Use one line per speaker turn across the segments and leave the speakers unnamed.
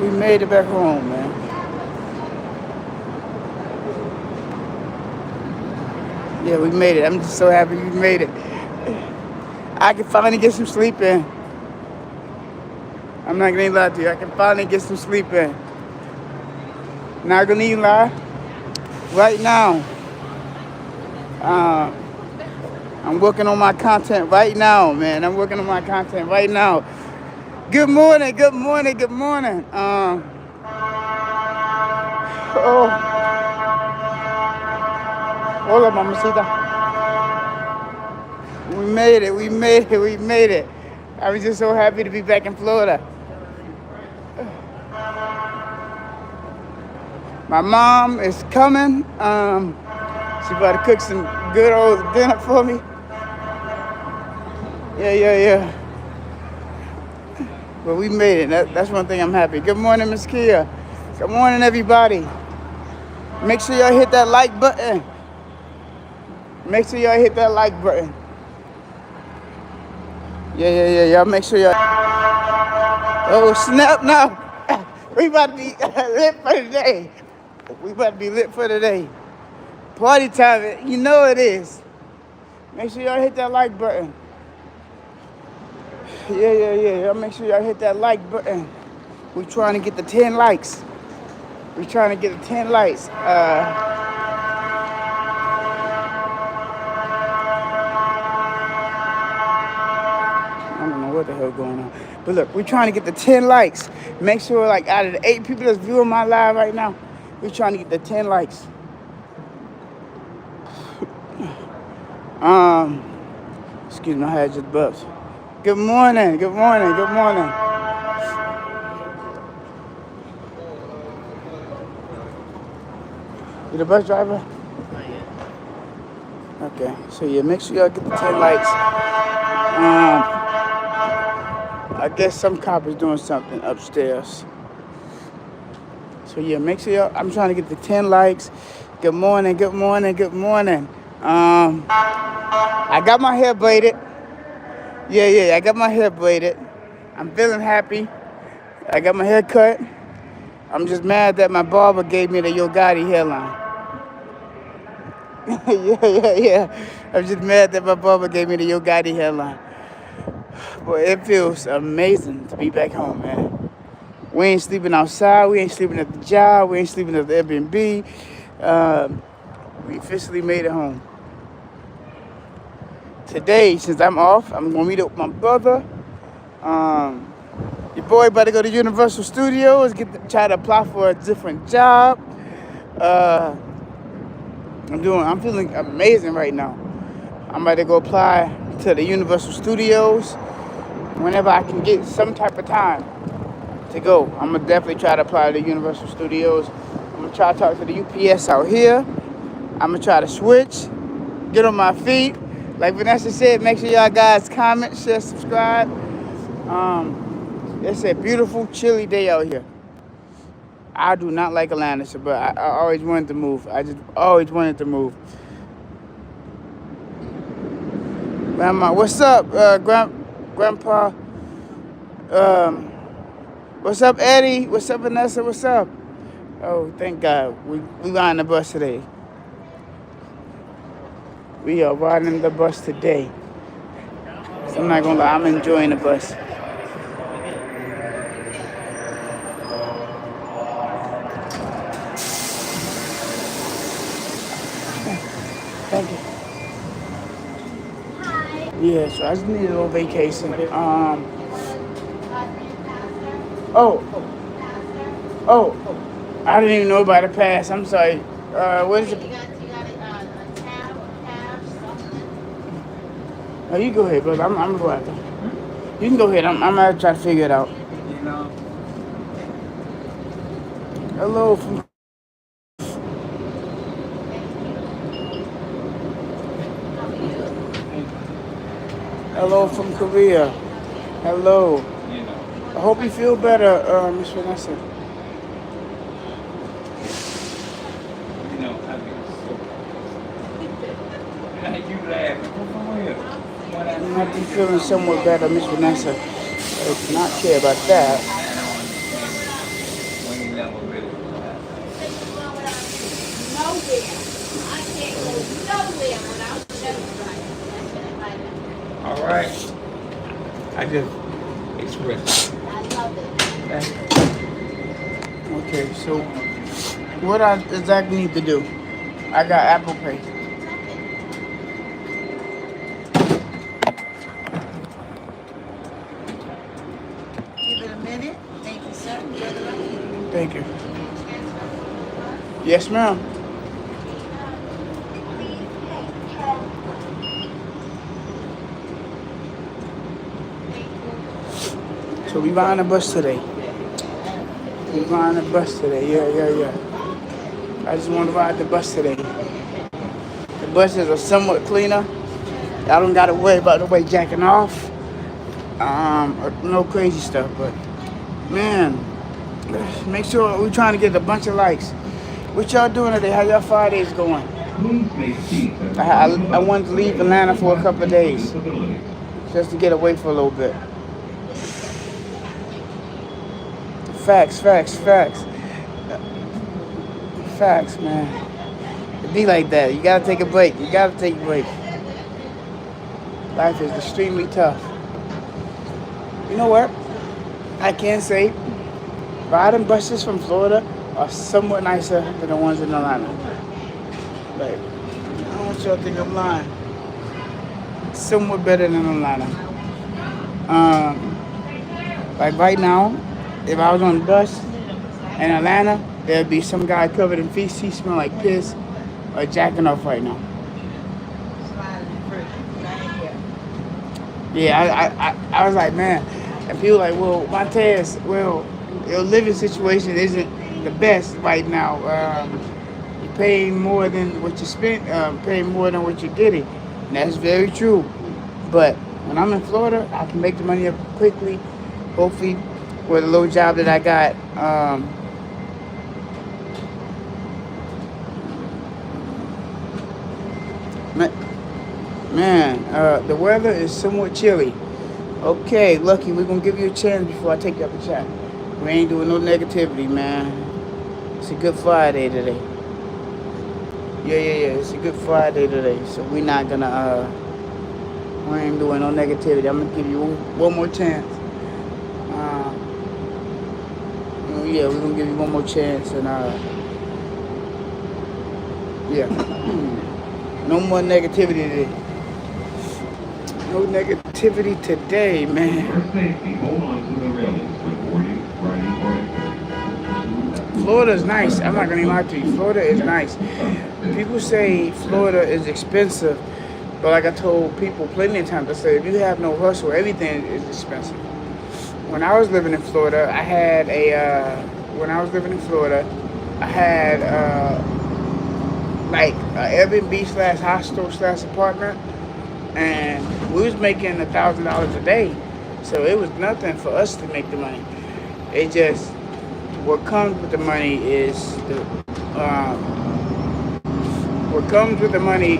We made it back home, man. Yeah, we made it. I'm just so happy we made it. I can finally get some sleep in. I'm not gonna lie to you. I can finally get some sleep in. Not gonna even lie. Right now, uh, I'm working on my content right now, man. I'm working on my content right now. Good morning, good morning, good morning. Oh, hola, mamacita. We made it, we made it, we made it. I was just so happy to be back in Florida. My mom is coming. She about to cook some good old dinner for me. Yeah. But we made it. That's one thing I'm happy. Good morning, Miss Kia. Good morning, everybody. Make sure y'all hit that like button. Make sure y'all hit that like button. Yeah. Y'all make sure y'all. Oh, snap now. We about to be lit for today. We about to be lit for today. Party time. You know it is. Make sure y'all hit that like button. Yeah. Y'all make sure y'all hit that like button. We trying to get the 10 likes. We trying to get the 10 likes. I don't know what the hell going on. But look, we're trying to get the 10 likes. Make sure, like, out of the 8 people that's viewing my live right now, we're trying to get the 10 likes. Excuse me, I had just burps. Good morning. You the bus driver? Okay, so yeah, make sure y'all get the 10 likes. I guess some cop is doing something upstairs. So yeah, make sure y'all, I'm trying to get the 10 likes. Good morning. I got my hair braided. Yeah, I got my hair braided. I'm feeling happy. I got my hair cut. I'm just mad that my barber gave me the Yo Gotti hairline. Yeah. I'm just mad that my barber gave me the Yo Gotti hairline. But it feels amazing to be back home, man. We ain't sleeping outside. We ain't sleeping at the job. We ain't sleeping at the Airbnb. We officially made it home. Today, since I'm off, I'm going to meet up with my brother. Your boy about to go to Universal Studios, try to apply for a different job. I'm feeling amazing right now. I'm about to go apply to the Universal Studios whenever I can get some type of time to go. I'm gonna definitely try to apply to the Universal Studios. I'm gonna try to talk to the UPS out here. I'm gonna try to switch, get on my feet. Like Vanessa said, make sure y'all guys comment, share, subscribe. It's a beautiful, chilly day out here. I do not like Atlanta, but I always wanted to move. I just always wanted to move. Grandma, what's up, Grandpa? What's up, Eddie? What's up, Vanessa? What's up? Oh, thank God. We riding the bus today. We are riding the bus today. So I'm not gonna lie, I'm enjoying the bus. Thank you. Yeah, so I just need a little vacation. Oh, I didn't even know about the pass. I'm sorry. What is it? Oh, you go ahead, brother. I'm gonna go after. You can go ahead. I'm gonna try to figure it out. Hello from. Hello from Korea. Hello. I hope you feel better, Miss Vanessa. You might be feeling somewhat better, Miss Vanessa. I do not care about that. right? I just express. Okay, so what I exactly need to do? I got Apple Pay. Give it a minute. Thank you, sir. Thank you. Yes, ma'am. So we buying a bus today. We buying a bus today. Yeah. I just want to ride the bus today. The buses are somewhat cleaner. I don't gotta worry about nobody jacking off. Or no crazy stuff, but man, make sure we're trying to get a bunch of likes. What y'all doing today? How y'all Fridays going? I wanted to leave Atlanta for a couple of days just to get away for a little bit. Facts, man. It be like that. You gotta take a break. Life is extremely tough. You know what? I can say riding buses from Florida are somewhat nicer than the ones in Atlanta. Like, I don't want y'all to think I'm lying. Somewhat better than Atlanta. Like right now, if I was on the bus in Atlanta, there'd be some guy covered in feces, smell like piss, or jacking off right now. Yeah, I was like, man, and people like, well, Montez, well, your living situation isn't the best right now. You're paying more than what you spent, paying more than what you're getting. And that's very true. But when I'm in Florida, I can make the money up quickly. Hopefully, with a little job that I got. Man, the weather is somewhat chilly. Okay, Lucky, we're going to give you a chance before I take you up the chat. We ain't doing no negativity, man. It's a good Friday today. Yeah. It's a good Friday today. So we're not going to, we ain't doing no negativity. I'm going to give you one more chance. Yeah, we're going to give you one more chance. And, yeah. No more negativity today. No negativity today, man. Florida's nice. I'm not gonna lie to you. Florida is nice. People say Florida is expensive, but like I told people plenty of times, I said if you have no hustle, everything is expensive. When I was living in Florida, I had like an Airbnb / hostel / apartment, and we was making $1,000 a day, so it was nothing for us to make the money. It just what comes with the money is what comes with the money.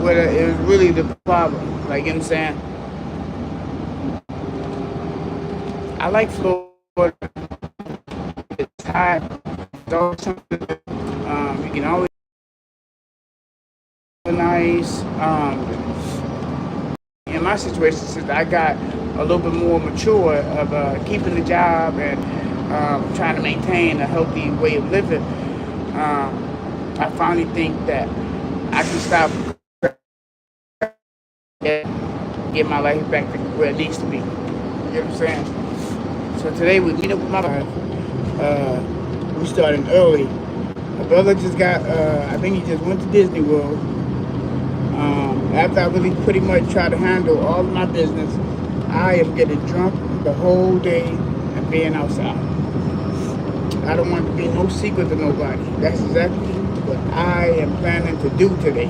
What is really the problem? Like, you know what I'm saying? I like Florida. It's high. It's always something. You can always nice. In my situation, since I got a little bit more mature of keeping the job and trying to maintain a healthy way of living, I finally think that I can stop and get my life back to where it needs to be. You know what I'm saying? So today we meet up with my wife. We started early. My brother just got, I think he just went to Disney World. After I really pretty much try to handle all of my business, I am getting drunk the whole day and being outside. I don't want to be no secret to nobody. That's exactly what I am planning to do today.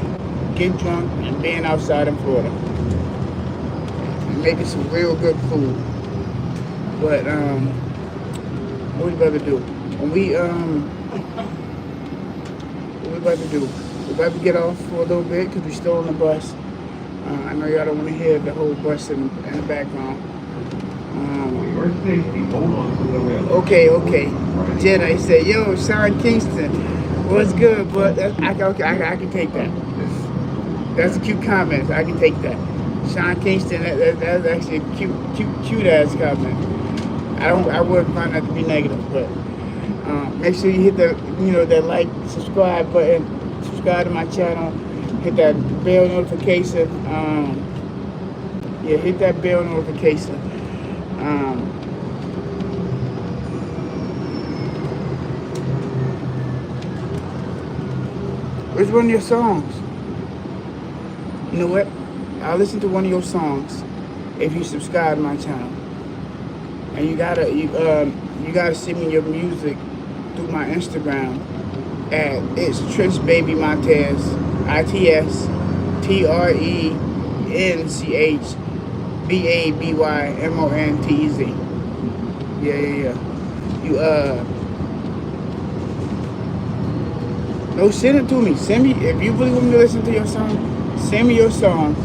Get drunk and being outside in Florida. And making some real good food. But, what we about to do? What we about to do? We're about to get off for a little bit because we're still on the bus. I know y'all don't want to hear the whole bus in the background. Okay. Jedi said, yo, Sean Kingston, what's good? But I can take that. That's a cute comment. I can take that. Sean Kingston, that's actually a cute ass comment. I wouldn't find that to be negative, but make sure you hit the, that like, subscribe button, subscribe to my channel, hit that bell notification. Yeah, hit that bell notification. Um, which one of your songs? You know what? I'll listen to one of your songs if you subscribe to my channel. And you gotta send me your music through my Instagram at it's Trish Baby Montez, ITSTRENCHBABYMONTEZ. Yeah. You no, send it to me. Send me if you really want me to listen to your song. Send me your song,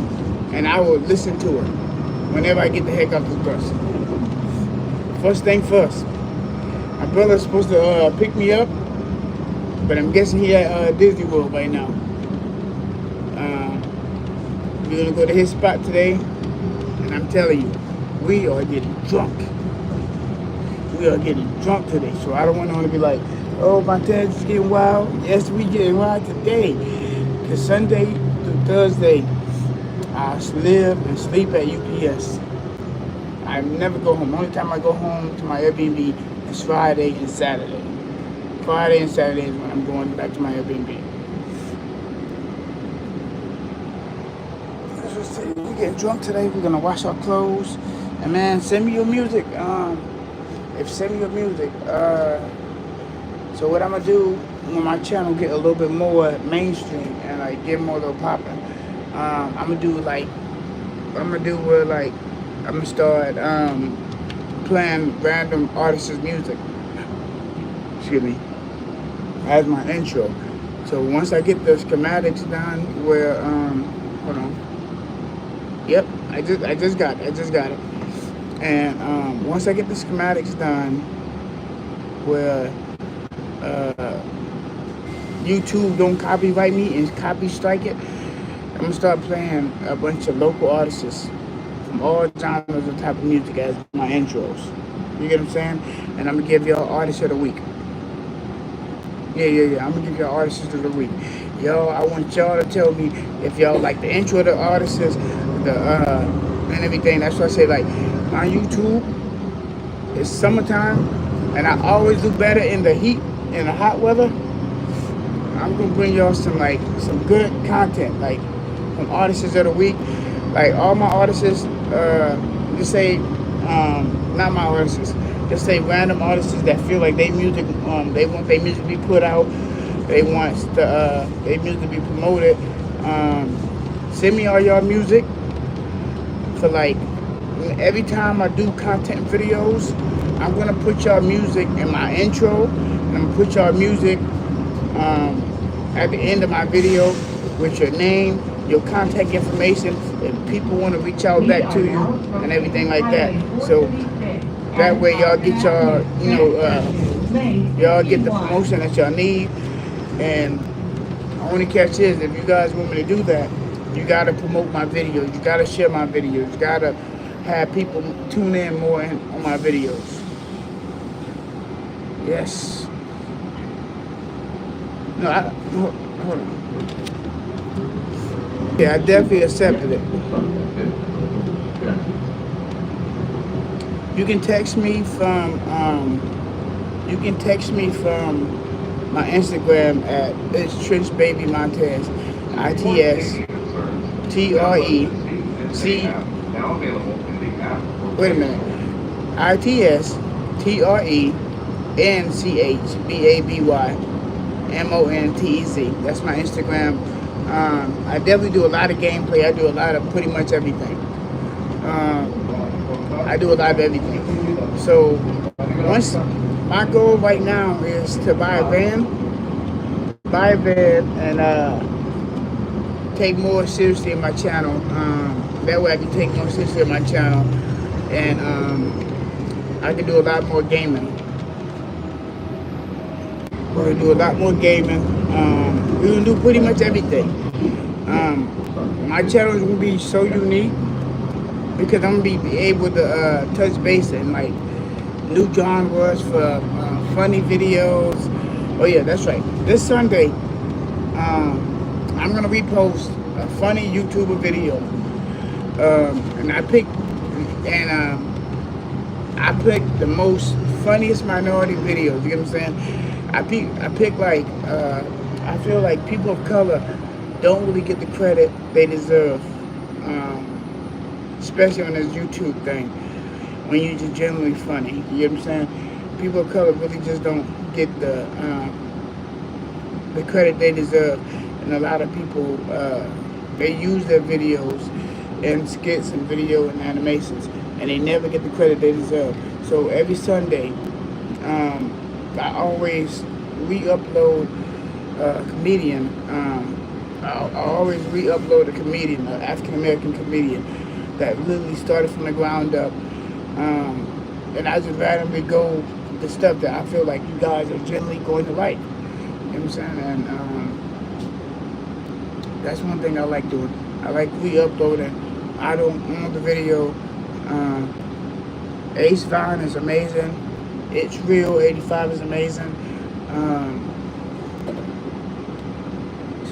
and I will listen to it whenever I get the heck off the bus. First thing first. My brother's supposed to pick me up, but I'm guessing he at Disney World right now. We're gonna go to his spot today, and I'm telling you, we are getting drunk. We are getting drunk today, so I don't want to be like, oh, my dad's getting wild. Yes, we getting wild today. Cause Sunday through Thursday, I live and sleep at UPS. I never go home. Only time I go home to my Airbnb is Friday and Saturday. Friday and Saturday is when I'm going back to my Airbnb. We're getting drunk today. We're gonna wash our clothes. And man, send me your music. Send me your music. So what I'm gonna do when my channel get a little bit more mainstream and like get more little popping, I'm gonna do like what I'm gonna do where like I'm gonna start playing random artists' music. Excuse me, as my intro. So once I get the schematics done, where hold on. Yep, I just got it. And once I get the schematics done, where YouTube don't copyright me and copy strike it, I'm gonna start playing a bunch of local artists from all genres of type of music as my intros. You get what I'm saying? And I'm gonna give y'all artist of the week. Yeah. I'm gonna give y'all artists of the week. Y'all, I want y'all to tell me if y'all like the intro of the artists, and everything. That's why I say, like, my YouTube is summertime, and I always do better in the heat, in the hot weather. I'm gonna bring y'all some good content, like from artists of the week. Like all my artists, just say, not my artists, just say random artists that feel like they music, they want their music to be put out, they want their music to be promoted. Send me all y'all music for like every time I do content videos. I'm gonna put y'all music in my intro, and I'm gonna put y'all music at the end of my video with your name, your contact information, if people want to reach out back to you and everything like that. So that way y'all get y'all, y'all get the promotion that y'all need. And the only catch is, if you guys want me to do that, you gotta promote my videos, you gotta share my videos, you gotta have people tune in more on my videos. Yes. No, hold on. Yeah, I definitely accepted it. You can text me from my Instagram at it's Trish Baby Montez, ITSTREC. Wait a minute, ITSTRENCHBABYMONTEZ. That's my Instagram. I definitely do a lot of gameplay. I do a lot of pretty much everything. I do a lot of everything. So once my goal right now is to buy a van and take more seriously in my channel. That way I can take more seriously in my channel, and I can do a lot more gaming. We're gonna do a lot more gaming. We're gonna do pretty much everything. My channel is gonna be so unique because I'm gonna be able to touch base and like new genres for funny videos. Oh yeah, that's right. This Sunday, I'm gonna repost a funny YouTuber video, and I picked the most funniest minority videos. You get what I'm saying? I pick like I feel like people of color don't really get the credit they deserve, especially on this YouTube thing. When you're just generally funny, you know what I'm saying? People of color really just don't get the credit they deserve, and a lot of people they use their videos and skits and video and animations, and they never get the credit they deserve. So every Sunday, I always re-upload a comedian. I always re-upload a comedian, an African American comedian that literally started from the ground up, and I just randomly go the stuff that I feel like you guys are generally going to like. You know what I'm saying? And that's one thing I like doing. I like re-uploading. I don't own the video. Ace Vine is amazing. It's Real 85 is amazing.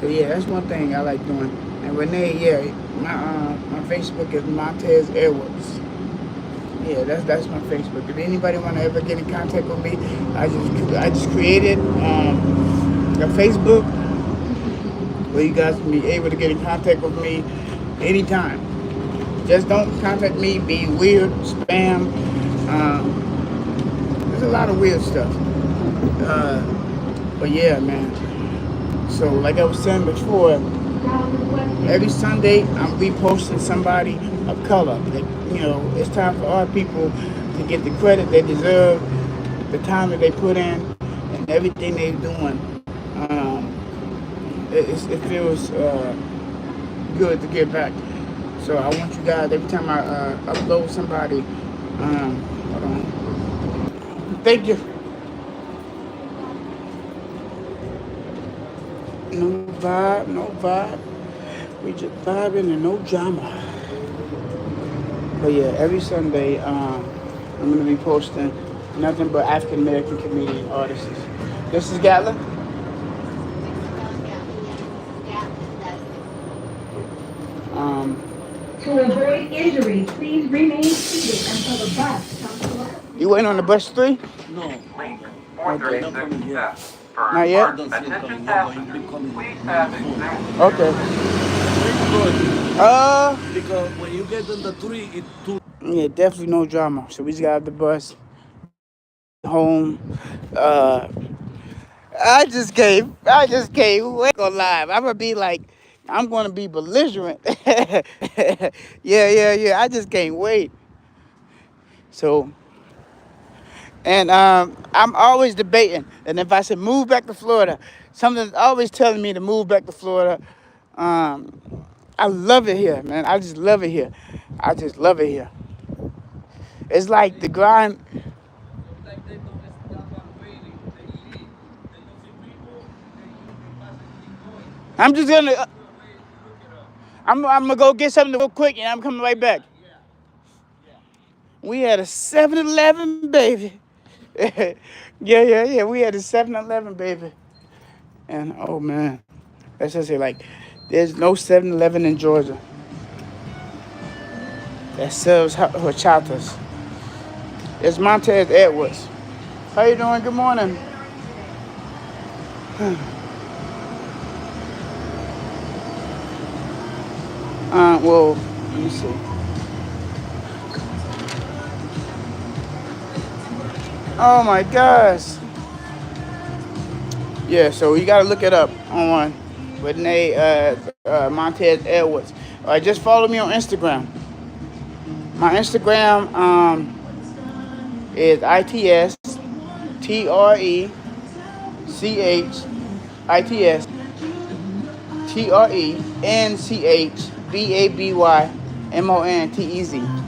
So yeah, that's one thing I like doing. And Renee, yeah, my Facebook is Montez Edwards. Yeah, that's my Facebook. If anybody want to ever get in contact with me, I just created a Facebook where you guys can be able to get in contact with me anytime. Just don't contact me, be weird, spam. There's a lot of weird stuff. But yeah, man. So like I was saying before, every Sunday I'm reposting somebody of color. Like, it's time for our people to get the credit they deserve, the time that they put in, and everything they're doing. It feels good to get back. So I want you guys, every time I upload somebody, hold on. Thank you. No vibe, no vibe. We just vibing and no drama. But yeah, every Sunday, I'm gonna be posting nothing but African American comedian artists. This is Gatler.
To avoid injury, please remain seated until the bus comes to us.
You waiting on the bus 3?
No.
Okay.
Not coming yet.
Not yet?
I don't see him coming yet, but he'll be coming soon.
Okay.
Because when you get on the tree, it's too...
Yeah, definitely no drama. So we just got off the bus home. I just came. We ain't gonna lie. I'm gonna be belligerent. Yeah. I just can't wait. So, and I'm always debating. And if I should move back to Florida, something's always telling me to move back to Florida. I love it here, man. I just love it here. It's like the grind. I'm just gonna. I'm gonna go get something real quick, and I'm coming right back. We had a 7-Eleven, baby. Yeah. We had a 7-Eleven, baby. And oh man, let's just say like, there's no 7-Eleven in Georgia that serves horchatas. It's Montez Edwards. How you doing? Good morning. Well, let me see. Oh my gosh. Yeah, so you gotta look it up on Renee Montez Edwards. All right, just follow me on Instagram. My Instagram is ITSTreCHTreNCHBABYMONTEZ.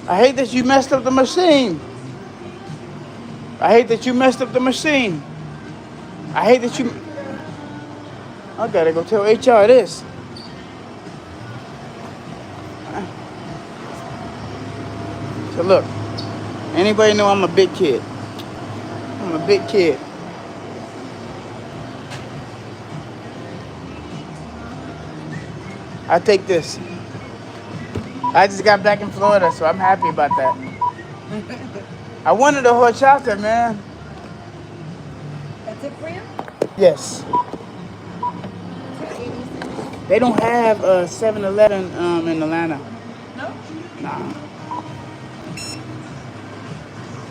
I hate that you messed up the machine. I hate that you messed up the machine. I hate that you. I gotta go tell HR this. So look, anybody know I'm a big kid? I'm a big kid. I take this. I just got back in Florida, so I'm happy about that. I wanted a horchata, man.
That's it for you?
Yes. They don't have a 7-Eleven in Atlanta.
No?
Nah.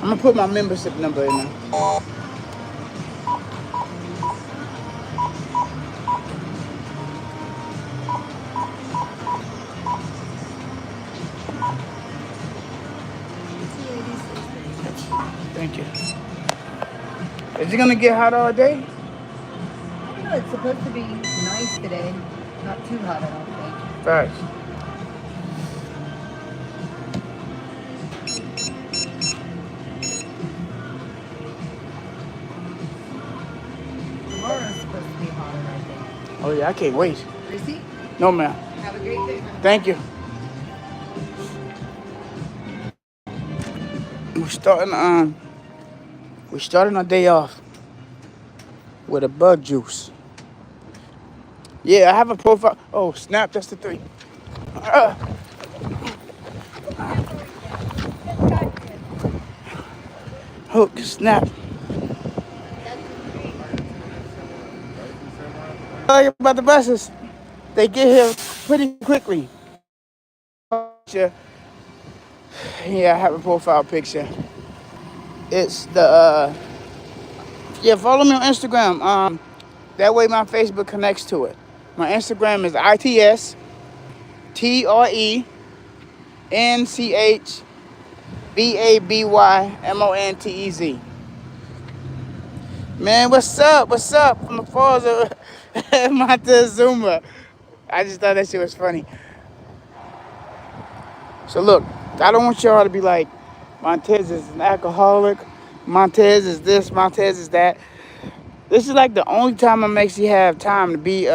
I'm gonna put my membership number in there. Thank you. Is it gonna get hot all day?
I don't know. It's supposed to be nice today. Not too hot, I don't think.
Thanks.
Tomorrow's supposed to be hotter, I think.
Oh yeah, I can't wait.
Gracie,
No, ma'am.
have a great day.
Thank you. We're starting our day off with a bug juice. Yeah, I have a profile. Oh, snap, that's the 3. Hook, snap. About the buses. They get here pretty quickly. Yeah, I have a profile picture. It's the yeah, follow me on Instagram. That way my Facebook connects to it. My Instagram is ITSTRENCHBABYMONTEZ. Man, what's up? What's up? From the falls of Montezuma. I just thought that shit was funny. So look, I don't want y'all to be like, Montez is an alcoholic. Montez is this. Montez is that. This is like the only time I'm actually have time to be.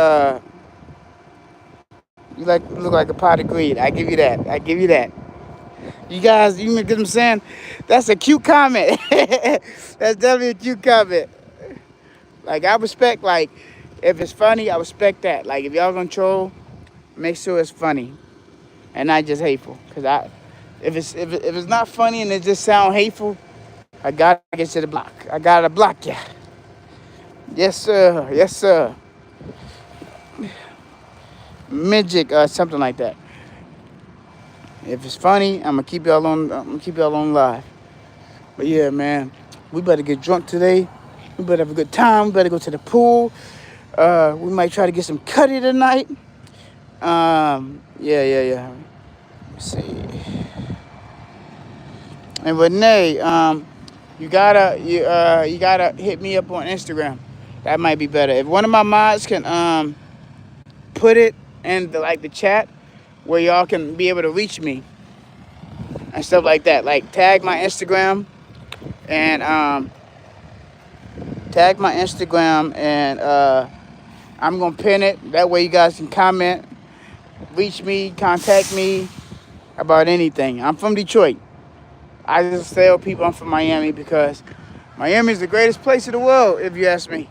You look like a pot of greed. I give you that. I give you that. You guys, you get what I'm saying? That's a cute comment. That's definitely a cute comment. Like I respect. Like if it's funny, I respect that. Like if y'all gonna troll, make sure it's funny, and not just hateful. Cause if it's not funny and it just sound hateful, I gotta get to the block. I gotta block ya. Yes sir. Yes sir. Midget or something like that. If it's funny, I'm gonna keep y'all on live. But yeah, man, we better get drunk today. We better have a good time. We better go to the pool. We might try to get some cutty tonight. Yeah. Let's see. And Renee, you gotta hit me up on Instagram. That might be better. If one of my mods can put it in the chat where y'all can be able to reach me and stuff like that. Like tag my Instagram and I'm gonna pin it. That way you guys can comment, reach me, contact me about anything. I'm from Detroit. I just tell people I'm from Miami because Miami is the greatest place in the world, if you ask me.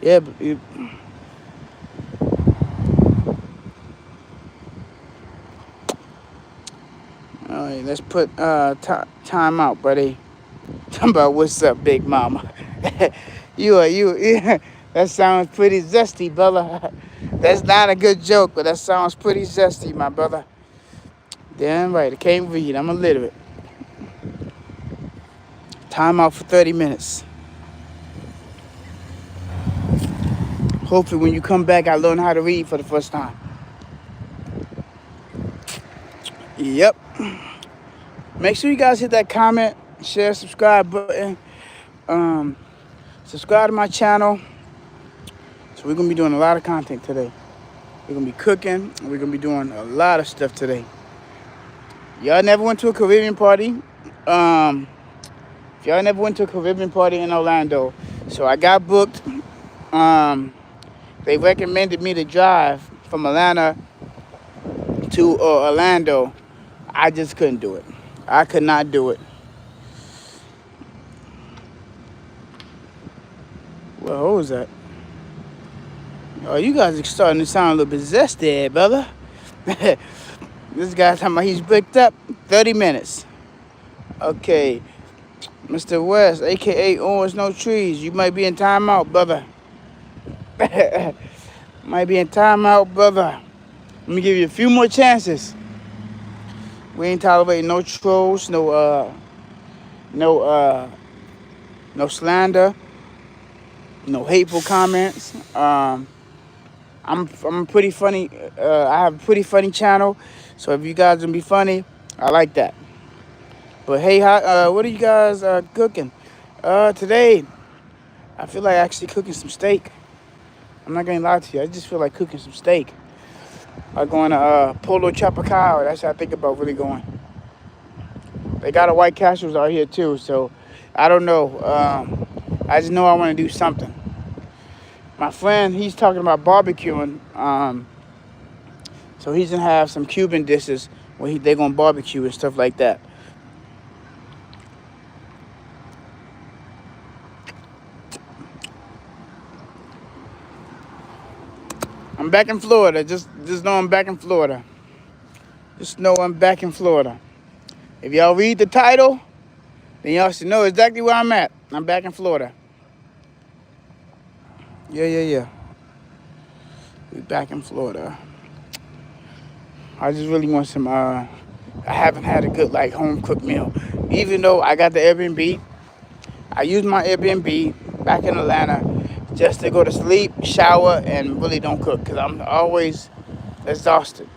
Yeah, but all right, let's put time out, buddy. Talking about what's up, big mama. you. That sounds pretty zesty, brother. That's not a good joke, but that sounds pretty zesty, my brother. Damn right, I can't read. I'm illiterate. Time out for 30 minutes. Hopefully when you come back, I learn how to read for the first time. Yep. Make sure you guys hit that comment, share, subscribe button. Subscribe to my channel. So we're gonna be doing a lot of content today. We're gonna be cooking. And we're gonna be doing a lot of stuff today. Y'all never went to a Caribbean party? If y'all never went to a Caribbean party in Orlando, so I got booked. Um, they recommended me to drive from Atlanta to Orlando. I just couldn't do it. I could not do it. Well, who was that? Oh, you guys are starting to sound a little bit zesty, brother. This guy's talking about he's booked up 30 minutes. Okay, Mr. West, a.k.a. Orange No Trees, you might be in timeout, brother. Might be in timeout, brother. Let me give you a few more chances. We ain't tolerating no trolls, no slander, no hateful comments. I'm pretty funny. I have a pretty funny channel, so if you guys gonna be funny, I like that. But hey, what are you guys cooking? Today, I feel like actually cooking some steak. I'm not gonna lie to you. I just feel like cooking some steak. I'm going to Polo Chapacal. That's what I think about really going. They got a White Castles out here too, so I don't know. I just know I want to do something. My friend, he's talking about barbecuing. So he's gonna have some Cuban dishes where they're gonna barbecue and stuff like that. I'm back in Florida. Just know I'm back in Florida. Just know I'm back in Florida. If y'all read the title, then y'all should know exactly where I'm at. I'm back in Florida. Yeah. We back in Florida. I just really want some, I haven't had a good, like, home-cooked meal. Even though I got the Airbnb, I used my Airbnb back in Atlanta just to go to sleep, shower, and really don't cook because I'm always exhausted.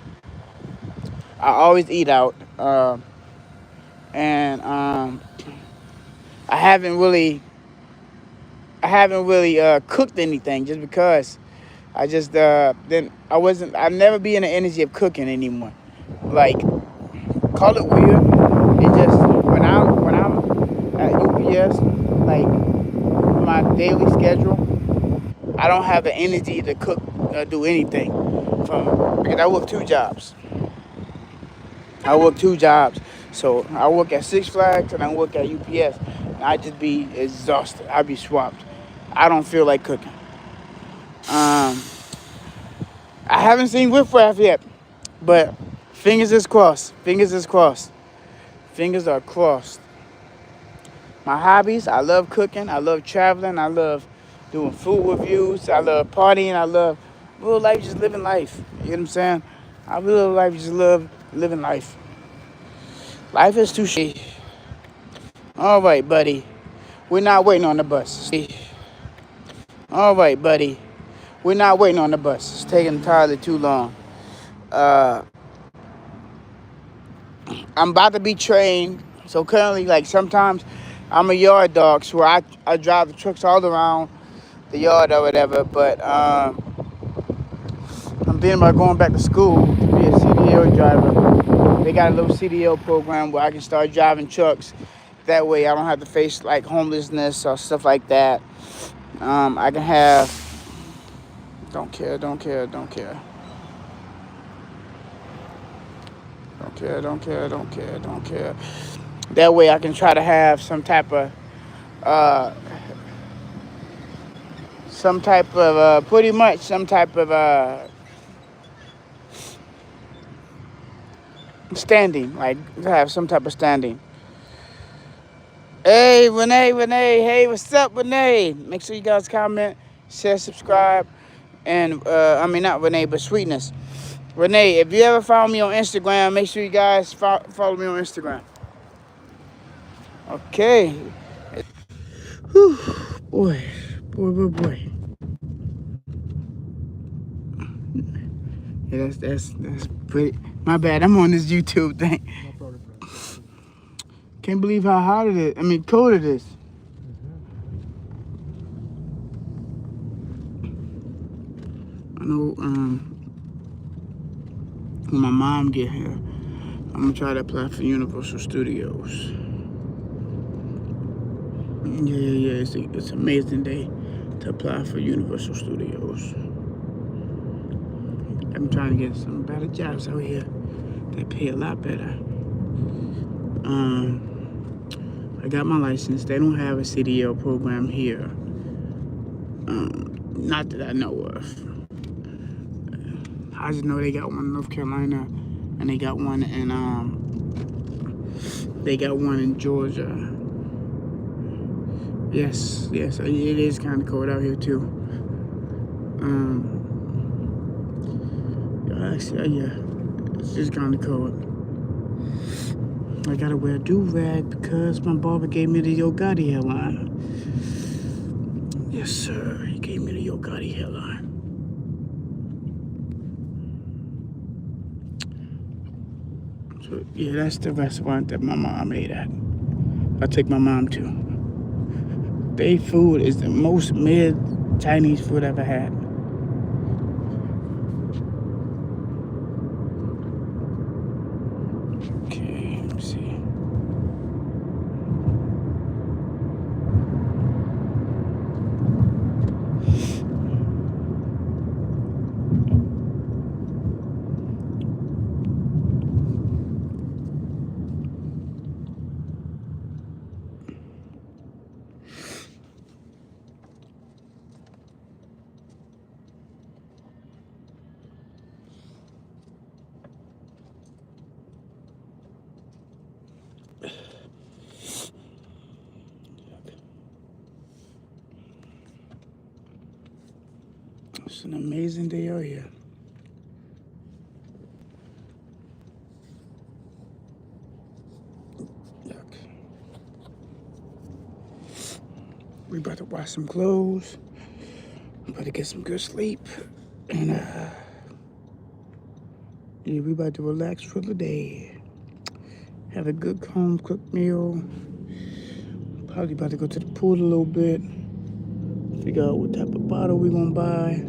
I always eat out. And I haven't really cooked anything just because I just I'll never be in the energy of cooking anymore. Like, call it weird. It just when I'm at UPS, like my daily schedule, I don't have the energy to cook or do anything. Because I work two jobs. So I work at Six Flags and I work at UPS. And I just be exhausted. I be swamped. I don't feel like cooking. I haven't seen Whip Raff yet, but fingers is crossed. Fingers are crossed. My hobbies, I love cooking. I love traveling. I love doing food reviews. I love partying. I love real life, just living life. You know what I'm saying? I real life just love living life. Life is too short. All right, buddy. We're not waiting on the bus. All right, buddy. We're not waiting on the bus. It's taking entirely too long. I'm about to be trained. So currently, like sometimes I'm a yard dog, so I drive the trucks all around the yard or whatever. But I'm thinking about going back to school to be a CDL driver. They got a little CDL program where I can start driving trucks. That way I don't have to face like homelessness or stuff like that. I can have... Don't care. That way I can try to have some type of standing, like have some type of standing. Hey, Renee. Hey, what's up, Renee? Make sure you guys comment, share, subscribe. And, not Renee, but Sweetness. Renee, if you ever follow me on Instagram, make sure you guys follow me on Instagram. Okay. Whew. Boy. Yeah, that's pretty. My bad. I'm on this YouTube thing.
No problem, bro.
Can't believe how hot it is. Cold it is. I know when my mom get here, I'm gonna try to apply for Universal Studios. Yeah. It's an amazing day to apply for Universal Studios. I'm trying to get some better jobs out here that pay a lot better. I got my license. They don't have a CDL program here. Not that I know of. I just know they got one in North Carolina, and they got one in Georgia. Yes, it is kind of cold out here too. Yeah, it's just kind of cold. I gotta wear a do-rag because my barber gave me the Yo Gotti hairline. Yes, sir, he gave me the Yo Gotti hairline. So, yeah, that's the restaurant that my mom ate at. I take my mom to. Their food is the most mid Chinese food I've ever had. Okay, let me see. It's an amazing day out here. Yuck. We about to wash some clothes. About to get some good sleep. And yeah, we about to relax for the day. Have a good home cooked meal. Probably about to go to the pool a little bit. Figure out what type of bottle we gonna buy.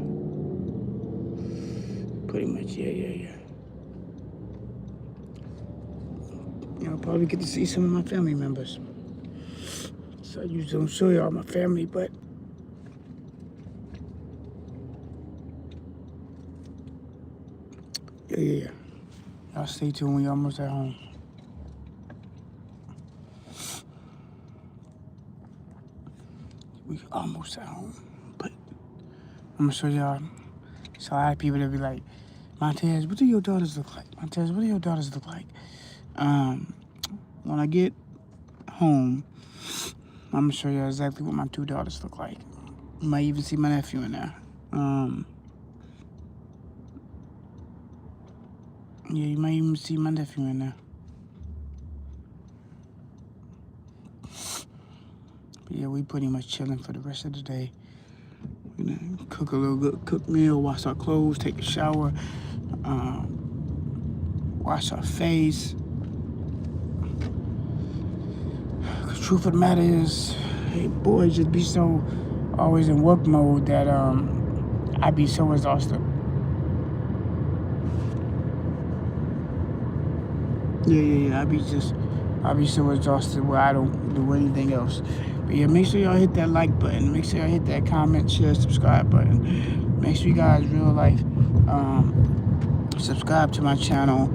Pretty much, yeah. I'll probably get to see some of my family members. So I usually don't show y'all my family, but yeah. Y'all stay tuned when y'all almost at home. We almost at home, but I'm gonna show y'all. So I have people that be like, Montez, what do your daughters look like? Montez, what do your daughters look like? When I get home, I'm gonna show you exactly what my two daughters look like. You might even see my nephew in there. Yeah, you might even see my nephew in there. But yeah, we pretty much chilling for the rest of the day. We're gonna cook a little good cooked meal, wash our clothes, take a shower, wash our face. The truth of the matter is, hey, boys just be so always in work mode that I be so exhausted. Yeah. I be so exhausted where I don't do anything else. But yeah, make sure y'all hit that like button. Make sure y'all hit that comment, share, subscribe button. Make sure you guys real life subscribe to my channel.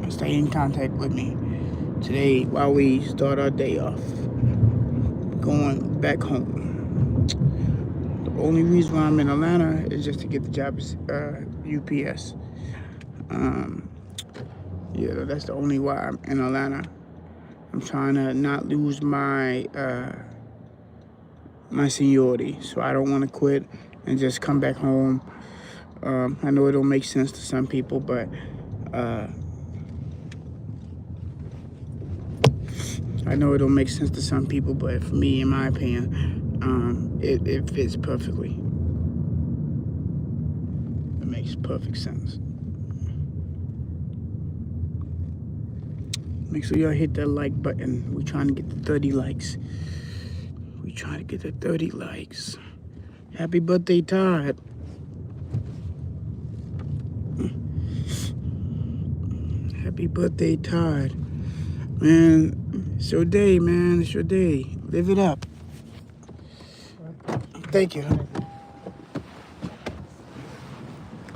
Stay in contact with me today while we start our day off. Going back home. The only reason why I'm in Atlanta is just to get the job at UPS. Yeah, that's the only why I'm in Atlanta. I'm trying to not lose my my seniority, so I don't want to quit and just come back home. I know it don't make sense to some people, but for me, in my opinion, it fits perfectly. It makes perfect sense. Make sure y'all hit that like button. We're trying to get to 30 likes. Happy birthday, Todd. Happy birthday, Todd. Man, it's your day, man. It's your day. Live it up. Thank you.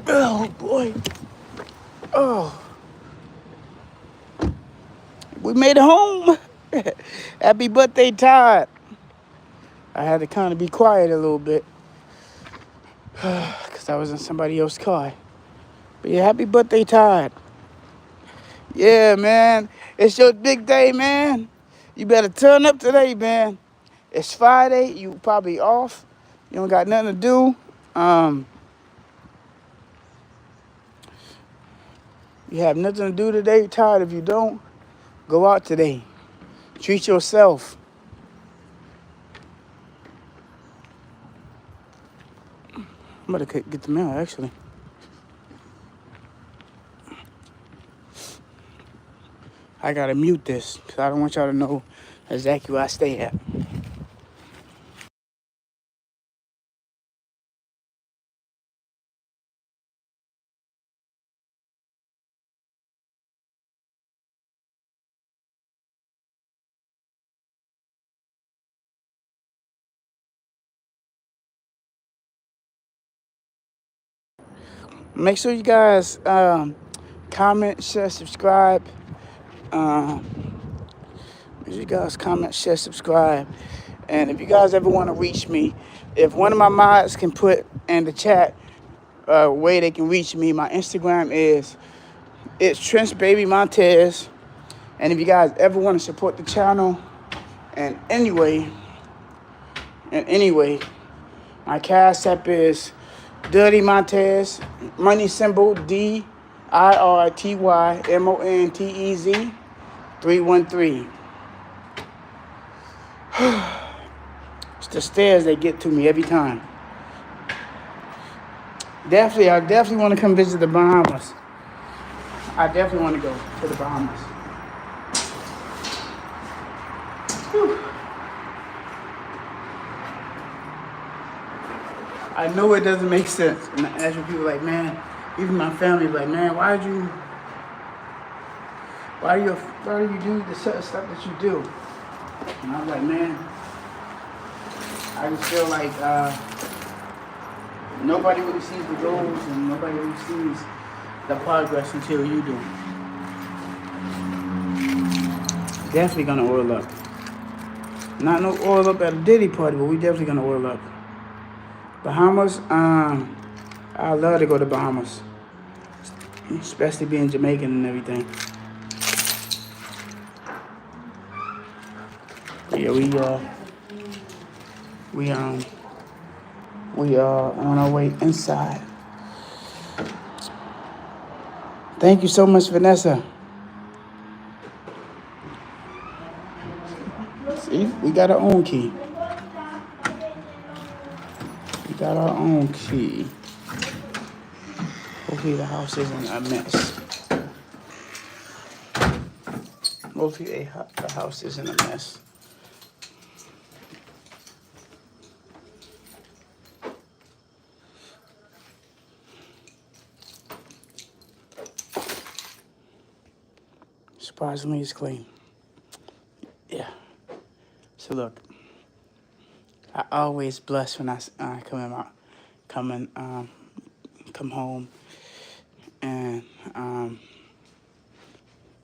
Oh, boy. Oh, we made it home. Happy birthday, Todd. I had to kind of be quiet a little bit because I was in somebody else's car. But yeah, happy birthday, Todd. Yeah, man. It's your big day, man. You better turn up today, man. It's Friday. You probably off. You don't got nothing to do. You have nothing to do today, Todd. If you don't, go out today. Treat yourself. I'm about to get the mail, actually. I gotta mute this because I don't want y'all to know exactly where I stay at. Make sure you guys comment, share, subscribe. Make sure you guys comment, share, subscribe. And if you guys ever want to reach me, if one of my mods can put in the chat a way they can reach me, my Instagram it's Trench Baby Montez. And if you guys ever want to support the channel in any way, my cash app is Diddy Montez, money symbol DIRTYMONTEZ 313. It's the stairs that get to me every time. I definitely want to come visit the Bahamas. I definitely want to go to the Bahamas. Whew. I know it doesn't make sense. And I ask people like, man, even my family like, man, why do you do the certain stuff that you do? And I'm like, man, I just feel like nobody really sees the goals and nobody really sees the progress until you do. Definitely gonna oil up. Not no oil up at a Diddy party, but we definitely gonna oil up. Bahamas, I love to go to Bahamas, especially being Jamaican and everything. Yeah, we are on our way inside. Thank you so much, Vanessa. See, we got our own key. We got our own key. Hopefully the house isn't a mess. Hopefully the house isn't a mess. Surprisingly, it's clean. Yeah. So look, I always bless when I come home, and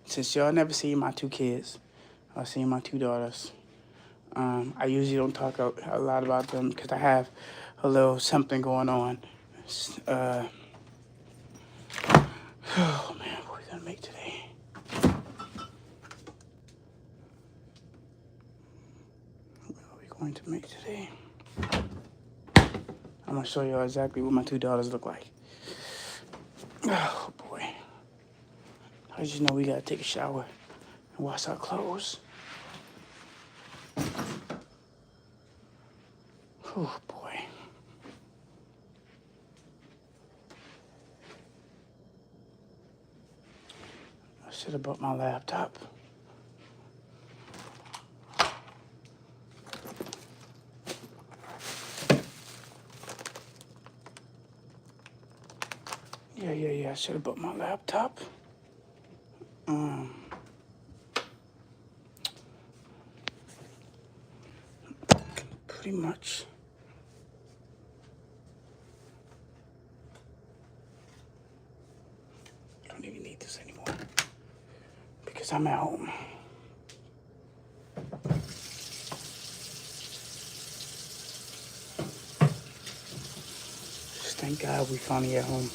since y'all never see my two kids, I'll see my two daughters. I usually don't talk a lot about them because I have a little something going on. Oh man, what are we gonna make today? What are we going to make today? I'm gonna show y'all exactly what my two daughters look like. Oh boy. As you know, we gotta take a shower and wash our clothes. Oh boy. I should have brought my laptop. Yeah, I should have brought my laptop. Um, pretty much. I don't even need this anymore because I'm at home. Just thank God we finally at home.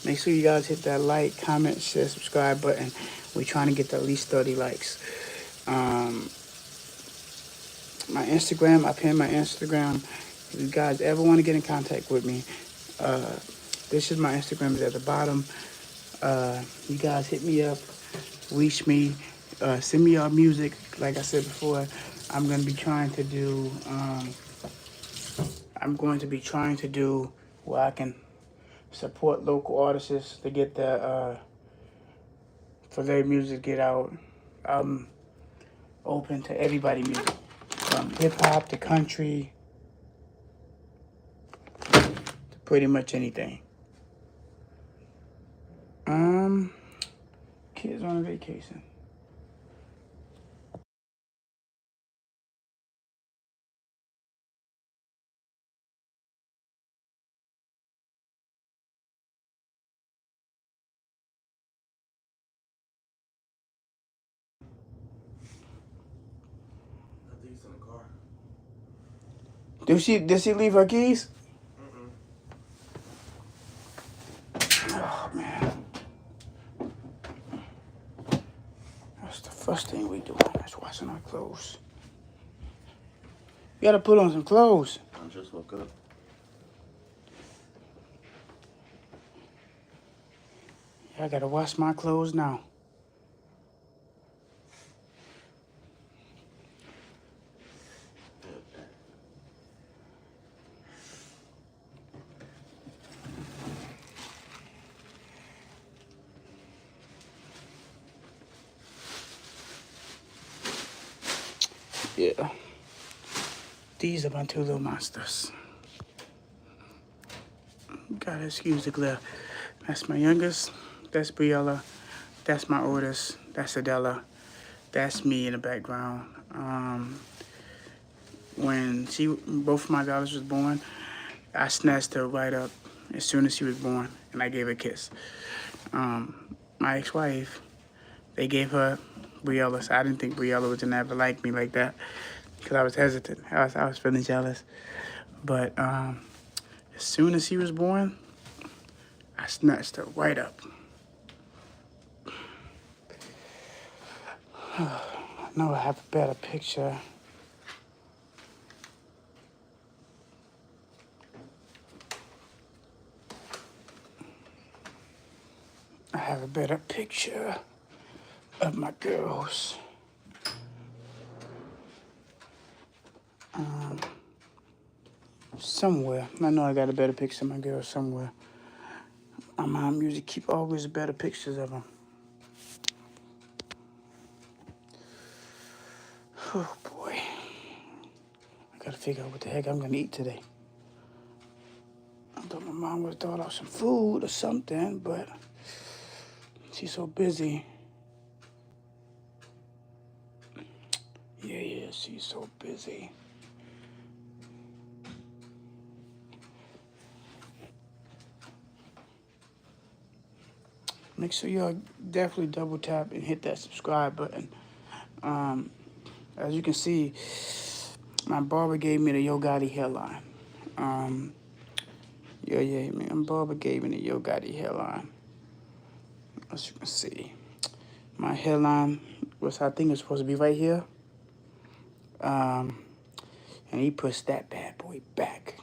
Make sure you guys hit that like, comment, share, subscribe button. We're trying to get to at least 30 likes. My Instagram, I pinned my Instagram. If you guys ever want to get in contact with me, this is my Instagram, is at the bottom. You guys hit me up, reach me, send me your music. Like I said before, I'm going to be trying to do, where I can support local artists to get the, for their music to get out. I'm open to everybody music, from hip hop to country, to pretty much anything. Kids on a vacation.
I think it's in the car.
Did she leave her keys? Oh man. That's the first thing we do. That's washing our clothes. You gotta put on some clothes.
I just woke up.
I gotta wash my clothes now. Yeah. These are my two little monsters. Gotta excuse the glare. That's my youngest. That's Briella. That's my oldest. That's Adela. That's me in the background. When both of my daughters was born, I snatched her right up as soon as she was born, and I gave her a kiss. My ex-wife, they gave her Briella. So I didn't think Briella was gonna ever like me like that because I was hesitant. I was feeling jealous. But as soon as she was born, I snatched her right up. I know I have a better picture. I have a better picture of my girls. Somewhere. I know I got a better picture of my girls somewhere. My mom usually keep always better pictures of them. Oh boy. I gotta figure out what the heck I'm gonna eat today. I thought my mom would have thought of some food or something, but she's so busy. Yeah, she's so busy. Make sure y'all definitely double tap and hit that subscribe button. As you can see, my barber gave me the Yo Gotti hairline. Yeah, man, my barber gave me the Yo Gotti hairline. As you can see, my hairline was, I think it's supposed to be right here. And he pushed that bad boy back.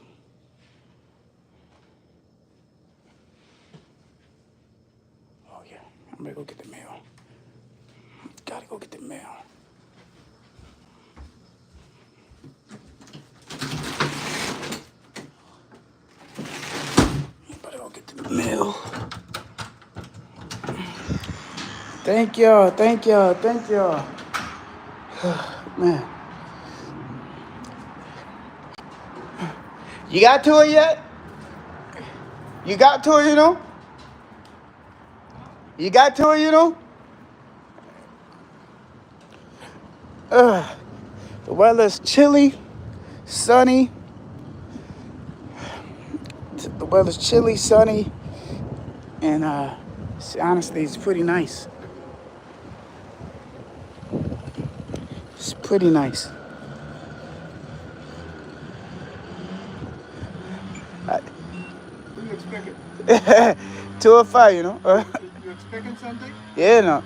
Oh yeah, I'm gonna go get the mail. Gotta go get the mail. Better go get the mail. Thank y'all. Man. You got to it yet? You got to it, you know? You got to it, you know? The weather's chilly, sunny. The weather's chilly, sunny, and honestly, it's pretty nice. It's pretty nice.
What are you expecting?
205, you know?
You expecting something?
Yeah, no.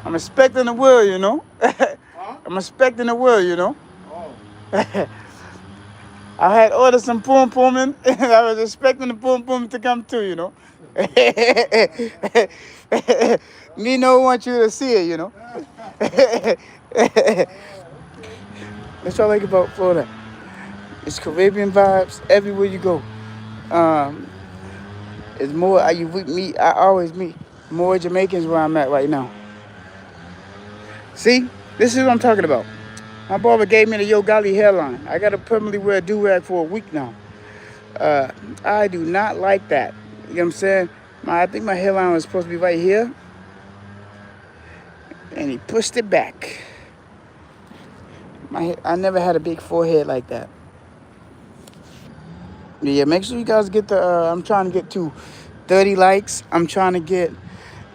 I'm expecting the world, you know?
Huh?
I'm expecting the world, you know?
Oh.
I had ordered some pum pum and I was expecting the pum pum to come too, you know? Me no want you to see it, you know? That's what I like about Florida. It's Caribbean vibes everywhere you go. Um, it's more, I always meet more Jamaicans where I'm at right now. See, this is what I'm talking about. My barber gave me the Yo Gotti hairline. I got to permanently wear a do-rag for a week now. I do not like that. You know what I'm saying? I think my hairline was supposed to be right here. And he pushed it back. I never had a big forehead like that. Yeah, make sure you guys get the, I'm trying to get to 30 likes. I'm trying to get,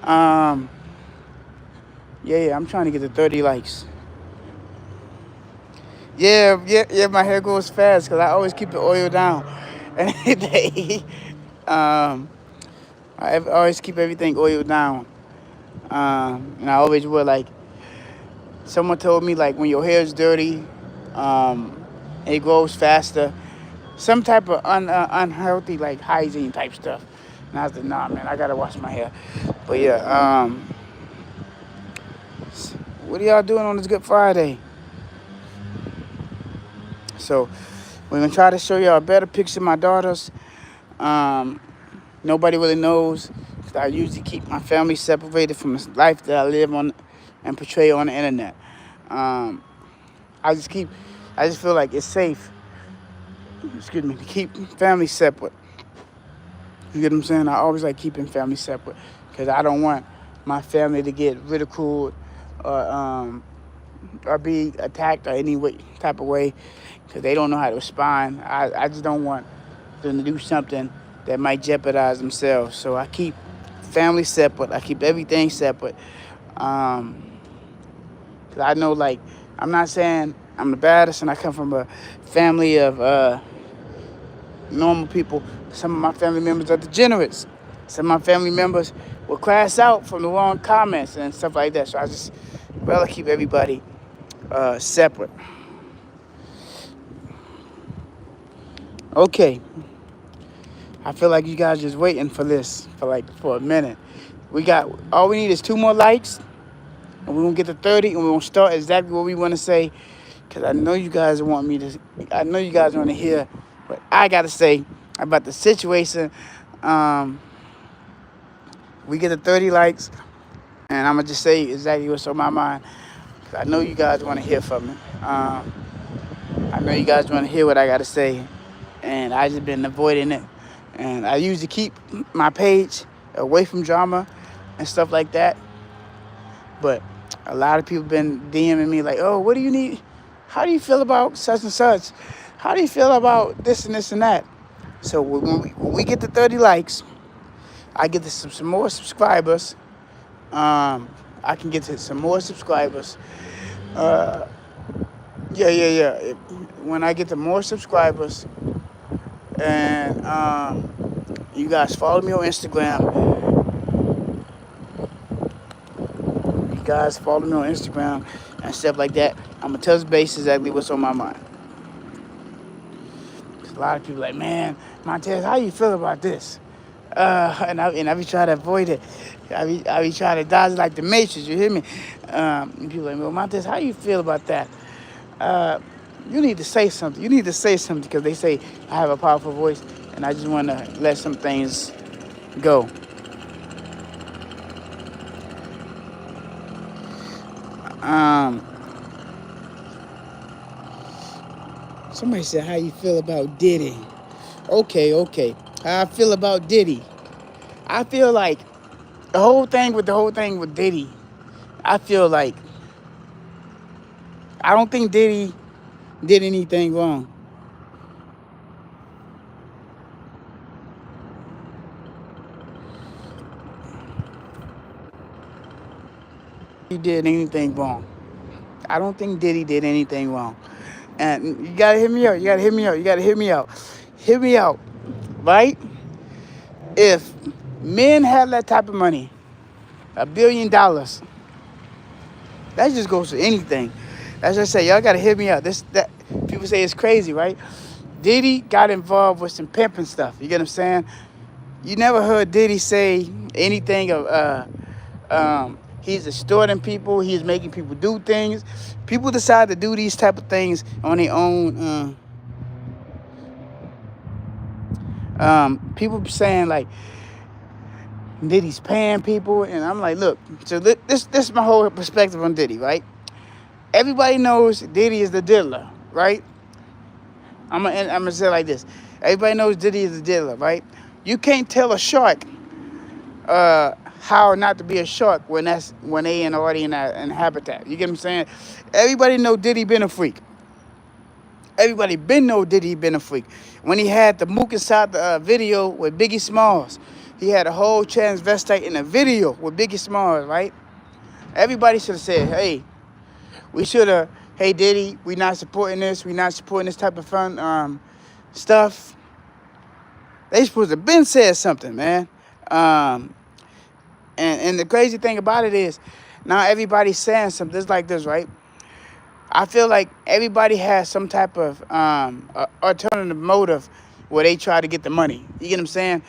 I'm trying to get to 30 likes. Yeah, my hair goes fast because I always keep it oiled down. And I always keep everything oiled down. And I always wear like, someone told me like when your hair is dirty, it grows faster. Some type of unhealthy like hygiene type stuff. And I was like, nah, man, I gotta wash my hair. But yeah, what are y'all doing on this Good Friday? So we're gonna try to show y'all a better picture of my daughters. Nobody really knows. I usually keep my family separated from the life that I live on and portray on the internet. I just feel like it's safe, to keep family separate. You get what I'm saying? I always like keeping family separate because I don't want my family to get ridiculed or be attacked or any type of way because they don't know how to respond. I just don't want them to do something that might jeopardize themselves. So I keep family separate. I keep everything separate. Cause I know, like, I'm not saying I'm the baddest and I come from a family of normal people. Some of my family members are degenerates. Some of my family members will crash out from the wrong comments and stuff like that. So I just rather keep everybody separate. Okay. I feel like you guys just waiting for this for a minute. All we need is 2 more likes, and we're gonna get to 30, and we're gonna start exactly what we want to say. Cause I know you guys want to hear what I gotta say about the situation. We get to 30 likes, and I'm gonna just say exactly what's on my mind. Cause I know you guys want to hear from me. I know you guys want to hear what I gotta say, and I just been avoiding it. And I usually keep my page away from drama and stuff like that. But a lot of people been DMing me like, oh, what do you need? How do you feel about such and such? How do you feel about this and this and that? So when we get to 30 likes, I get to some more subscribers. I can get to some more subscribers. When I get to more subscribers, and you guys follow me on Instagram. And stuff like that. I'm gonna touch base exactly what's on my mind. A lot of people like, man, Montez, how you feel about this? And I be trying to avoid it. I be trying to dodge like the Matrix. You hear me? And people like, well, Montez, how you feel about that? You need to say something. Because they say I have a powerful voice, and I just want to let some things go. Somebody said, how you feel about Diddy? Okay. How I feel about Diddy? I feel like the whole thing with Diddy, I feel like I don't think Diddy did anything wrong. He did anything wrong. I don't think Diddy did anything wrong. And you gotta hear me out. You gotta hear me out. You gotta hear me out. Hear me out, right? If men had that type of money, $1 billion, that just goes to anything. As I say, y'all gotta hear me out. That people say it's crazy, right? Diddy got involved with some pimping stuff. You get what I'm saying? You never heard Diddy say anything of he's extorting people. He's making people do things. People decide to do these type of things on their own. People saying like Diddy's paying people, and I'm like, look. So this is my whole perspective on Diddy, right? Everybody knows Diddy is the diddler, right? I'm gonna say it like this. Everybody knows Diddy is the diddler, right? You can't tell a shark how not to be a shark when they in already in habitat. You get what I'm saying? Everybody know Diddy been a freak. Everybody been know Diddy been a freak. When he had the Mook inside the video with Biggie Smalls, he had a whole transvestite in a video with Biggie Smalls, right? Everybody should have said, hey, hey Diddy, we not supporting this. We not supporting this type of fun stuff. They supposed to have been said something, man. And the crazy thing about it is, now everybody's saying something. It's like this, right? I feel like everybody has some type of alternative motive where they try to get the money. You get what I'm saying?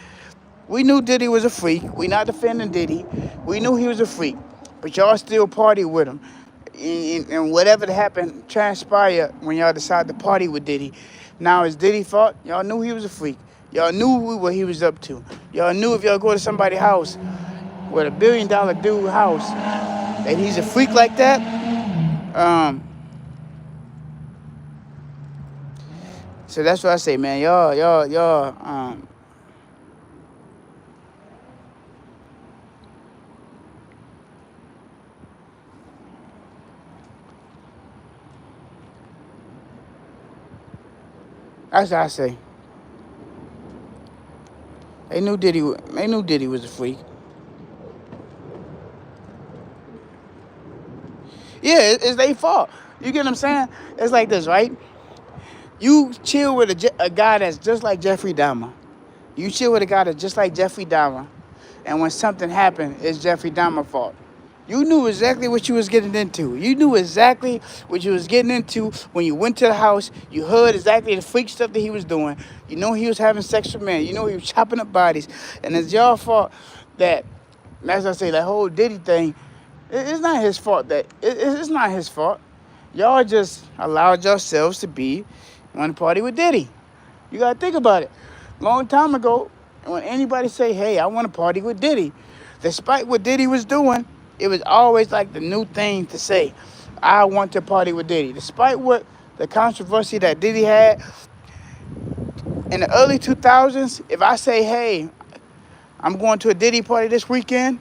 We knew Diddy was a freak. We not defending Diddy. We knew he was a freak. But y'all still party with him. And whatever happened transpired when y'all decided to party with Diddy. Now it's Diddy's fault. Y'all knew he was a freak. Y'all knew what he was up to. Y'all knew if y'all go to somebody's house with $1 billion dude house and he's a freak like that, so that's what I say, man. Y'all, that's what I say. They knew Diddy was a freak. Yeah, it's their fault. You get what I'm saying? It's like this, right? You chill with a guy that's just like Jeffrey Dahmer. You chill with a guy that's just like Jeffrey Dahmer. And when something happened, it's Jeffrey Dahmer's fault. You knew exactly what you was getting into. You knew exactly what you was getting into when you went to the house. You heard exactly the freak stuff that he was doing. You know he was having sex with men. You know he was chopping up bodies. And it's y'all fault that, as I say, that whole Diddy thing, it's not his fault it's not his fault. Y'all just allowed yourselves to be on the party with Diddy. You gotta think about it. Long time ago, when anybody say, hey, I want to party with Diddy, despite what Diddy was doing, it was always like the new thing to say, I want to party with Diddy. Despite what the controversy that Diddy had in the early 2000s, if I say, hey, I'm going to a Diddy party this weekend,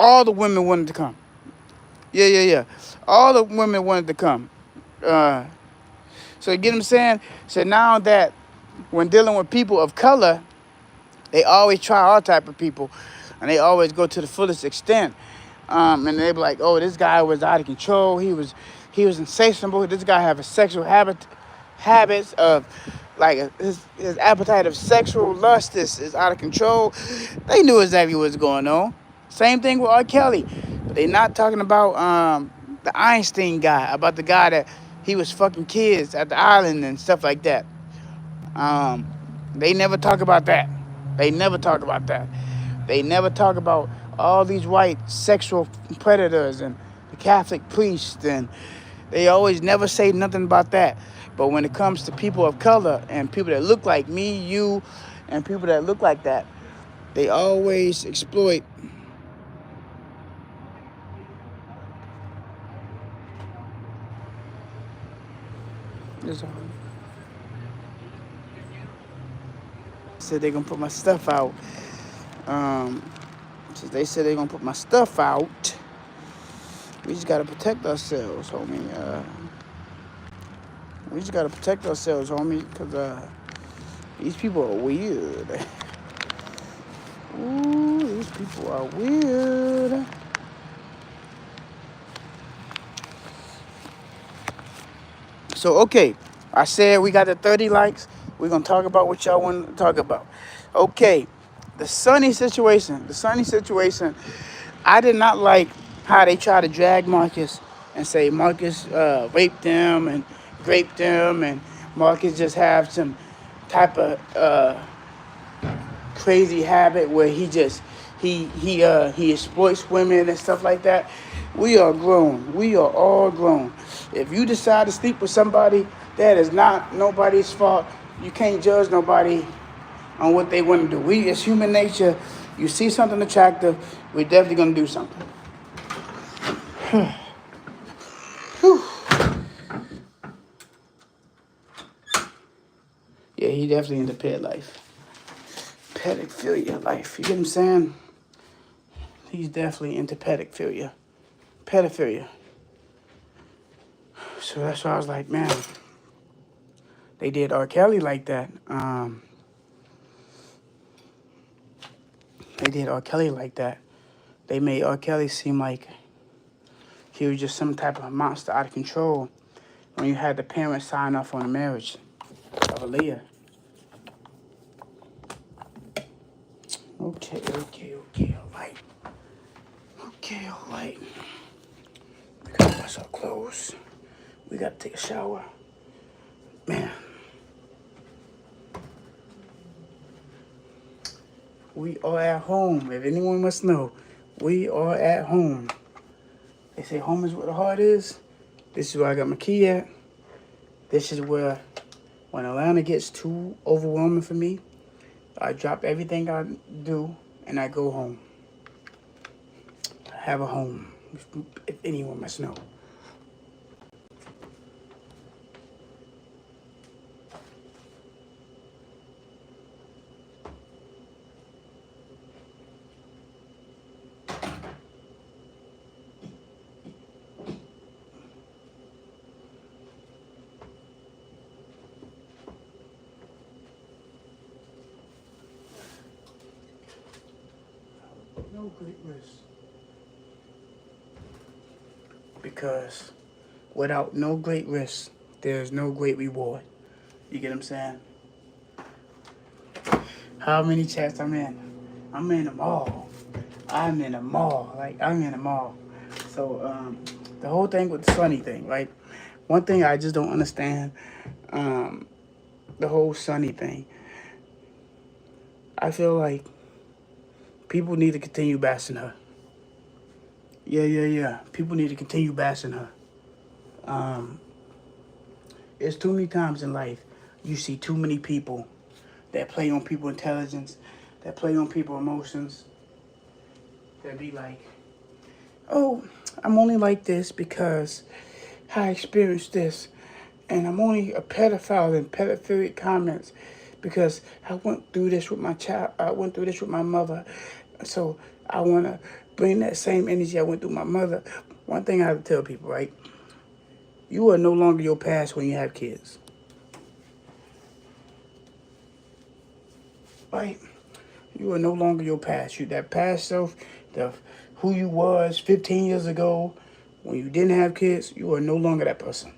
all the women wanted to come. Yeah. All the women wanted to come. So you get what I'm saying? So now that when dealing with people of color, they always try all type of people, and they always go to the fullest extent. And they be like, oh, this guy was out of control. He was insatiable. This guy have a sexual habits of, like, his appetite of sexual lust is out of control. They knew exactly what was going on. Same thing with R. Kelly. But they not talking about the Einstein guy, about the guy that he was fucking kids at the island and stuff like that. They never talk about that. They never talk about that. They never talk about all these white sexual predators and the Catholic priests, and they always never say nothing about that. But when it comes to people of color and people that look like me, you, and people that look like that, they always exploit. said they're gonna put my stuff out. Since they said they're gonna put my stuff out, we just gotta protect ourselves, homie. We just gotta protect ourselves, homie, because these people are weird. Ooh, these people are weird. So, okay, I said we got the 30 likes. We're going to talk about what y'all want to talk about. Okay, the Sunny situation. The Sunny situation, I did not like how they try to drag Marcus and say Marcus raped them and raped them, and Marcus just have some type of crazy habit where he exploits women and stuff like that. We are grown. We are all grown. If you decide to sleep with somebody, that is not nobody's fault. You can't judge nobody on what they want to do. We, it's human nature. You see something attractive, we're definitely gonna do something. Yeah, he definitely into pet life. Pedophilia life. You get what I'm saying? He's definitely into pedophilia. Pedophilia. So that's why I was like, man, they did R. Kelly like that. They did R. Kelly like that. They made R. Kelly seem like he was just some type of monster out of control when you had the parents sign off on the marriage of Aaliyah. Okay, all right. Okay, all right. We gotta wash our clothes. We gotta take a shower. Man, we are at home. If anyone must know, we are at home. They say home is where the heart is. This is where I got my key at. This is where, when Atlanta gets too overwhelming for me, I drop everything I do and I go home. I have a home, if anyone must know. No great risk. Because without no great risk, there's no great reward. You get what I'm saying? How many chats I'm in? I'm in them all. I'm in them all. Like, I'm in them all. So, the whole thing with the Sunny thing, right? One thing I just don't understand, the whole Sunny thing. I feel like people need to continue bashing her. Yeah. People need to continue bashing her. It's too many times in life you see too many people that play on people's intelligence, that play on people's emotions, that be like, oh, I'm only like this because I experienced this, and I'm only a pedophile in pedophilic comments because I went through this with my child, I went through this with my mother, so I want to bring that same energy I went through with my mother. One thing I have to tell people, right? You are no longer your past when you have kids. Right? You are no longer your past. You that past self, the who you was 15 years ago when you didn't have kids, you are no longer that person.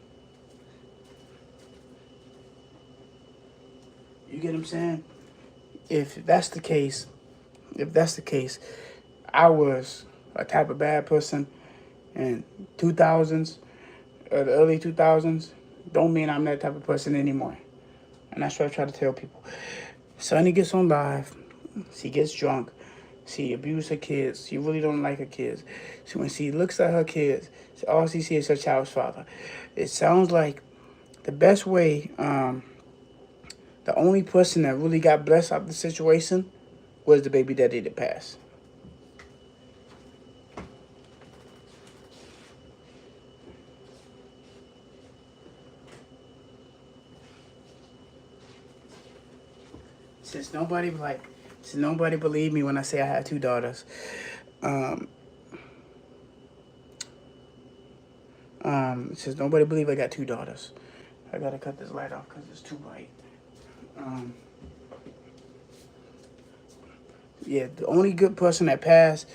You get what I'm saying? If that's the case, I was a type of bad person in 2000s, or the early 2000s. Don't mean I'm that type of person anymore. And that's what I try to tell people. Sonny gets on live. She gets drunk. She abused her kids. She really don't like her kids. So when she looks at her kids, all she sees is her child's father. It sounds like the best way, the only person that really got blessed out of the situation was the baby daddy that passed. since nobody believed me when I say I had 2 daughters, since nobody believed I got 2 daughters, I gotta cut this light off because it's too bright. Yeah, the only good person that passed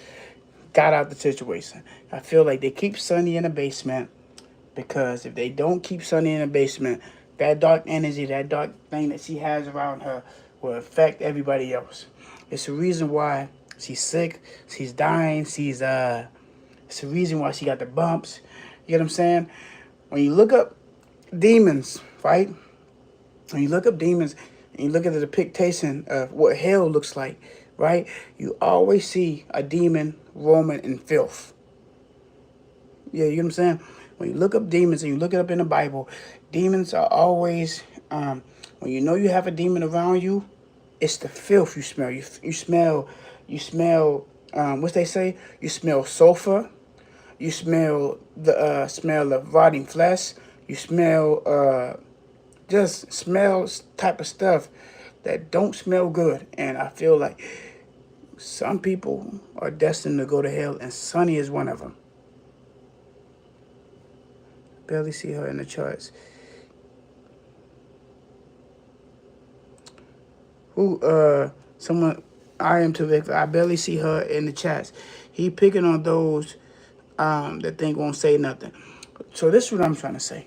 got out the situation. I feel like they keep Sonny in the basement because if they don't keep Sonny in the basement, that dark energy, that dark thing that she has around her will affect everybody else. It's the reason why she's sick, she's dying, it's the reason why she got the bumps. You get what I'm saying? When you look up demons, right? When you look up demons and you look at the depiction of what hell looks like, right? You always see a demon roaming in filth. Yeah, you know what I'm saying? When you look up demons and you look it up in the Bible, demons are always, when you know you have a demon around you, it's the filth you smell. You smell, what they say? You smell sulfur. You smell the smell of rotting flesh. You smell, just smells type of stuff that don't smell good. And I feel like some people are destined to go to hell, and Sonny is one of them. Barely see her in the charts. Someone, I am too big. I barely see her in the chats. He picking on those that think won't say nothing. So this is what I'm trying to say.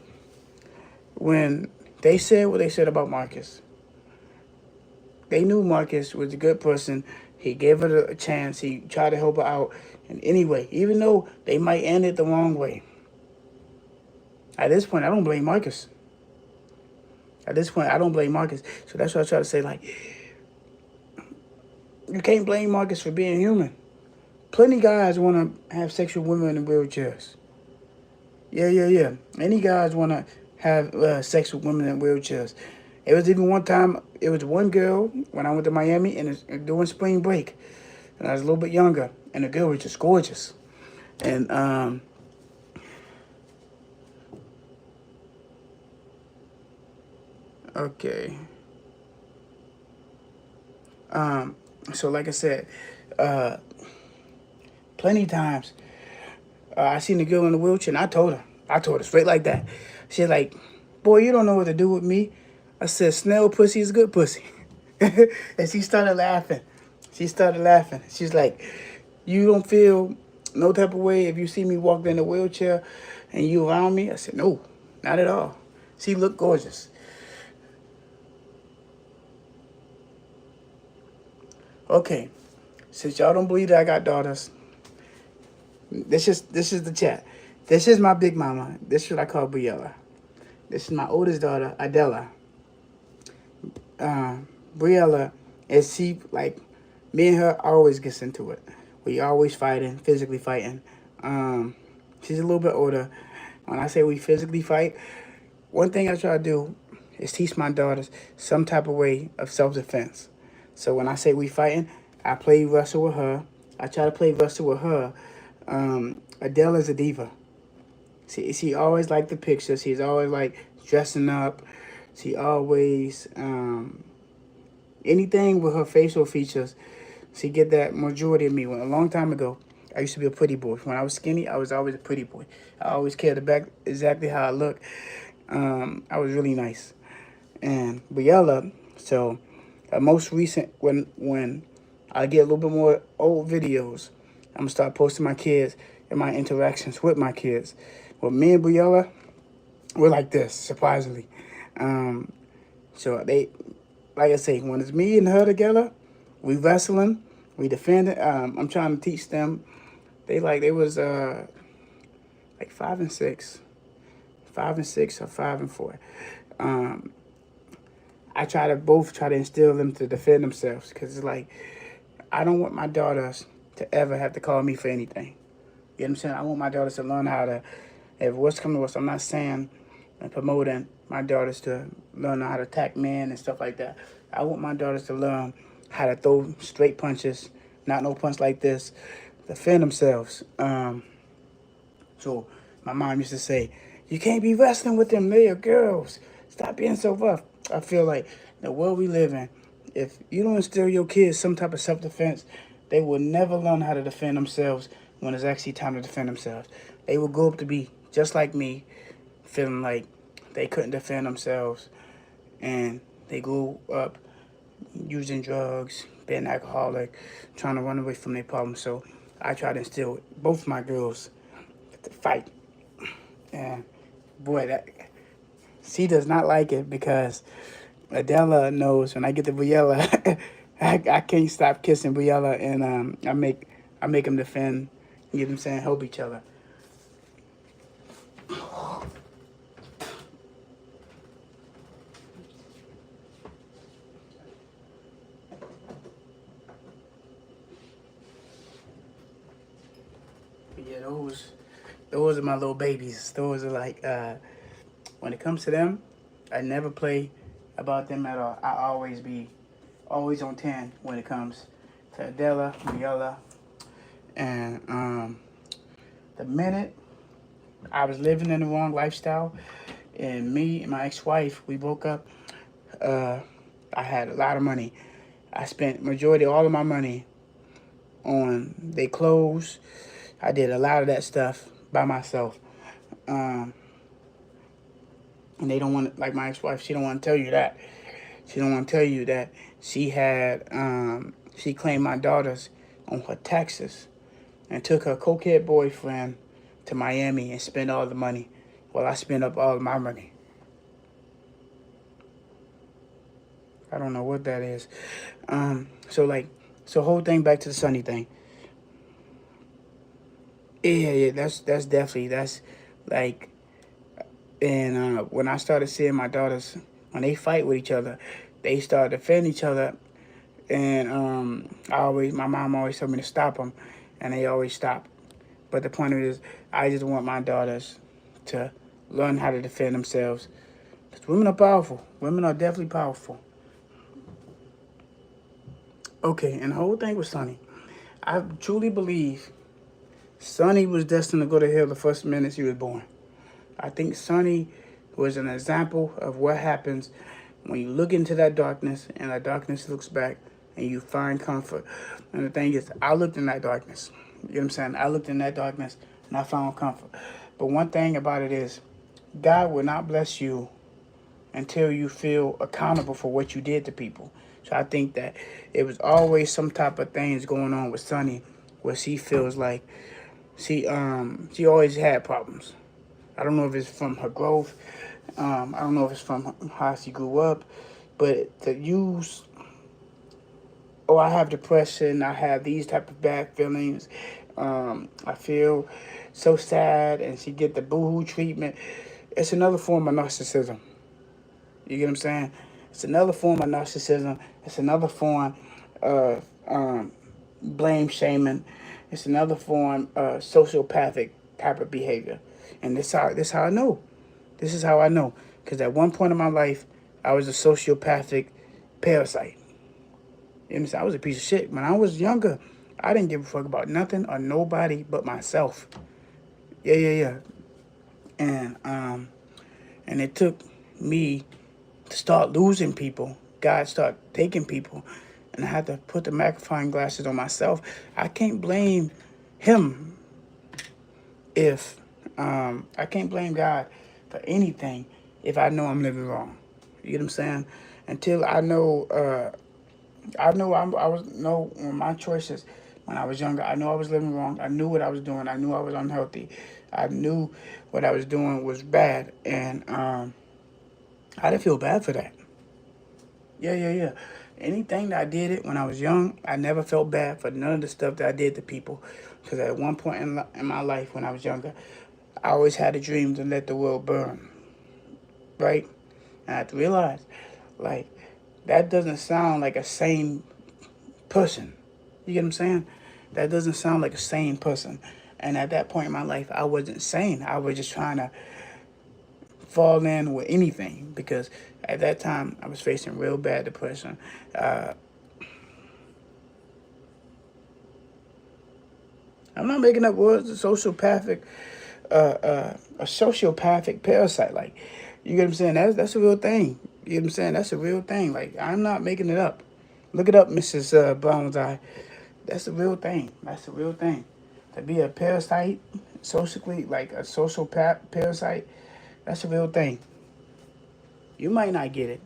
When they said what they said about Marcus, they knew Marcus was a good person. He gave her a chance. He tried to help her out. And anyway, even though they might end it the wrong way, at this point, I don't blame Marcus. At this point, I don't blame Marcus. So that's what I try to say. Like, you can't blame Marcus for being human. Plenty guys want to have sex with women in wheelchairs. Yeah. Any guys want to have sex with women in wheelchairs. It was even one time, it was one girl when I went to Miami and during spring break. And I was a little bit younger. And the girl was just gorgeous. And, okay. So like I said, plenty times, I seen the girl in the wheelchair and I told her straight like that. She's like, boy, you don't know what to do with me. I said, snail pussy is good pussy. And she started laughing. She's like, you don't feel no type of way if you see me walk in a wheelchair and you around me? I said, no, not at all. She looked gorgeous. Okay, since y'all don't believe that I got daughters, this is the chat. This is my big mama. This is what I call Briella. This is my oldest daughter, Adela. Briella, is she, like, me and her always gets into it. We always fighting, physically fighting. She's a little bit older. When I say we physically fight, one thing I try to do is teach my daughters some type of way of self-defense. So when I say we fighting, I play wrestle with her. I try to play wrestle with her. Adele is a diva. She always liked the pictures. She's always like dressing up. She always, anything with her facial features, she get that majority of me. When a long time ago, I used to be a pretty boy. When I was skinny, I was always a pretty boy. I always cared about exactly how I look. I was really nice. And Briella, so most recent, when I get a little bit more old videos, I'm going to start posting my kids and my interactions with my kids. Well, me and Briella, we're like this, surprisingly. So they, like I say, when it's me and her together, we wrestling, we defending. I'm trying to teach them. They was like 5 and 6, 5 and 6 or 5 and 4. I try to instill them to defend themselves because it's like, I don't want my daughters to ever have to call me for anything. You know what I'm saying? I want my daughters to learn how to, if what's coming to us, I'm not saying and promoting my daughters to learn how to attack men and stuff like that. I want my daughters to learn how to throw straight punches, not no punch like this, defend themselves. So my mom used to say, you can't be wrestling with them, they are girls. Stop being so rough. I feel like the world we live in if you don't instill your kids some type of self-defense, they will never learn how to defend themselves when it's actually time to defend themselves. They will grow up to be just like me, feeling like they couldn't defend themselves, and they grew up using drugs, being an alcoholic, trying to run away from their problems. So I try to instill both my girls to fight. And boy, that she does not like it because Adela knows when I get to Briella, I can't stop kissing Briella, and I make them defend. You know what I'm saying? Help each other. But yeah, those are my little babies. Those are like when it comes to them, I never play about them at all. I always be always on 10 when it comes to Adela, Briella, and the minute I was living in the wrong lifestyle, and me and my ex-wife, we woke up. I had a lot of money. I spent majority all of my money on their clothes. I did a lot of that stuff by myself. And they don't want to, like my ex-wife, she don't want to tell you that. She don't want to tell you that she had, she claimed my daughters on her taxes and took her cokehead boyfriend to Miami and spent all the money while I spent up all of my money. I don't know what that is. So whole thing back to the Sunny thing. Yeah, that's definitely, that's like, and when I started seeing my daughters, when they fight with each other, they start to defend each other, and my mom always told me to stop them, and they always stop. But the point of it is, I just want my daughters to learn how to defend themselves. Because women are powerful. Women are definitely powerful. Okay, and the whole thing with Sonny, I truly believe Sonny was destined to go to hell the first minute he was born. I think Sonny was an example of what happens when you look into that darkness and that darkness looks back and you find comfort. And the thing is, I looked in that darkness. You know what I'm saying? I looked in that darkness and I found comfort. But one thing about it is, God will not bless you until you feel accountable for what you did to people. So I think that it was always some type of things going on with Sonny where she feels like she always had problems. I don't know if it's from her growth. I don't know if it's from how she grew up. But to use, oh, I have depression, I have these type of bad feelings, I feel so sad, and she get the boohoo treatment. It's another form of narcissism. You get what I'm saying? It's another form of narcissism. It's another form of blame shaming. It's another form of sociopathic type of behavior. And this how I know. This is how I know. Because at one point in my life, I was a sociopathic parasite. You know what I'm saying? I was a piece of shit. When I was younger, I didn't give a fuck about nothing or nobody but myself. Yeah. And it took me to start losing people. God started taking people. And I had to put the magnifying glasses on myself. I can't blame him if I can't blame God for anything if I know I'm living wrong. You get what I'm saying? Until I know, I was know my choices when I was younger. I knew I was living wrong. I knew what I was doing. I knew I was unhealthy. I knew what I was doing was bad, and I didn't feel bad for that. Yeah. Anything that I did it when I was young, I never felt bad for none of the stuff that I did to people. Because at one point in my life when I was younger, I always had a dream to let the world burn. Right? And I had to realize, like, that doesn't sound like a sane person. You get what I'm saying? That doesn't sound like a sane person. And at that point in my life, I wasn't sane. I was just trying to fall in with anything because at that time I was facing real bad depression. I'm not making up words. A sociopathic parasite. Like, you get what I'm saying? That's a real thing. You get what I'm saying? That's a real thing. Like, I'm not making it up. Look it up, Mrs. Brown's Eye. That's a real thing. That's a real thing. To be a parasite, socially, like a social parasite, that's a real thing. You might not get it,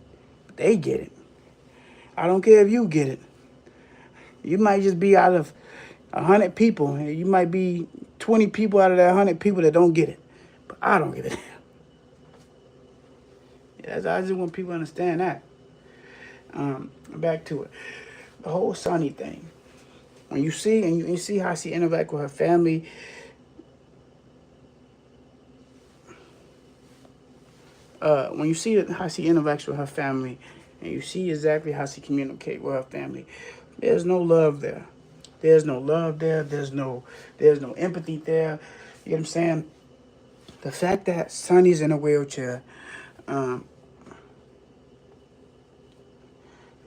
but they get it. I don't care if you get it. You might just be out of 100 people. You might be 20 people out of that 100 people that don't get it. But I don't get it. I just want people to understand that. Back to it. The whole Sonny thing. When you see and you see how she interact with her family, when you see how she interacts with her family, and you see exactly how she communicates with her family, there's no love there. There's no love there. There's no empathy there. You know what I'm saying? The fact that Sonny's in a wheelchair, um,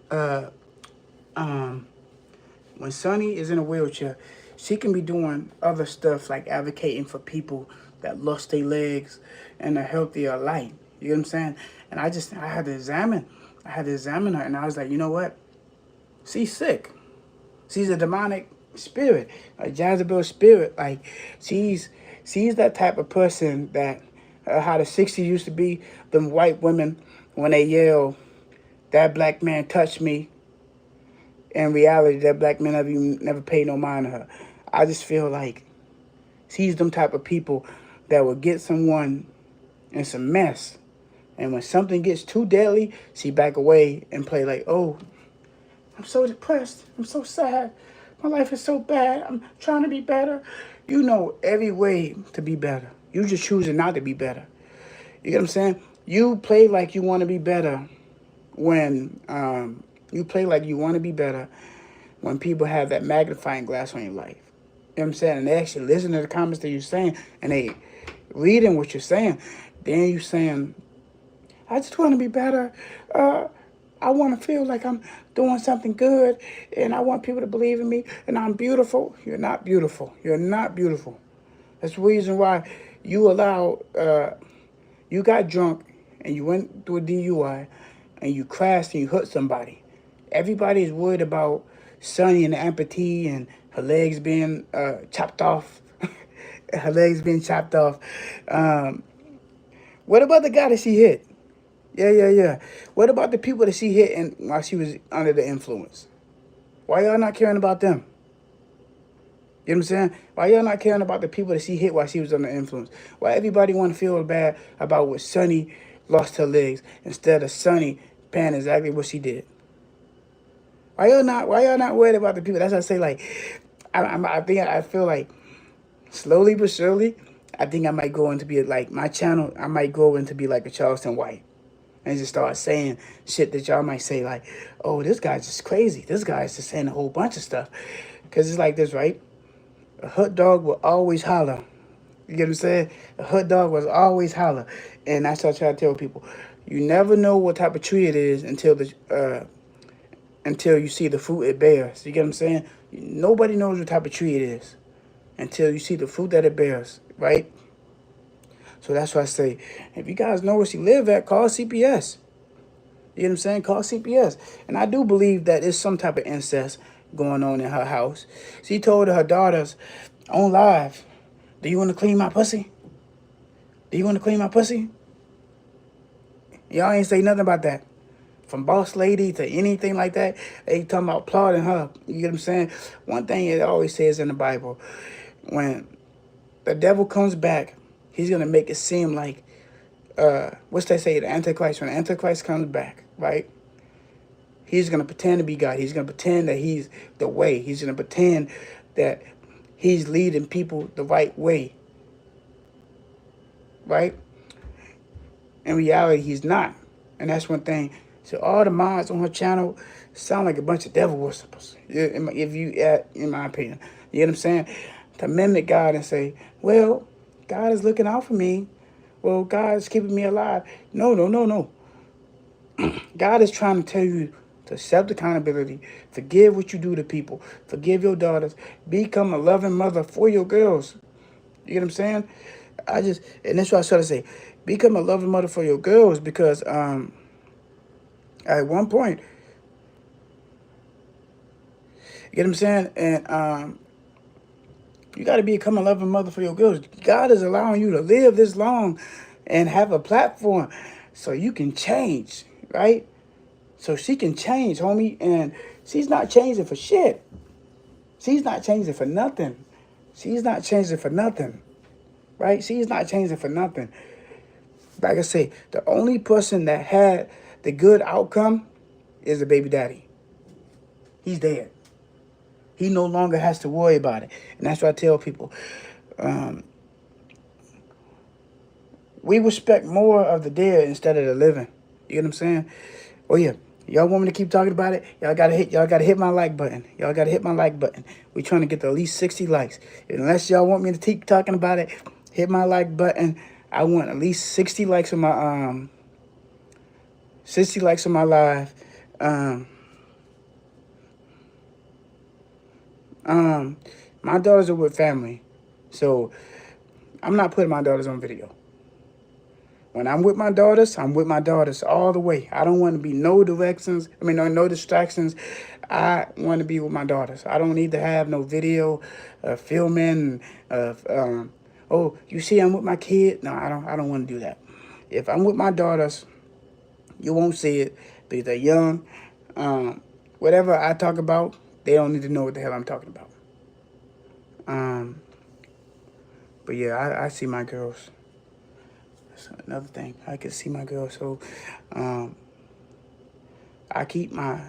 uh, um, when Sonny is in a wheelchair, she can be doing other stuff like advocating for people that lost their legs and a healthier life. You know what I'm saying? And I had to examine her, and I was like, you know what? She's sick. She's a demonic spirit, a Jezebel spirit. Like she's that type of person that how the '60s used to be. Them white women when they yell, "That black man touched me." In reality, that black man never paid no mind to her. I just feel like she's them type of people that will get someone in some mess, and when something gets too deadly, she back away and play like, "Oh, I'm so depressed. I'm so sad. My life is so bad. I'm trying to be better." You know every way to be better. You just choosing not to be better. You get what I'm saying? You play like you want to be better when you play like you want to be better when people have that magnifying glass on your life. You know what I'm saying? And they actually listen to the comments that you're saying and they reading what you're saying. Then you saying, I just want to be better. I want to feel like I'm doing something good and I want people to believe in me and I'm beautiful. You're not beautiful. You're not beautiful. That's the reason why you you got drunk and you went through a DUI and you crashed and you hurt somebody. Everybody is worried about Sonny and the amputee and her legs being chopped off. Her legs being chopped off. What about the guy that she hit? Yeah. What about the people that she hit while she was under the influence? Why y'all not caring about them? You know what I'm saying? Why y'all not caring about the people that she hit while she was under influence? Why everybody want to feel bad about what Sonny lost her legs instead of Sonny paying exactly what she did? Why y'all not worried about the people? That's what I say. Like, I feel like slowly but surely, I think I might go into be like my channel. I might go into be like a Charleston White and just start saying shit that y'all might say like, oh, this guy's just crazy. This guy's just saying a whole bunch of stuff. Cause it's like this, right? A hot dog will always holler. You get what I'm saying? A hot dog was always holler, and that's what I try to tell people. You never know what type of tree it is until you see the fruit it bears. You get what I'm saying? Nobody knows what type of tree it is until you see the fruit that it bears, right? So that's why I say, if you guys know where she live at, call CPS. You know what I'm saying? Call CPS. And I do believe that there's some type of incest going on in her house. She told her daughters on live, do you want to clean my pussy? Do you want to clean my pussy? Y'all ain't say nothing about that. From boss lady to anything like that, they talking about applauding her. You get what I'm saying? One thing it always says in the Bible, when the devil comes back, he's going to make it seem like, what's they say, the Antichrist. When the Antichrist comes back, right? He's going to pretend to be God. He's going to pretend that he's the way. He's going to pretend that he's leading people the right way, right? In reality, he's not. And that's one thing. So all the mods on her channel sound like a bunch of devil worshippers, in my opinion. You know what I'm saying? To mimic God and say, well, God is looking out for me. Well, God is keeping me alive. No. God is trying to tell you to accept accountability, forgive what you do to people, forgive your daughters, become a loving mother for your girls. You know what I'm saying? And that's what I try to say. Become a loving mother for your girls because at one point, You get what I'm saying? And you got to become a loving mother for your girls. God is allowing you to live this long and have a platform so you can change, right? So she can change, homie. And she's not changing for shit. She's not changing for nothing. She's not changing for nothing, right? She's not changing for nothing. Like I say, the only person that had the good outcome is the baby daddy. He's dead. He no longer has to worry about it. And that's what I tell people. We respect more of the dead instead of the living. You get what I'm saying? Oh yeah. Y'all want me to keep talking about it? Y'all gotta hit my like button. Y'all gotta hit my like button. We trying to get to at least 60 likes. Unless y'all want me to keep talking about it, hit my like button. I want at least 60 likes on my 60 likes on my live. My daughters are with family. So I'm not putting my daughters on video. When I'm with my daughters all the way. I don't want to be no distractions. I want to be with my daughters. I don't need to have no video, filming of, oh, you see I'm with my kid. No, I don't want to do that. If I'm with my daughters, you won't see it because they're young. Whatever I talk about, they don't need to know what the hell I'm talking about. But yeah, I see my girls. That's another thing. I can see my girls. So I keep my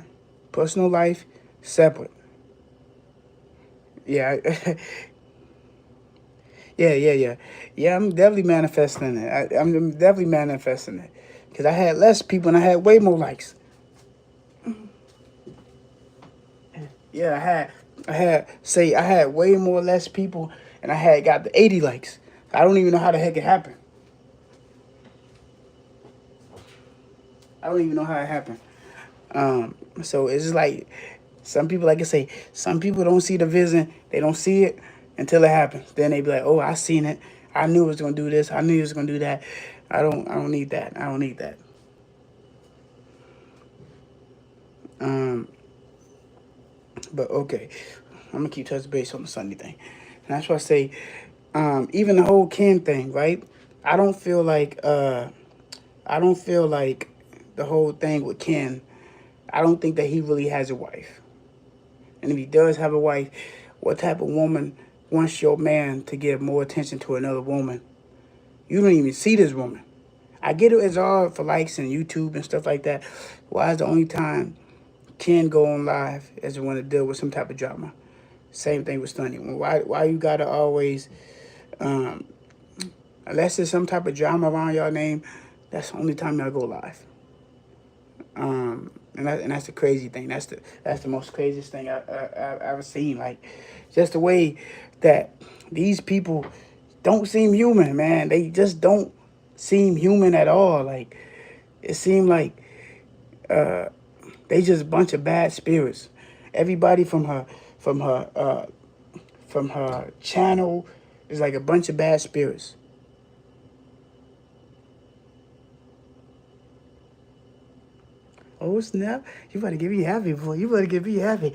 personal life separate. Yeah. Yeah, I'm definitely manifesting it. I'm definitely manifesting it. Because I had less people and I had way more likes. Yeah, I had way more less people and I had got the 80 likes. I don't even know how the heck it happened. I don't even know how it happened. So it's just like some people, like I say, some people don't see the vision. They don't see it until it happens. Then they be like, "Oh, I seen it. I knew it was gonna do this. I knew it was gonna do that." I don't need that. I don't need that. But okay, I'm gonna keep touching base on the Sunday thing, and that's why I say, even the whole Ken thing, right? I don't feel like the whole thing with Ken. I don't think that he really has a wife. And if he does have a wife, what type of woman wants your man to give more attention to another woman? You don't even see this woman. I get it, it's all for likes and YouTube and stuff like that. Why is the only time Ken go on live is when to deal with some type of drama? Same thing with Stunny. Why you gotta always, unless there's some type of drama around your name, that's the only time y'all go live. And that's the crazy thing. That's the most craziest thing I've ever seen. Like, just the way that these people don't seem human, man. They just don't seem human at all. Like, it seemed like they just a bunch of bad spirits. Everybody from her channel is like a bunch of bad spirits. Oh snap! You better get me happy, boy. You better get me happy.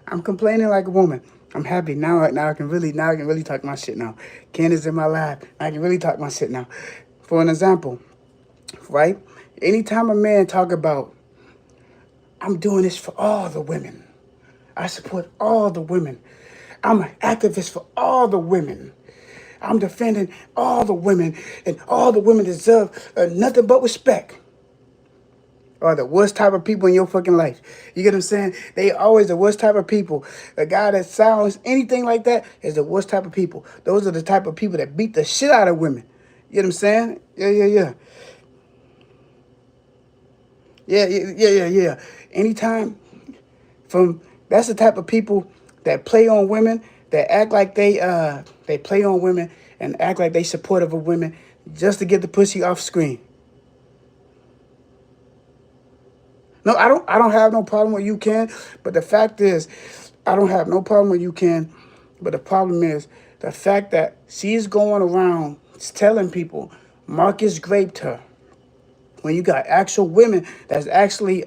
I'm complaining like a woman. I'm happy now. I can really talk my shit now. Candace in my lap. I can really talk my shit now. For an example, right? Anytime a man talk about, I'm doing this for all the women. I support all the women. I'm an activist for all the women. I'm defending all the women, and all the women deserve nothing but respect. Or the worst type of people in your fucking life. You get what I'm saying? They always the worst type of people. A guy that sounds anything like that is the worst type of people. Those are the type of people that beat the shit out of women. You get what I'm saying? Yeah. Yeah. Anytime that's the type of people that play on women, that act like they play on women and act like they supportive of women just to get the pussy off screen. No, I don't have no problem with you, Ken. But the fact is, I don't have no problem with you, Ken. But the problem is the fact that she's going around telling people Marcus raped her. When you got actual women that actually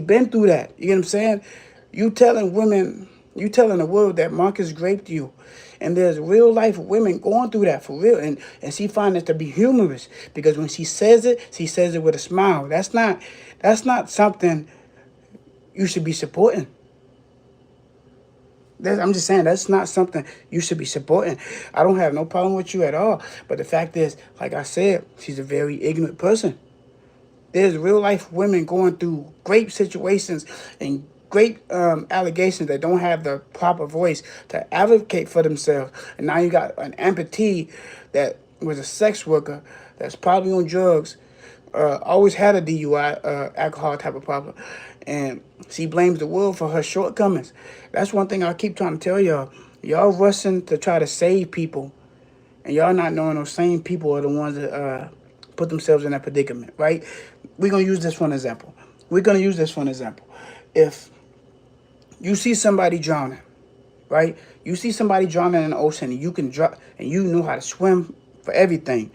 been through that. You get what I'm saying? You telling women, you telling the world that Marcus raped you. And there's real life women going through that for real. And she finds it to be humorous. Because when she says it with a smile. That's not something you should be supporting. I'm just saying that's not something you should be supporting. I don't have no problem with you at all. But the fact is, like I said, she's a very ignorant person. There's real life women going through great situations and great allegations that don't have the proper voice to advocate for themselves. And now you got an amputee that was a sex worker that's probably on drugs, always had a DUI, alcohol type of problem. And she blames the world for her shortcomings. That's one thing I keep trying to tell y'all. Y'all rushing to try to save people, and y'all not knowing those same people are the ones that put themselves in that predicament, right? We're going to use this for an example. If you see somebody drowning, right? You see somebody drowning in the ocean and you can drop and you know how to swim for everything.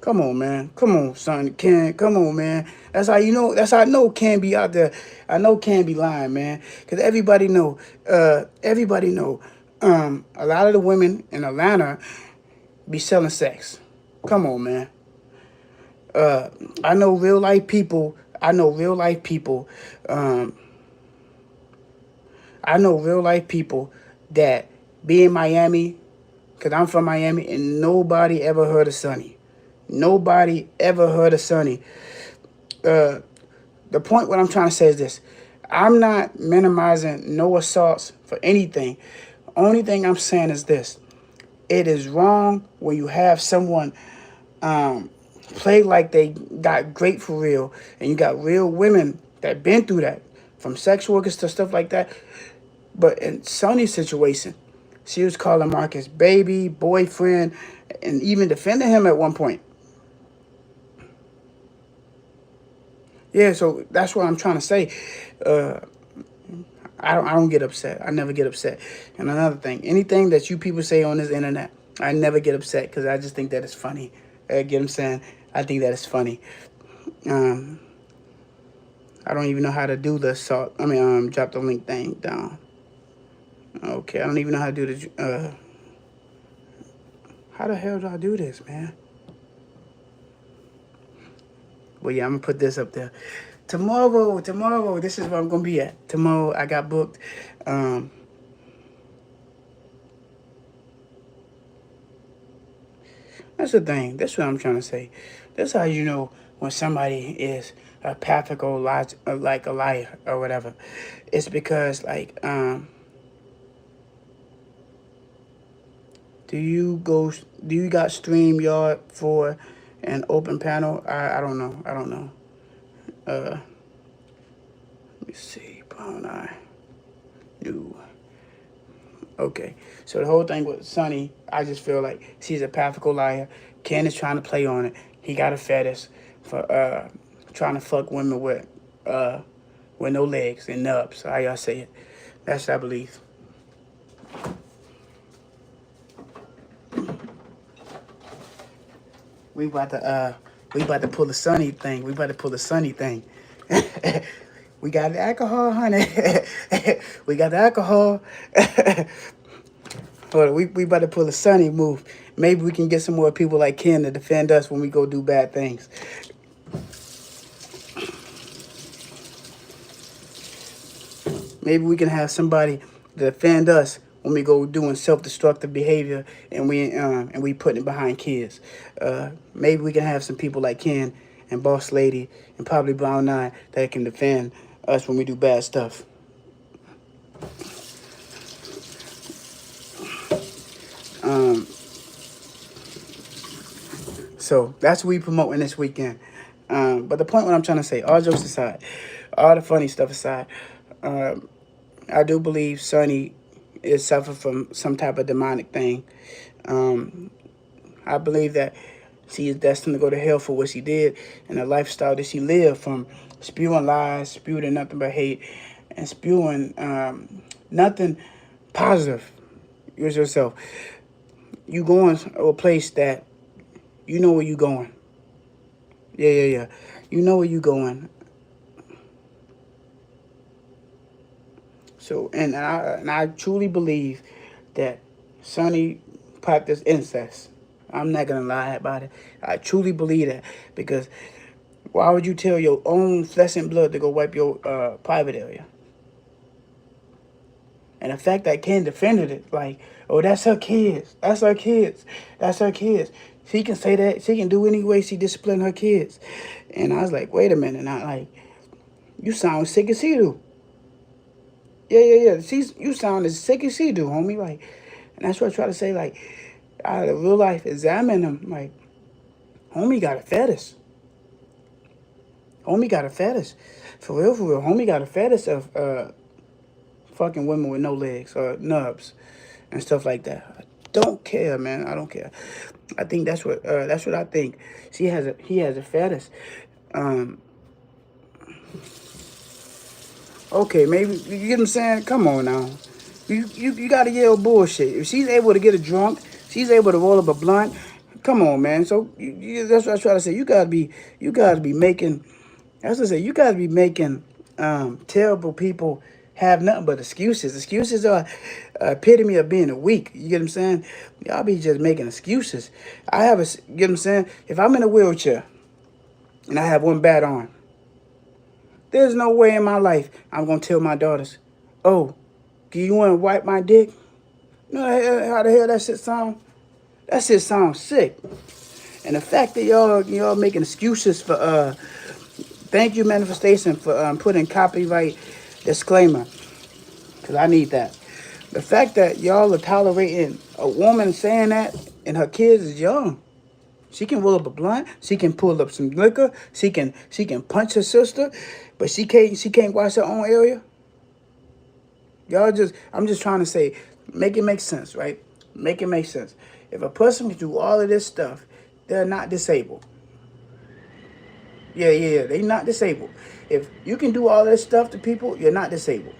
Come on, man. Come on, son. Ken, come on, man. That's how you know. That's how I know Ken be out there. I know Ken be lying, man. Because everybody know. Everybody know. A lot of the women in Atlanta be selling sex. Come on, man. I know real life people. I know real life people. I know real life people that be in Miami, because I'm from Miami, and nobody ever heard of Sonny. Nobody ever heard of Sonny. The point what I'm trying to say is this. I'm not minimizing no assaults for anything. Only thing I'm saying is this. It is wrong when you have someone play like they got great for real, and you got real women that been through that, from sex workers to stuff like that. But in Sonny's situation, she was calling Marcus baby, boyfriend, and even defending him at one point. Yeah, so that's what I'm trying to say. I don't get upset. I never get upset. And another thing, anything that you people say on this internet, I never get upset because I just think that it's funny. Get what I'm saying? I think that it's funny. I don't even know how to do the salt. Drop the link thing down. Okay, I don't even know how to do the. How the hell do I do this, man? Well, yeah, I'm gonna put this up there. Tomorrow, this is where I'm gonna be at. Tomorrow, I got booked. That's the thing. That's what I'm trying to say. That's how you know when somebody is a pathical, like a liar or whatever. It's because, like, do you got StreamYard for an open panel? I don't know. Let me see. Brown eye. New. Okay. So the whole thing with Sonny, I just feel like she's a pathical liar. Ken is trying to play on it. He got a fetish for trying to fuck women with no legs and nubs. How y'all say it? That's what I believe. We about to pull the Sonny thing. We got the alcohol, honey. We got the alcohol. Hold on, we about to pull a Sonny move. Maybe we can get some more people like Ken to defend us when we go do bad things. Maybe we can have somebody to defend us when we go doing self-destructive behavior and we putting it behind kids. Maybe we can have some people like Ken and Boss Lady and probably Brown Eye that can defend us when we do bad stuff. So that's what we promoting this weekend. But the point what I'm trying to say, all jokes aside, all the funny stuff aside, I do believe Sonny is suffering from some type of demonic thing. I believe that she is destined to go to hell for what she did and the lifestyle that she lived, from spewing lies, spewing nothing but hate, and spewing nothing positive with yourself. You going to a place that you know where you going. Yeah. You know where you going. So, and I truly believe that Sonny practiced incest. I'm not gonna lie about it. I truly believe that because why would you tell your own flesh and blood to go wipe your private area? And the fact that Ken defended it, like, oh, that's her kids. That's her kids. That's her kids. She can say that. She can do any way she discipline her kids. And I was like, wait a minute. And I like, you sound sick as he do. Yeah. You sound as sick as he do, homie. Like, and that's what I try to say. Like, out of real life, examine him. Like, homie got a fetish. Homie got a fetish. For real. Homie got a fetish of fucking women with no legs or nubs and stuff like that. I don't care, man. I don't care. I think that's what I think. He has a fetish. Okay, maybe you get what I'm saying. Come on now, you gotta yell bullshit. If she's able to get a drunk, she's able to roll up a blunt. Come on, man. So that's what I try to say. You gotta be making. As I say, you gotta be making terrible people have nothing but excuses. Excuses are epitome of being a weak. You get what I'm saying? Y'all be just making excuses. You get what I'm saying? If I'm in a wheelchair and I have one bad arm, there's no way in my life I'm gonna tell my daughters, "Oh, do you want to wipe my dick?" No, how the hell that shit sound? That shit sounds sick. And the fact that y'all making excuses for thank you manifestation for putting copyright disclaimer, cause I need that. The fact that y'all are tolerating a woman saying that and her kids is young. She can roll up a blunt. She can pull up some liquor. She can punch her sister, but she can't wash her own area. I'm just trying to say, make it make sense, right? Make it make sense. If a person can do all of this stuff, they're not disabled. Yeah, they're not disabled. If you can do all this stuff to people, you're not disabled.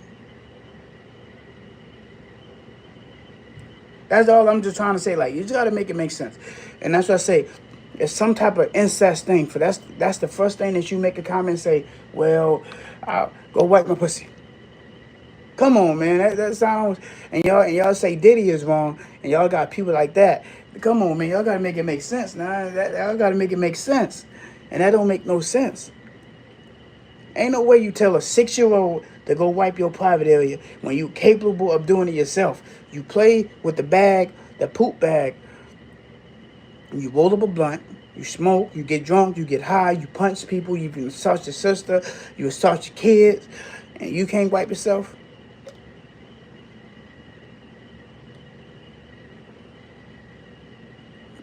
That's all I'm just trying to say. Like, you just got to make it make sense. And that's what I say. It's some type of incest thing. That's the first thing that you make a comment and say, well, I'll go wipe my pussy. Come on, man. That sounds, and y'all say Diddy is wrong, and y'all got people like that. Come on, man. Y'all got to make it make sense. Now, y'all got to make it make sense. And that don't make no sense. Ain't no way you tell a 6-year-old to go wipe your private area when you capable of doing it yourself. You play with the bag, the poop bag. You roll up a blunt, you smoke, you get drunk, you get high, you punch people, you assault your sister, you assault your kids, and you can't wipe yourself.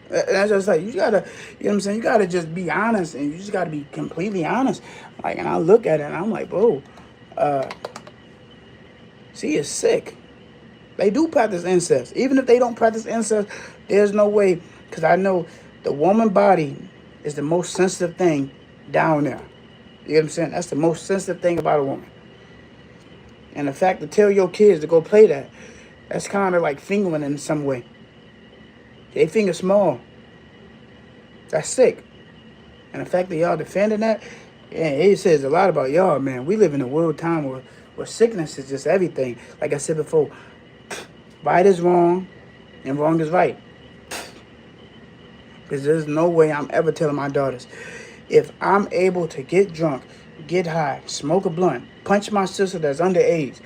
That's just like, you gotta, you know what I'm saying? You gotta just be honest, and you just gotta be completely honest. Like, and I look at it and I'm like, bro, she is sick. They do practice incest. Even if they don't practice incest, there's no way, because I know the woman body is the most sensitive thing down there. You know what I'm saying? That's the most sensitive thing about a woman. And the fact to tell your kids to go play that's kind of like fingering in some way. They finger small. That's sick. And the fact that y'all defending that, yeah, it says a lot about y'all, man. We live in a world time where sickness is just everything. Like I said before, right is wrong and wrong is right. Because there's no way I'm ever telling my daughters, if I'm able to get drunk, get high, smoke a blunt, punch my sister that's underage,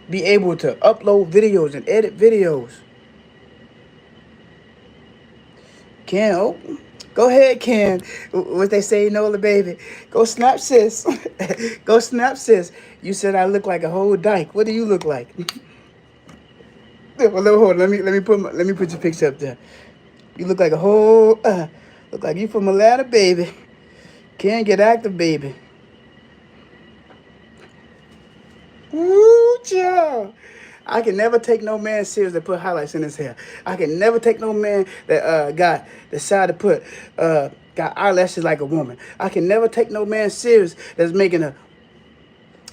be able to upload videos and edit videos. Ken, oh, go ahead, Ken. What they say, Nola, baby. Go snap, sis. Go snap, sis. You said I look like a whole dyke. What do you look like? Well, hold on. Let me put your picture up there. You look like a whole, look like you from Atlanta, baby. Can't get active, baby. Woo, child. I can never take no man serious that put highlights in his hair. I can never take no man that decided to put got eyelashes like a woman. I can never take no man serious that's making a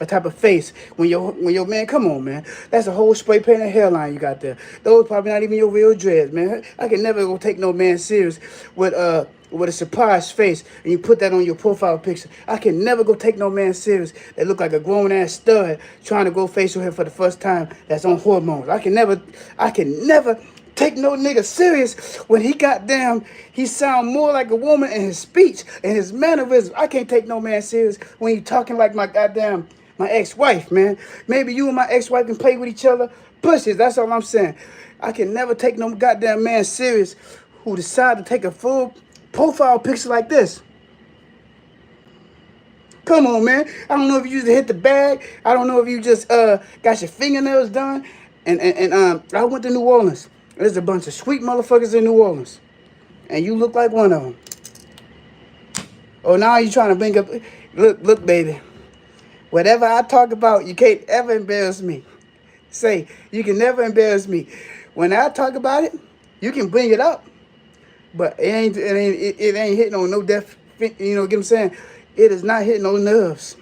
a type of face when your man, come on, man. That's a whole spray painted hairline you got there. Those probably not even your real dreads, man. I can never go take no man serious with a surprised face and you put that on your profile picture. I can never go take no man serious that look like a grown ass stud trying to grow facial hair for the first time that's on hormones. I can never take no nigga serious when he sound more like a woman in his speech and his mannerisms. I can't take no man serious when he talking like my ex-wife, man. Maybe you and my ex-wife can play with each other. Pushes, that's all I'm saying. I can never take no goddamn man serious who decide to take a full profile picture like this. Come on, man. I don't know if you just hit the bag. I don't know if you just got your fingernails done. And I went to New Orleans. There's a bunch of sweet motherfuckers in New Orleans. And you look like one of them. Oh, now you trying to bring up... Look, baby. Whatever I talk about, you can't ever embarrass me. Say, you can never embarrass me. When I talk about it, you can bring it up. But it ain't hitting on no deaf... You know what I'm saying? It is not hitting on nerves.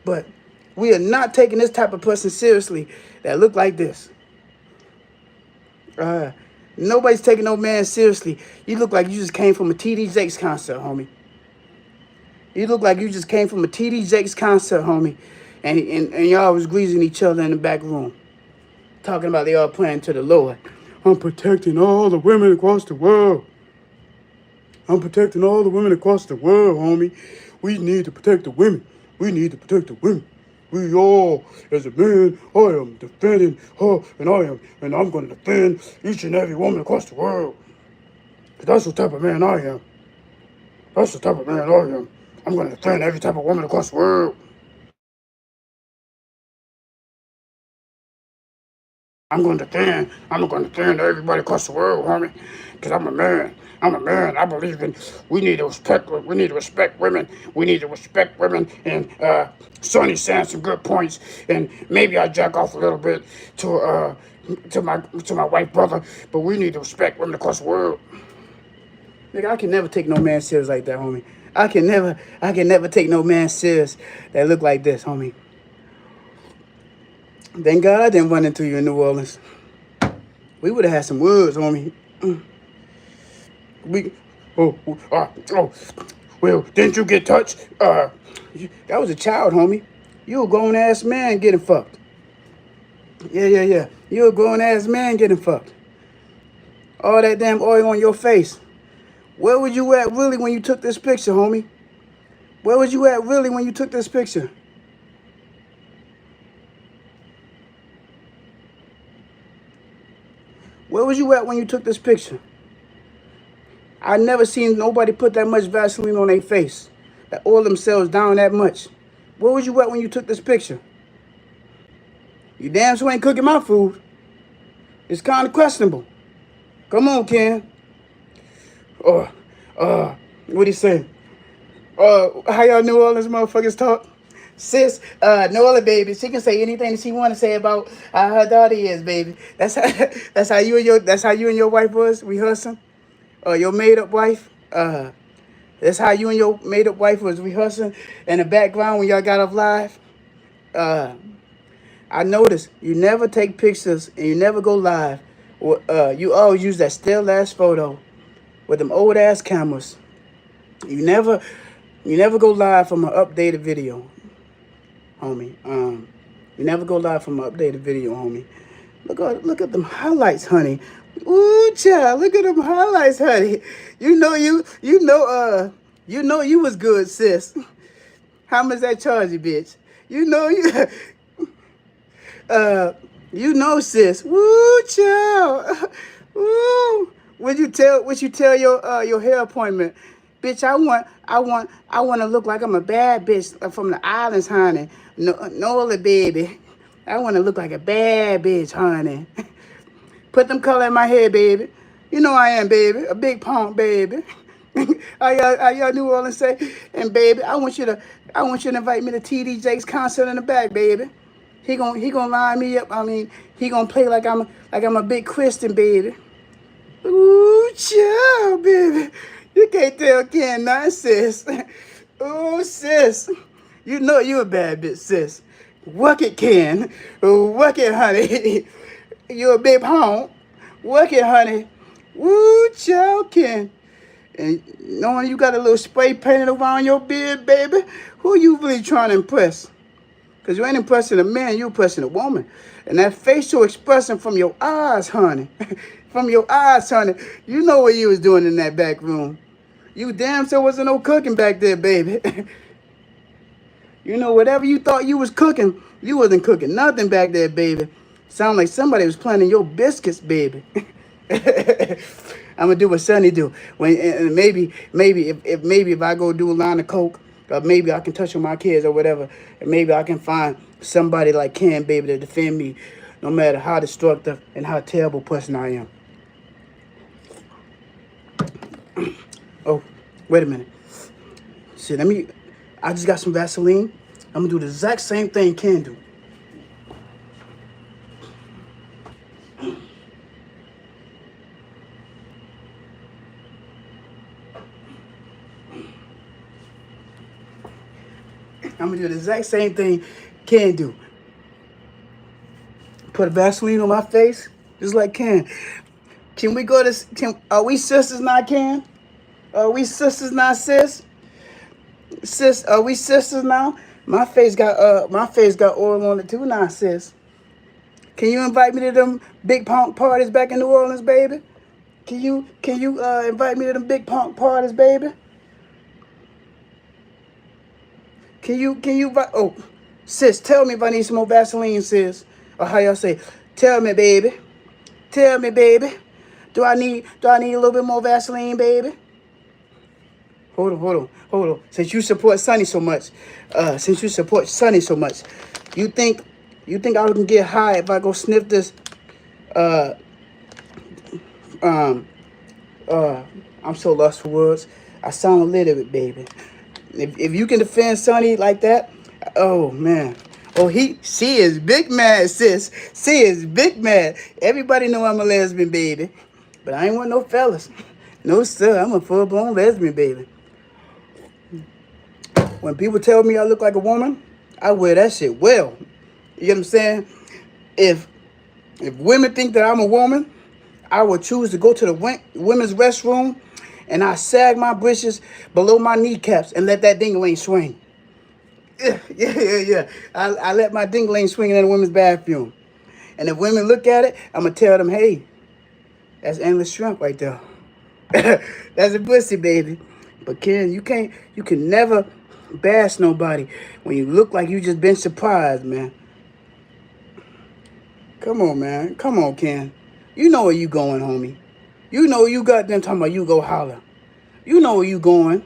But we are not taking this type of person seriously that look like this. Nobody's taking no man seriously. You look like you just came from a TD Jakes concert, homie. You look like you just came from a TD Jakes concert, homie. And y'all was greasing each other in the back room. Talking about they all praying to the Lord. I'm protecting all the women across the world. I'm protecting all the women across the world, homie. We need to protect the women. We need to protect the women. We all, as a man, I am defending her, and I'm going to defend each and every woman across the world. 'Cause that's the type of man I am. That's the type of man I am. I'm going to defend every type of woman across the world. I'm going to defend everybody across the world, homie. Because I'm a man. I believe in, we need to respect women. We need to respect women. And Sonny saying some good points. And maybe I jack off a little bit to my white brother. But we need to respect women across the world. Nigga, I can never take no man serious like that, homie. I can never take no man serious that look like this, homie. Thank God I didn't run into you in New Orleans. We would have had some words, homie. Well, didn't you get touched? That was a child, homie. You a grown ass man getting fucked. Yeah. You a grown ass man getting fucked. All that damn oil on your face. Where was you at really when you took this picture, homie? Where was you at really when you took this picture? Where was you at when you took this picture? I never seen nobody put that much Vaseline on their face, that oil themselves down that much. Where was you at when you took this picture? You damn sure ain't cooking my food. It's kind of questionable. Come on, Ken. What do you say? How y'all New Orleans motherfuckers talk? Sis, New Orleans baby, she can say anything she want to say about how her daughter is, baby. That's how you and your wife was rehearsing. Your made up wife. That's how you and your made up wife was rehearsing in the background when y'all got up live. I noticed you never take pictures and you never go live. You always use that still ass photo with them old ass cameras. You never go live from an updated video, homie. You never go live from an updated video, homie. Look at them highlights, honey. Ooh, child, look at them highlights, honey. You know you was good, sis. How much that charge you, bitch? You know, sis. Woo, child. Woo. What you tell your hair appointment? Bitch, I want to look like I'm a bad bitch from the islands, honey. No, baby. I want to look like a bad bitch, honey. Put them color in my hair, baby. You know I am, baby. A big punk, baby. How y'all New Orleans say? And baby, I want you to invite me to TD Jakes concert in the back, baby. He gonna line me up. I mean, he gonna play like I'm a big Christian, baby. Ooh, child, baby. You can't tell Ken nothing, sis. Ooh, sis. You know you a bad bitch, sis. Work it, Ken. Work it, honey. You a big home. Work it, honey. Woo, child, Ken. And knowing you got a little spray painted around your beard, baby, who you really trying to impress? Because you ain't impressing a man, you impressing a woman. And that facial expression from your eyes, honey. From your eyes, honey. You know what you was doing in that back room. You damn sure wasn't no cooking back there, baby. You know, whatever you thought you was cooking, you wasn't cooking nothing back there, baby. Sound like somebody was planning your biscuits, baby. I'm gonna do what Sonny do. When and maybe if I go do a line of coke, or maybe I can touch on my kids or whatever, and maybe I can find somebody like Ken, baby, to defend me, no matter how destructive and how terrible person I am. Oh, wait a minute. Shit, I just got some Vaseline. I'm gonna do the exact same thing Ken do. I'm gonna do the exact same thing Ken do. Put Vaseline on my face, just like Ken. Can we go to? Are we sisters now, Ken? Are we sisters now, sis? Sis, are we sisters now? My face got oil on it too now, sis. Can you invite me to them big punk parties back in New Orleans, baby? Can you invite me to them big punk parties, baby? Can you oh, sis, tell me if I need some more Vaseline, sis. Or how y'all say, tell me, baby. Tell me, baby. Do I need a little bit more Vaseline, baby? Hold on. Since you support Sonny so much, you think I can get high if I go sniff this I'm so lost for words. I sound a little bit, baby. If you can defend Sonny like that, oh man. Oh, she is big mad, sis. She is big mad. Everybody know I'm a lesbian, baby. But I ain't want no fellas. No, sir, I'm a full-blown lesbian, baby. When people tell me I look like a woman, I wear that shit well. You get what I'm saying? If women think that I'm a woman, I would choose to go to the women's restroom and I sag my britches below my kneecaps and let that ding-a-ling swing. Yeah. I let my ding-a-ling swing in the women's bathroom. And if women look at it, I'm going to tell them, hey, that's endless shrimp right there. That's a pussy, baby. But Ken, you can never bash nobody when you look like you just been surprised, man. Come on, man. Come on, Ken. You know where you going, homie. You know you got them talking about you go holler. You know where you going.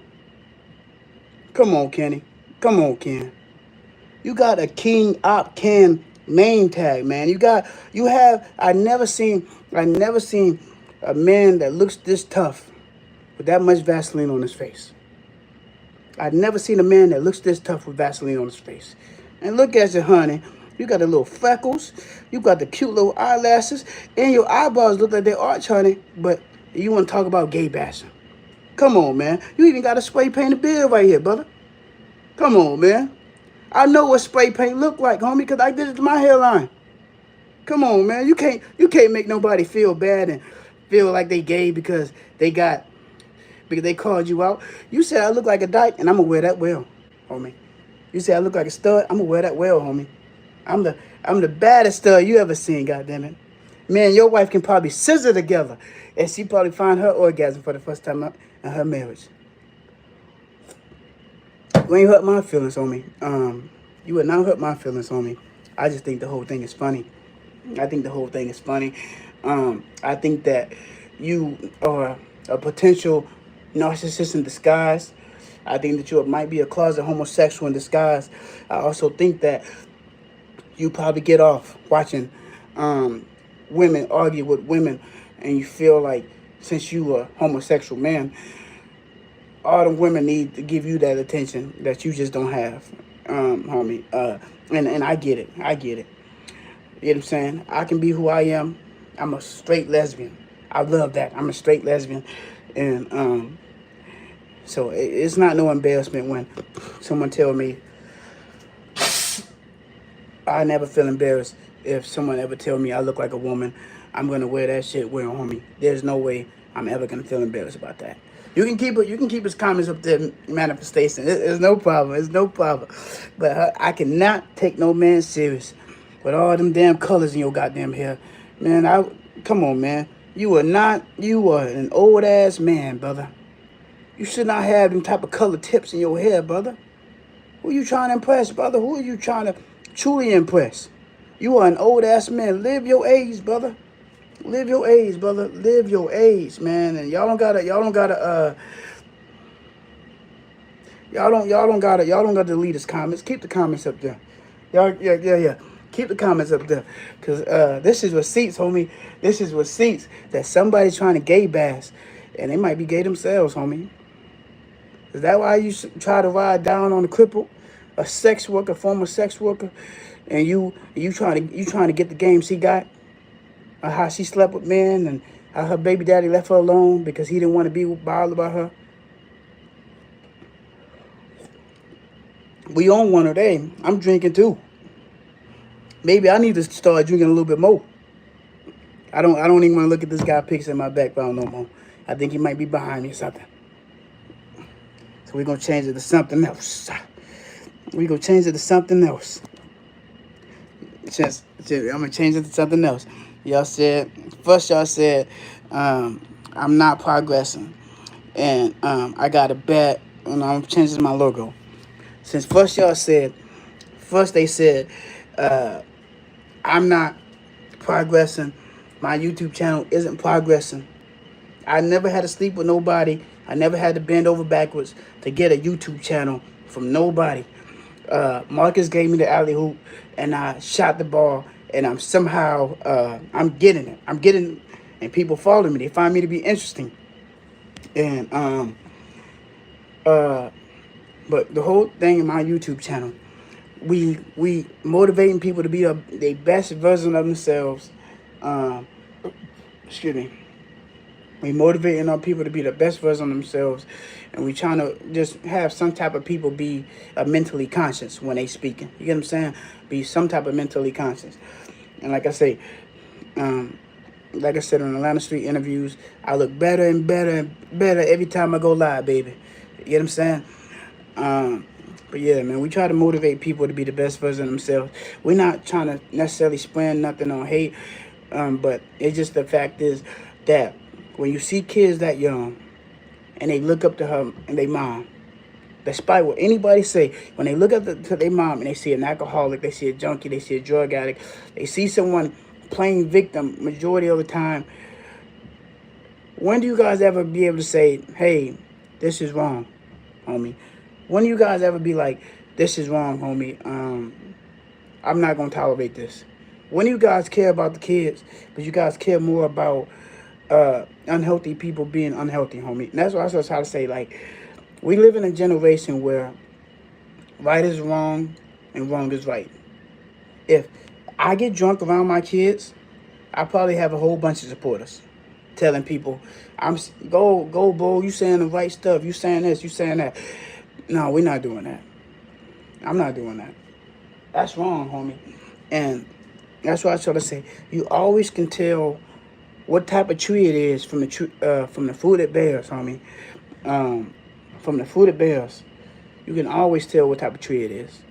Come on, Kenny. Come on, Ken. You got a King Op Ken name tag, man. I never seen a man that looks this tough with that much Vaseline on his face. I've never seen a man that looks this tough with Vaseline on his face. And look at you, honey. You got the little freckles. You got the cute little eyelashes. And your eyebrows look like they arch, honey. But you want to talk about gay bashing. Come on, man. You even got a spray painted beard right here, brother. Come on, man. I know what spray paint look like, homie, because I did it to my hairline. Come on, man. You can't make nobody feel bad and feel like they gay because they called you out. You said I look like a dyke, and I'm going to wear that well, homie. You said I look like a stud, I'm going to wear that well, homie. I'm the baddest stud you ever seen, goddammit. Man, your wife can probably scissor together, and she probably find her orgasm for the first time in her marriage. You ain't hurt my feelings, homie. You would not hurt my feelings, homie. I just think the whole thing is funny. I think that you are a potential narcissist in disguise. I think that you might be a closet homosexual in disguise. I also think that you probably get off watching women argue with women, and you feel like since you a homosexual man, all the women need to give you that attention that you just don't have, homie. And I get it. You know what I'm saying? I can be who I am. I'm a straight lesbian. I love that. I'm a straight lesbian. And so it's not no embarrassment when someone tell me I never feel embarrassed if someone ever tell me I look like a woman. I'm gonna wear that shit well, homie. There's no way I'm ever gonna feel embarrassed about that. You can keep it. You can keep his comments up there, manifestation. It's no problem. It's no problem. But I cannot take no man serious with all them damn colors in your goddamn hair, man. Come on, man. You are not. You are an old ass man, brother. You should not have them type of color tips in your hair, brother. Who you trying to impress, brother? Who are you trying to truly impress? You are an old ass man. Live your age, brother. Live your age, brother. Live your age, man. And y'all don't gotta. Y'all don't gotta delete his comments. Keep the comments up there. Y'all, yeah. Keep the comments up there. Cause this is receipts, homie. This is receipts that somebody's trying to gay bash. And they might be gay themselves, homie. Is that why you try to ride down on a cripple, a sex worker, former sex worker, and you trying to get the game she got, or how she slept with men, and how her baby daddy left her alone because he didn't want to be bothered by her? We on one today. I'm drinking too. Maybe I need to start drinking a little bit more. I don't even want to look at this guy picture in my background no more. I think he might be behind me or something. So we're gonna change it to something else. I'm gonna change it to something else. Y'all said I'm not progressing, and I got a bet, and I'm changing my logo. Since first they said I'm not progressing, my YouTube channel isn't progressing. I never had to sleep with nobody. I never had to bend over backwards to get a YouTube channel from nobody. Marcus gave me the alley hoop, and I shot the ball, and I'm somehow I'm getting it. And people follow me. They find me to be interesting. And but the whole thing in my YouTube channel, we motivating people to be their best version of themselves. Excuse me. We motivating our people to be the best version of themselves, and we trying to just have some type of people be mentally conscious when they speaking. You get what I'm saying? Be some type of mentally conscious. And like I said on Atlanta Street interviews, I look better and better and better every time I go live, baby. You get what I'm saying? But yeah, man, we try to motivate people to be the best version of themselves. We're not trying to necessarily spread nothing on hate, but it's just the fact is that when you see kids that young and they look up to her and their mom, despite what anybody say, when they look up to their mom and they see an alcoholic, they see a junkie, they see a drug addict, they see someone playing victim majority of the time, when do you guys ever be able to say, hey, this is wrong, homie? When do you guys ever be like, this is wrong, homie? I'm not going to tolerate this. When do you guys care about the kids, but you guys care more about unhealthy people being unhealthy, homie? And that's what I was trying to say. Like, we live in a generation where right is wrong and wrong is right. If I get drunk around my kids, I probably have a whole bunch of supporters telling people, go, bro, you saying the right stuff, you saying this, you saying that. No, we're not doing that. I'm not doing that. That's wrong, homie. And that's why I try to say, you always can tell what type of tree it is from the fruit it bears, homie. From the fruit it bears, you can always tell what type of tree it is.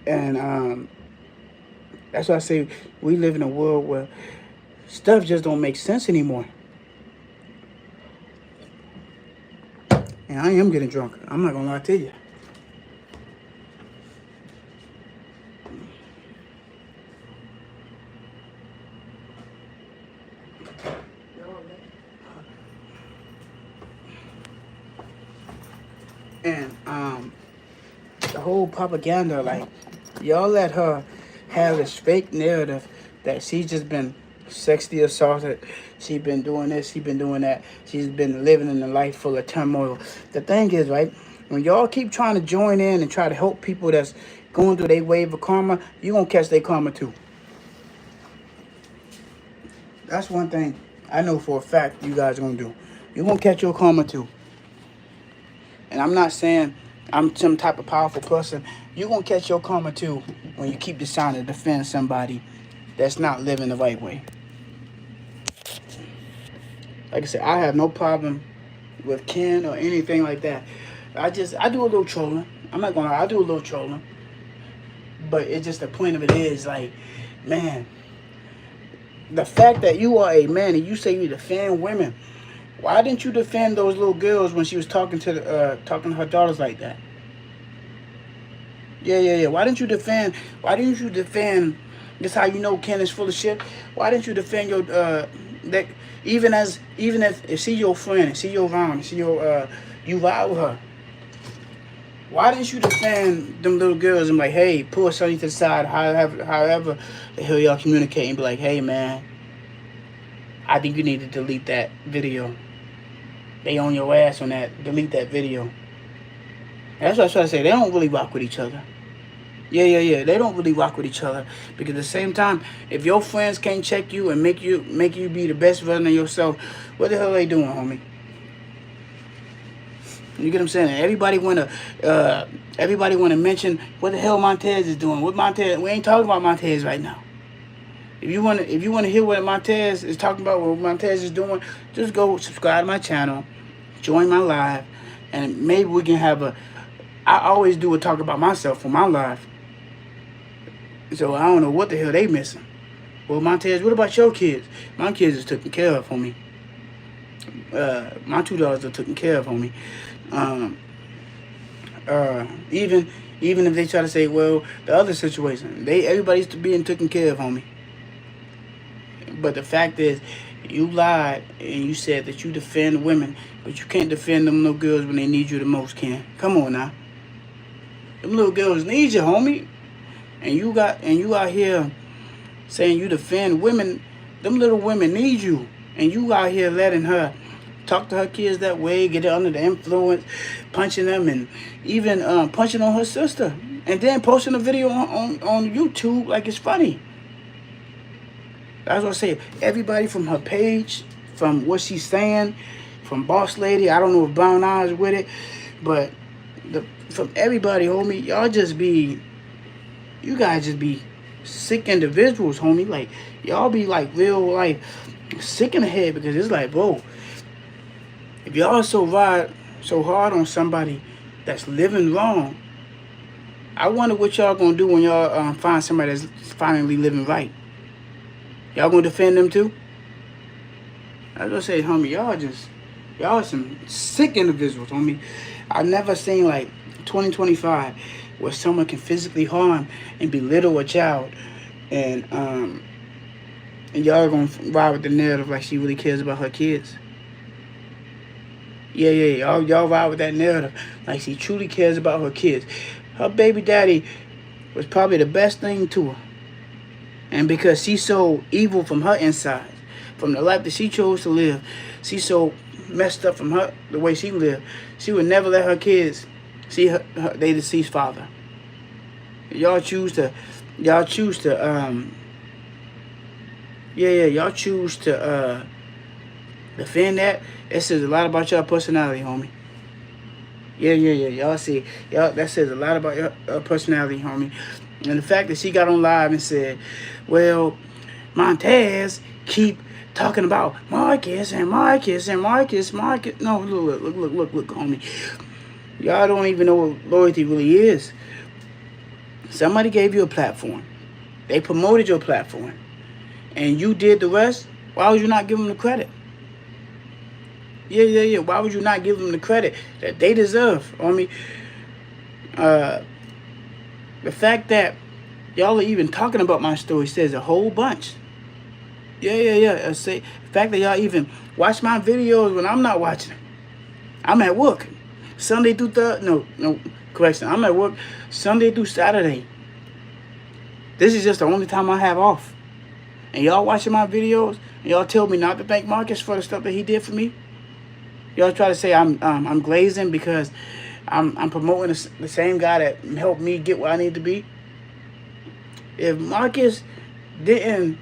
And that's why I say we live in a world where stuff just don't make sense anymore. And I am getting drunk. I'm not gonna lie to you. And the whole propaganda, like, y'all let her have this fake narrative that she's just been sexually assaulted, she's been doing this, she's been doing that, she's been living in a life full of turmoil. The thing is, right, when y'all keep trying to join in and try to help people that's going through their wave of karma, you're gonna catch their karma too. That's one thing I know for a fact you guys are gonna do. You're gonna catch your karma too. And I'm not saying I'm some type of powerful person. You're going to catch your karma too when you keep deciding to defend somebody that's not living the right way. Like I said, I have no problem with Ken or anything like that. I do a little trolling. I'm not gonna lie, I do a little trolling. But it's just the point of it is like, man, the fact that you are a man and you say you defend women, why didn't you defend those little girls when she was talking to her daughters like that? Yeah. Why didn't you defend? Why didn't you defend? This how you know Ken is full of shit. Why didn't you defend your that even if she your friend, she your mom, she your you ride with her. Why didn't you defend them little girls and be like, hey, pull something to the side, however the hell y'all communicate and be like, hey man, I think you need to delete that video. They on your ass on that. Delete that video. That's what I was trying to say. They don't really rock with each other. Yeah. They don't really rock with each other because at the same time, if your friends can't check you and make you be the best version of yourself, what the hell are they doing, homie? You get what I'm saying? Everybody wanna mention what the hell Montez is doing. What Montez? We ain't talking about Montez right now. If you wanna hear what Montez is talking about, what Montez is doing, just go subscribe to my channel, join my live, and maybe we can have a. I always do a talk about myself for my live. So I don't know what the hell they missing. Well, Montez, what about your kids? My kids is taken care of for me. My 2 daughters are taken care of for me. Even if they try to say, well, the other situation, everybody's being taken care of, homie. But the fact is, you lied and you said that you defend women, but you can't defend them little girls when they need you the most, Ken. Come on now. Them little girls need you, homie. And you out here saying you defend women. Them little women need you. And you out here letting her talk to her kids that way, get her under the influence, punching them, and even punching on her sister. And then posting a video on YouTube like it's funny. That's what I say. Everybody from her page, from what she's saying, from Boss Lady, I don't know if Brown Eyes with it, but from everybody, homie, you guys just be sick individuals, homie. Like, y'all be like real, like, sick in the head because it's like, bro, if y'all so hard on somebody that's living wrong, I wonder what y'all gonna do when y'all find somebody that's finally living right. Y'all gonna defend them too? I just say, homie, y'all some sick individuals, homie. I never seen like 2025 where someone can physically harm and belittle a child, and y'all gonna ride with the narrative like she really cares about her kids. Yeah, y'all ride with that narrative like she truly cares about her kids. Her baby daddy was probably the best thing to her. And because she's so evil from her inside, from the life that she chose to live, she's so messed up from the way she lived, she would never let her kids see they deceased father. Y'all choose to y'all choose to defend that. It says a lot about your personality, homie. Yeah. That says a lot about your personality, homie. And the fact that she got on live and said, well, Montez keep talking about Marcus. No, look, homie. Y'all don't even know what loyalty really is. Somebody gave you a platform. They promoted your platform. And you did the rest. Why would you not give them the credit? Yeah. Why would you not give them the credit that they deserve? The fact that y'all are even talking about my story says a whole bunch. Yeah. The fact that y'all even watch my videos when I'm not watching them. I'm at work. Sunday through correction. I'm at work Sunday through Saturday. This is just the only time I have off. And y'all watching my videos, and y'all tell me not to thank Marcus for the stuff that he did for me. Y'all try to say I'm glazing because I'm promoting the same guy that helped me get where I need to be. If Marcus didn't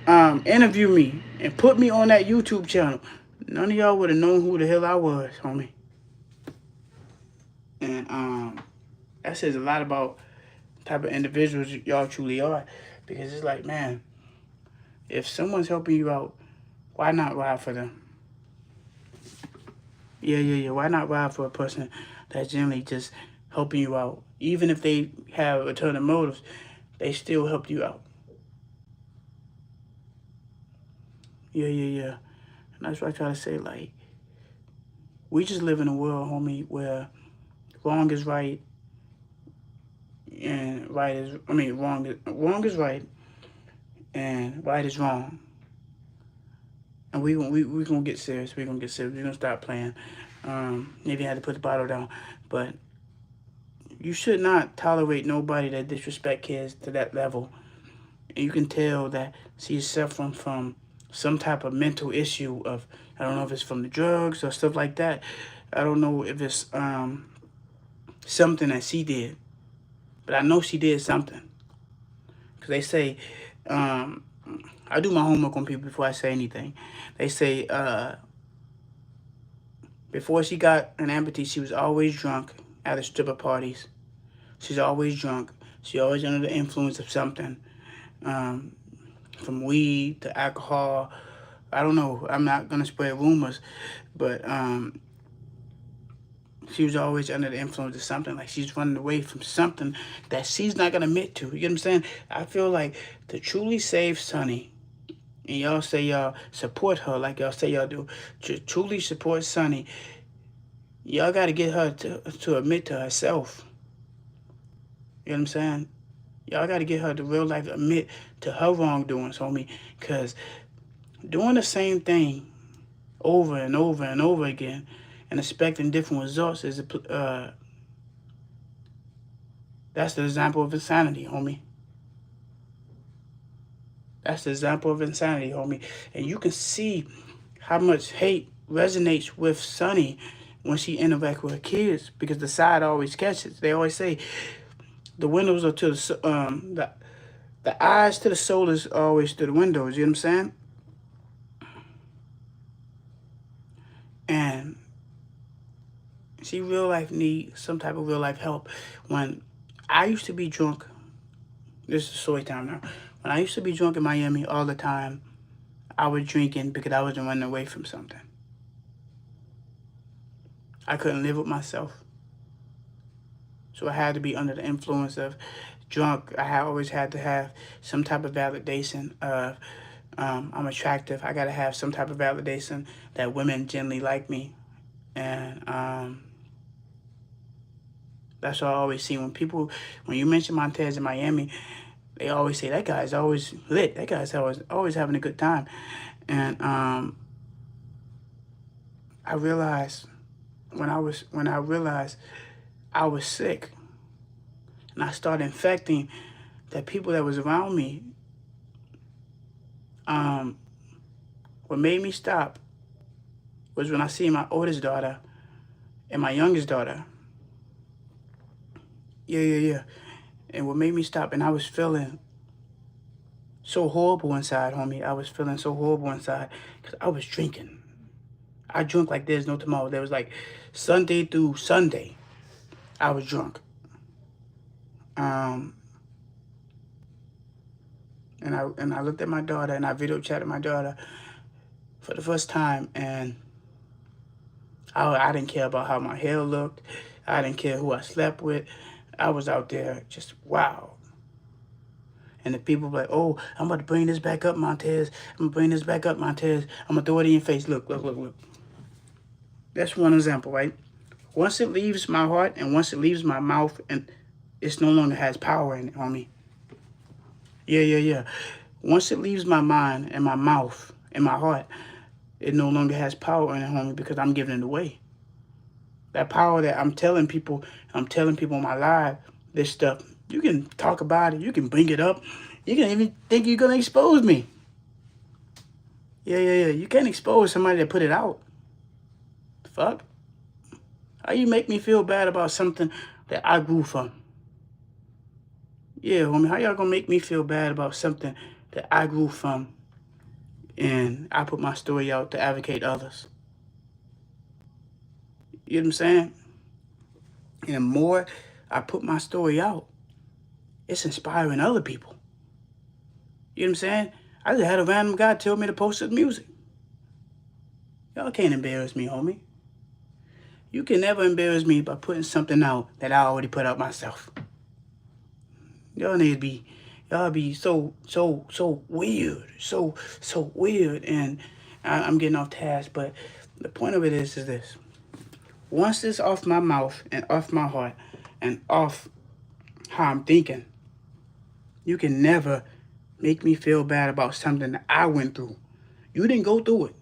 interview me and put me on that YouTube channel, none of y'all would have known who the hell I was, homie. And that says a lot about the type of individuals y'all truly are. Because it's like, man, if someone's helping you out, why not ride for them? Yeah. Why not ride for a person that's generally just helping you out? Even if they have alternative motives, they still helped you out. Yeah. And that's what I try to say. Like, we just live in a world, homie, where wrong is right and wrong is right and right is wrong. And we gonna get serious. We gonna get serious. We gonna stop playing. Maybe I had to put the bottle down, but you should not tolerate nobody that disrespect kids to that level. And you can tell that she's suffering from some type of mental issue of, I don't know if it's from the drugs or stuff like that. I don't know if it's something that she did, but I know she did something. Because they say, I do my homework on people before I say anything. They say before she got an amputee, she was always drunk at the stripper parties. She's always drunk. She's always under the influence of something, from weed to alcohol. I don't know. I'm not gonna spread rumors, but she was always under the influence of something. Like she's running away from something that she's not gonna admit to. You get what I'm saying? I feel like to truly save Sonny, and y'all say y'all support her like y'all say y'all do, to truly support Sonny, y'all got to get her to admit to herself. You know what I'm saying? Y'all got to get her to real life admit to her wrongdoings, homie. Because doing the same thing over and over and over again and expecting different results is that's the example of insanity, homie. That's the example of insanity, homie. And you can see how much hate resonates with Sonny when she interacts with her kids, because the side always catches. They always say the windows are to the eyes to the soul is always to the windows. You know what I'm saying? And she real life need some type of real life help. When I used to be drunk, this is story time now. When I used to be drunk in Miami all the time, I was drinking because I wasn't running away from something. I couldn't live with myself. So I had to be under the influence of drunk. I always had to have some type of validation of I'm attractive. I got to have some type of validation that women generally like me. And that's what I always see when you mention Montez in Miami, they always say that guy's always lit. That guy's always having a good time. And I realized when I realized I was sick, and I started infecting the people that was around me. What made me stop was when I see my oldest daughter and my youngest daughter. Yeah. And what made me stop, and I was feeling so horrible inside, homie. I was feeling so horrible inside because I was drinking. I drank like there's no tomorrow. There was like Sunday through Sunday, I was drunk. And I looked at my daughter and I video chatted my daughter for the first time, and I didn't care about how my hair looked. I didn't care who I slept with. I was out there just wow. And the people were like, oh, I'm about to bring this back up, Montez. I'm going to bring this back up, Montez. I'm going to throw it in your face. Look. That's one example, right? Once it leaves my heart and once it leaves my mouth, and it no longer has power in it, homie. Yeah. Once it leaves my mind and my mouth and my heart, it no longer has power in it, homie, because I'm giving it away. That power that I'm telling people in my live, this stuff, you can talk about it, you can bring it up, you can even think you're going to expose me. Yeah. You can't expose somebody that put it out. Fuck. How you make me feel bad about something that I grew from? Yeah, homie, how y'all gonna make me feel bad about something that I grew from and I put my story out to advocate others? You know what I'm saying? And the more I put my story out, it's inspiring other people. You know what I'm saying? I just had a random guy tell me to post his music. Y'all can't embarrass me, homie. You can never embarrass me by putting something out that I already put out myself. Y'all need to be, y'all be so weird, so weird. And I'm getting off task, but the point of it is this. Once it's off my mouth and off my heart and off how I'm thinking, you can never make me feel bad about something that I went through. You didn't go through it.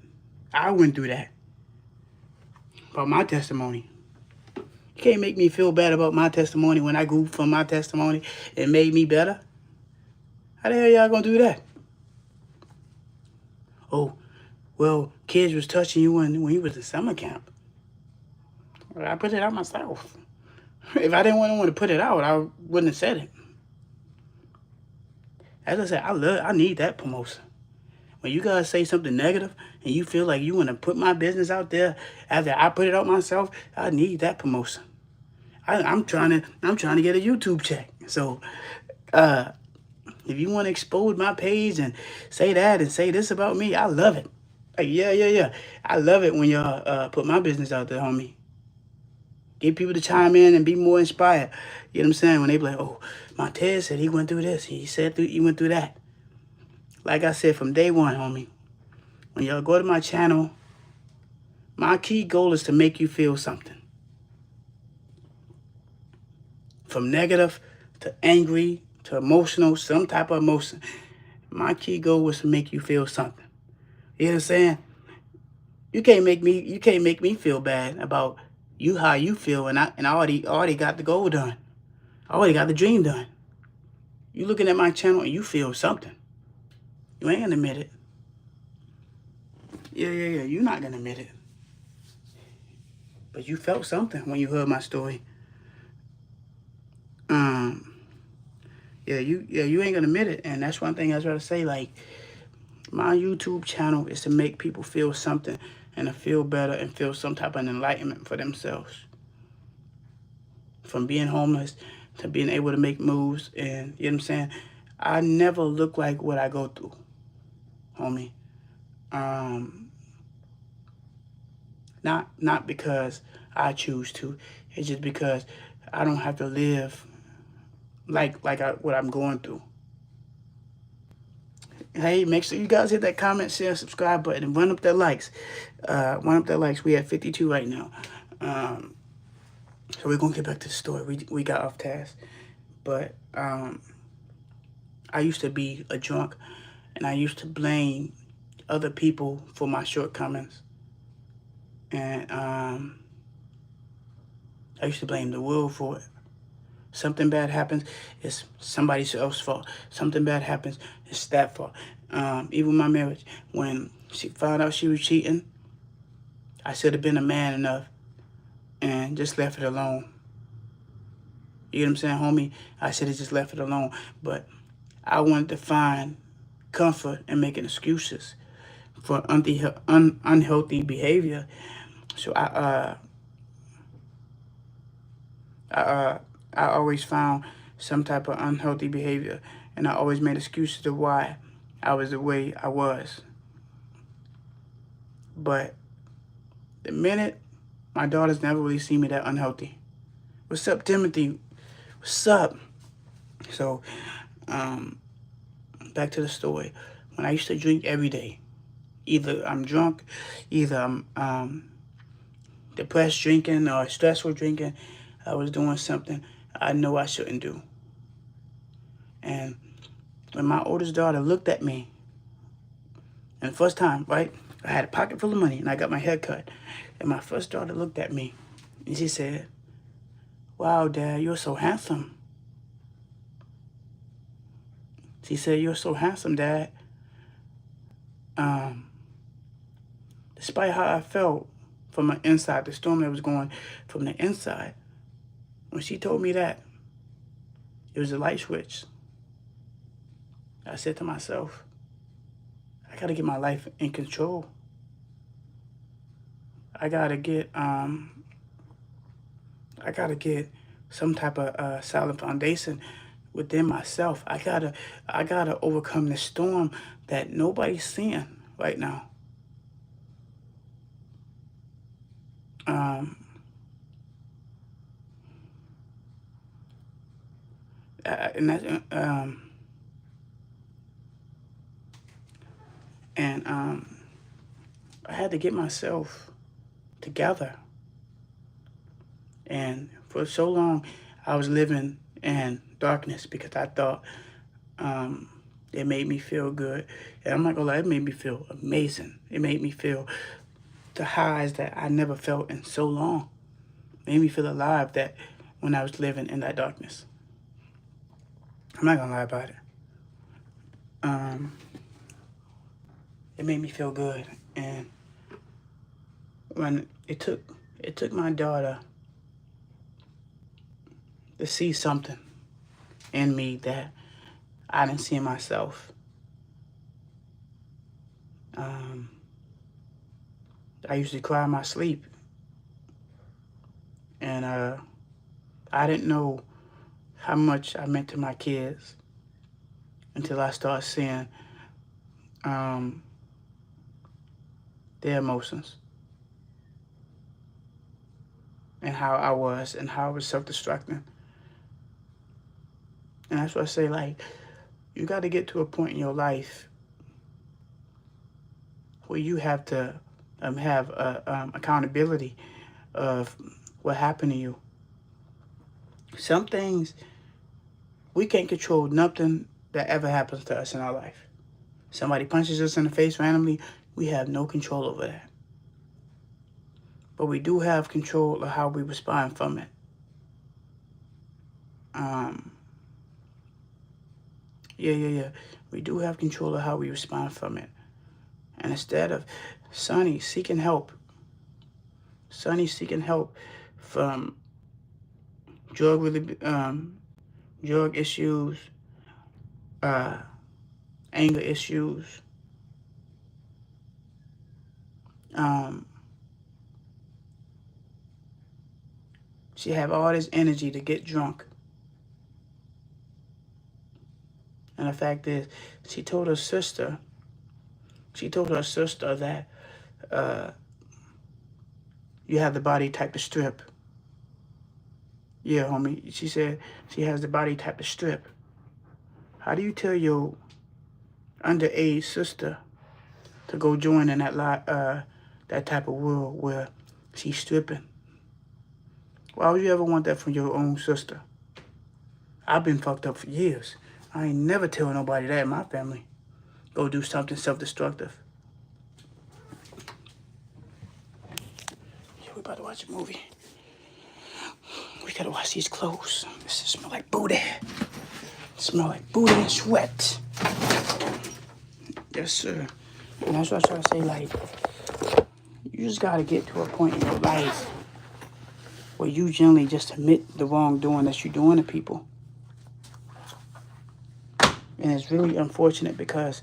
I went through that. About my testimony. You can't make me feel bad about my testimony when I grew from my testimony. It made me better. How the hell y'all gonna do that? Oh, well, kids was touching you when you was in summer camp. Well, I put it out myself. If I didn't want to put it out, I wouldn't have said it. As I said, I need that promotion. When you guys say something negative and you feel like you want to put my business out there after I put it out myself, I need that promotion. I'm trying to get a YouTube check. So, if you want to expose my page and say that and say this about me, I love it. Like, yeah. I love it when y'all put my business out there, homie. Get people to chime in and be more inspired. You know what I'm saying? When they be like, oh, Montez said he went through this. He said he went through that. Like I said, from day one, homie, when y'all go to my channel, my key goal is to make you feel something. From negative to angry to emotional, some type of emotion. My key goal was to make you feel something. You know what I'm saying? You can't make me feel bad about you how you feel, and I already got the goal done. I already got the dream done. You looking at my channel and you feel something. You ain't gonna admit it. Yeah. You're not gonna admit it. But you felt something when you heard my story. You ain't gonna admit it, and that's one thing I was trying to say. Like, my YouTube channel is to make people feel something and to feel better and feel some type of enlightenment for themselves. From being homeless to being able to make moves, and you know what I'm saying? I never look like what I go through, homie. Not because I choose to. It's just because I don't have to live like what I'm going through. Hey, make sure you guys hit that comment, share, subscribe button, and run up their likes. We at 52 right now. So we're gonna get back to the story. We got off task, but I used to be a drunk, and I used to blame other people for my shortcomings, and I used to blame the world for it. Something bad happens, it's somebody else's fault. Something bad happens, it's that fault. Even my marriage, when she found out she was cheating, I should have been a man enough and just left it alone. You know what I'm saying, homie? I should have just left it alone. But I wanted to find comfort in making excuses for unhealthy behavior. So I always found some type of unhealthy behavior, and I always made excuses of why I was the way I was. But the minute my daughters never really see me that unhealthy. What's up, Timothy? What's up? So, back to the story. When I used to drink every day, either I'm drunk, either I'm depressed drinking or stressful drinking, I was doing something I know I shouldn't do. And when my oldest daughter looked at me, and the first time, right, I had a pocket full of money and I got my hair cut. And my first daughter looked at me and she said, "Wow, Dad, you're so handsome." She said, "You're so handsome, Dad." Despite how I felt from the inside, the storm that was going from the inside, when she told me that, it was a light switch. I said to myself, I gotta get my life in control. I gotta I gotta get some type of solid foundation within myself. I gotta overcome the storm that nobody's seeing right now. Um, and that, I had to get myself together. And for so long, I was living in darkness because I thought it made me feel good. And I'm not gonna lie, it made me feel amazing. It made me feel the highs that I never felt in so long. It made me feel alive that when I was living in that darkness. I'm not gonna lie about it. It made me feel good. And when it took my daughter to see something in me that I didn't see in myself. I used to cry in my sleep. And I didn't know how much I meant to my kids until I started seeing their emotions and how I was self-destructing. And that's what I say, like, you got to get to a point in your life where you have to have accountability of what happened to you. Some things, we can't control nothing that ever happens to us in our life. Somebody punches us in the face randomly, we have no control over that. But we do have control of how we respond from it. We do have control of how we respond from it. And instead of Sonny seeking help from drug issues, anger issues, she have all this energy to get drunk. And the fact is, she told her sister that you have the body type to strip. Yeah, homie. She said she has the body type to strip. How do you tell your underage sister to go join in that type of world where she's stripping? Why would you ever want that from your own sister? I've been fucked up for years. I ain't never tell nobody that in my family. Go do something self-destructive. Yeah, we about to watch a movie. We gotta wash these clothes. This smell like booty. Smell like booty and sweat. Yes, sir. And that's what I try to say, like, you just gotta get to a point in your life where you generally just admit the wrongdoing that you're doing to people. And it's really unfortunate because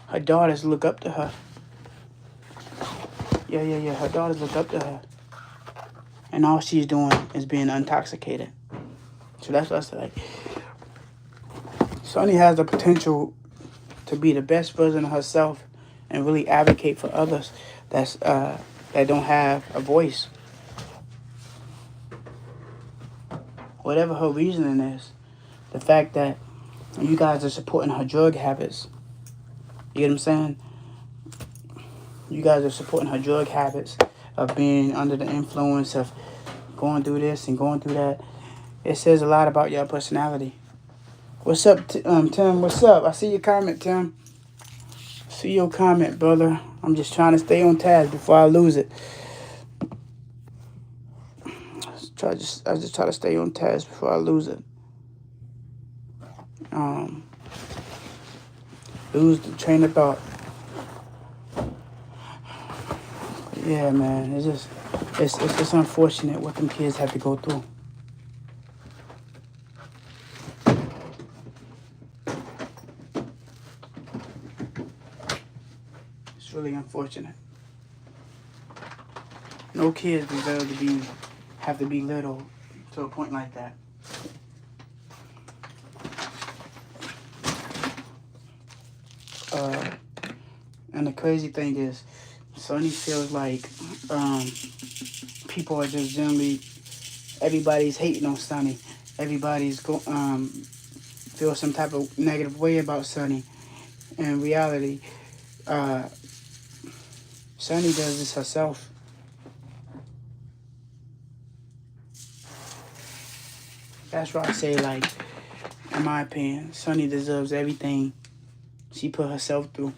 her daughters look up to her. Yeah. Her daughters look up to her. And all she's doing is being intoxicated. So that's what I said. Like, Sonny has the potential to be the best version of herself and really advocate for others that don't have a voice. Whatever her reasoning is, the fact that you guys are supporting her drug habits. You get what I'm saying? You guys are supporting her drug habits of being under the influence of going through this and going through that. It says a lot about your personality. What's up, Tim? What's up? I see your comment, Tim. See your comment, brother. I'm just trying to stay on task before I lose it. I just try to stay on task before I lose it. Lose the train of thought. Yeah, man. It's just unfortunate what them kids have to go through. It's really unfortunate. No kids deserve to have to be little to a point like that. And the crazy thing is, Sonny feels like people are just generally, everybody's hating on Sonny. Everybody's feel some type of negative way about Sonny. In reality, Sonny does this herself. That's why I say, like, in my opinion, Sonny deserves everything she put herself through.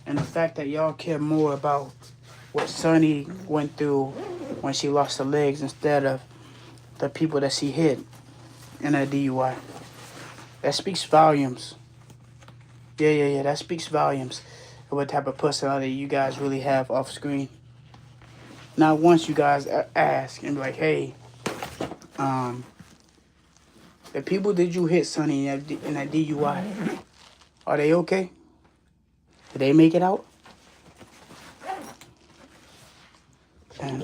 And the fact that y'all care more about what Sonny went through when she lost her legs instead of the people that she hit in a DUI. That speaks volumes. Yeah. That speaks volumes of what type of personality you guys really have off screen. Not once you guys ask and be like, hey, the people that you hit, Sonny, in that DUI, are they okay? Did they make it out? And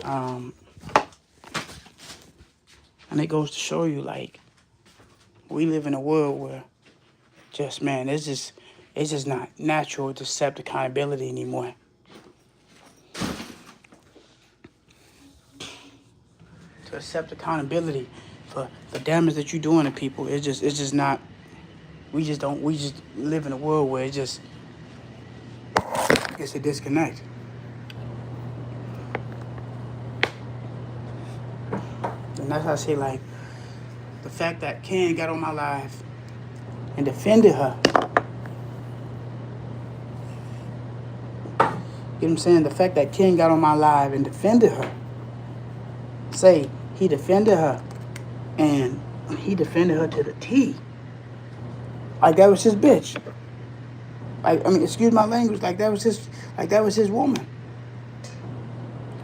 it goes to show you, like, we live in a world where just, man, it's just not natural to accept accountability anymore. To accept accountability for the damage that you're doing to people, it's just not. We just live in a world where it's a disconnect. And that's how I say, like, the fact that Ken got on my live and defended her. You know what I'm saying? The fact that Ken got on my live and defended her. Say, he defended her. And he defended her to the T. Like that was his bitch. Like, I mean, excuse my language, like that was his woman.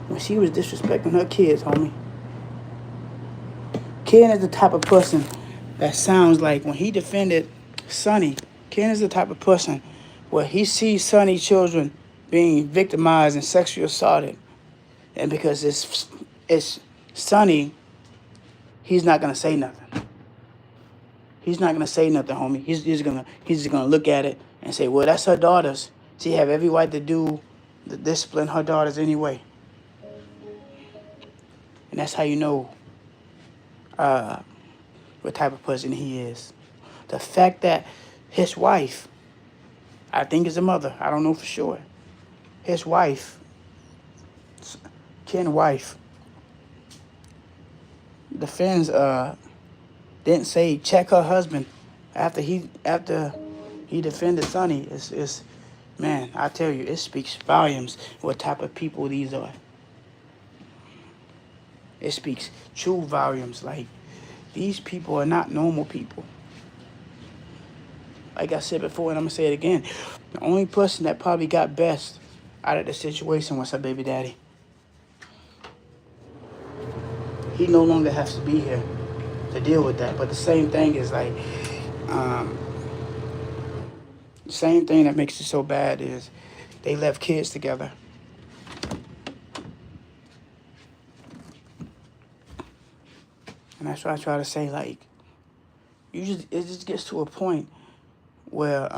When she was disrespecting her kids, homie. Ken is the type of person that sounds like when he defended Sonny, Ken is the type of person where he sees Sonny's children being victimized and sexually assaulted. And because it's Sonny, he's not gonna say nothing. He's not gonna say nothing, homie. He's just gonna look at it and say, well, that's her daughters. She have every right to discipline her daughters anyway. And that's how you know what type of person he is. The fact that his wife, I think is a mother, I don't know for sure. His wife, Ken's wife, defends didn't say check her husband after he defended Sonny. It's man, I tell you, it speaks volumes what type of people these are. It speaks true volumes. Like, these people are not normal people. Like I said before, and I'm gonna say it again, the only person that probably got best out of the situation was her baby daddy. He no longer has to be here to deal with that. But the same thing is like, the same thing that makes it so bad is they left kids together. And that's why I try to say, like, it just gets to a point where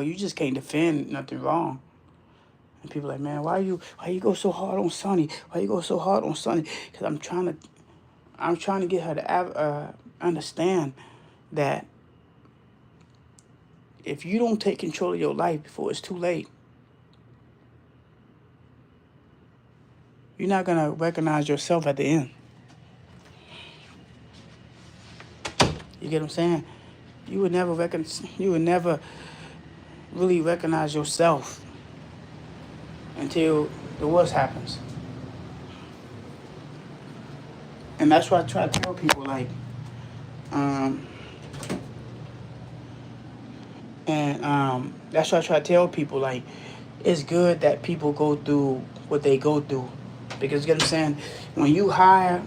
you just can't defend nothing wrong. And people are like, man, why you go so hard on Sonny? Why you go so hard on Sonny? Because I'm trying to get her to understand that if you don't take control of your life before it's too late, you're not gonna recognize yourself at the end. You get what I'm saying? You would never really recognize yourself until the worst happens. And that's why I try to tell people, like, that's why I try to tell people, like, it's good that people go through what they go through. Because, you get what I'm saying? When you high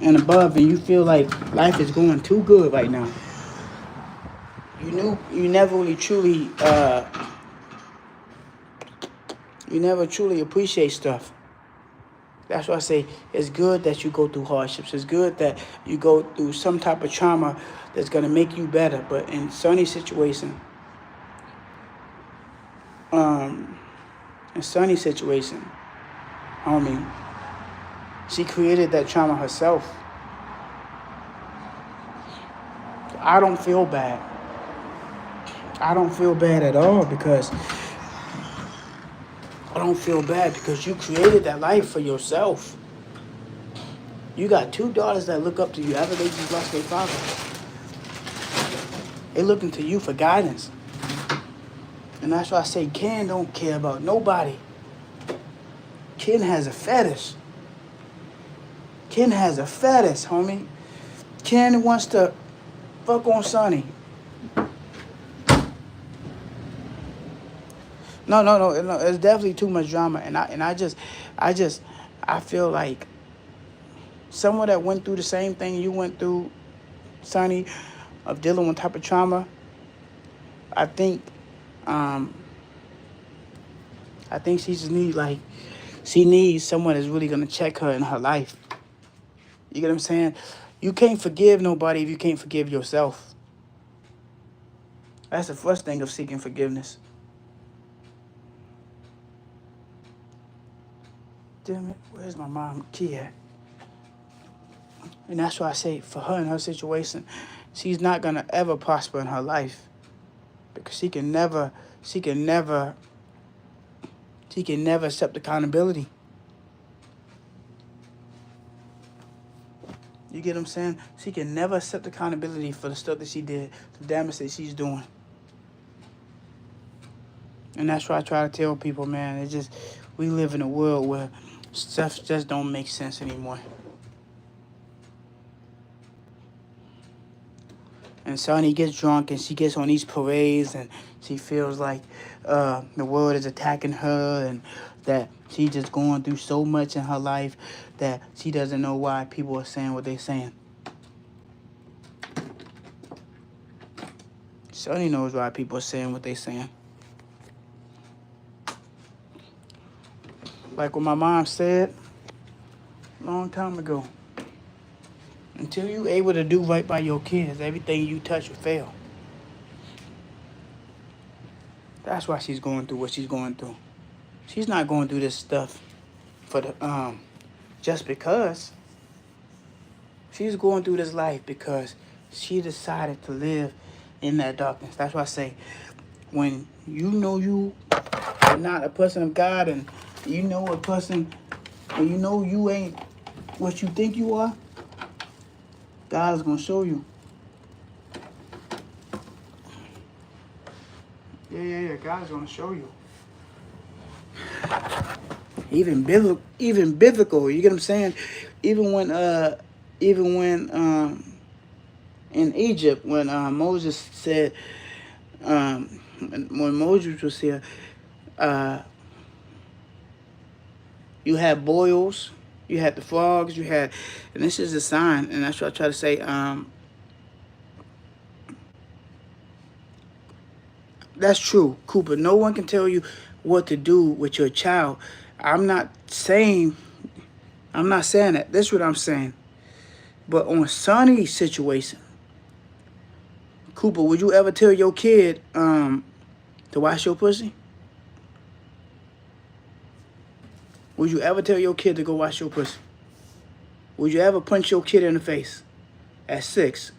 and above and you feel like life is going too good right now, you never really truly, you never truly appreciate stuff. That's why I say it's good that you go through hardships. It's good that you go through some type of trauma that's gonna make you better. But in Sonny's situation, um, homie, she created that trauma herself. I don't feel bad. I don't feel bad at all because you created that life for yourself. You got two daughters that look up to you after they just lost their father. They looking to you for guidance. And that's why I say Ken don't care about nobody. Ken has a fetish. Ken has a fetish, homie. Ken wants to fuck on Sonny. No. It's definitely too much drama, and I feel like someone that went through the same thing you went through, Sonny, of dealing with type of trauma. I think she just she needs someone that's really gonna check her in her life. You get what I'm saying? You can't forgive nobody if you can't forgive yourself. That's the first thing of seeking forgiveness. Damn it, where's my mom key at? And that's why I say for her in her situation, she's not gonna ever prosper in her life. Because she can never accept accountability. You get what I'm saying? She can never accept accountability for the stuff that she did, the damage that she's doing. And that's why I try to tell people, man, it's just, we live in a world where stuff just don't make sense anymore. And Sonny gets drunk and she gets on these parades and she feels like the world is attacking her and that she's just going through so much in her life that she doesn't know why people are saying what they're saying. Sonny knows why people are saying what they're saying. Like what my mom said a long time ago. Until you're able to do right by your kids, everything you touch will fail. That's why she's going through what she's going through. She's not going through this stuff for the just because. She's going through this life because she decided to live in that darkness. That's why I say, when you know you are not a person of God and you know a person, and you know you ain't what you think you are, God is going to show you. Yeah. God is going to show you. Even biblical, you get what I'm saying? Even when in Egypt, when Moses said, when Moses was here, you had boils, you had the frogs, and this is a sign, and that's what I try to say. That's true, Cooper. No one can tell you what to do with your child. I'm not saying that. That's what I'm saying. But on Sonny's situation, Cooper, would you ever tell your kid to wash your pussy? Would you ever tell your kid to go wash your pussy? Would you ever punch your kid in the face at 6?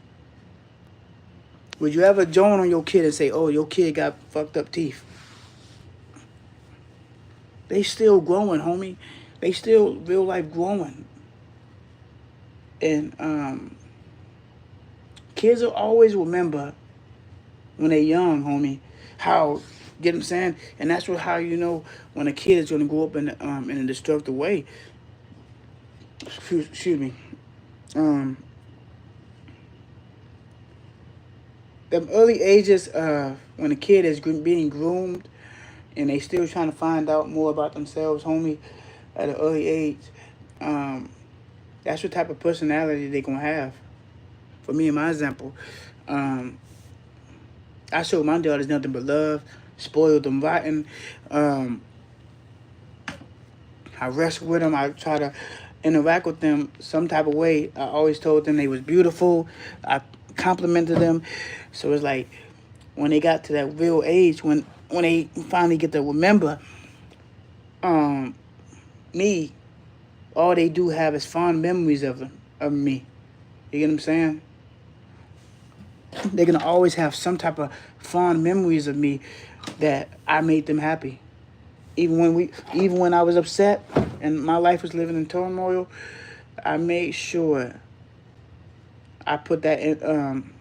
Would you ever join on your kid and say, oh, your kid got fucked up teeth? They still growing, homie. They still real life growing. And kids will always remember when they're young, homie, how, get what I'm saying? And that's how you know when a kid is going to grow up in a destructive way. Excuse me. The early ages, when a kid is being groomed and they still trying to find out more about themselves, homie, at an early age, that's what type of personality they gonna have. For me, in my example, I showed my daughters nothing but love, spoiled them rotten. I wrestle with them. I try to interact with them some type of way. I always told them they was beautiful. I complimented them. So it's like when they got to that real age, when they finally get to remember um, me, all they do have is fond memories of me. You get what I'm saying? They're gonna always have some type of fond memories of me that I made them happy. Even when I was upset and my life was living in turmoil, I made sure I put that in,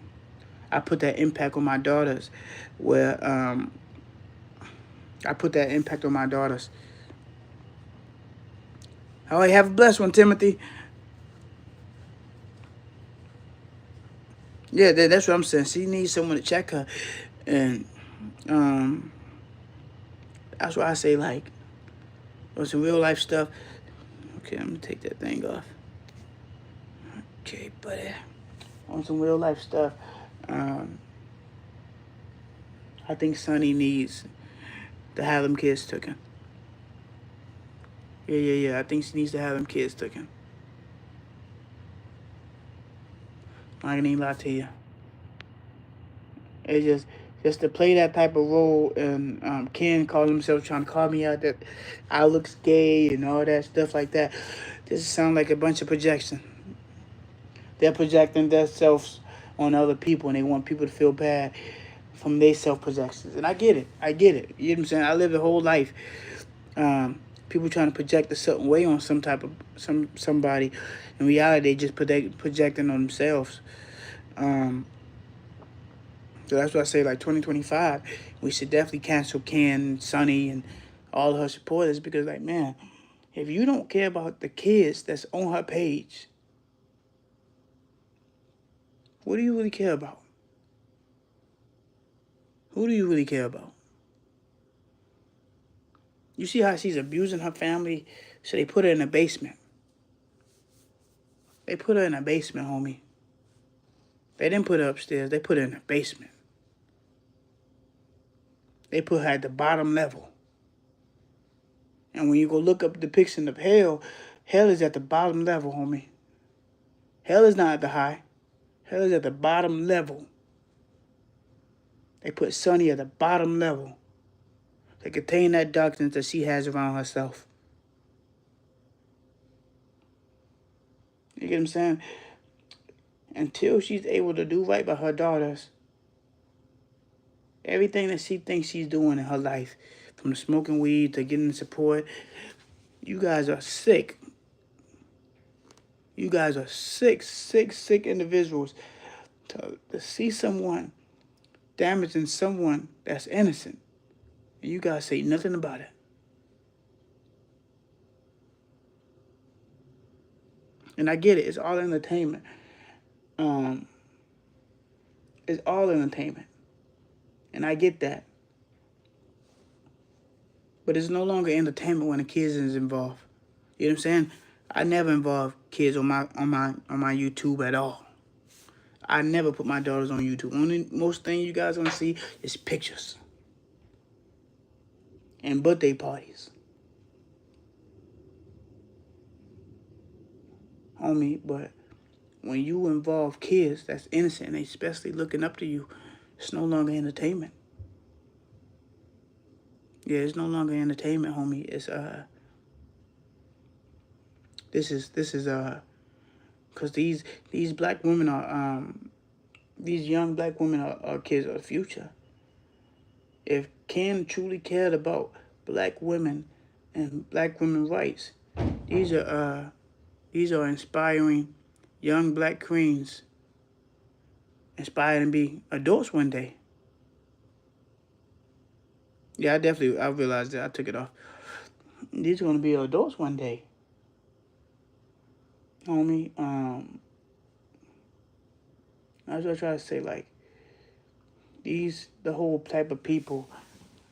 I put that impact on my daughters, where I put that impact on my daughters. All right, have a blessed one, Timothy. Yeah, that's what I'm saying. She needs someone to check her, and um, that's why I say like, on some real life stuff. Okay, I'm gonna take that thing off. Okay, buddy. On some real life stuff, um, I think Sonny needs to have them kids taken. Yeah. I think she needs to have them kids taken. I ain't even lie to you. It's just to play that type of role, and Ken calls himself trying to call me out that I looks gay and all that stuff like that. This sounds like a bunch of projection. They're projecting themselves on other people, and they want people to feel bad from their self projections. And I get it. You know what I'm saying? I live a whole life. People trying to project a certain way on somebody. In reality, they just projecting on themselves. So that's why I say, like, 2025, we should definitely cancel Ken, Sonny, and all of her supporters, because, like, man, if you don't care about the kids that's on her page, what do you really care about? Who do you really care about? You see how she's abusing her family, so they put her in a basement. They put her in a basement, homie. They didn't put her upstairs. They put her in a basement. They put her at the bottom level. And when you go look up depiction of hell, hell is at the bottom level, homie. Hell is not at the high. Hell is at the bottom level. They put Sonny at the bottom level to contain that darkness that she has around herself. You get what I'm saying? Until she's able to do right by her daughters, everything that she thinks she's doing in her life, from the smoking weed to getting support, you guys are sick. You guys are sick individuals. To see someone damaging someone that's innocent, and you guys say nothing about it. And I get it. It's all entertainment. It's all entertainment. And I get that. But it's no longer entertainment when the kids is involved. You know what I'm saying? I never involve kids on my YouTube at all. I never put my daughters on YouTube. Only most thing you guys gonna see is pictures and birthday parties. Homie, but when you involve kids that's innocent and they especially looking up to you, it's no longer entertainment. Yeah, it's no longer entertainment, homie. It's this is because these black women are these young black women are kids of the future. If Ken truly cared about black women and black women's rights, these are inspiring young black queens, inspired to be adults one day. Yeah, I realized that. I took it off. These are gonna be adults one day, homie. That's what I try to say. Like, the whole type of people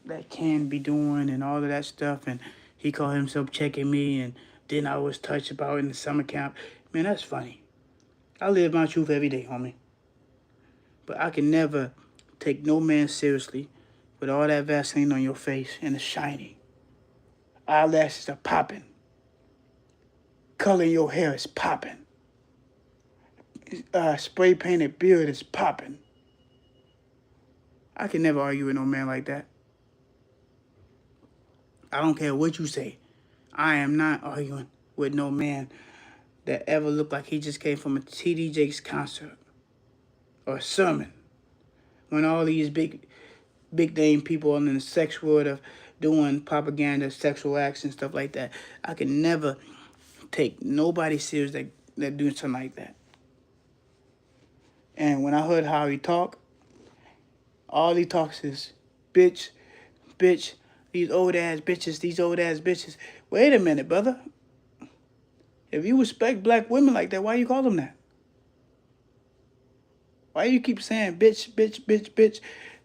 that can be doing and all of that stuff, and he called himself checking me, and then I was touched about in the summer camp. Man, that's funny. I live my truth every day, homie. But I can never take no man seriously with all that Vaseline on your face and it's shiny. Eyelashes are popping. Color your hair is popping. Spray painted beard is popping. I can never argue with no man like that. I don't care what you say. I am not arguing with no man that ever looked like he just came from a T.D. Jakes concert or a sermon. When all these big name people in the sex world of doing propaganda, sexual acts and stuff like that, I can never take nobody serious that doing something like that. And when I heard how he talk, all he talks is bitch, bitch, these old ass bitches. Wait a minute, brother. If you respect black women like that, why you call them that? Why you keep saying bitch, bitch, bitch, bitch?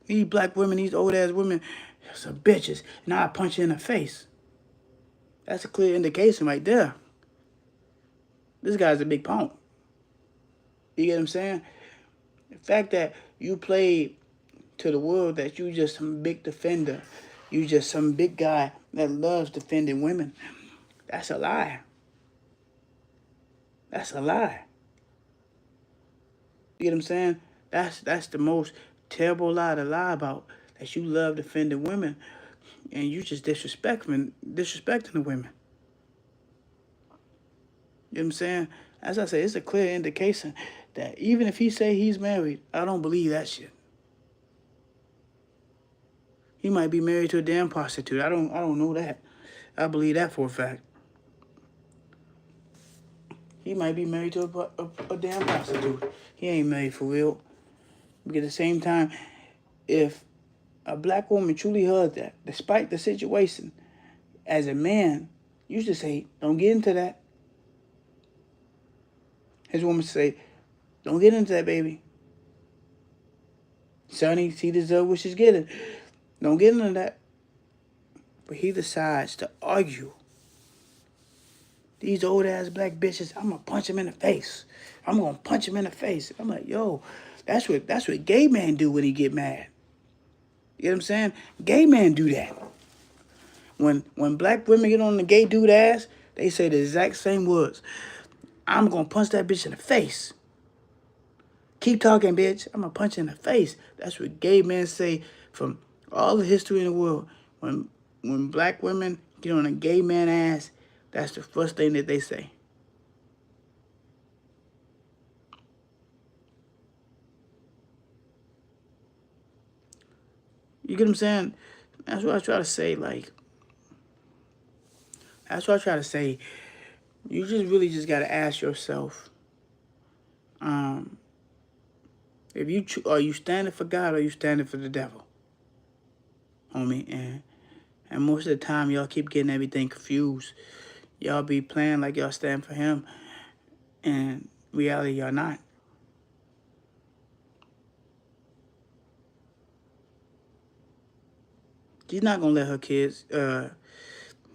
These black women, these old ass women, some bitches. Now I punch you in the face. That's a clear indication right there. This guy's a big punk. You get what I'm saying? The fact that you played to the world that you just some big defender, you just some big guy that loves defending women, that's a lie. That's a lie. You get what I'm saying? That's the most terrible lie to lie about, that you love defending women and you just disrespecting the women. You know what I'm saying? As I say, it's a clear indication that even if he say he's married, I don't believe that shit. He might be married to a damn prostitute. I don't know that. I believe that for a fact. He might be married to a damn prostitute. He ain't married for real. But at the same time, if a black woman truly heard that, despite the situation, as a man, you should say, don't get into that. His woman say, don't get into that, baby. Sonny, she deserves what she's getting. Don't get into that. But he decides to argue. These old ass black bitches, I'm gonna punch him in the face. I'm gonna punch him in the face. I'm like, yo, that's what gay men do when he get mad. You know what I'm saying? Gay men do that. When black women get on the gay dude ass, they say the exact same words. I'm gonna punch that bitch in the face. Keep talking, bitch. I'm gonna punch you in the face. That's what gay men say from all the history in the world. When black women get on a gay man ass, that's the first thing that they say. You get what I'm saying? That's what I try to say. That's what I try to say. You just really just gotta ask yourself, if are you standing for God or are you standing for the devil, homie? And most of the time, y'all keep getting everything confused. Y'all be playing like y'all stand for him, and reality, y'all not. She's not gonna let her kids.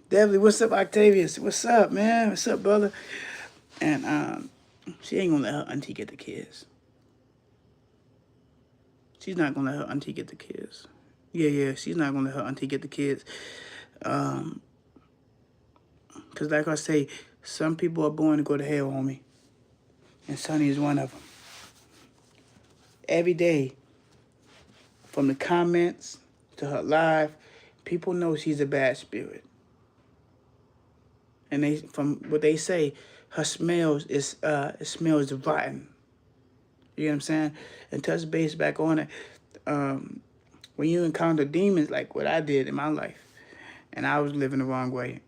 Definitely, what's up, Octavius? What's up, man? What's up, brother? And she ain't gonna let her auntie get the kids. She's not gonna let her auntie get the kids. Yeah, she's not gonna let her auntie get the kids. Cause like I say, some people are born to go to hell, homie. And Sonny is one of them. Every day, from the comments to her live, people know she's a bad spirit. And from what they say, her smells it smells rotten. You know what I'm saying? And touch base back on it. When you encounter demons like what I did in my life, and I was living the wrong way.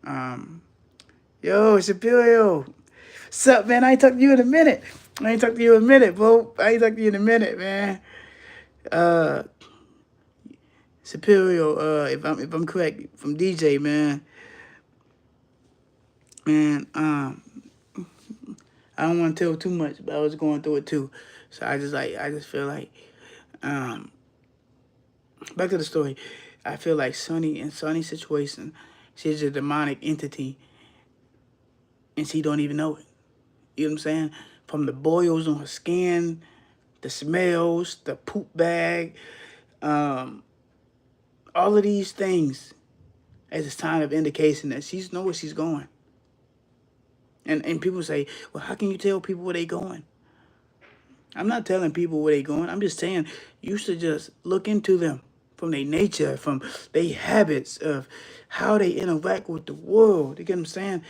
Yo, Superior. What's up, man? I ain't talked to you in a minute. Bro. I ain't talked to you in a minute, man. Superior, if I'm correct, from DJ, man. Man, I don't want to tell too much, but I was going through it too. So I just feel like, back to the story. I feel like Sonny's situation, she's a demonic entity, and she don't even know it. You know what I'm saying? From the boils on her skin, the smells, the poop bag, all of these things as a sign of indication that she knows where she's going. And people say, well, how can you tell people where they going? I'm not telling people where they going. I'm just saying you should just look into them from their nature, from their habits of how they interact with the world. You get what I'm saying?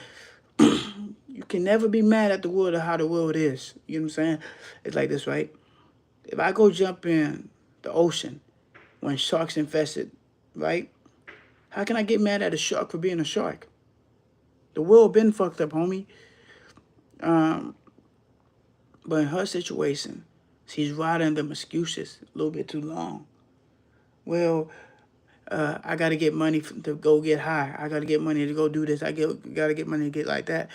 You can never be mad at the world or how the world is. You know what I'm saying? It's like this, right? If I go jump in the ocean when sharks infested, right? How can I get mad at a shark for being a shark? The world been fucked up, homie. Um, but in her situation, she's riding them excuses a little bit too long. Well, I got to get money to go get high. I got to get money to go do this. Got to get money to get like that.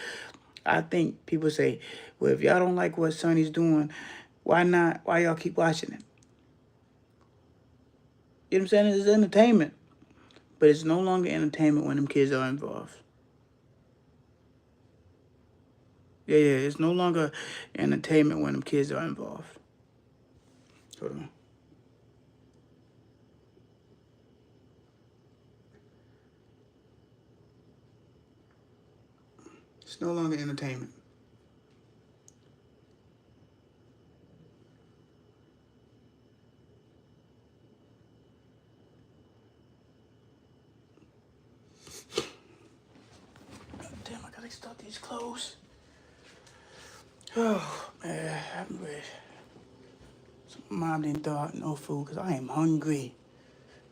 I think people say, well, if y'all don't like what Sonny's doing, why not? Why y'all keep watching it? You know what I'm saying? It's entertainment. But it's no longer entertainment when them kids are involved. Yeah, it's no longer entertainment when them kids are involved. Hold on. It's no longer entertainment. Damn, I gotta start these clothes. Oh, man, I'm ready. So Mom didn't throw out no food because I am hungry.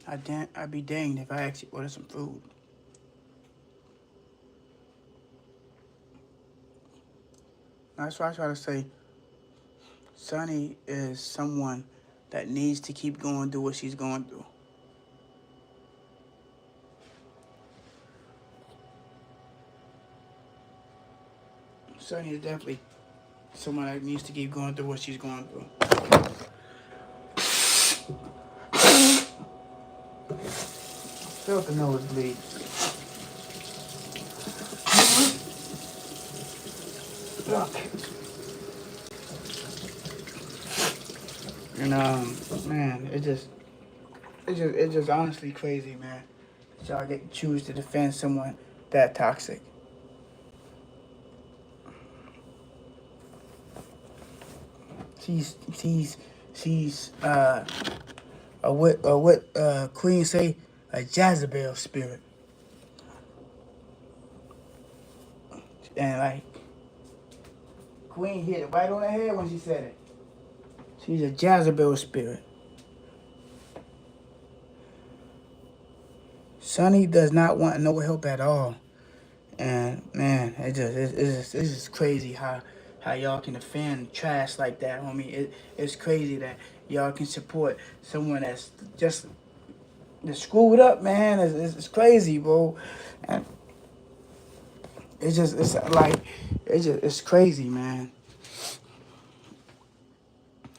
I'd be danged if I actually order some food. That's why I try to say Sonny is someone that needs to keep going through what she's going through. Sonny is definitely someone that needs to keep going through what she's going through. Felt the nosebleed. And man, it's just honestly crazy, man. That y'all get to choose to defend someone that toxic. She's what Queen say, a Jezebel spirit. And like Queen hit it right on the head when she said it. She's a Jezebel spirit. Sonny does not want no help at all. And man, it's just crazy how y'all can defend trash like that, homie. It's crazy that y'all can support someone that's just screwed up, man. It's crazy, bro. And it's crazy, man.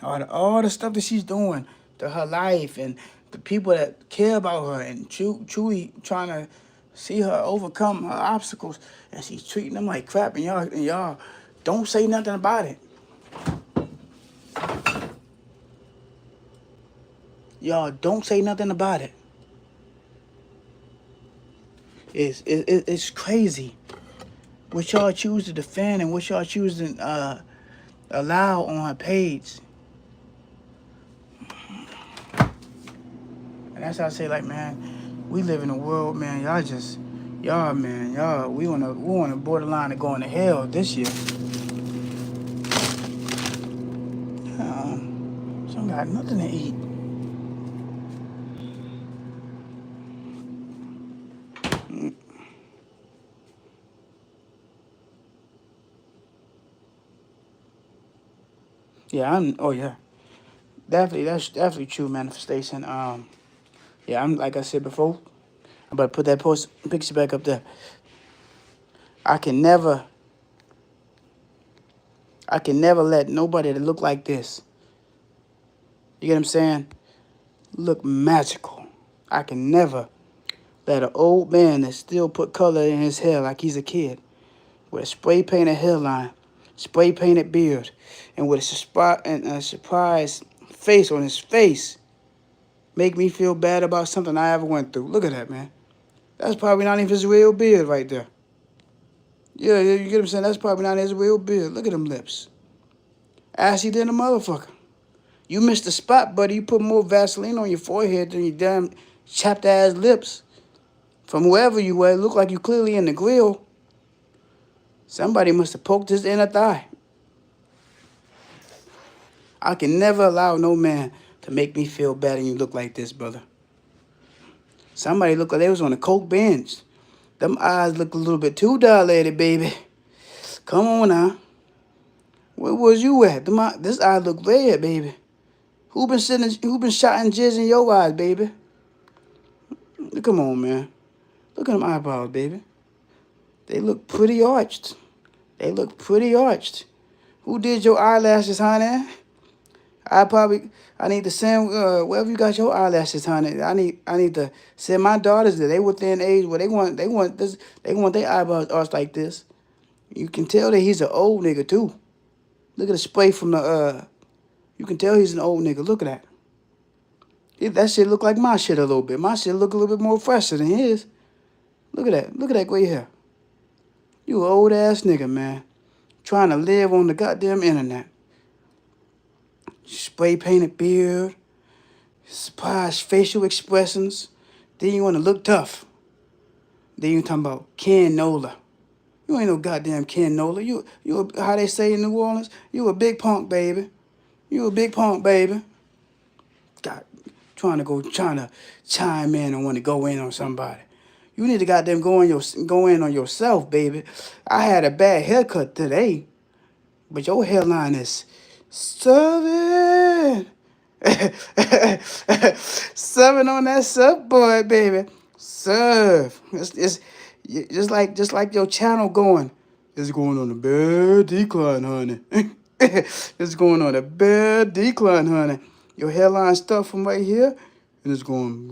All the stuff that she's doing to her life and the people that care about her and truly trying to see her overcome her obstacles, and she's treating them like crap, and y'all don't say nothing about it. Y'all don't say nothing about it. It's crazy what y'all choose to defend and what y'all choose to allow on her page. And that's how I say, like, man, we live in a world, man. We on a borderline of going to hell this year. Some got nothing to eat. Yeah, oh yeah, definitely. That's definitely true manifestation. Yeah, I'm like I said before. I'm about to put that picture back up there. I can never let nobody that look like this. You get what I'm saying? Look magical. I can never let an old man that still put color in his hair like he's a kid, with a spray painted hairline, spray painted beard, and with a surprised face on his face, make me feel bad about something I ever went through. Look at that, man. That's probably not even his real beard right there. Yeah, yeah, you get what I'm saying? That's probably not his real beard. Look at them lips. Assy than a motherfucker. You missed the spot, buddy. You put more Vaseline on your forehead than your damn chapped ass lips. From wherever you were, it looked like you clearly in the grill. Somebody must have poked his inner thigh. I can never allow no man to make me feel bad and you look like this, brother. Somebody looked like they was on a coke bench. Them eyes look a little bit too dilated, baby. Come on now. Where was you at? This eye look red, baby. Who been shotting jizz in your eyes, baby? Come on, man. Look at them eyeballs, baby. They look pretty arched. They look pretty arched. Who did your eyelashes, honey? I need to send wherever you got your eyelashes, honey. I need to send my daughters there. They within age where they want their eyebrows arched like this. You can tell that he's an old nigga too. Look at the spray from the you can tell he's an old nigga. Look at that. That shit look like my shit a little bit. My shit look a little bit more fresher than his. Look at that. Look at that gray hair. You an old ass nigga, man. Trying to live on the goddamn internet. Spray painted beard. Surprise facial expressions. Then you want to look tough. Then you talking about Ken Nola. You ain't no goddamn Ken Nola. You how they say in New Orleans, you a big punk, baby. You a big punk, baby. God, trying to chime in and want to go in on somebody. You need to goddamn go in on yourself, baby. I had a bad haircut today, but your hairline is serving. Serving on that surfboard, baby. Serve. It's just like your channel going. It's going on a bad decline, honey. It's going on a bad decline, honey. Your hairline stuff from right here, and it's going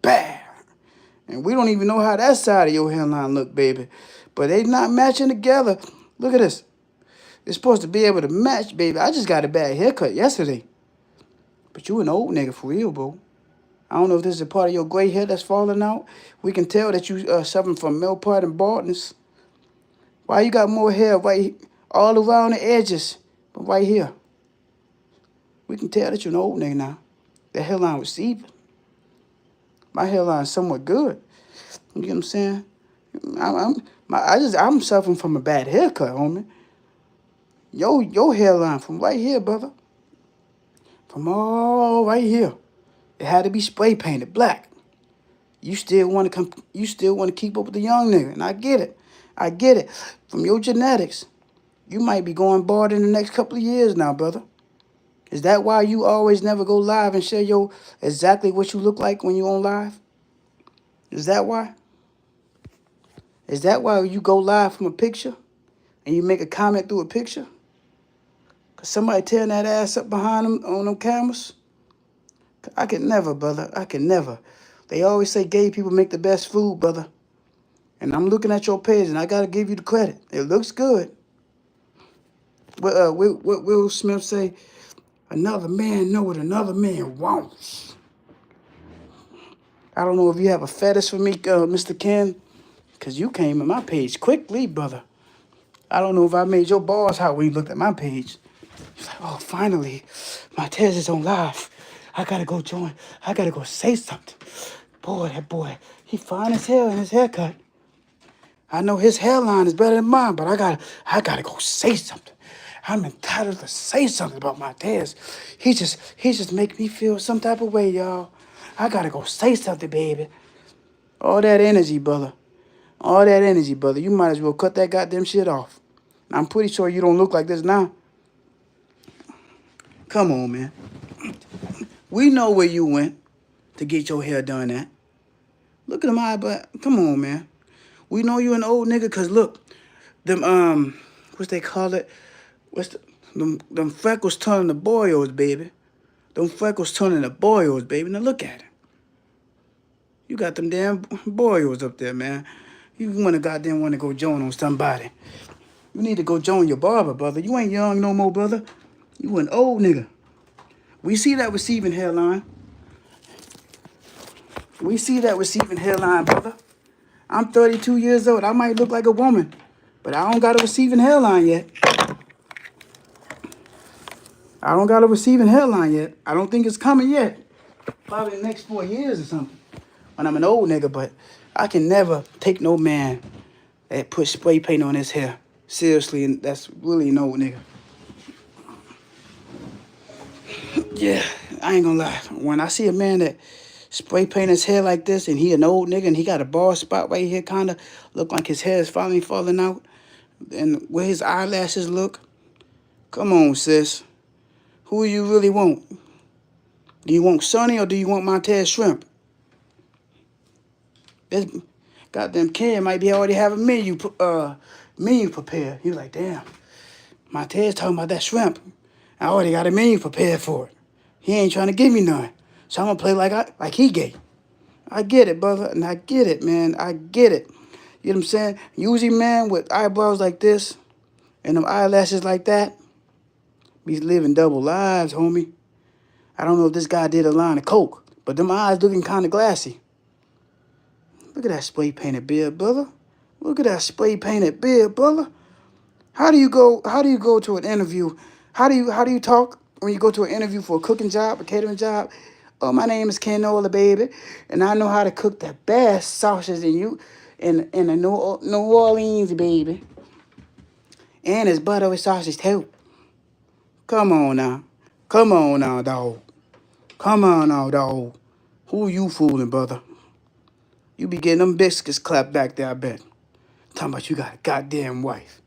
bam. And we don't even know how that side of your hairline look, baby. But they not matching together. Look at this. It's supposed to be able to match, baby. I just got a bad haircut yesterday. But you an old nigga for real, bro. I don't know if this is a part of your gray hair that's falling out. We can tell that you suffering from male part and baldness. Why you got more hair right all around the edges, but right here? We can tell that you're an old nigga now. The hairline receiver. My hairline's somewhat good. You get what I'm saying? I'm suffering from a bad haircut, homie. Your hairline from right here, brother. From all right here. It had to be spray painted black. You still want to keep up with the young nigga, and I get it. I get it. From your genetics, you might be going bald in the next couple of years now, brother. Is that why you always never go live and share exactly what you look like when you on live? Is that why? Is that why you go live from a picture and you make a comment through a picture? Cause somebody tearing that ass up behind them on them cameras? I could never, brother. I could never. They always say gay people make the best food, brother. And I'm looking at your page, and I gotta give you the credit. It looks good. What Will Smith say? Another man know what another man wants. I don't know if you have a fetish for me, Mr. Ken, because you came in my page quickly, brother. I don't know if I made your balls hot when you looked at my page. He's like, oh, finally, Montez is on live. I gotta go join. I gotta go say something. Boy, that boy, he fine as hell in his haircut. I know his hairline is better than mine, but I gotta go say something. I'm entitled to say something about Montez. He just make me feel some type of way, y'all. I gotta go say something, baby. All that energy, brother. All that energy, brother. You might as well cut that goddamn shit off. I'm pretty sure you don't look like this now. Come on, man. We know where you went to get your hair done at. Look at them eyebrows. Come on, man. We know you an old nigga, cause look, them what's they call it? Them freckles turning to boils, baby. Them freckles turning to boils, baby. Now look at it. You got them damn boils up there, man. You want to go join on somebody. You need to go join your barber, brother. You ain't young no more, brother. You an old nigga. We see that receiving hairline. We see that receiving hairline, brother. I'm 32 years old. I might look like a woman, but I don't got a receiving hairline yet. I don't got a receiving hairline yet. I don't think it's coming yet. Probably the next 4 years or something. When I'm an old nigga, but I can never take no man that put spray paint on his hair. Seriously, and that's really an old nigga. Yeah, I ain't gonna lie. When I see a man that spray paint his hair like this and he an old nigga and he got a bald spot right here, kinda look like his hair is finally falling out, and where his eyelashes look, come on, sis. Who you really want? Do you want Sonny or do you want Montez Shrimp? This goddamn Ken might be already have a menu prepared. He was like, damn, Montez talking about that shrimp. I already got a menu prepared for it. He ain't trying to give me none. So I'm gonna play like he gay. I get it, brother, and I get it, man. I get it. You know what I'm saying? Usually, man, with eyebrows like this and them eyelashes like that, be living double lives, homie. I don't know if this guy did a line of coke, but them eyes looking kind of glassy. Look at that spray painted beard, brother. Look at that spray painted beard, brother. How do you go to an interview? How do you talk when you go to an interview for a cooking job, a catering job? Oh, my name is Canola, baby, and I know how to cook the best sausages in the New Orleans, baby. And it's buttery sausage too. Come on now. Come on now, dog. Come on now, dog. Who you fooling, brother? You be getting them biscuits clapped back there, I bet. Talking about you got a goddamn wife.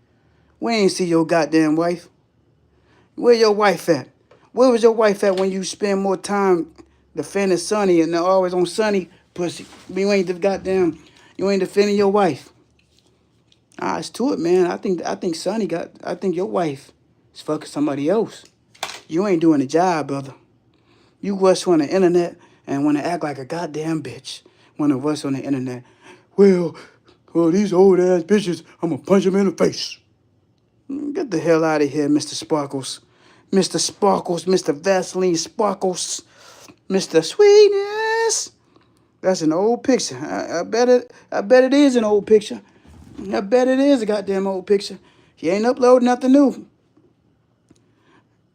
We ain't see your goddamn wife. Where your wife at? Where was your wife at when you spend more time defending Sonny and always on Sonny pussy? You ain't defending your wife. It's to it, man. I think Sonny I think your wife is fucking somebody else. You ain't doing the job, brother. You rush on the internet and want to act like a goddamn bitch. Want to rush on the internet. Well, these old ass bitches, I'm gonna punch them in the face. Get the hell out of here, Mr. Sparkles. Mr. Sparkles, Mr. Vaseline Sparkles, Mr. Sweetness. That's an old picture. I bet it is an old picture. I bet it is a goddamn old picture. He ain't uploading nothing new.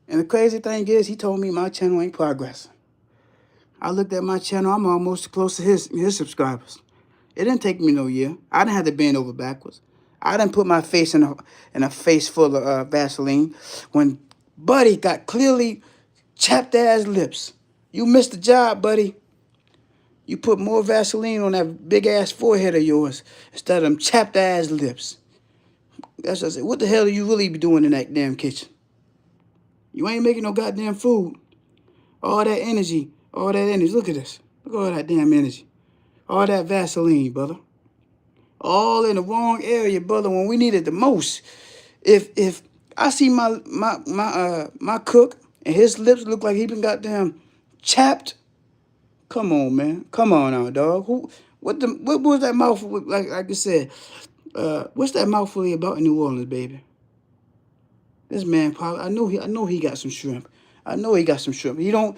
And the crazy thing is, he told me my channel ain't progressing. I looked at my channel, I'm almost close to his subscribers. It didn't take me no year. I didn't have to bend over backwards. I didn't put my face in a face full of Vaseline when Buddy got clearly chapped ass lips. You missed the job, buddy. You put more Vaseline on that big ass forehead of yours instead of them chapped ass lips. That's what I said. What the hell do you really be doing in that damn kitchen? You ain't making no goddamn food. All that energy. Look at this. Look at all that damn energy. All that Vaseline, brother. All in the wrong area, brother, when we need it the most. If I see my cook and his lips look like he been goddamn chapped, come on, man. Come on now, dog. What was that mouthful like I said? What's that mouthful about in New Orleans, baby? This man probably I know he got some shrimp. I know he got some shrimp. He don't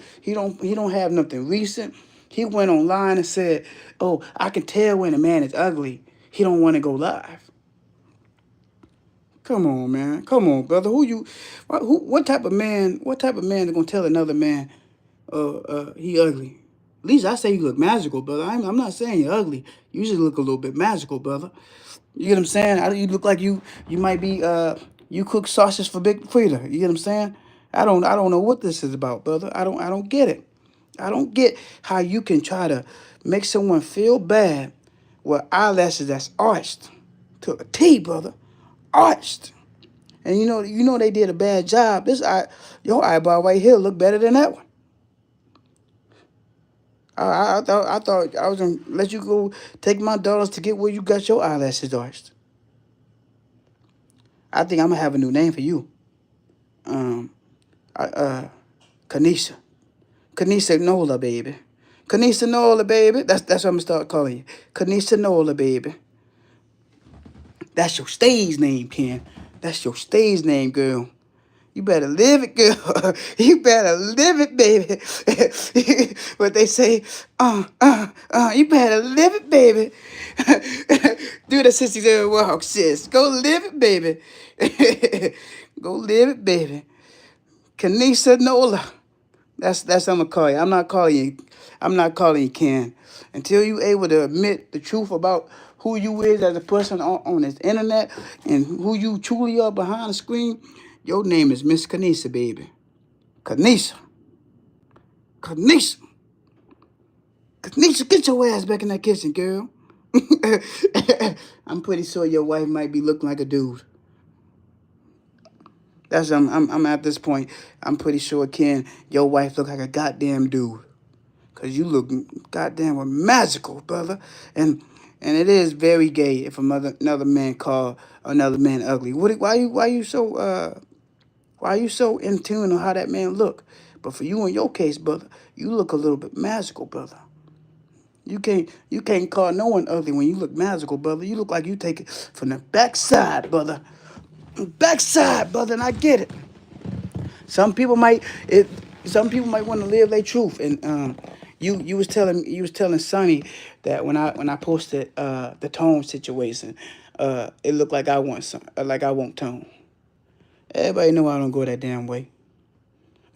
have nothing recent. He went online and said, "Oh, I can tell when a man is ugly. He don't want to go live." Come on, man. Come on, brother. What type of man is gonna tell another man he ugly? At least I say you look magical, brother. I'm not saying you're ugly. You just look a little bit magical, brother. You get what I'm saying? You look like you might be you cook sausage for Big Frida. You get what I'm saying? I don't know what this is about, brother. I don't get it. I don't get how you can try to make someone feel bad with eyelashes that's arched to a T, brother. Arched. And you know they did a bad job. Your eyebrow right here look better than that one. I thought I was gonna let you go take my dollars to get where you got your eyelashes arched. I think I'm gonna have a new name for you. Kanisha. Kanisha Nola, baby. Kanisha Nola, baby. That's what I'm gonna start calling you. Kanisha Nola, baby. That's your stage name, Ken. That's your stage name, girl. You better live it, girl. You better live it, baby. What they say, you better live it, baby. Do the 60s walk, sis. Go live it, baby. Go live it, baby. Kanisa Nola. That's what I'm gonna call you. I'm not calling you Ken. Until you able to admit the truth about who you is as a person on this internet and who you truly are behind the screen, your name is Miss Kanisa, baby. Kanisa. Kanisa. Kanisa, get your ass back in that kitchen, girl. I'm pretty sure your wife might be looking like a dude. I'm at this point. I'm pretty sure Ken, your wife look like a goddamn dude. Cause you look goddamn magical, brother. And it is very gay if another man call another man ugly. Why you so in tune on how that man look? But for you in your case, brother, you look a little bit magical, brother. You can't call no one ugly when you look magical, brother. You look like you take it from the backside, brother. Backside, brother, and I get it. Some people might it. Some people might want to live their truth, and you was telling Sonny that when I posted the tone situation, it looked like I want tone. Everybody know I don't go that damn way.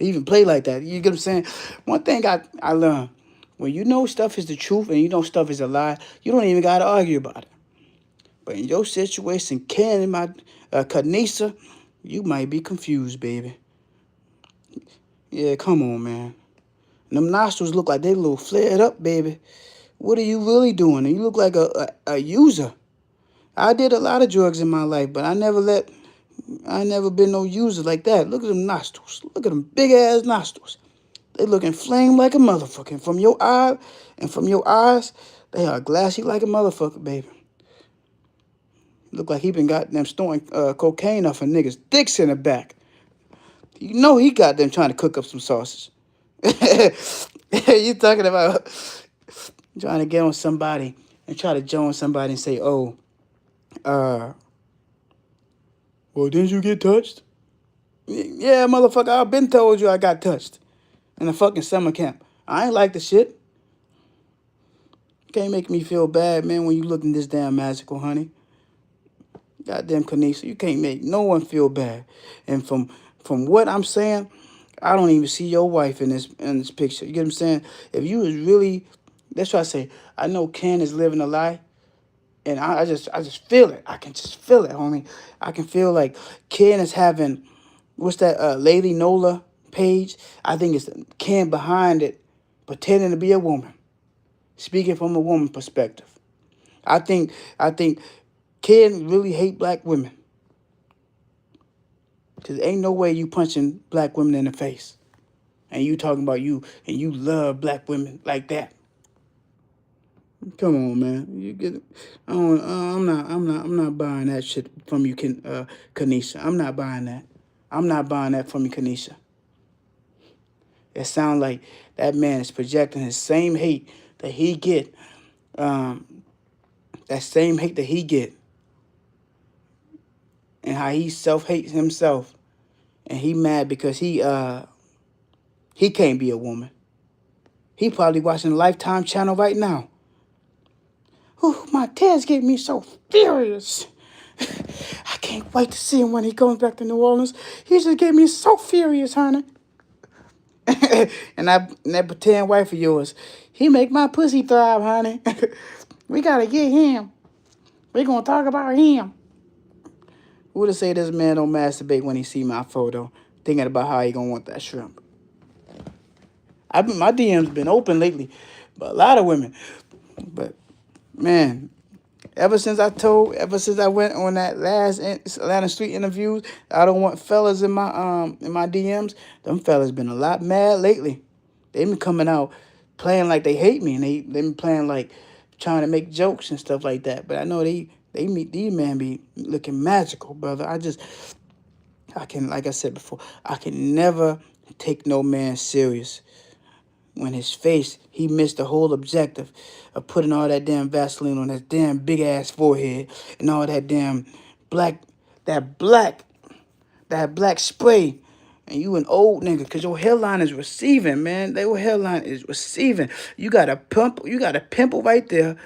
Even play like that. You get what I'm saying? One thing I learned when you know stuff is the truth and you know stuff is a lie, you don't even gotta argue about it. But in your situation, Ken and my Kanisa, you might be confused, baby. Yeah, come on, man. Them nostrils look like they a little flared up, baby. What are you really doing? You look like a user. I did a lot of drugs in my life, but I never been no user like that. Look at them nostrils. Look at them big ass nostrils. They look inflamed like a motherfucker. From your eye and from your eyes, they are glassy like a motherfucker, baby. Look like he been got them storing cocaine off a niggas' dicks in the back. You know he got them trying to cook up some sauces. You talking about trying to get on somebody and try to join somebody and say, oh, well, didn't you get touched? Yeah, motherfucker, I've been told you I got touched in a fucking summer camp. I ain't like the shit. Can't make me feel bad, man, when you looking this damn magical, honey. Goddamn Kanisa, you can't make no one feel bad. And from what I'm saying, I don't even see your wife in this picture. You get what I'm saying? If you was really, that's what I say. I know Ken is living a lie, and I just feel it. I can just feel it, homie. I can feel like Ken is having, what's that Lady Nola page? I think it's Ken behind it, pretending to be a woman, speaking from a woman perspective. I think Ken really hate black women. Cause ain't no way you punching black women in the face, and you talking about you and you love black women like that. Come on, man. You get. I don't, I'm not buying that shit from you, Kanisha. I'm not buying that. I'm not buying that from you, Kanisha. It sounds like that man is projecting his same hate that he get. That same hate that he get, and how he self hates himself, and he mad because he can't be a woman. He probably watching Lifetime channel right now. Ooh, Montez get me so furious. I can't wait to see him when he comes back to New Orleans. He just get me so furious, honey. and that pretend wife of yours, he make my pussy thrive, honey. We gotta get him. We gonna talk about him. Who would have say this man don't masturbate when he see my photo, thinking about how he gonna want that shrimp? My DM's been open lately, but a lot of women. But man, ever since I went on that last Atlanta Street interviews, I don't want fellas in my DMs. Them fellas been a lot mad lately. They been coming out playing like they hate me, and they been playing like trying to make jokes and stuff like that. But I know they meet these men be looking magical, brother. I can, like I said before, I can never take no man serious when his face, he missed the whole objective of putting all that damn Vaseline on his damn big ass forehead and all that damn black, that black spray And you an old nigga, cause your hairline is receiving, man. Your hairline is receiving. You got a pimple right there.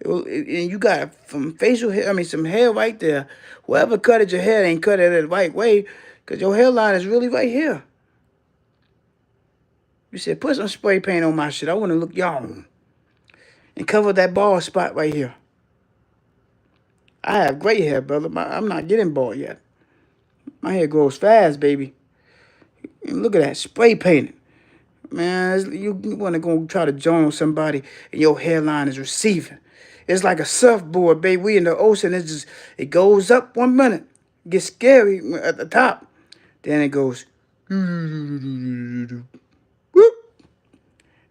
And you got some facial hair, some hair right there. Whoever cutted your hair ain't cut it the right way, cause your hairline is really right here. You said, put some spray paint on my shit. I want to look young. And cover that bald spot right here. I have gray hair, brother. I'm not getting bald yet. My hair grows fast, baby. And look at that, spray painted. Man, you want to go try to join somebody and your hairline is receiving. It's like a surfboard, baby. We in the ocean. It goes up 1 minute. Gets scary at the top. Then it goes. Whoop.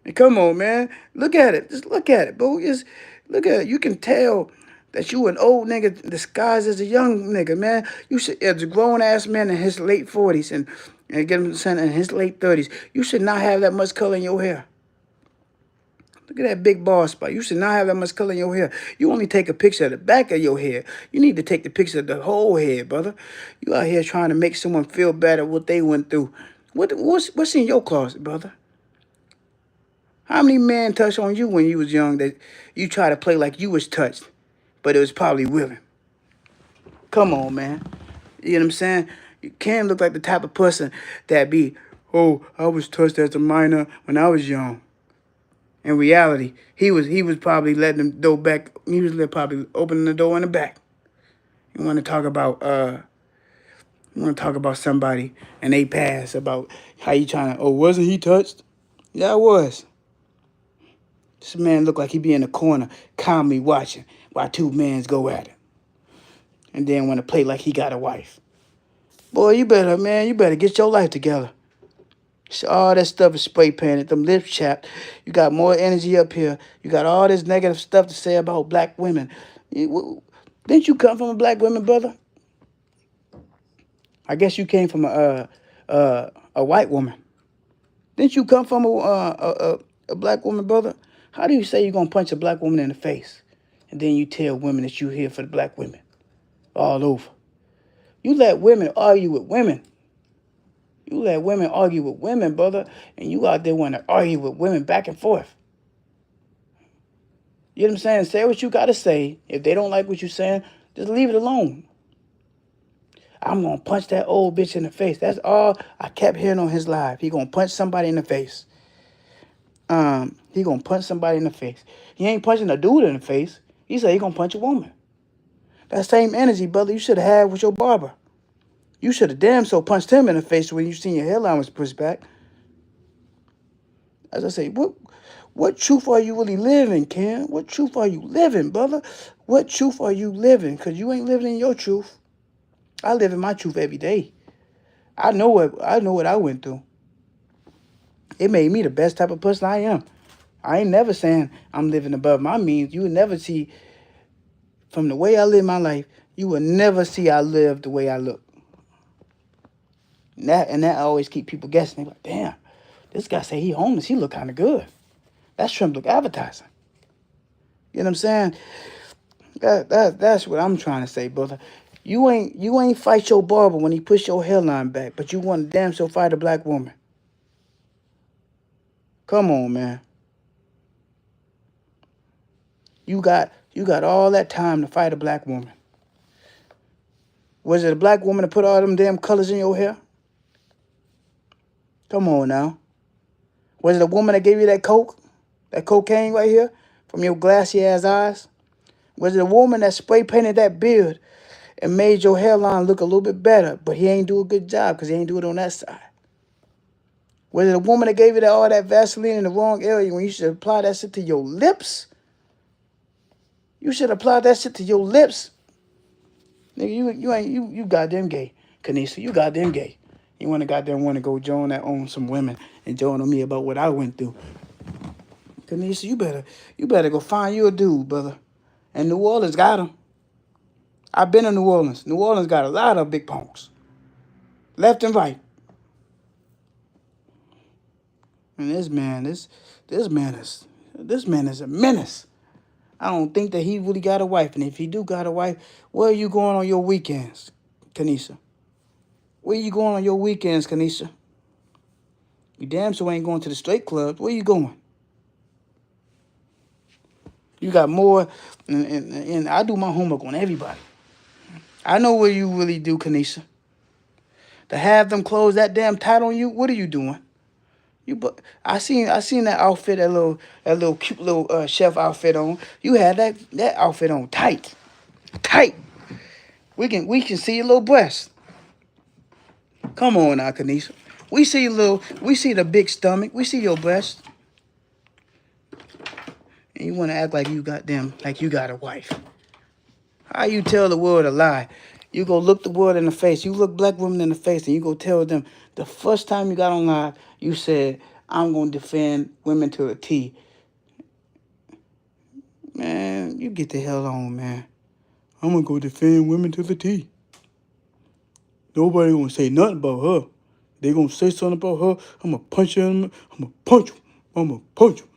And come on, man. Look at it. Just look at it, bro. Just look at it. You can tell that you an old nigga disguised as a young nigga, man. You should, as a grown ass man in his late 40s and get him in his late 30s, you should not have that much color in your hair. Look at that big bald spot. You should not have that much color in your hair. You only take a picture of the back of your hair. You need to take the picture of the whole head, brother. You out here trying to make someone feel better what they went through. What's in your closet, brother? How many men touched on you when you was young that you try to play like you was touched, but it was probably willing? Come on, man. You know what I'm saying? You can't look like the type of person that be, oh, I was touched as a minor when I was young. In reality, he was probably letting them door back. He was probably opening the door in the back. You want to talk about somebody and they pass about how you trying to, oh, wasn't he touched? Yeah, I was. This man looked like he be in the corner, calmly watching while two men go at it. And then want to play like he got a wife. Boy, you better get your life together. So all that stuff is spray painted, them lips chapped. You got more energy up here. You got all this negative stuff to say about black women. Didn't you come from a black woman, brother? I guess you came from a white woman. Didn't you come from a black woman, brother? How do you say you're going to punch a black woman in the face? And then you tell women that you're here for the black women. All over. You let women argue with women. You let women argue with women, brother. And you out there want to argue with women back and forth. You know what I'm saying? Say what you got to say. If they don't like what you're saying, just leave it alone. I'm going to punch that old bitch in the face. That's all I kept hearing on his live. He going to punch somebody in the face. He going to punch somebody in the face. He ain't punching a dude in the face. He said he going to punch a woman. That same energy, brother, you should have had with your barber. You should have damn so punched him in the face when you seen your hairline was pushed back. As I say, what truth are you really living, Ken? What truth are you living, brother? What truth are you living? Because you ain't living in your truth. I live in my truth every day. I know what I went through. It made me the best type of person I am. I ain't never saying I'm living above my means. You would never see, from the way I live my life, you would never see I live the way I look. And that always keep people guessing. They like, damn, this guy say he homeless. He look kind of good. That's Shrimp Look advertising. You know what I'm saying? That's what I'm trying to say, brother. You ain't fight your barber when he push your hairline back, but you want to damn so fight a black woman. Come on, man. You got all that time to fight a black woman. Was it a black woman that put all them damn colors in your hair? Come on now. Was it a woman that gave you that coke? That cocaine right here? From your glassy ass eyes? Was it a woman that spray painted that beard and made your hairline look a little bit better, but he ain't do a good job because he ain't do it on that side? Was it a woman that gave you all that Vaseline in the wrong area when you should apply that shit to your lips? You should apply that shit to your lips. Nigga, you goddamn gay, Kanisha. You goddamn gay. You want to go join that on some women and join on me about what I went through. Kanisha, you better go find you a dude, brother. And New Orleans got him. I've been in New Orleans. New Orleans got a lot of big punks. Left and right. And this man is a menace. I don't think that he really got a wife. And if he do got a wife, where are you going on your weekends, Kanisha? Where you going on your weekends, Kanisha? You damn sure ain't going to the straight clubs. Where you going? You got more, and I do my homework on everybody. I know what you really do, Kanisha. To have them clothes that damn tight on you, what are you doing? I seen that outfit, that little cute little chef outfit on. You had that outfit on tight, tight. We can see your little breast. Come on now, Kanisha. We see the big stomach. We see your breast. And you want to act like you got a wife. How you tell the world a lie? You go look the world in the face. You look black women in the face, and you go tell them the first time you got on live, you said, "I'm gonna defend women to a T." Man, you get the hell on, man. I'm gonna go defend women to the T. Nobody gonna say nothing about her. They gonna say something about her. I'm gonna punch them. I'm gonna punch them. I'm gonna punch them.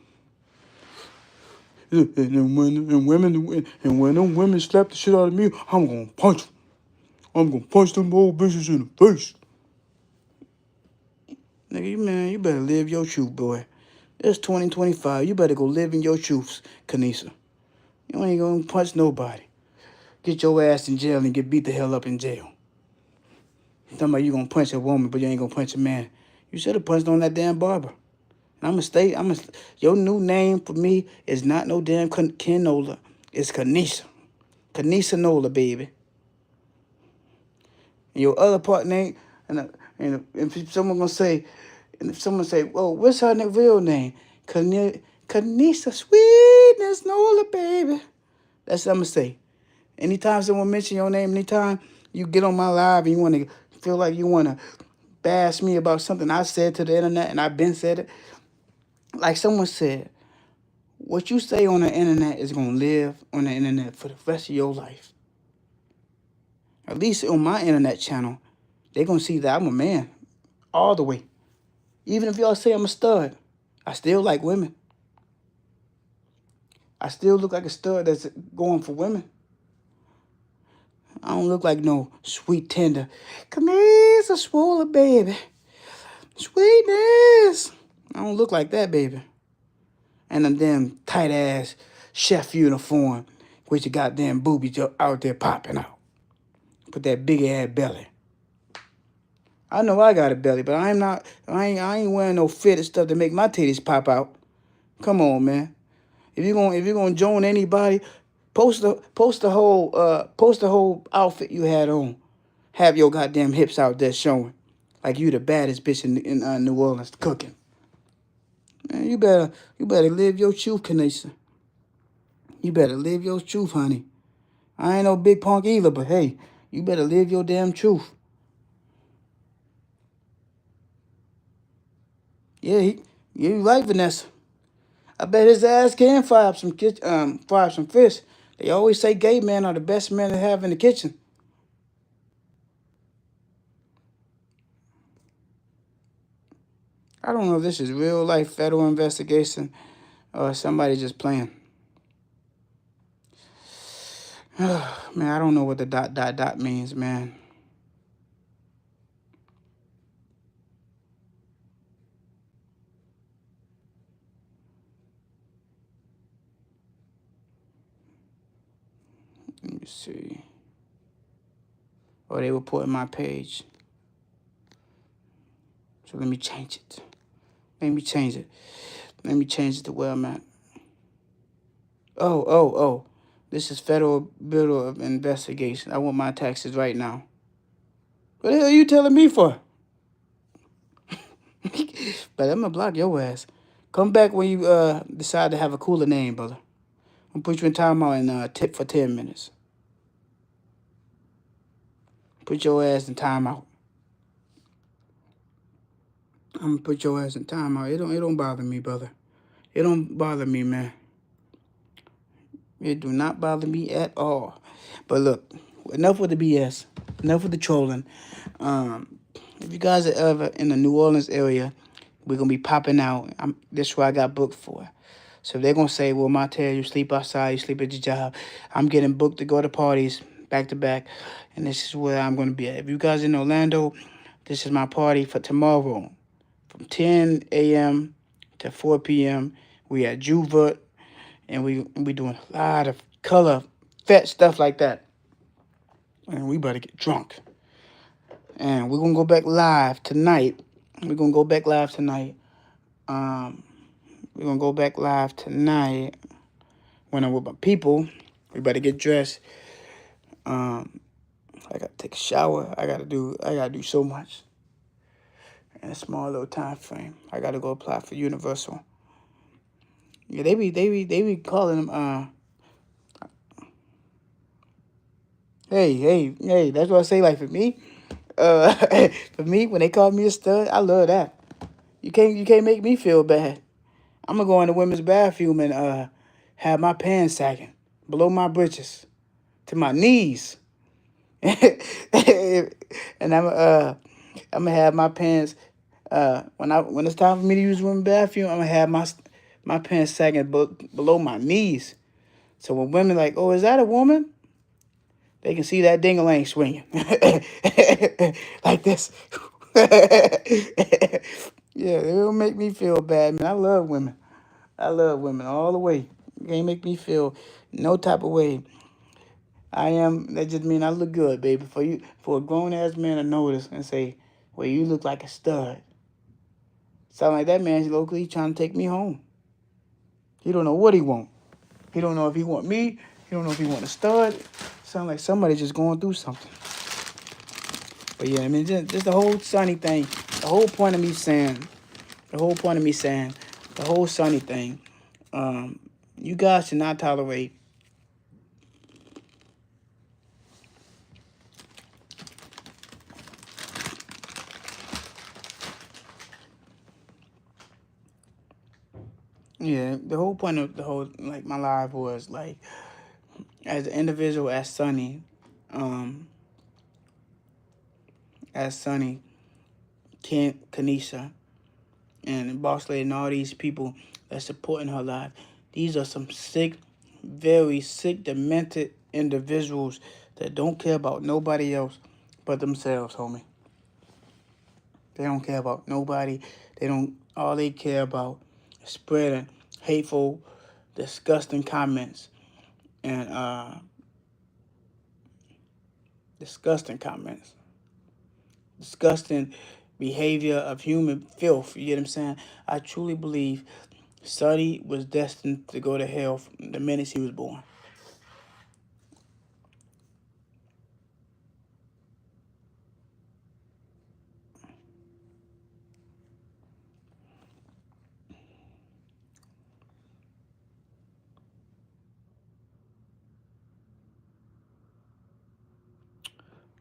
And when them women slap the shit out of me, I'm gonna punch them. I'm gonna punch them old bitches in the face. Nigga, you better live your truth, boy. It's 2025. You better go live in your truths, Kanisa. You ain't gonna punch nobody. Get your ass in jail and get beat the hell up in jail. Talking about you gonna punch a woman, but you ain't gonna punch a man. You should have punched on that damn barber. And your new name for me is not no damn Ken Nola. It's Kanisa. Kanisa Nola, baby. And your other part name, and if someone gonna say, and if someone say, "Whoa, what's her real name?" Kanisa Sweetness Nola, baby. That's what I'm gonna say. Anytime someone mention your name, anytime you get on my live and you wanna feel like you wanna bash me about something I said to the internet, and I've been said it. Like someone said, what you say on the internet is gonna live on the internet for the rest of your life. At least on my internet channel, they're gonna see that I'm a man all the way. Even if y'all say I'm a stud, I still like women. I still look like a stud that's going for women. I don't look like no sweet tender. Come here, a swollen baby. Sweetness. I don't look like that, baby. And them damn tight ass chef uniform with your goddamn boobies out there popping out. With that big ass belly. I know I got a belly, but I ain't wearing no fitted stuff to make my titties pop out. Come on, man. If you're gonna join anybody, post the whole outfit you had on. Have your goddamn hips out there showing, like you the baddest bitch in New Orleans cooking. Man, you better live your truth, Kanisa. You better live your truth, honey. I ain't no big punk either, but hey, you better live your damn truth. Yeah, you like Vanessa. I bet his ass can fry up some fish. They always say gay men are the best men to have in the kitchen. I don't know if this is real life federal investigation or somebody just playing. Man, I don't know what the ... means, man. Let me see. Oh, they were putting my page. So let me change it. Let me change it to where I'm at. Oh. This is Federal Bureau of Investigation. I want my taxes right now. What the hell are you telling me for? But I'm gonna block your ass. Come back when you decide to have a cooler name, brother. I'm gonna put you in timeout and tip for 10 minutes. Put your ass in timeout. I'm gonna put your ass in timeout. It don't bother me, brother. It don't bother me, man. It do not bother me at all. But look, enough with the BS. Enough with the trolling. If you guys are ever in the New Orleans area, we're going to be popping out. This is what I got booked for. So if they're going to say, well, Montez, you sleep outside, you sleep at your job. I'm getting booked to go to parties back to back. And this is where I'm going to be at. If you guys in Orlando, This is my party for tomorrow from 10 a.m. to 4 p.m. We at Juva, and we doing a lot of color, fat stuff like that. And we better get drunk. And we're going to go back live tonight. We're going to go back live tonight. We're going to go back live tonight when I'm with my people. We better get dressed. I got to take a shower. I got to do so much in a small little time frame. I got to go apply for Universal. Yeah, they be calling them, hey, that's what I say. Like for me, for me, when they call me a stud, I love that. You can't make me feel bad. I'm gonna go in the women's bathroom and have my pants sagging below my britches to my knees, and I'm gonna have my pants when it's time for me to use the women's bathroom. I'm gonna have my pants sagging below my knees. So when women like, oh, is that a woman? They can see that ding-a-ling swinging like this. Yeah, it will make me feel bad, man. I love women. I love women all the way. You can't make me feel no type of way. That just mean I look good, baby. For a grown-ass man to notice and say, well, you look like a stud. Sound like that man's locally trying to take me home. He don't know what he want. He don't know if he want me. He don't know if he want a stud. Sound like somebody just going through something. But yeah, I mean, just the whole Sonny thing. The whole point of me saying, the whole Sonny thing. You guys should not tolerate Yeah, the whole point of the whole like my live was like as an individual, um, as Sonny, Kanisha, and Boss Lady, and all these people that supporting her live. These are some sick, very sick, demented individuals that don't care about nobody else but themselves, homie. They don't care about nobody. All they care about is spreading hateful, disgusting comments and disgusting comments, disgusting behavior of human filth. You get what I'm saying? I truly believe Sonny was destined to go to hell from the minute he was born.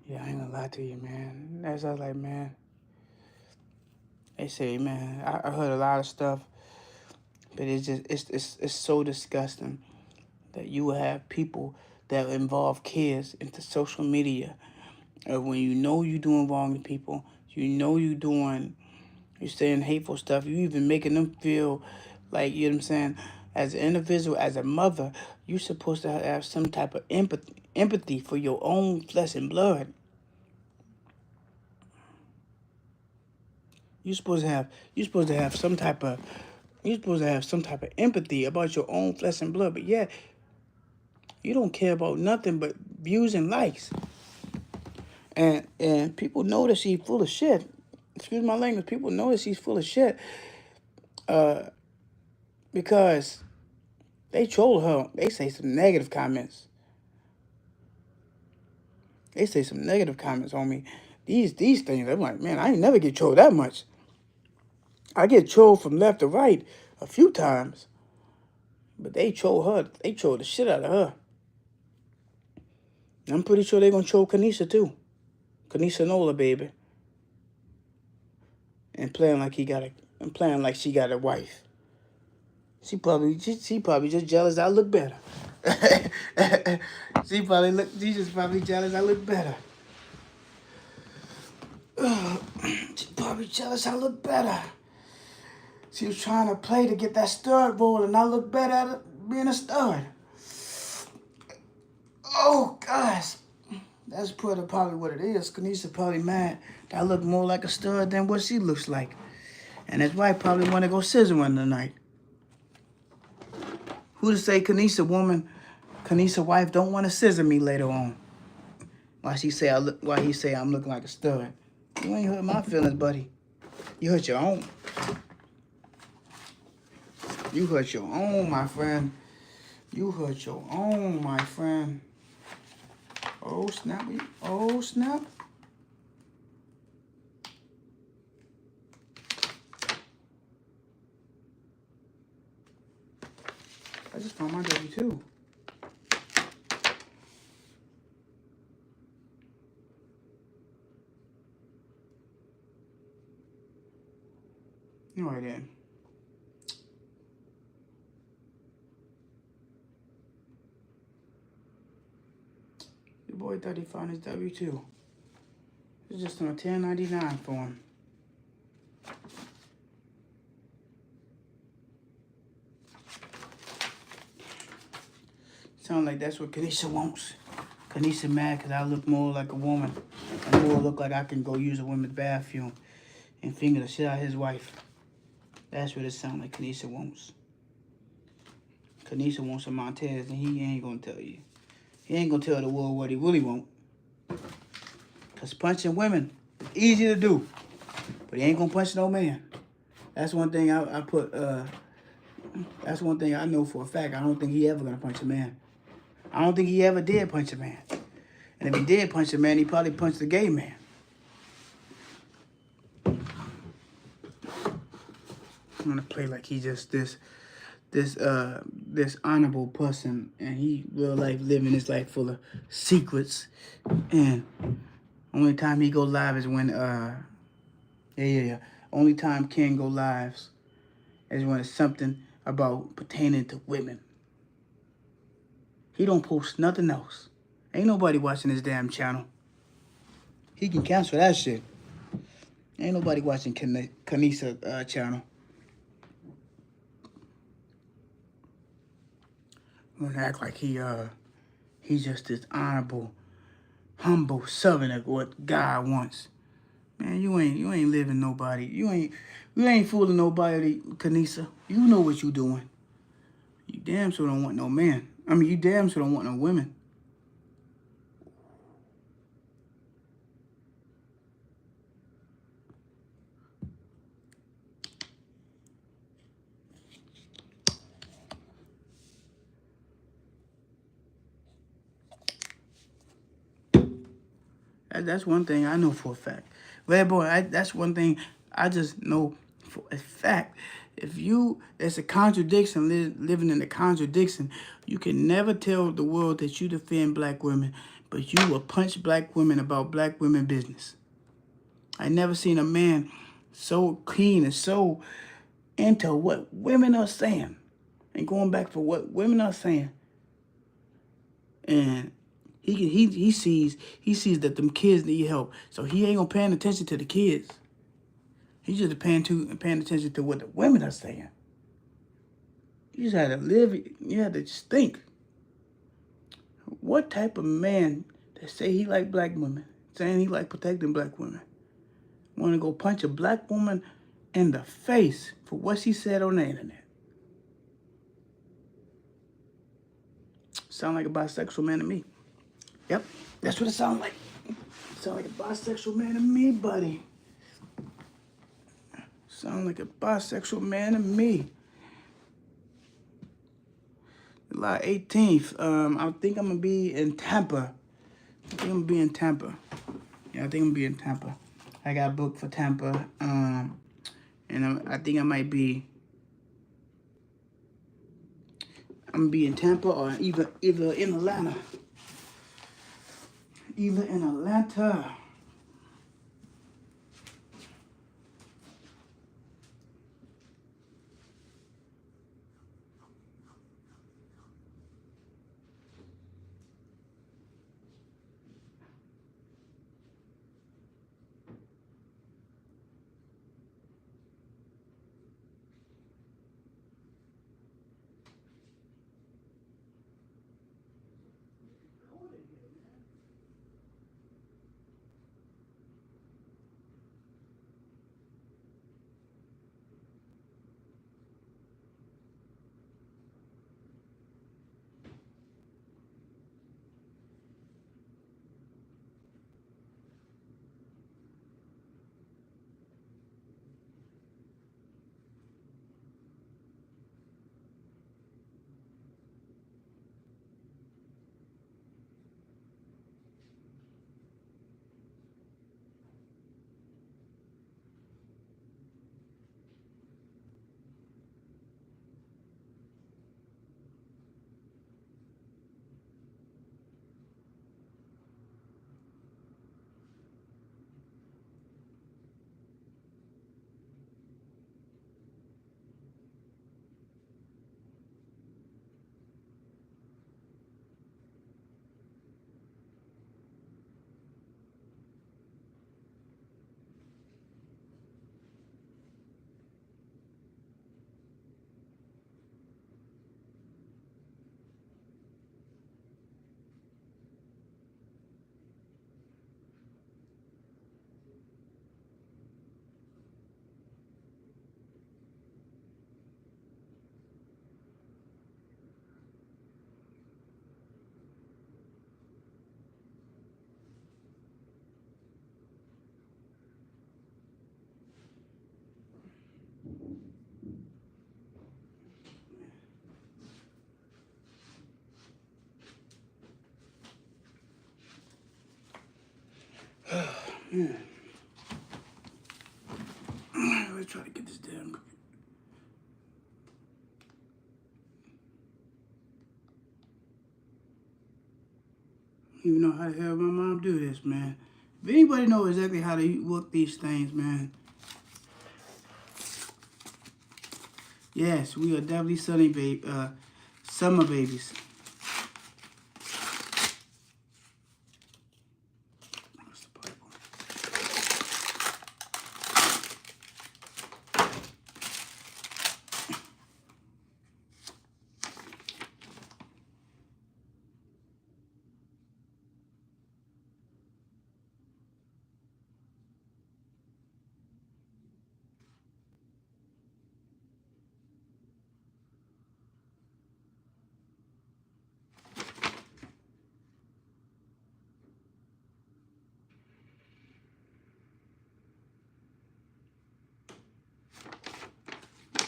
Yeah, I ain't gonna lie to you, man. That's I was like, man. They say, man, I heard a lot of stuff, but it's so disgusting that you will have people that involve kids into social media. When you know you're doing wrong to people, you know you're saying hateful stuff, you even making them feel like, you know what I'm saying, as an individual, as a mother, you're supposed to have some type of empathy for your own flesh and blood. You're supposed to have some type of empathy about your own flesh and blood, but yeah, you don't care about nothing but views and likes. And people know that she's full of shit. Excuse my language. People know that she's full of shit. Because they troll her. They say some negative comments. On me. These things, I'm like, man, I ain't never get trolled that much. I get trolled from left to right a few times. But they troll her. They troll the shit out of her. And I'm pretty sure they're going to troll Kanisha too. Kanisha Nola, baby. And playing like she got a wife. She probably just jealous I look better. She's just probably jealous I look better. She's probably jealous I look better. She was trying to play to get that stud role, and I look better at being a stud. Oh gosh, That's probably what it is. Kanisha probably mad that I look more like a stud than what she looks like. And his wife probably want to go scissor one tonight. Who to say Kanisha wife don't want to scissor me later on? Why he say I'm looking like a stud? You ain't hurt my feelings, buddy. You hurt your own. You hurt your own, my friend. You hurt your own, my friend. Oh, snap. Oh, snap. I just found my W-2. All right, then. Your boy thought he found his W-2. It's just on a 1099 for him. Sound like that's what Kanisha wants. Kanisha mad because I look more like a woman. I more look like I can go use a women's bathroom and finger the shit out of his wife. That's what it sounds like Kanisha wants. Kanisha wants a Montez, and he ain't gonna tell you. He ain't gonna tell the world what he really want. Because punching women is easy to do, but he ain't gonna punch no man. That's one thing that's one thing I know for a fact. I don't think he ever gonna punch a man. I don't think he ever did punch a man. And if he did punch a man, he probably punched a gay man. I'm gonna play like he just this honorable person, and he real life living his life full of secrets. And only time he go live is when only time Ken go lives is when it's something about pertaining to women. He don't post nothing else. Ain't nobody watching his damn channel. He can cancel that shit. Ain't nobody watching Kanisha channel. Gonna act like he's just this honorable, humble servant of what God wants. Man, you ain't living nobody. You ain't fooling nobody, Kanisha. You know what you doing. You damn sure don't want no man. I mean, you damn sure don't want no women. That's one thing I know for a fact. Red boy, that's one thing I just know for a fact. It's a contradiction, living in a contradiction. You can never tell the world that you defend black women, but you will punch black women about black women business. I never seen a man so keen and so into what women are saying and going back for what women are saying. And he sees that them kids need help, so he ain't gonna paying attention to the kids. He's just paying attention to what the women are saying. You just had to live. You had to just think. What type of man that say he like black women, saying he like protecting black women, want to go punch a black woman in the face for what she said on the internet? Sound like a bisexual man to me. Yep, that's what it sounds like. Sound like a bisexual man to me, buddy. Sound like a bisexual man to me. July 18th. I think I'm gonna be in Tampa. Yeah, I think I'm gonna be in Tampa. I got booked for Tampa. And I think I might be. I'm gonna be in Tampa or either in Atlanta. Either in Atlanta. Man. Let's try to get this down. I don't even know how the hell my mom do this, man. If anybody know exactly how to work these things, man. Yes, we are definitely summer babies. What's the Bible?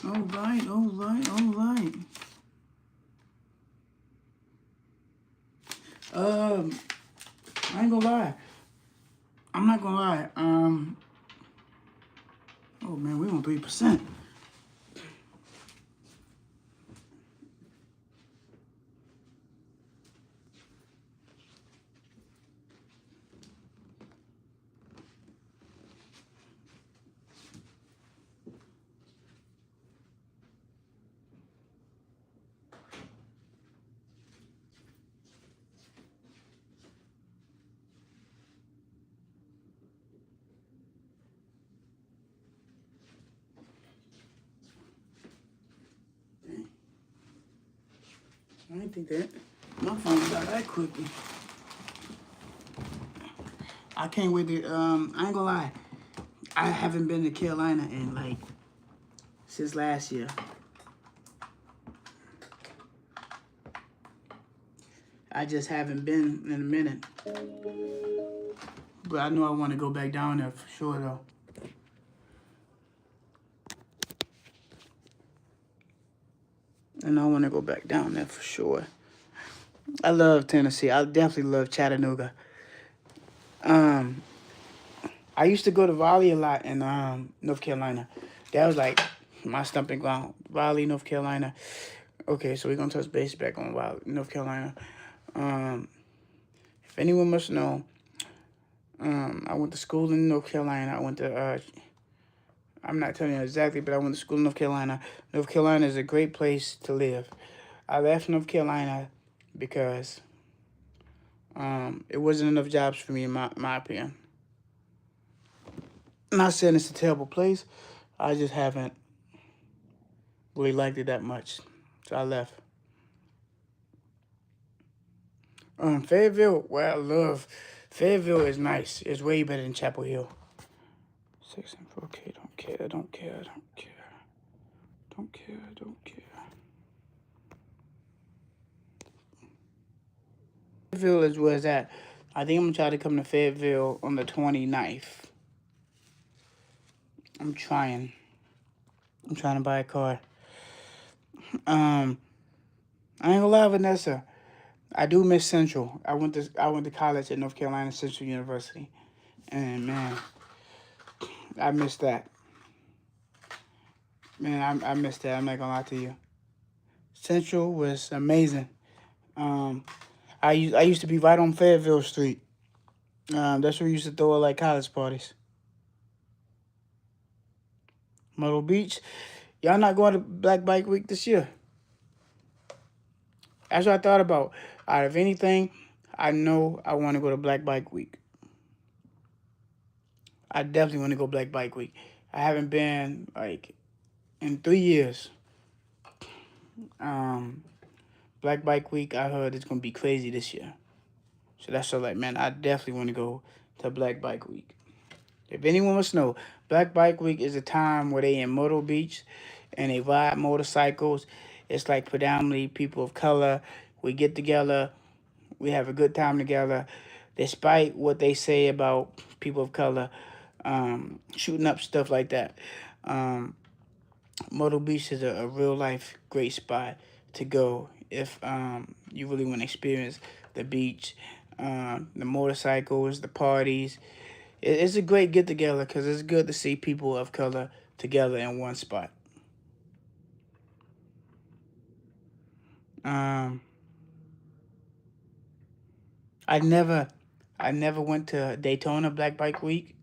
All right, all right, all right. I ain't gonna lie. I'm not gonna lie. Oh man, we on 3%. I didn't think that my phone got that quickly. I can't wait to I ain't gonna lie. I haven't been to Carolina in like since last year. I just haven't been in a minute. But I know I want to go back down there for sure though. And I want to go back down there for sure. I love Tennessee. I definitely love Chattanooga. I used to go to Raleigh a lot in North Carolina. That was like my stomping ground. Raleigh, North Carolina. Okay, so we're gonna touch base back on Raleigh, North Carolina. If anyone must know, I went to school in North Carolina. I went to I'm not telling you exactly, but I went to school in North Carolina. North Carolina is a great place to live. I left North Carolina because it wasn't enough jobs for me, in my opinion. I'm not saying it's a terrible place. I just haven't really liked it that much. So I left. Fayetteville, well, I love. Fayetteville is nice. It's way better than Chapel Hill. 6 and 4K, don't care, don't care, don't care. Don't care, don't care. Fayetteville is where it's at. I think I'm gonna try to come to Fayetteville on the 29th. I'm trying to buy a car. I ain't gonna lie, Vanessa. I do miss Central. I went to college at North Carolina Central University, and man, I miss that. Man, I miss that. I'm not gonna lie to you. Central was amazing. I used to be right on Fayetteville Street. That's where we used to throw like college parties. Myrtle Beach. Y'all not going to Black Bike Week this year? That's what I thought about. Out of anything, I know I want to go to Black Bike Week. I definitely want to go Black Bike Week. I haven't been like in 3 years. Black Bike Week, I heard it's gonna be crazy this year. So that's so like, man, I definitely want to go to Black Bike Week. If anyone wants to know, Black Bike Week is a time where they in Myrtle Beach and they ride motorcycles. It's like predominantly people of color. We get together, we have a good time together. Despite what they say about people of color, shooting up stuff like that. Myrtle Beach is a real life great spot to go if you really want to experience the beach. the motorcycles, the parties. It's a great get together because it's good to see people of color together in one spot. Um, I never, I never went to Daytona Black Bike Week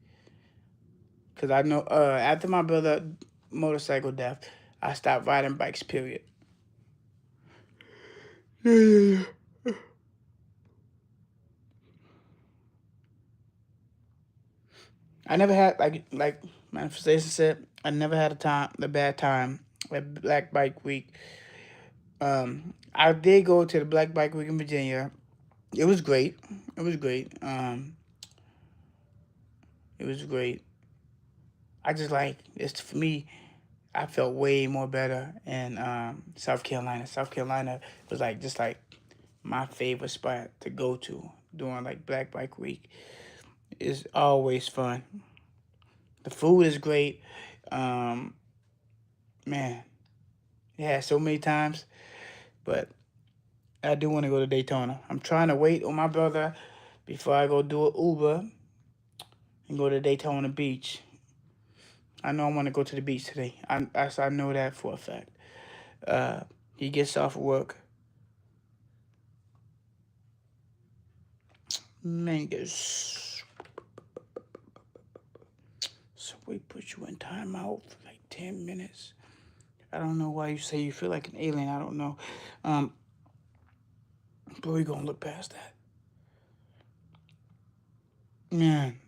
because I know after my brother motorcycle death, I stopped riding bikes. Period. I never had like Manifestation said. I never had a bad time at Black Bike Week. I did go to the Black Bike Week in Virginia. It was great. It was great. It was great. I just like it's for me. I felt way more better in South Carolina. South Carolina was like just like my favorite spot to go to during like Black Bike Week. It's always fun. The food is great. Um, man, yeah, so many times, but I do want to go to Daytona. I'm trying to wait on my brother before I go do an Uber and go to Daytona Beach. I know I want to go to the beach today. I know that for a fact. Uh, he gets off work. Mangus. So we put you in timeout for like 10 minutes. I don't know why you say you feel like an alien. I don't know. But we're going to look past that. Man.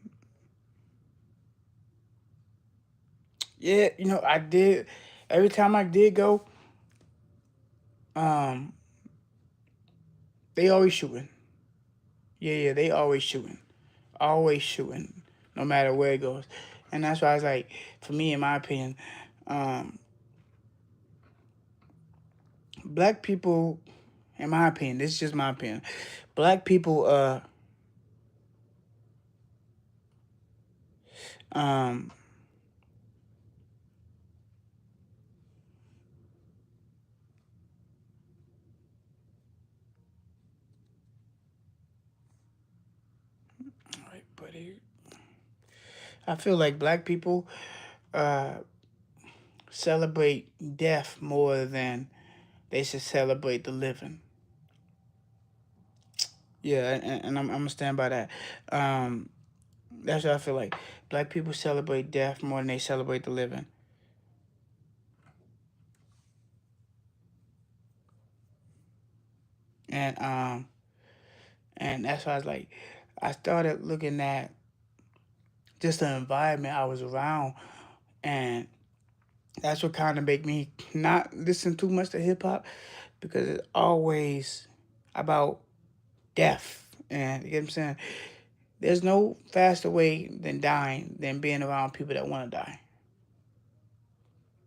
Yeah, I did. Every time I did go, um, they always shooting. Yeah, they always shooting. Always shooting, no matter where it goes. And that's why I was like, for me, in my opinion, um, black people, in my opinion, this is just my opinion, black people, um, wait, buddy, I feel like black people uh, celebrate death more than they should celebrate the living. Yeah, and I'm gonna stand by that. Um, that's what I feel like. Black people celebrate death more than they celebrate the living. And and that's why I was like, I started looking at just the environment I was around, and that's what kind of made me not listen too much to hip hop because it's always about death. And you know what I'm saying? There's no faster way than dying than being around people that want to die.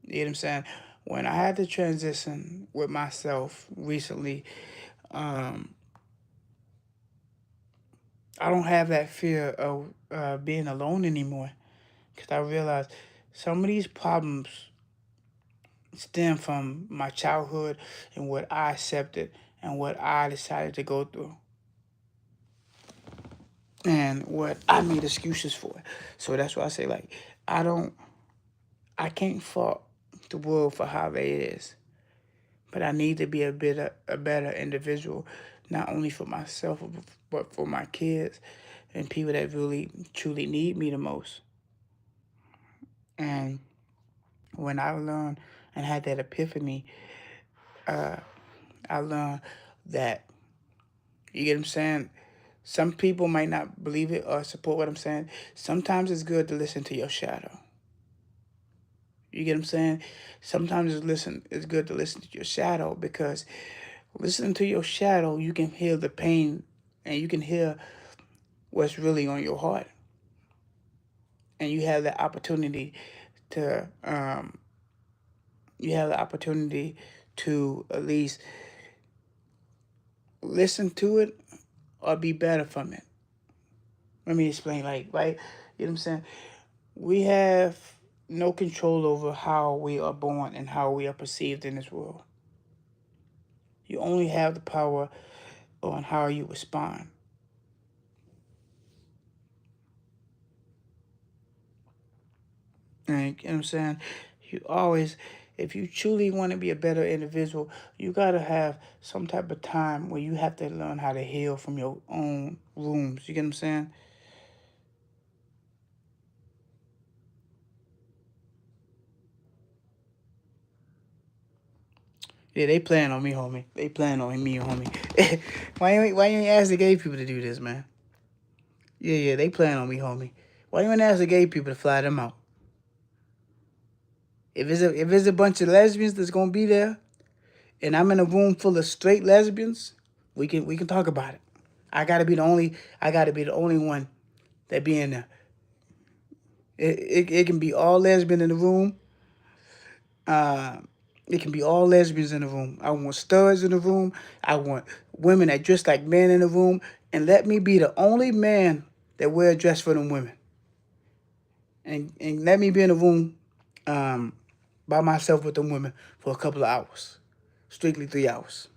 You know what I'm saying? When I had to transition with myself recently, um, I don't have that fear of being alone anymore because I realized some of these problems stem from my childhood and what I accepted and what I decided to go through and what I made excuses for. So that's why I say like I don't I can't fault the world for how it is. But I need to be a better individual, not only for myself but for my kids and people that really truly need me the most. And when I learned and had that epiphany, I learned that you get what I'm saying. Some people might not believe it or support what I'm saying. Sometimes it's good to listen to your shadow. You get what I'm saying? Sometimes it's good to listen to your shadow because listening to your shadow, you can hear the pain and you can hear what's really on your heart. And to you have the opportunity to at least listen to it or be better from it. Let me explain, like, right? You know what I'm saying? We have no control over how we are born and how we are perceived in this world. You only have the power on how you respond. And you know what I'm saying? You always, if you truly want to be a better individual, you gotta have some type of time where you have to learn how to heal from your own wounds. You get what I'm saying? Yeah, they plan on me, homie. They plan on me, homie. Why you ain't ask the gay people to do this, man? Yeah, they plan on me, homie. Why you ain't ask the gay people to fly them out? If it's a bunch of lesbians that's gonna be there, and I'm in a room full of straight lesbians, we can talk about it. I gotta be the only one that be in there. It can be all lesbian in the room. Uh, it can be all lesbians in the room. I want studs in the room. I want women that dress like men in the room, and let me be the only man that wear a dress for them women. And let me be in the room, um, by myself with them women for a couple of hours, strictly 3 hours.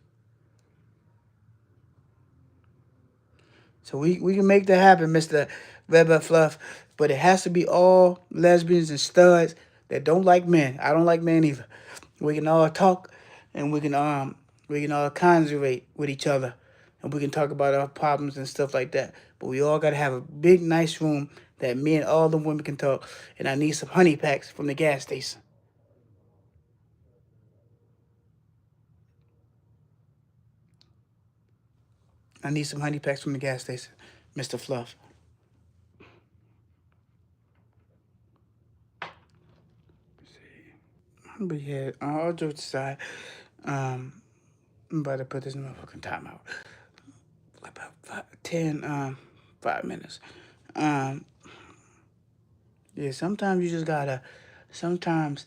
So we can make that happen, Mr. Red Fluff. But it has to be all lesbians and studs that don't like men. I don't like men either. We can all talk, and we can all conjurate with each other, and we can talk about our problems and stuff like that. But we all gotta have a big nice room that me and all the women can talk. And I need some honey packs from the gas station. I need some honey packs from the gas station, Mr. Fluff. But yeah, all jokes aside, um, I'm about to put this motherfucking timeout. About 5 minutes. Um, yeah, sometimes you just gotta, sometimes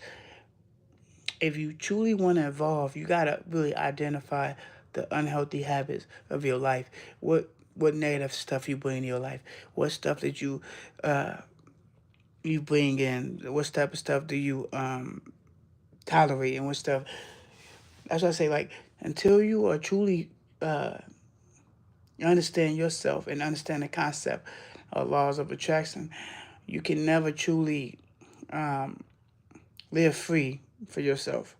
if you truly want to evolve, you gotta really identify the unhealthy habits of your life. What negative stuff you bring in your life? What stuff that uh you bring in? What type of stuff do you tolerate, and what stuff? That's why I say, like, until you are truly understand yourself and understand the concept of laws of attraction, you can never truly um, live free for yourself.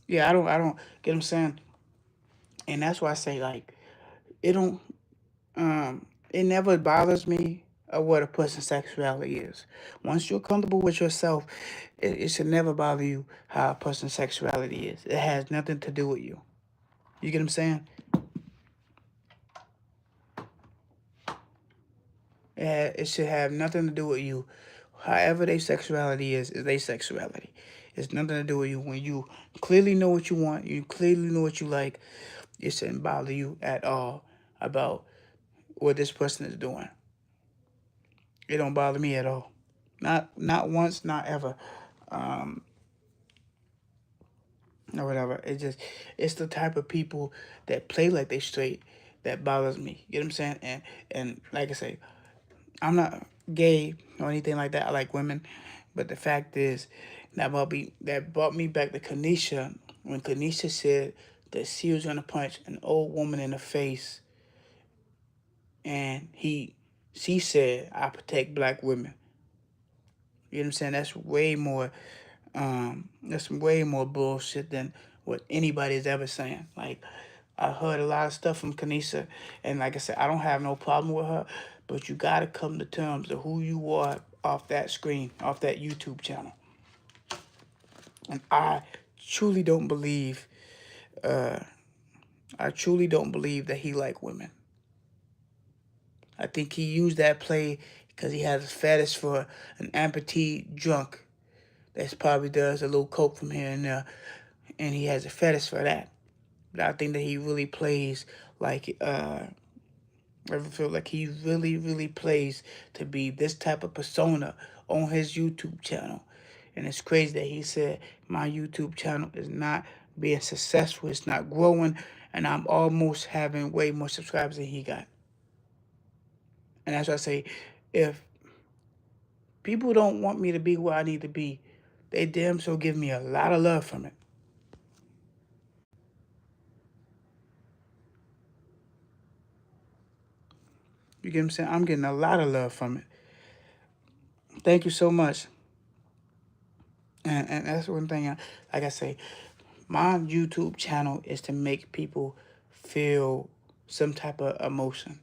Yeah, I don't get what I'm saying, and that's why I say, like, it don't it never bothers me of what a person's sexuality is. Once you're comfortable with yourself, it should never bother you how a person's sexuality is. It has nothing to do with you. You get what I'm saying? It should have nothing to do with you. However their sexuality is their sexuality. It's nothing to do with you. When you clearly know what you want, you clearly know what you like, it shouldn't bother you at all about what this person is doing. It don't bother me at all. Not once, not ever. Um, or whatever. It's the type of people that play like they straight that bothers me. You know what I'm saying? And like I say, I'm not gay or anything like that. I like women, but the fact is that brought me back to Kanisha when Kanisha said that she was gonna punch an old woman in the face, and she said, "I protect black women." You know what I'm saying? That's way more bullshit than what anybody's ever saying. Like, I heard a lot of stuff from Kanisha, and like I said, I don't have no problem with her, but you gotta come to terms of who you are off that screen, off that YouTube channel. And truly don't believe, uh, I truly don't believe that he like women. I think he used that play because he has a fetish for an amputee drunk that probably does a little coke from here and there, and he has a fetish for that. But I think that he really plays like I feel like he really, really plays to be this type of persona on his YouTube channel. And it's crazy that he said my YouTube channel is not being successful, it's not growing, and I'm almost having way more subscribers than he got. And that's why I say, if people don't want me to be where I need to be, they damn sure give me a lot of love from it. You get what I'm saying? I'm getting a lot of love from it. Thank you so much. And that's one thing, like I say, my YouTube channel is to make people feel some type of emotion.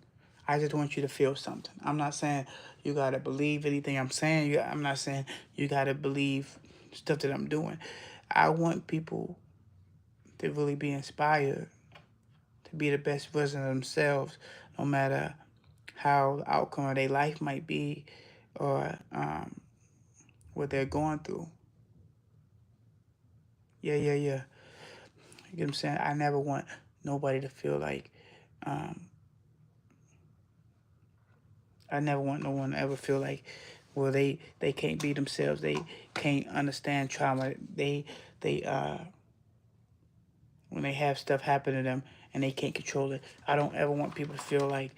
I just want you to feel something. I'm not saying you got to believe anything I'm saying. I'm not saying you got to believe stuff that I'm doing. I want people to really be inspired to be the best version of themselves, no matter how the outcome of their life might be or what they're going through. Yeah. You get what I'm saying? I never want nobody to feel like, I never want no one to ever feel like, well, they can't be themselves. They can't understand trauma. They when they have stuff happen to them and they can't control it. I don't ever want people to feel like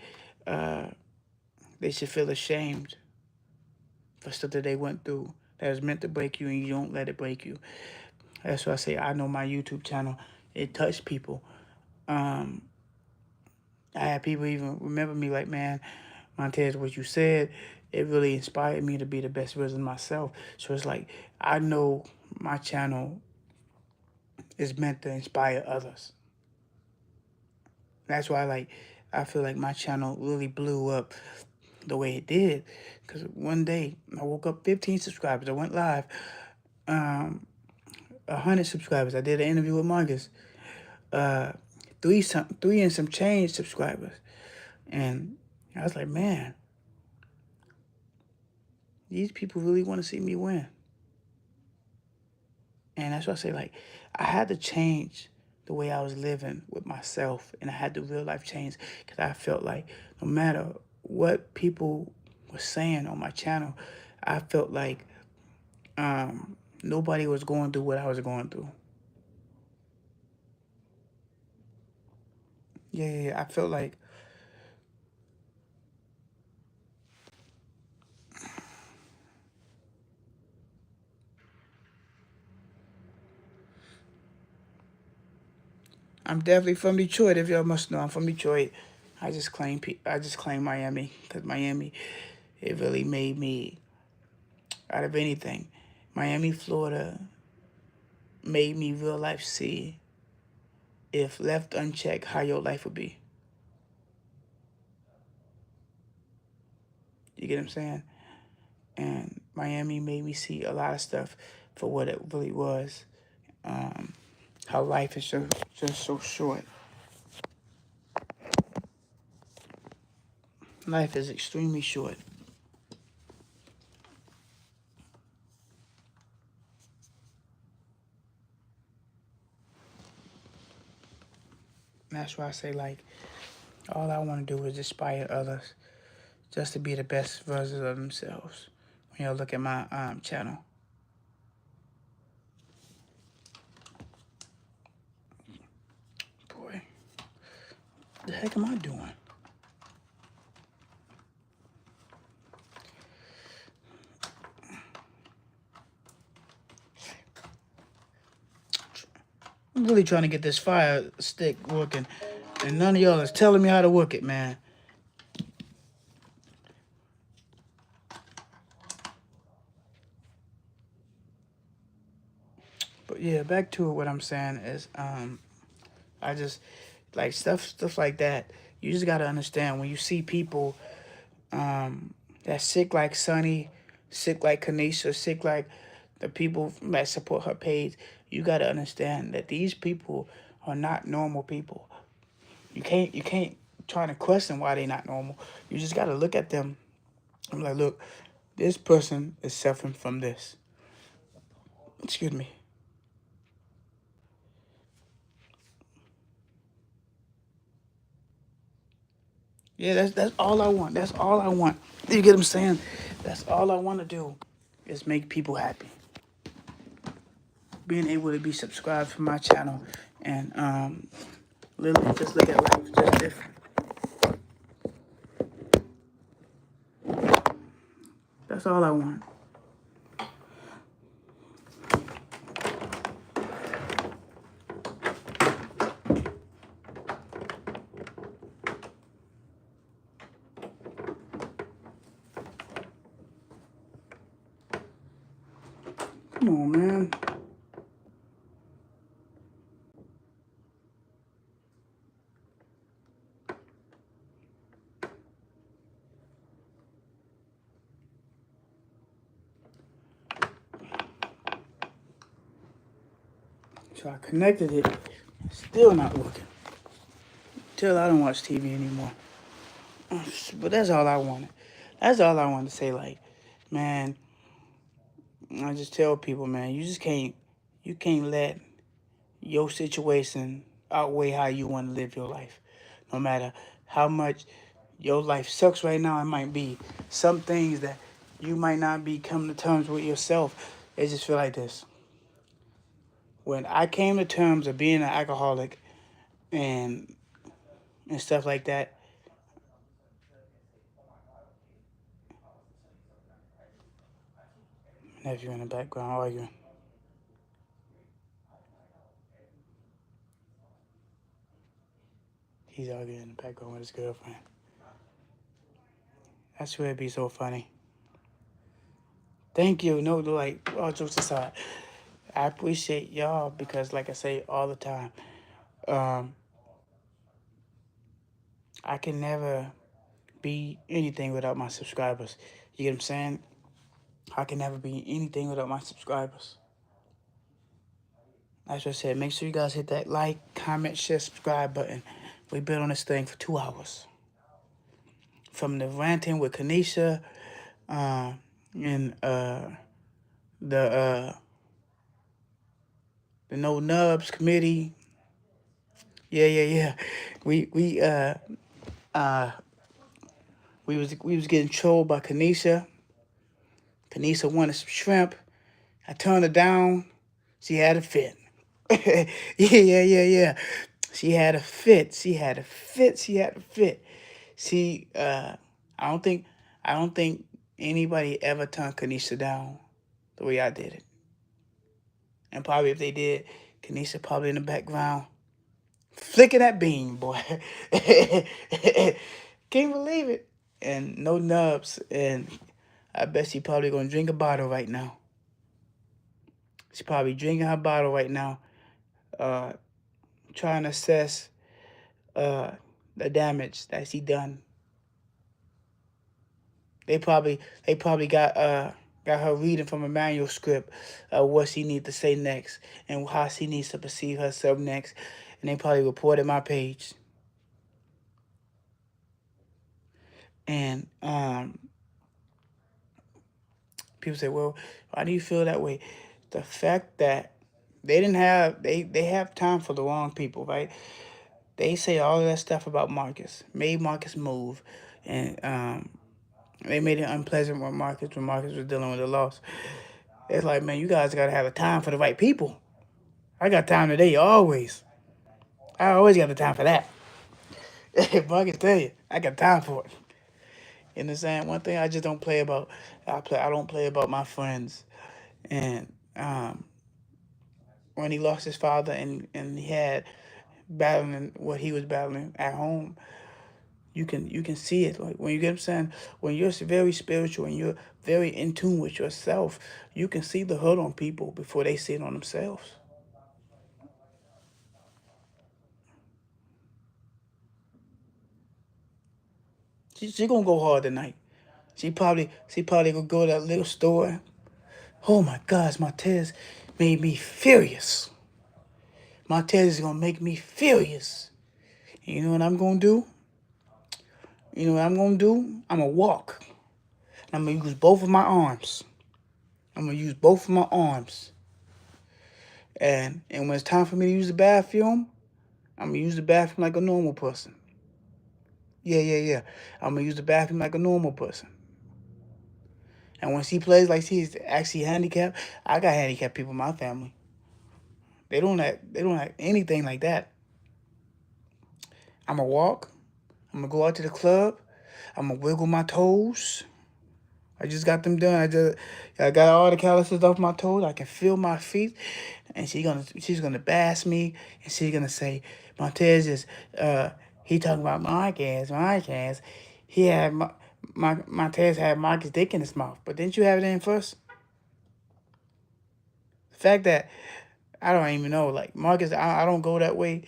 they should feel ashamed for stuff that they went through that was meant to break you and you don't let it break you. That's why I say I know my YouTube channel, it touched people. I had people even remember me like, man, Montez, what you said, it really inspired me to be the best version of myself. So it's like, I know my channel is meant to inspire others. That's why, like, I feel like my channel really blew up the way it did. Because one day, I woke up 15 subscribers. I went live. 100 subscribers. I did an interview with Marcus. Three and some change subscribers. And I was like, man, these people really want to see me win. And that's why I say, like, I had to change the way I was living with myself. And I had to real life change because I felt like no matter what people were saying on my channel, I felt like nobody was going through what I was going through. Yeah. I felt like I'm definitely from Detroit. If y'all must know, I'm from Detroit. I just claim Miami because Miami, it really made me out of anything. Miami, Florida, made me real life see if left unchecked how your life would be. You get what I'm saying? And Miami made me see a lot of stuff for what it really was. How life is just so short. Life is extremely short. And that's why I say, like, all I want to do is inspire others just to be the best versions of themselves. When y'all look at my channel. Boy, what the heck am I doing? I'm really trying to get this fire stick working, and none of y'all is telling me how to work it, man. But yeah, back to it. What I'm saying is, I just like stuff like that. You just gotta understand when you see people that's sick like Sunny, sick like Kanisha, sick like the people that support her page. You gotta understand that these people are not normal people. You can't try to question why they not normal. You just gotta look at them. I'm like, look, this person is suffering from this. Excuse me. Yeah, that's all I want. That's all I want. You get what I'm saying? That's all I want to do is make people happy. Being able to be subscribed to my channel and literally just look at life just different. That's all I want. Come on, man. So I connected it. Still not working. Till I don't watch TV anymore. But that's all I wanted. That's all I wanted to say. Like, man, I just tell people, man, you can't let your situation outweigh how you want to live your life. No matter how much your life sucks right now, it might be some things that you might not be coming to terms with yourself. It just feel like this. When I came to terms of being an alcoholic and stuff like that, nephew in the background arguing. He's arguing in the background with his girlfriend. I swear it'd be so funny. Thank you. No, like, all jokes aside, I appreciate y'all because, like I say all the time, I can never be anything without my subscribers. You get what I'm saying? I can never be anything without my subscribers. As I said, make sure you guys hit that like, comment, share, subscribe button. We've been on this thing for 2 hours. From the ranting with Kanisha, and the No Nubs committee. Yeah. We was getting trolled by Kanisha. Kanisha wanted some shrimp. I turned her down. She had a fit. Yeah. She had a fit. See, I don't think anybody ever turned Kanisha down the way I did it. And probably if they did, Kanisha probably in the background flicking that bean, boy. Can't believe it. And no nubs. And I bet she probably gonna drink a bottle right now. She probably drinking her bottle right now, trying to assess the damage that she done. They probably got her reading from a manuscript of what she needs to say next and how she needs to perceive herself next, and they probably reported my page. And people say, "Well, why do you feel that way?" The fact that they didn't have they have time for the wrong people, right? They say all of that stuff about Marcus, made Marcus move, and they made it unpleasant when Marcus was dealing with the loss. It's like, man, you guys gotta have a time for the right people. I got time today, always. I always got the time for that. If I can tell you, I got time for it. You understand? One thing I just don't play about. I don't play about my friends. And when he lost his father and he had battling what he was battling at home, you can see it. Like when you get what I'm saying, when you're very spiritual and you're very in tune with yourself, you can see the hurt on people before they see it on themselves. She gonna go hard tonight. She probably gonna go to that little store. Oh my gosh, Montez made me furious. Montez is gonna make me furious. You know what I'm gonna do? I'm gonna walk. I'm gonna use both of my arms. And when it's time for me to use the bathroom, I'm gonna use the bathroom like a normal person. Yeah. I'm gonna use the bathroom like a normal person. And when she plays like she's actually handicapped, I got handicapped people in my family. They don't have anything like that. I'm gonna walk. I'm gonna go out to the club. I'm gonna wiggle my toes. I just got them done. I got all the calluses off my toes. I can feel my feet, and she's gonna bash me, and she's gonna say, Montez is he talking about Marcus. He had Montez had Marcus dick in his mouth, but didn't you have it in first? The fact that I don't even know, like Marcus, I don't go that way.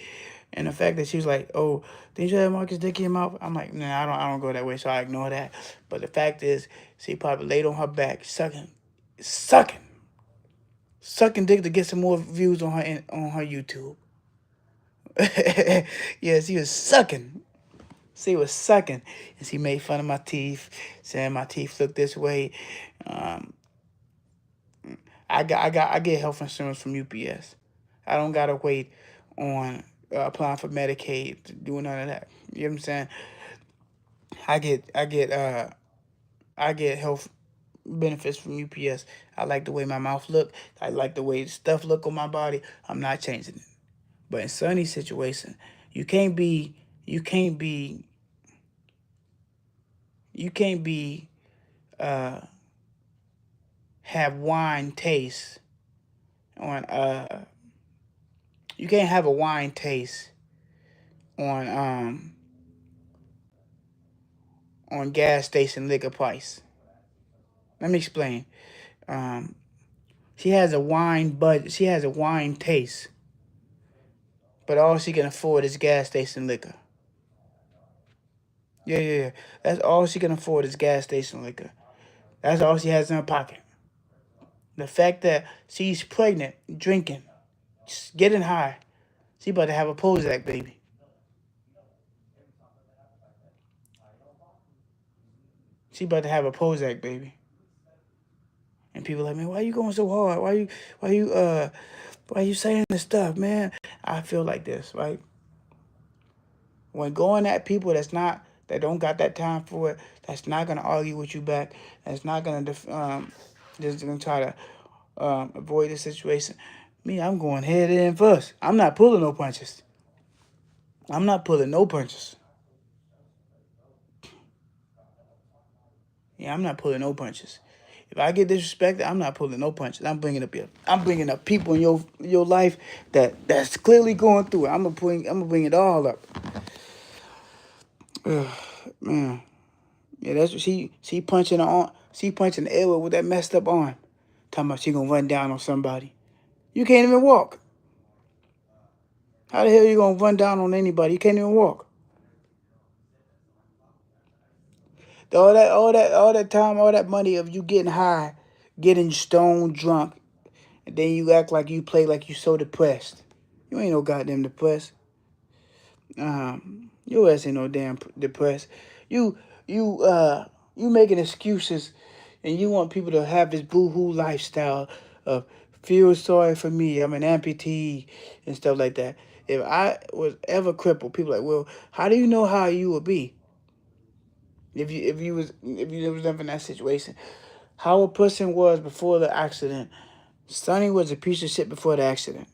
And the fact that she was like, "Oh, didn't you have Marcus dick in your mouth?" I'm like, "Nah, I don't go that way," so I ignore that. But the fact is, she probably laid on her back, sucking, sucking dick to get some more views on her YouTube. Yeah, she was sucking. She was sucking, and she made fun of my teeth, saying my teeth look this way. Um, I get health insurance from UPS. I don't gotta wait on applying for Medicaid to do none of that. You know what I'm saying? I get health benefits from UPS. I like the way my mouth look. I like the way stuff look on my body. I'm not changing it. But in Sonny's situation, you can't be you can't be you can't be uh have wine taste on you can't have a wine taste on on gas station liquor price. Let me explain. Um she has a wine budget. She has a wine taste, but all she can afford is gas station liquor. Yeah. That's all she can afford is gas station liquor. That's all she has in her pocket. The fact that she's pregnant, drinking, getting high, she about to have a Prozac baby. She about to have a Prozac baby. And people like, man, why you going so hard? Why you why you saying this stuff, man? I feel like this, right? When going at people that don't got that time for it, that's not gonna argue with you back, that's not gonna just gonna try to avoid the situation. Me, I'm going head in first. I'm not pulling no punches. I'm not pulling no punches. Yeah, I'm not pulling no punches. If I get disrespected, I'm not pulling no punches. I'm bringing up people in your life that's clearly going through it. I'm gonna bring it all up. Man, yeah, that's what she punching she punching the air with that messed up arm. Talking about she gonna run down on somebody. You can't even walk. How the hell you gonna run down on anybody? You can't even walk. All that time, all that money of you getting high, getting stoned drunk, and then you act like you play like you so depressed. You ain't no goddamn depressed. Your ass ain't no damn depressed. You you making excuses, and you want people to have this boohoo lifestyle of feel sorry for me. I'm an amputee and stuff like that. If I was ever crippled, people like, well, how do you know how you would be if you was never in that situation? How a person was before the accident. Sonny was a piece of shit before the accident.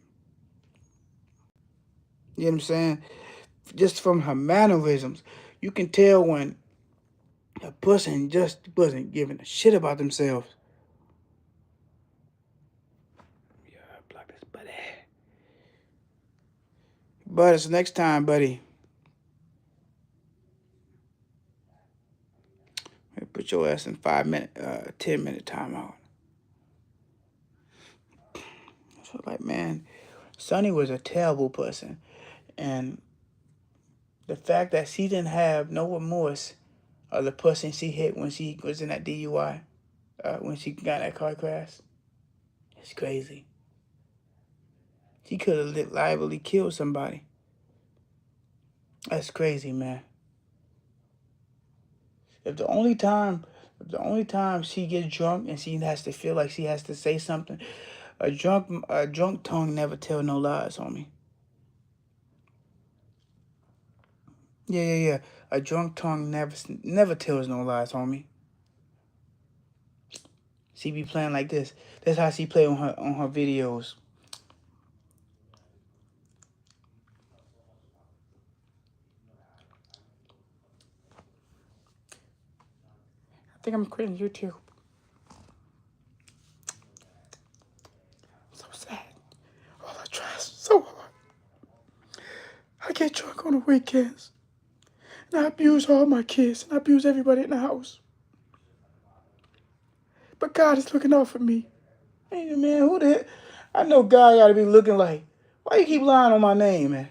You know what I'm saying? Just from her mannerisms, you can tell when a person just wasn't giving a shit about themselves. Yeah, block this buddy. But it's next time, buddy. Put your ass in 5 minute, 10-minute timeout. So like, man, Sonny was a terrible person, and the fact that she didn't have no remorse of the person she hit when she was in that DUI, when she got in that car crash, it's crazy. She could have liably killed somebody. That's crazy, man. If the only time she gets drunk and she has to feel like she has to say something, a drunk tongue never tell no lies, homie. Yeah. A drunk tongue never tells no lies, homie. She be playing like this. That's how she play on her videos. I think I'm quitting YouTube. So sad. All I try is so hard. I get drunk on the weekends. And I abuse all my kids. And I abuse everybody in the house. But God is looking out for me. Hey, man, who the hell? I know God got to be looking like, why you keep lying on my name, man?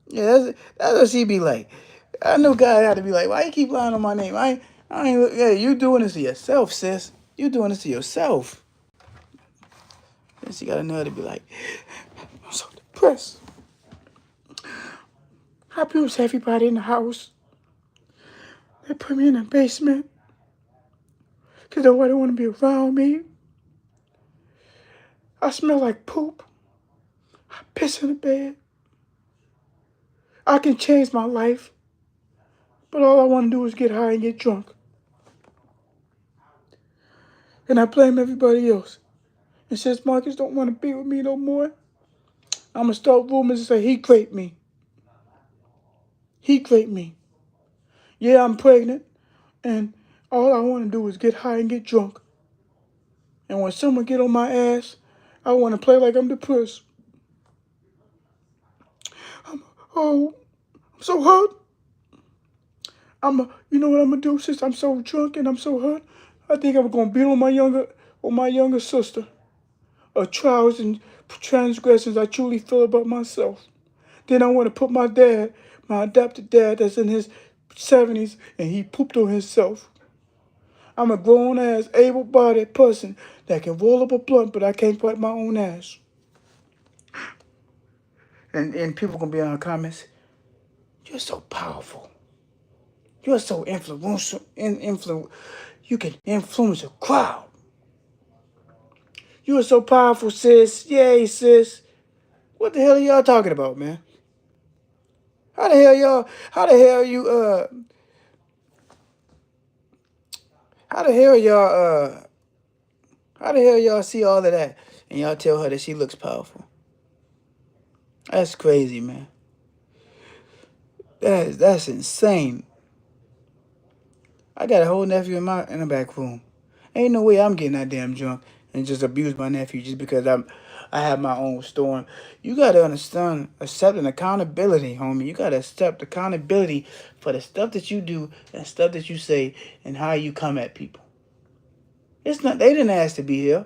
Yeah, that's what she be like. I know God got to be like, why you keep lying on my name? I ain't. Yeah, you doing this to yourself, sis. You doing this to yourself. And she got to know how to be like, I'm so depressed. I abuse everybody in the house. They put me in the basement because nobody want to be around me. I smell like poop. I piss in the bed. I can change my life, but all I want to do is get high and get drunk. And I blame everybody else. And since Marcus don't want to be with me no more, I'm going to start rumors and say he raped me. He raped me. Yeah, I'm pregnant, and all I want to do is get high and get drunk. And when someone get on my ass, I want to play like I'm depressed. I'm so hurt. You know what I'm gonna do since I'm so drunk and I'm so hurt? I think I'm gonna beat on my younger sister. Of trials and transgressions I truly feel about myself. Then I want to put my dad, my adopted dad that's in his 70s, and he pooped on himself. I'm a grown-ass, able-bodied person that can roll up a blunt, but I can't wipe my own ass. And people gonna be on the comments, you're so powerful. You're so influential. You can influence a crowd. You are so powerful, sis. Yay, sis. What the hell are y'all talking about, man? How the hell y'all? How the hell you? How the hell y'all? How the hell y'all see all of that and y'all tell her that she looks powerful? That's crazy, man. That's insane. I got a whole nephew in the back room. Ain't no way I'm getting that damn drunk and just abuse my nephew just because I have my own storm. You gotta understand, accepting accountability, homie. You gotta accept accountability for the stuff that you do and stuff that you say and how you come at people. It's not. They didn't ask to be here.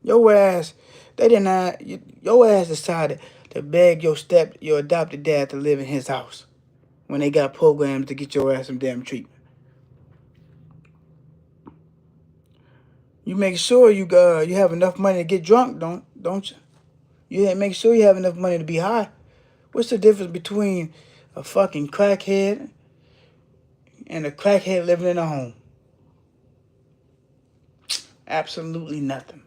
Your ass. They didn't. Your ass decided to beg your adopted dad to live in his house when they got programs to get your ass some damn treatment. You make sure you have enough money to get drunk, don't you? You make sure you have enough money to be high. What's the difference between a fucking crackhead and a crackhead living in a home? Absolutely nothing.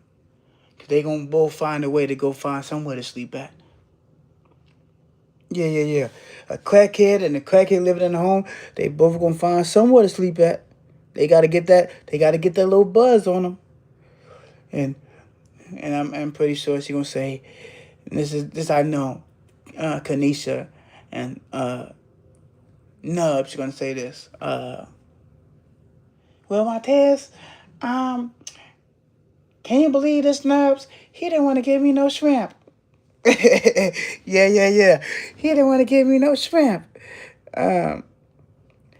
Because they going to both find a way to go find somewhere to sleep at. Yeah. A crackhead and a crackhead living in a home, they both going to find somewhere to sleep at. They got to get that little buzz on them. And I'm pretty sure she's going to say, this I know, Kanisha and Nubs going to say this. Well, Montez, can you believe this, Nubs? He didn't want to give me no shrimp. Yeah. He didn't want to give me no shrimp.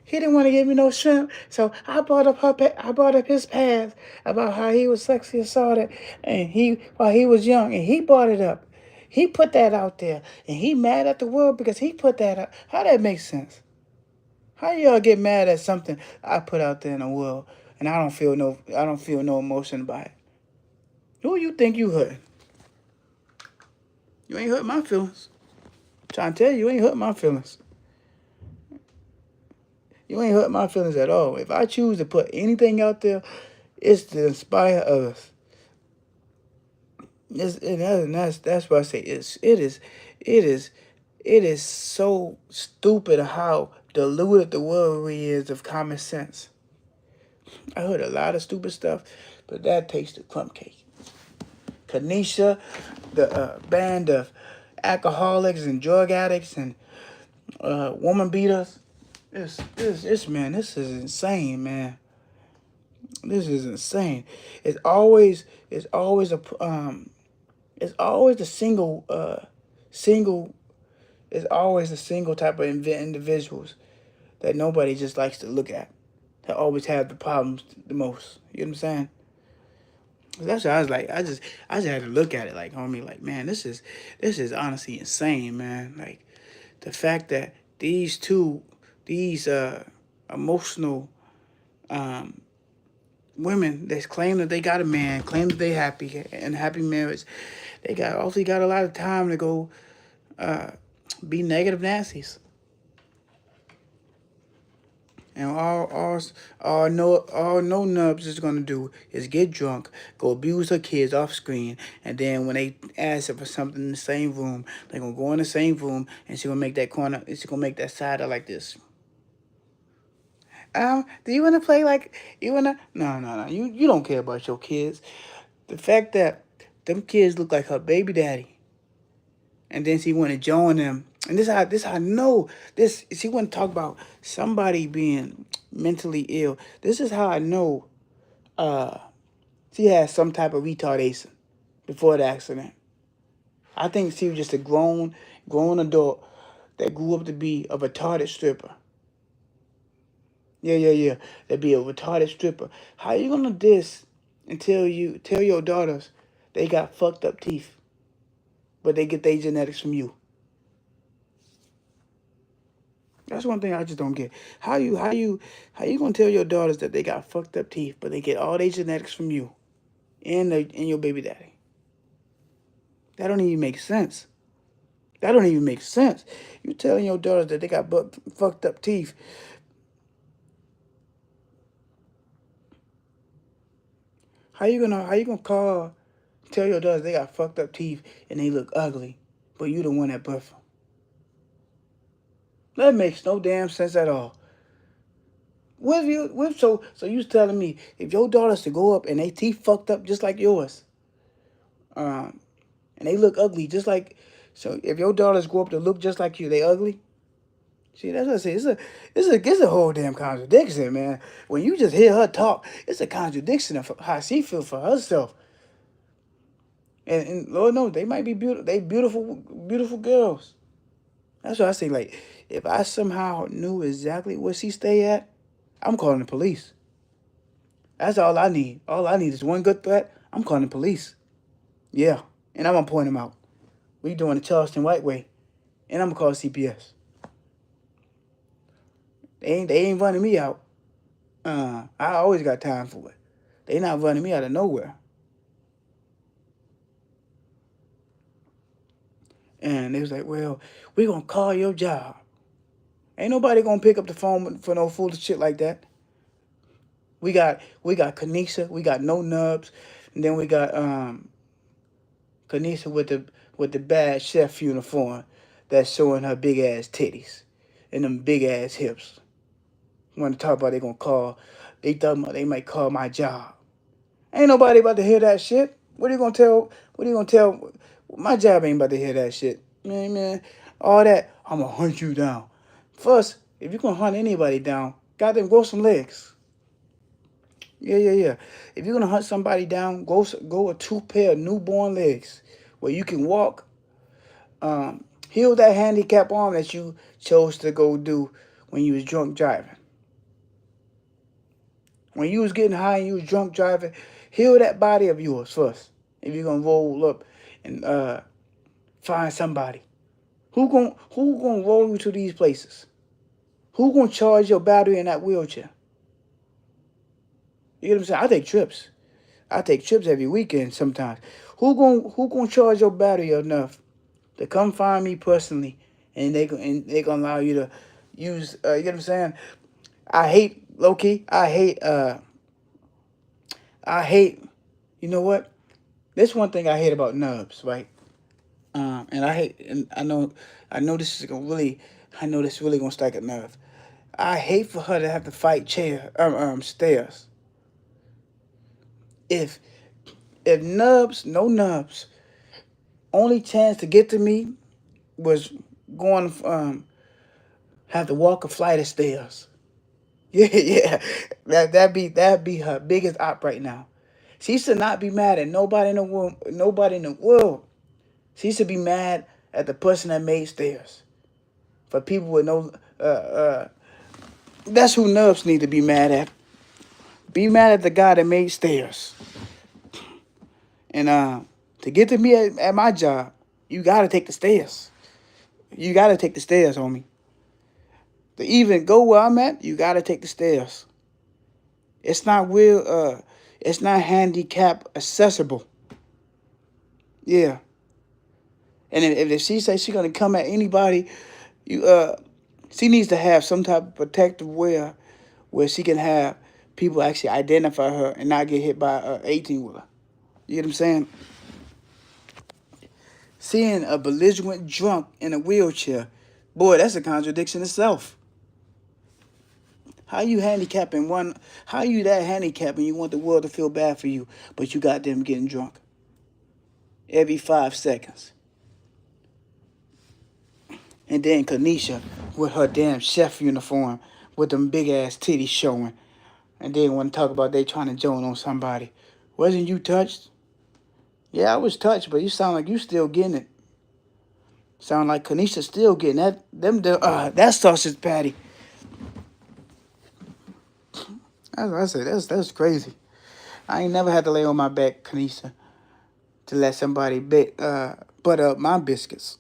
He didn't want to give me no shrimp, so I brought up his past about how he was sexually assaulted and while he was young, and he brought it up. He put that out there, and he mad at the world because he put that up. How that makes sense? How y'all get mad at something I put out there in the world and I don't feel no emotion about it? Who you think you hurt? You ain't hurt my feelings. I'm trying to tell you, you ain't hurt my feelings. You ain't hurt my feelings at all. If I choose to put anything out there, it's to inspire others. That's what I say. It is so stupid how diluted the world is of common sense. I heard a lot of stupid stuff, but that takes the crumb cake. Kanisha, the band of alcoholics and drug addicts and woman beaters. This is insane, man. This is insane. It's always the single. It's always the single type of individuals that nobody just likes to look at. That always have the problems the most. You know what I'm saying? That's what I was like. I just had to look at it like, homie, like, man, this is honestly insane, man. Like the fact that these emotional um women that claim that they got a man, claim that they happy and happy marriage, they got a lot of time to go uh be negative Nancy's. And all no nubs is gonna do is get drunk, go abuse her kids off screen, and then when they ask her for something in the same room, they gonna go in the same room and she gonna make that corner, she gonna make that side up like this. Do you wanna play like you wanna? No, no, no. You don't care about your kids. The fact that them kids look like her baby daddy, and then she want to join them. And this how I know this. She want to talk about somebody being mentally ill. This is how I know uh, she had some type of retardation before the accident. I think she was just a grown adult that grew up to be a retarded stripper. Yeah, yeah, yeah. That be a retarded stripper. How you gonna diss and tell your daughters they got fucked up teeth, but they get their genetics from you? That's one thing I just don't get. How you gonna tell your daughters that they got fucked up teeth, but they get all their genetics from you and your baby daddy? That don't even make sense. That don't even make sense. You telling your daughters that they got fucked up teeth. How you gonna tell your daughters they got fucked up teeth and they look ugly, but you the one that birthed them? That makes no damn sense at all. So you telling me if your daughters to go up and they teeth fucked up just like yours, um, and they look ugly just like, so if your daughters grow up to look just like you, they ugly? See, that's what I say. It's a whole damn contradiction, man. When you just hear her talk, it's a contradiction of how she feel for herself. And Lord knows they might be beautiful. They beautiful girls. That's what I say. Like, if I somehow knew exactly where she stay at, I'm calling the police. That's all I need. All I need is one good threat. I'm calling the police. Yeah, and I'm gonna point them out. We doing the Charleston White way, and I'm gonna call CPS. They ain't running me out. I always got time for it. They not running me out of nowhere. And they was like, well, we gonna call your job. Ain't nobody gonna pick up the phone for no foolish shit like that. We got Kanisha, we got No Nubs, and then we got Kanisha with the bad chef uniform that's showing her big ass titties and them big ass hips. Want to talk about they thought they might call my job. Ain't nobody about to hear that shit. What are you gonna tell? What are you gonna tell? My job ain't about to hear that shit. Man, all that, I'm gonna hunt you down. First, if you gonna hunt anybody down, goddamn, grow some legs. Yeah, yeah, yeah. If you're gonna hunt somebody down, go with two pair of newborn legs where you can walk. Heal that handicap arm that you chose to go do when you was drunk driving. When you was getting high and you was drunk driving, heal that body of yours first. If you're gonna roll up and find somebody, who gonna roll you to these places? Who gonna charge your battery in that wheelchair? You get what I'm saying? I take trips every weekend sometimes. Who gonna charge your battery enough to come find me personally, and they gonna allow you to use? You get what I'm saying? I hate low key. I hate. You know what? This one thing I hate about Nubs, right? And I hate, and I know this is gonna really, I know this really gonna strike a nerve. I hate for her to have to fight stairs. If no Nubs, only chance to get to me was going have to walk a flight of stairs. Yeah, yeah, that'd be her biggest op right now. She should not be mad at nobody in the world. Nobody in the world. She should be mad at the person that made stairs. For people with no, that's who Nubs need to be mad at. Be mad at the guy that made stairs. And to get to me at my job, you gotta take the stairs. You gotta take the stairs, homie. To even go where I'm at, you gotta take the stairs. It's not it's not handicap accessible. Yeah. And if she says she's gonna come at anybody, she needs to have some type of protective wear where she can have people actually identify her and not get hit by a 18-wheeler. You know what I'm saying? Seeing a belligerent drunk in a wheelchair, boy, that's a contradiction itself. How you handicapping one? How you that handicapped and you want the world to feel bad for you, but you got them getting drunk every 5 seconds? And then Kanisha with her damn chef uniform with them big ass titties showing, and then want to talk about they trying to join on somebody. Wasn't you touched? Yeah, I was touched, but you sound like you still getting it. Sound like Kanisha still getting that sausage patty. I said that's crazy. I ain't never had to lay on my back, Kanisha, to let somebody butter up my biscuits.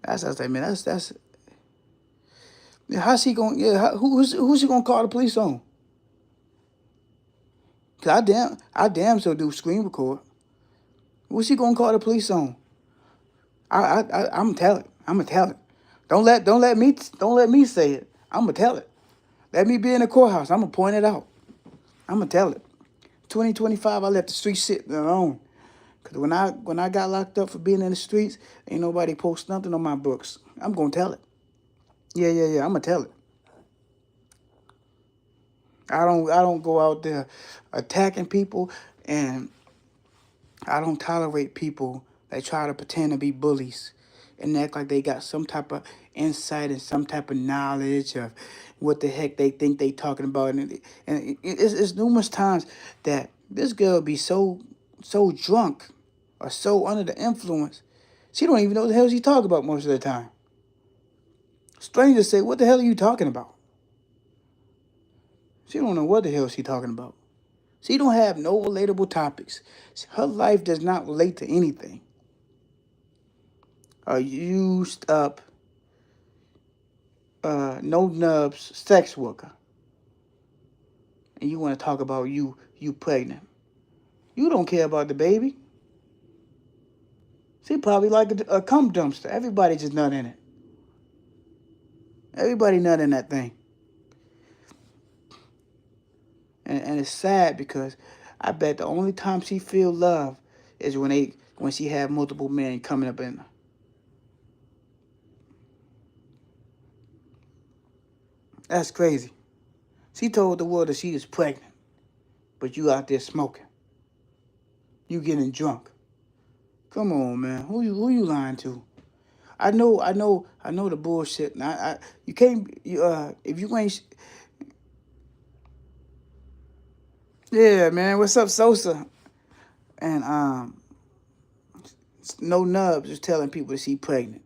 I was like, man, that's how's he going? Yeah, who's he gonna call the police on? Cause I damn so do screen record. What's he gonna call the police on? I'm tell it. I'm gonna tell it. Don't let me say it. I'm gonna tell it. Let me be in the courthouse. I'm gonna point it out. I'm gonna tell it. 2025, I let the streets sit alone. Cause when I got locked up for being in the streets, ain't nobody post nothing on my books. I'm gonna tell it. Yeah. I'm gonna tell it. I don't go out there attacking people, and I don't tolerate people that try to pretend to be bullies and act like they got some type of insight and some type of knowledge of what the heck they think they talking about. And it's numerous times that this girl be so drunk or so under the influence, she don't even know what the hell she talking about most of the time. Strangers say, "What the hell are you talking about?" She don't know what the hell she talking about. She don't have no relatable topics. Her life does not relate to anything. A used up, no nubs sex worker, and you want to talk about you pregnant. You don't care about the baby. She probably like a cum dumpster. Everybody just nut in it. Everybody nut in that thing. And it's sad because I bet the only time she feel love is when she have multiple men coming up in her. That's crazy. She told the world that she is pregnant, but you out there smoking. You getting drunk. Come on, man. Who you lying to? I know the bullshit. And you can't if you ain't. Yeah, man. What's up, Sosa? And no nubs is telling people that she pregnant.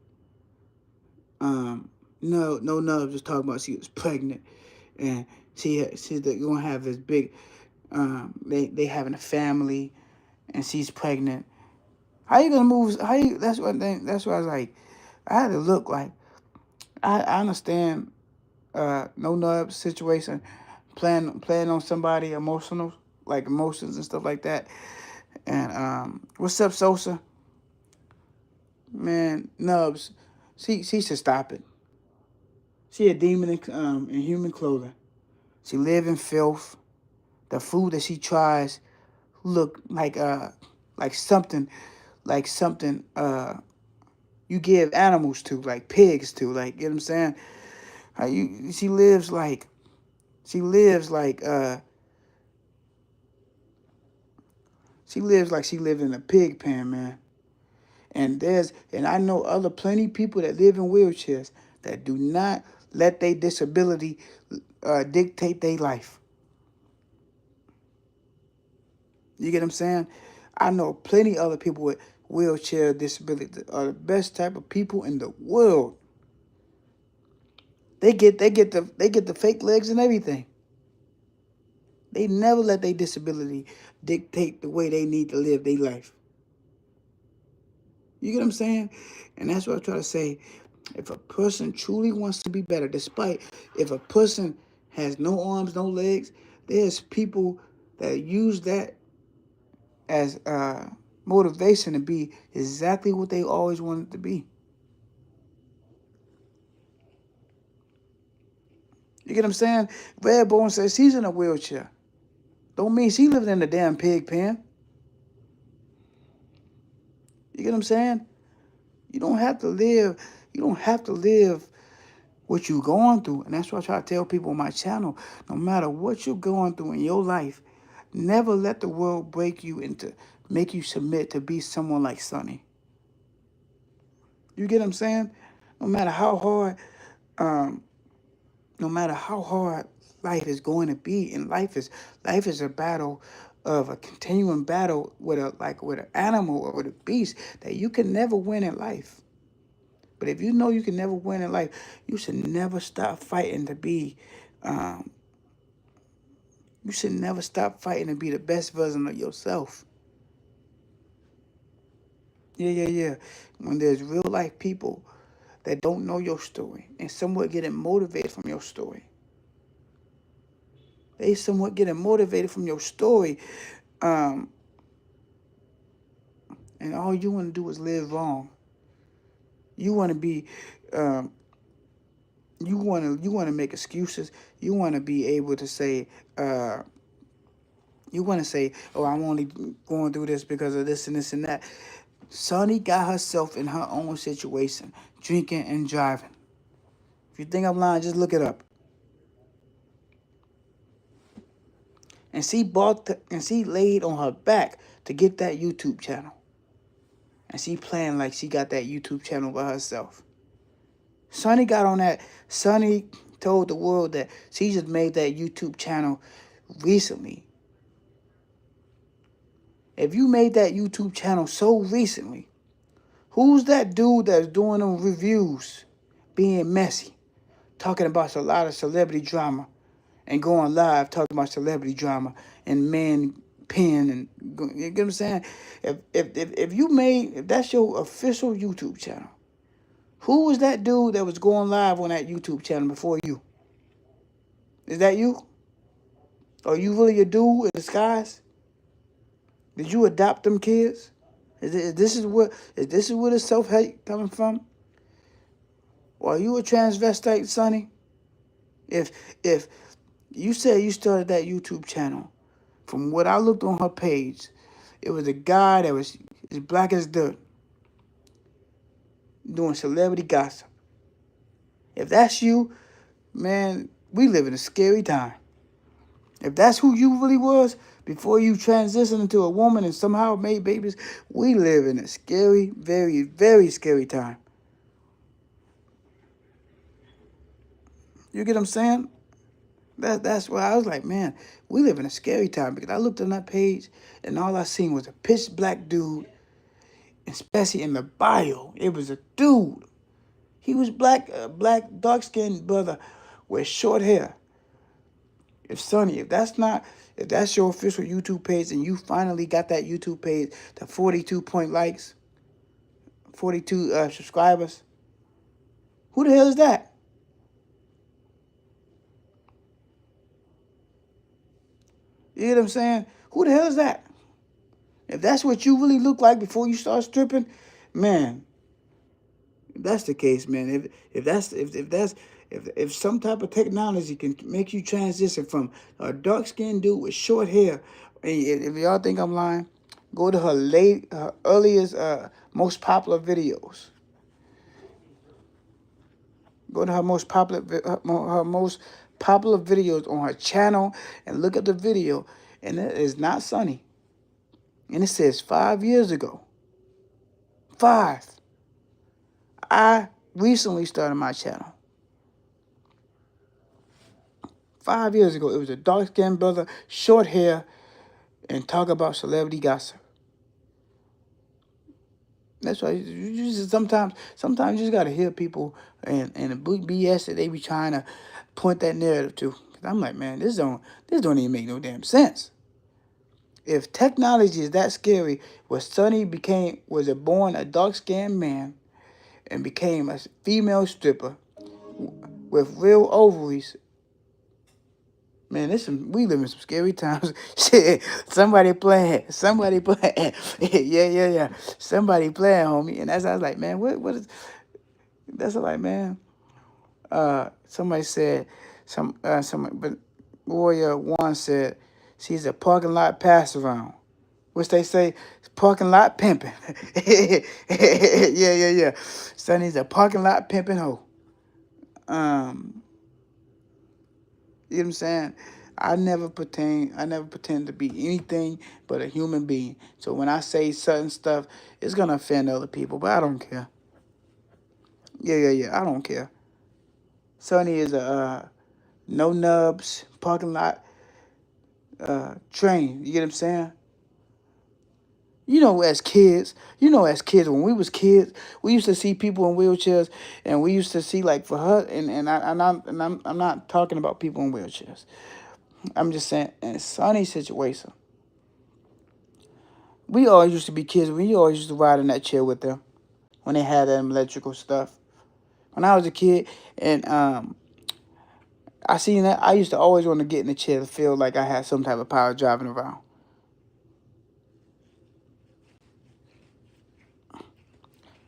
No nubs is talking about she was pregnant, and she's gonna have this big. They having a family, and she's pregnant. How you gonna move? That's what thing. That's why I was like, I had to look like. I understand. No nub situation, playing on somebody emotional, like emotions and stuff like that. And what's up, Sosa? Man, Nubs, she should stop it. She a demon in human clothing. She live in filth. The food that she tries look like something you give animals to, like pigs to, like, you know what I'm saying? She lives like she lives like she live in a pig pen, man. And I know other plenty people that live in wheelchairs that do not let their disability dictate their life. You get what I'm saying? I know plenty other people with wheelchair disability that are the best type of people in the world. They get the fake legs and everything. They never let their disability dictate the way they need to live their life. You get what I'm saying? And that's what I try to say. If a person truly wants to be better, despite if a person has no arms, no legs, there's people that use that as motivation to be exactly what they always wanted to be. You get what I'm saying? Redbone says she's in a wheelchair. Don't mean she living in a damn pig pen. You get what I'm saying? You don't have to live. You don't have to live what you're going through. And that's what I try to tell people on my channel. No matter what you're going through in your life, never let the world break you into make you submit to be someone like Sonny. You get what I'm saying? No matter how hard, um, no matter how hard life is going to be, and life is a battle of a continuing battle with with an animal or with a beast that you can never win in life. But if you know you can never win in life, you should never stop fighting to be. Um, you should never stop fighting to be the best version of yourself. Yeah. When there's real life people that don't know your story and somewhat getting motivated from your story. They somewhat getting motivated from your story. Um, and all you want to do is live wrong. You want to be, um, you want to make excuses. You want to be able to say, you want to say, oh, I'm only going through this because of this and this and that. Sonny got herself in her own situation, drinking and driving. If you think I'm lying, just look it up. And she laid on her back to get that YouTube channel. And she playing like she got that YouTube channel by herself. Sonny got on that. Sonny told the world that she just made that YouTube channel recently. If you made that YouTube channel so recently, who's that dude that's doing them reviews, being messy, talking about a lot of celebrity drama, and going live talking about celebrity drama and man pen and you get what I'm saying? If that's your official YouTube channel, who was that dude that was going live on that YouTube channel before you? Is that you? Are you really a dude in disguise? Did you adopt them kids? Is this where the self hate coming from? Or are you a transvestite, Sonny? If if you say you started that YouTube channel, from what I looked on her page, it was a guy that was as black as dirt doing celebrity gossip. If that's you, man, we live in a scary time. If that's who you really was before you transitioned into a woman and somehow made babies, we live in a scary, very, very scary time. You get what I'm saying? That's why I was like, man, we live in a scary time because I looked on that page and all I seen was a pitch black dude, especially in the bio. It was a dude. He was black, dark skinned brother with short hair. If that's your official YouTube page and you finally got that YouTube page to 42 point likes, 42 subscribers, who the hell is that? You know what I'm saying? Who the hell is that? If that's what you really look like before you start stripping, man, if that's the case, man. If some type of technology can make you transition from a dark skinned dude with short hair, and if y'all think I'm lying, go to her earliest, most popular videos. Go to her her most popular videos on her channel and look at the video, and it is not Sunny. And it says 5 years ago. 5. I recently started my channel. 5 years ago, it was a dark-skinned brother, short hair, and talk about celebrity gossip. That's why you just sometimes you just gotta hear people and the BS that they be trying to point that narrative to. I'm like, man, this don't even make no damn sense. If technology is that scary, was a born a dark skinned man and became a female stripper with real ovaries. Man, we live in some scary times. Shit, somebody playing. Yeah. Somebody playing, homie. And I was like, man, what is? That's like, man. Somebody said, but Warrior One said, she's a parking lot pass around, which they say parking lot pimping. Yeah. Sonny's a parking lot pimping hoe. Um, you know what I'm saying? I never pretend to be anything but a human being. So when I say certain stuff, it's gonna offend other people, but I don't care. Yeah. I don't care. Sonny is a no nubs parking lot train. You get what I'm saying? As kids, when we was kids, we used to see people in wheelchairs, and we used to see like for her, I'm not talking about people in wheelchairs. I'm just saying in Sonny's situation, we all used to be kids. We always used to ride in that chair with them when they had that electrical stuff. When I was a kid, and I seen that, I used to always want to get in the chair to feel like I had some type of power driving around.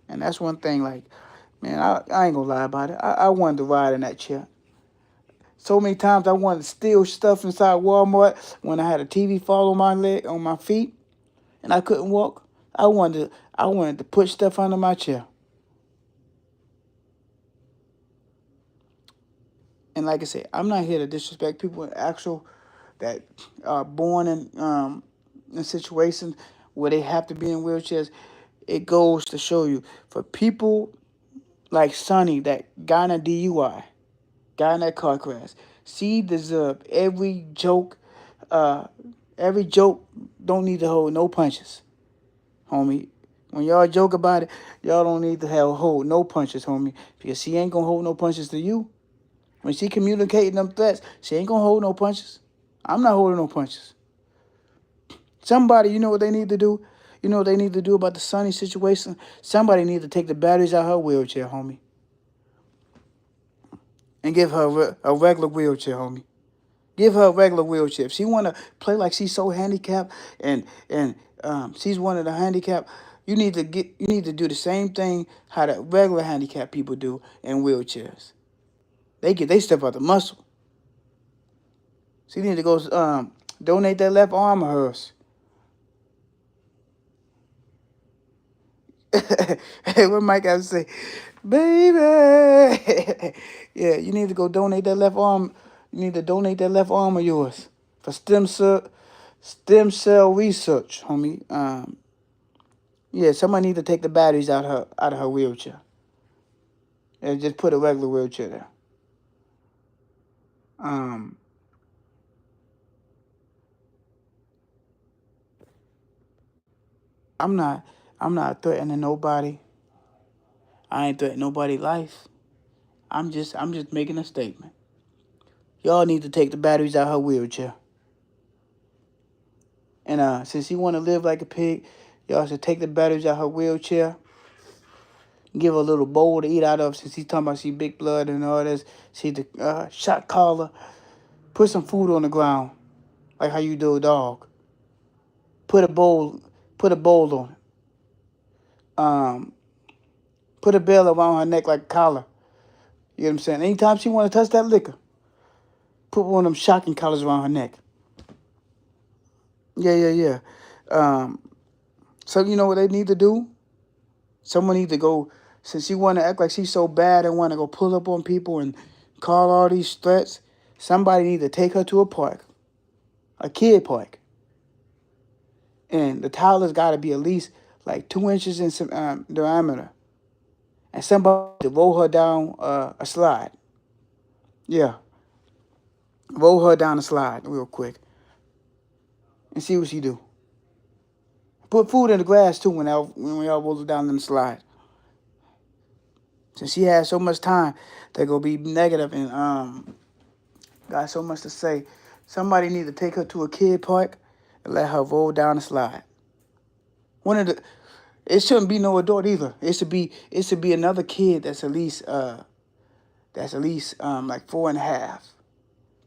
And that's one thing, like, man, I ain't gonna lie about it. I wanted to ride in that chair. So many times I wanted to steal stuff inside Walmart when I had a TV fall on my feet, and I couldn't walk. I wanted to put stuff under my chair. And like I said, I'm not here to disrespect people that are born in situations where they have to be in wheelchairs. It goes to show you, for people like Sonny that got in a DUI, got in that car crash, she deserved every joke. Uh, every joke don't need to hold no punches, homie. When y'all joke about it, y'all don't need to hold no punches, homie, because she ain't gonna hold no punches to you. When she communicating them threats, she ain't gonna hold no punches. I'm not holding no punches. Somebody, you know what they need to do? You know what they need to do about the Sunny situation? Somebody need to take the batteries out her wheelchair, homie, and give her a regular wheelchair, homie. Give her a regular wheelchair. If she wanna play like she's so handicapped and she's one of the handicapped, you need to do the same thing how the regular handicapped people do in wheelchairs. They step out the muscle. She need to go donate that left arm of hers. What Mike got to say, baby? Yeah, you need to go donate that left arm. You need to donate that left arm of yours for stem cell research, homie. Yeah, somebody need to take the batteries out of her wheelchair and just put a regular wheelchair there. Um, I'm not I'm not threatening nobody. I ain't threatening nobody's life. I'm just making a statement. Y'all need to take the batteries out her wheelchair. And since you want to live like a pig, y'all should take the batteries out her wheelchair. Give her a little bowl to eat out of. Since he's talking about she big blood and all this, she the shot caller. Put some food on the ground, like how you do a dog. Put a bowl. Put a bowl on it. Um, put a bell around her neck like a collar. You know what I'm saying? Anytime she want to touch that liquor, put one of them shocking collars around her neck. Yeah. Um, so you know what they need to do? Someone need to go, since she want to act like she's so bad and want to go pull up on people and call all these threats. Somebody need to take her to a park, a kid park, and the toddler's got to be at least like 2 inches in some diameter, and somebody to roll her down a slide. Yeah, roll her down a slide real quick and see what she do. Put food in the grass too when y'all roll her down in the slide. Since she has so much time, they're gonna be negative and Got so much to say. Somebody need to take her to a kid park and let her roll down the slide. One of the it shouldn't be no adult either. It should be another kid that's at least like 4.5,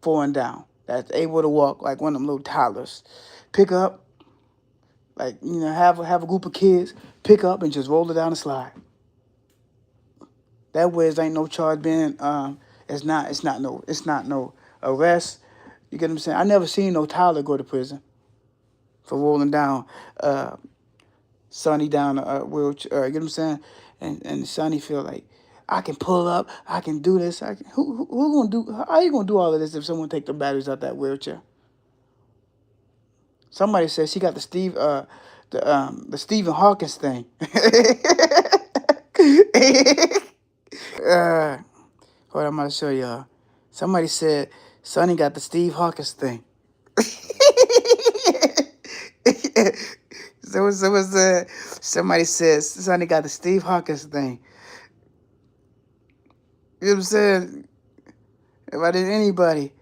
4 and down. That's able to walk like one of them little toddlers. Pick up, like have a group of kids, pick up and just roll it down the slide. That way, it ain't no charge being it's not no arrest. You get what I'm saying? I never seen no toddler go to prison for rolling down Sonny down a wheelchair. You get what I'm saying? And Sonny feel like I can pull up, I can do this. Who gonna do? How you gonna do all of this if someone take the batteries out that wheelchair? Somebody said she got the Stephen Hawkins thing. uh, Hold on, I'm gonna show y'all. Somebody said Sonny got the Steve Hawkins thing. Somebody said Sonny got the Steve Hawkins thing. You know what I'm saying? If I did anybody,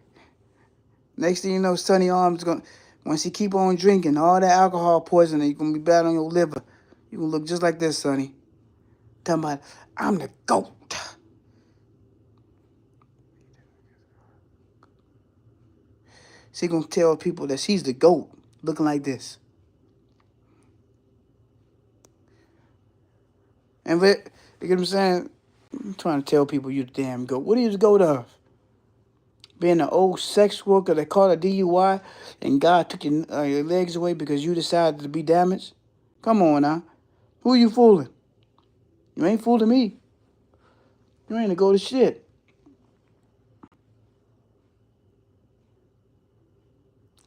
next thing you know, Sonny Arms gonna once he keep on drinking all that alcohol poisoning, you're gonna be bad on your liver. You gonna look just like this, Sonny. Talking about I'm the GOAT. She gonna tell people that she's the GOAT, looking like this. And you get what I'm saying? I'm trying to tell people you the damn GOAT. What are you the GOAT of? Being an old sex worker that caught a DUI and God took your legs away because you decided to be damaged? Come on now. Who are you fooling? You ain't fooling me. You ain't the GOAT of shit.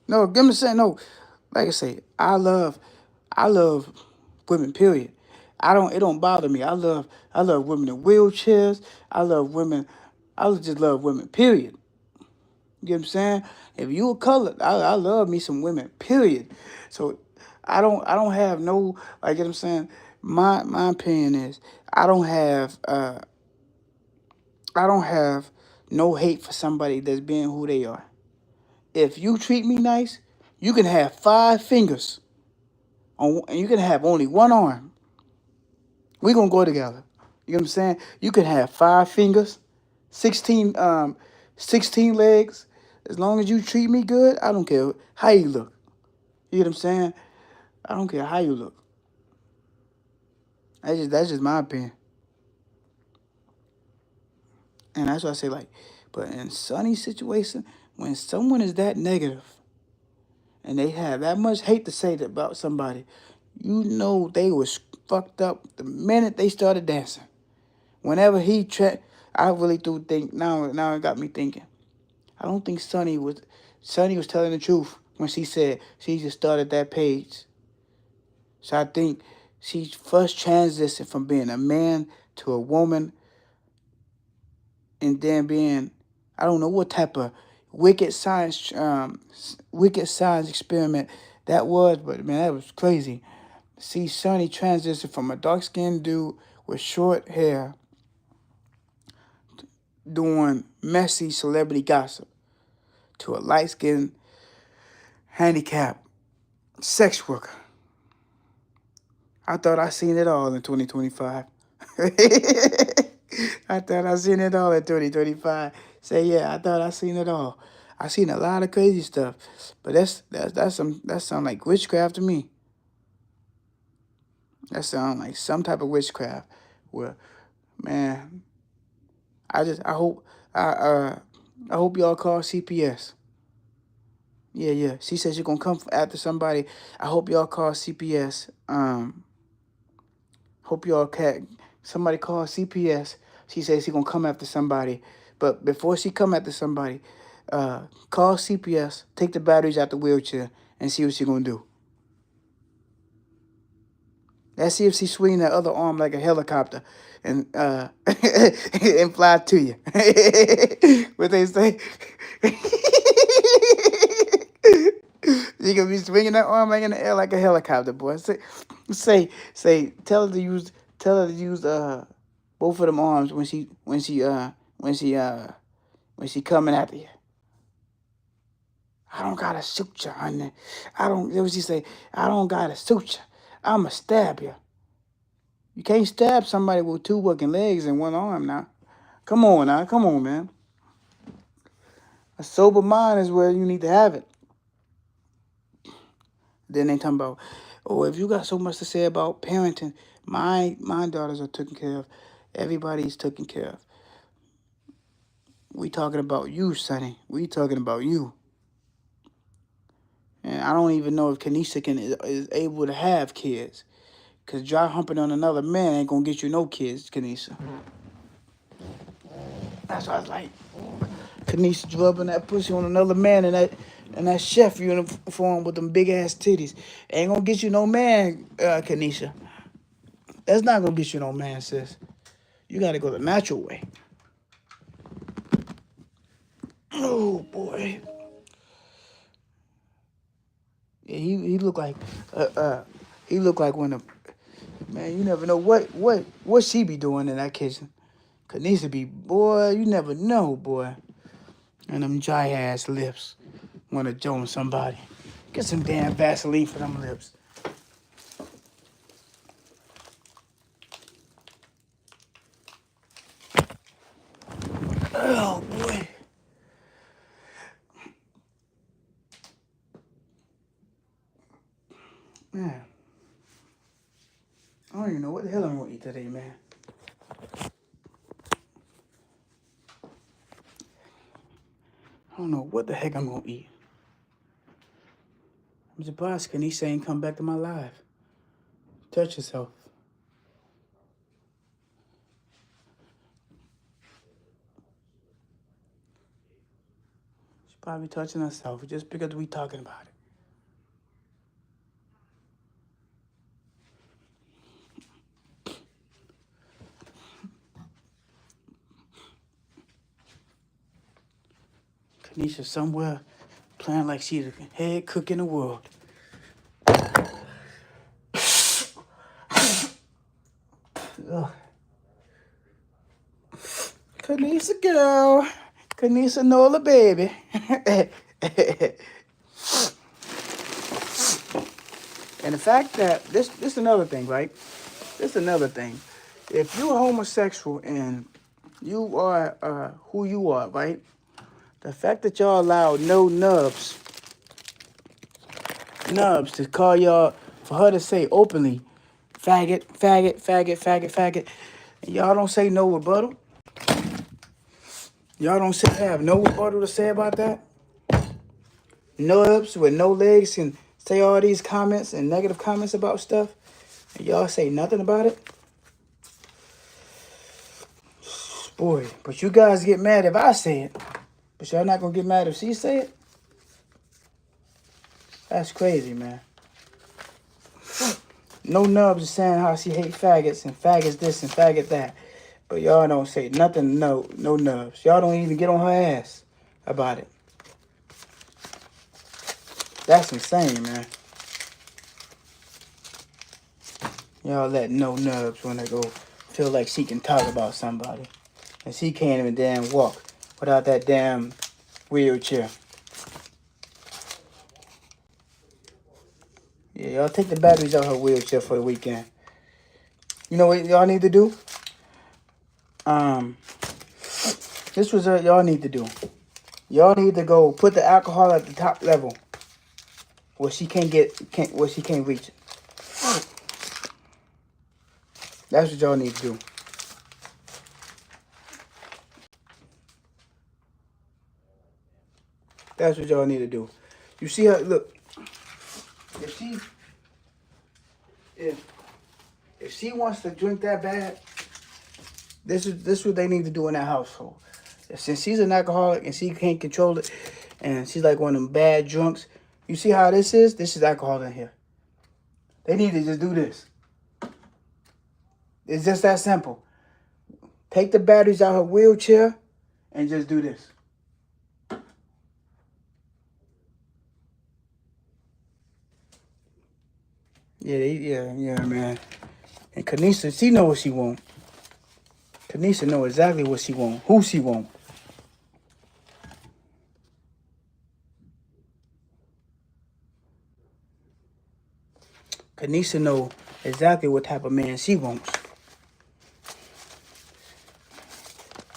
No, give me saying no. Like I say, I love women, period. It don't bother me. I love women in wheelchairs. I just love women, period. You get what I'm saying? If you a colored, I love me some women, period. So I don't have no, like, you know what I'm saying? My opinion is I don't have no hate for somebody that's being who they are. If you treat me nice, you can have 5 fingers and you can have only one arm. We gonna go together. You know what I'm saying? You can have 5 fingers, 16 16 legs. As long as you treat me good, I don't care how you look. You know what I'm saying? I don't care how you look. That's just my opinion. And that's why I say, like, but in Sonny's situation, when someone is that negative and they have that much hate to say about somebody, you know they was fucked up the minute they started dancing. Whenever I really do think now it got me thinking. I don't think Sonny was telling the truth when she said she just started that page. So I think she first transitioned from being a man to a woman, and then being, I don't know what type of wicked science experiment that was, but man, that was crazy. See Sonny transition from a dark skinned dude with short hair doing messy celebrity gossip to a light skinned handicapped sex worker. I thought I seen it all in 2025. I thought I seen it all in 2025. Say yeah, I thought I seen it all. I seen a lot of crazy stuff, but that sound like witchcraft to me. That sound like some type of witchcraft. Where, man, I hope y'all call CPS. Yeah. She said she's gonna come after somebody. I hope y'all call CPS. Hope y'all somebody call CPS. She says she's gonna come after somebody. But before she come after somebody, call CPS, take the batteries out the wheelchair, and see what she gonna do. Let's see if she swing that other arm like a helicopter and and fly to you. What they say? You gonna be swinging that arm like in the air like a helicopter, boy. Tell her to use both of them arms when she coming after you. I don't gotta shoot you, honey. What was he say? I don't gotta shoot you. I'ma stab you. You can't stab somebody with 2 working legs and 1 arm now. Come on now. Come on, man. A sober mind is where you need to have it. Then they talking about, oh, if you got so much to say about parenting, my daughters are taken care of. Everybody's taken care of. We talking about you, Sonny. We talking about you. And I don't even know if Kanisha is able to have kids. Because dry humping on another man ain't going to get you no kids, Kanisha. That's why I was like, Kanisha rubbing that pussy on another man in that chef uniform with them big ass titties. Ain't going to get you no man, Kanisha. That's not going to get you no man, sis. You got to go the natural way. Oh, boy. Yeah, he looked like he looked like one of, man, you never know what she be doing in that kitchen. Kanisha be, boy, you never know, boy. And them dry ass lips. Wanna join somebody. Get some damn Vaseline for them lips. Oh boy. Man. I don't even know what the hell I'm gonna eat today, man. I don't know what the heck I'm gonna eat. I'm surprised Kanisha ain't come back to my life. Touch yourself. She's probably touching herself just because we talking about it. Kanisha somewhere playing like she's the head cook in the world. Ugh. Kanisha girl. Kanisha Nola baby. And the fact that this another thing, right? This another thing. If you're homosexual and you are who you are, right? The fact that y'all allow no nubs to call y'all, for her to say openly, faggot, faggot, faggot, faggot, faggot, and y'all don't say no rebuttal. Y'all don't have no rebuttal to say about that. Nubs with no legs can say all these comments and negative comments about stuff, and y'all say nothing about it. Boy, but you guys get mad if I say it, but y'all not gonna get mad if she say it? That's crazy, man. No nubs is saying how she hate faggots and faggots this and faggot that, but y'all don't say nothing. No nubs. Y'all don't even get on her ass about it. That's insane, man. Y'all let no nubs when they go feel like she can talk about somebody. And she can't even damn walk without that damn wheelchair. Yeah, y'all take the batteries out her wheelchair for the weekend. You know what y'all need to do? This was what y'all need to do. Y'all need to go put the alcohol at the top level where she can't reach it. That's what y'all need to do. That's what y'all need to do. You see her, look. If she wants to drink that bad, this is what they need to do in that household. Since she's an alcoholic and she can't control it, and she's like one of them bad drunks, you see how this is? This is alcohol in here. They need to just do this. It's just that simple. Take the batteries out her wheelchair and just do this. Yeah, man. And Kanisha, she know what she want. Kanisha know exactly what she want, who she want. Kanisha know exactly what type of man she wants.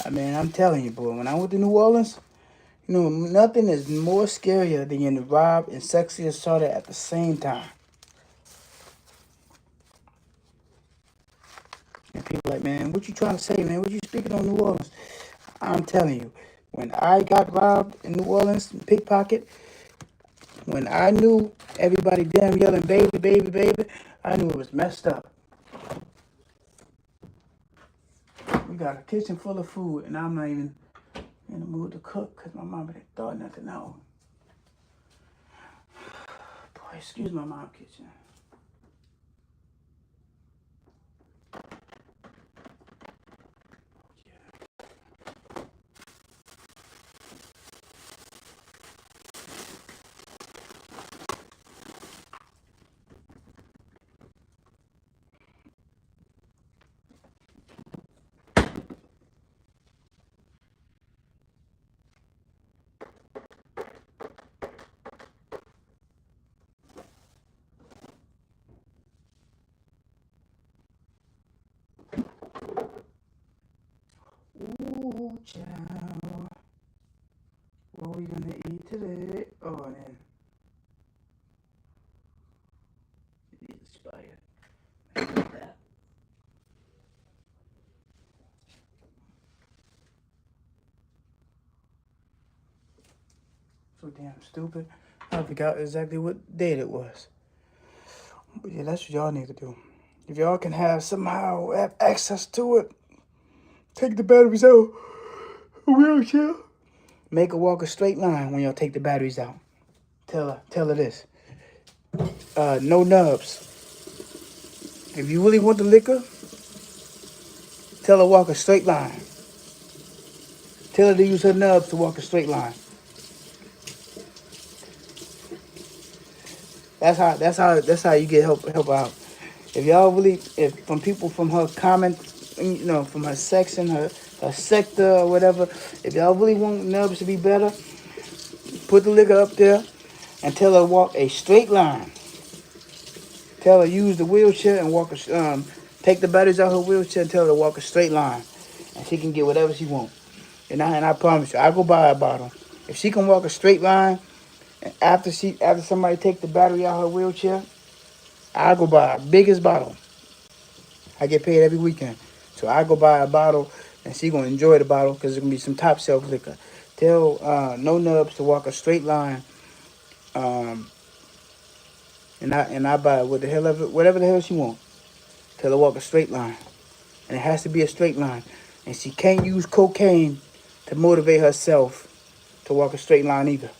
I mean, I'm telling you, boy, when I went to New Orleans, you know, nothing is more scarier than getting robbed and sexually assaulted at the same time. And people like, man, what you trying to say, man? What you speaking on New Orleans? I'm telling you, when I got robbed in New Orleans, pickpocket, when I knew everybody damn yelling, baby, baby, baby, I knew it was messed up. We got a kitchen full of food, and I'm not even in the mood to cook because my mama didn't thought nothing out. Boy, excuse my mom kitchen. Ooh, child. What we gonna eat today? Oh, and then it is expired. That. So damn stupid. I forgot exactly what date it was. But yeah, that's what y'all need to do. If y'all can have somehow have access to it, take the batteries out. A wheelchair. Make her walk a straight line when y'all take the batteries out. Tell her this. No nubs. If you really want the liquor, tell her walk a straight line. Tell her to use her nubs to walk a straight line. That's how you get help out. If y'all really, if from people from her comment, you know, from her section, her sector or whatever, if y'all really want nubs to be better, put the liquor up there and tell her walk a straight line. Tell her use the wheelchair and take the batteries out of her wheelchair and tell her to walk a straight line, and she can get whatever she wants. And I promise you, I go buy a bottle. If she can walk a straight line, and after somebody take the battery out of her wheelchair, I go buy a biggest bottle. I get paid every weekend, so I go buy a bottle, and she gonna enjoy the bottle because it's gonna be some top shelf liquor. Tell No Nubs to walk a straight line, and I buy whatever the hell she wants. Tell her walk a straight line, and it has to be a straight line, and she can't use cocaine to motivate herself to walk a straight line either.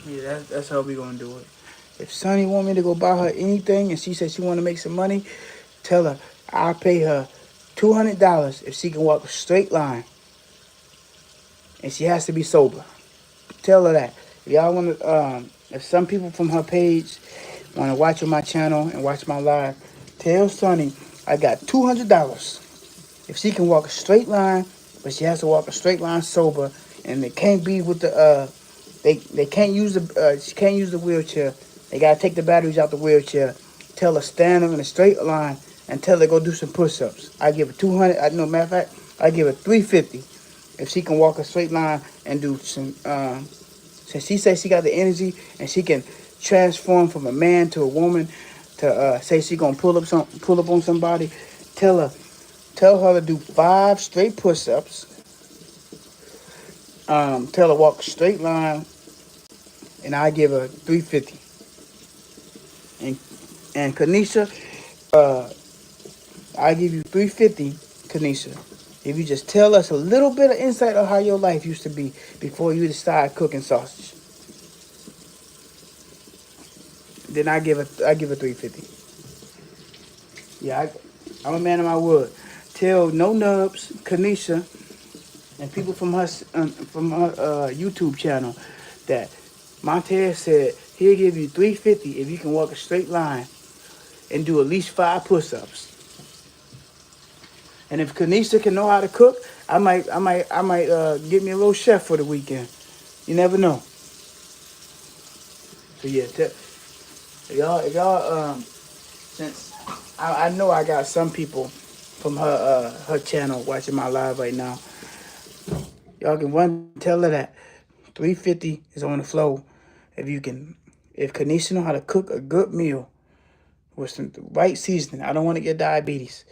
Yeah, that's how we gonna do it. If Sonny want me to go buy her anything and she says she want to make some money, tell her I'll pay her $200 if she can walk a straight line and she has to be sober. Tell her that. If y'all want to, if some people from her page want to watch on my channel and watch my live, tell Sonny I got $200 if she can walk a straight line, but she has to walk a straight line sober, and it can't be with the they can't use the she can't use the wheelchair. They gotta take the batteries out the wheelchair. Tell her stand up in a straight line and tell her go do some push-ups. I give her 200. I know, matter of fact, I give her 350 if she can walk a straight line and do some. Since she says she got the energy and she can transform from a man to a woman to say she gonna pull up on somebody, tell her to do 5 straight push-ups. Tell her walk a straight line, and I give her 350. And Kanisha, I give you 350, Kanisha. If you just tell us a little bit of insight of how your life used to be before you started cooking sausage, then I give her 350. Yeah, I'm a man of my word. Tell No Nubs, Kanisha, and people from her YouTube channel that Montez said he'll give you $350 if you can walk a straight line and do at least 5 push-ups. And if Kanisha can know how to cook, I might get me a little chef for the weekend. You never know. So yeah, if y'all since I know I got some people from her channel watching my live right now, y'all can tell her that 350 is on the flow. If Kanisha know how to cook a good meal with some right seasoning, I don't want to get diabetes.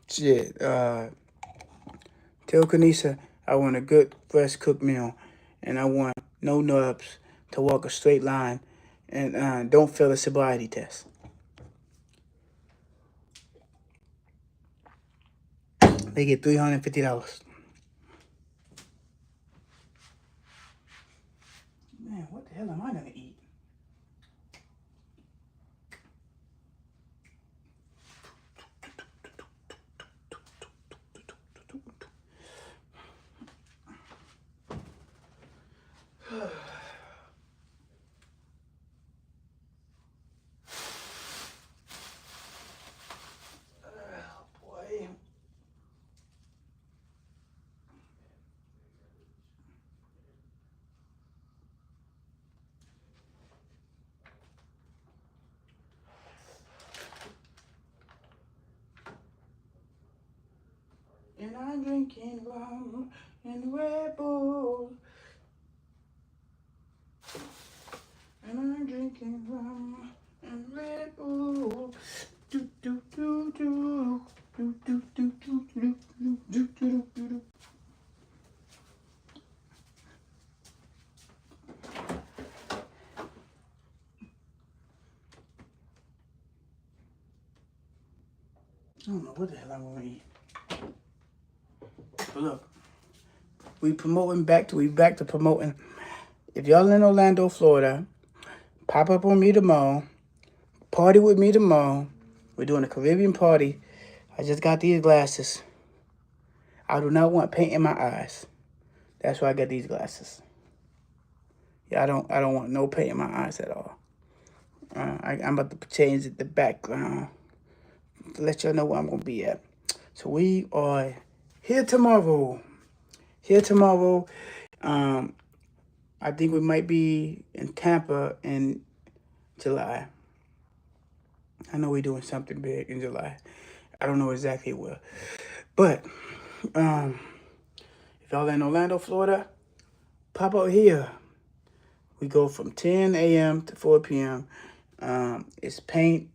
Shit. Tell Kanisha I want a good fresh cooked meal, and I want no nubs to walk a straight line, and don't fail a sobriety test. They get $350. Man, what the hell am I gonna eat? Boy. And I'm drinking rum and Red Bull. And I'm drinking rum and Red Bull. Do do do do do do do do do do do do do. I don't know what the hell I'm gonna eat. But look, we back to promoting. If y'all in Orlando, Florida, pop up on me tomorrow. Party with me tomorrow. We're doing a Caribbean party. I just got these glasses. I do not want paint in my eyes. That's why I got these glasses. Yeah, I don't want no paint in my eyes at all. I'm about to change the background to let y'all know where I'm gonna be at. So we are here tomorrow. I think we might be in Tampa in July. I know we're doing something big in July. I don't know exactly where. But if y'all in Orlando, Florida, pop out here. We go from 10 a.m. to 4 p.m. It's paint,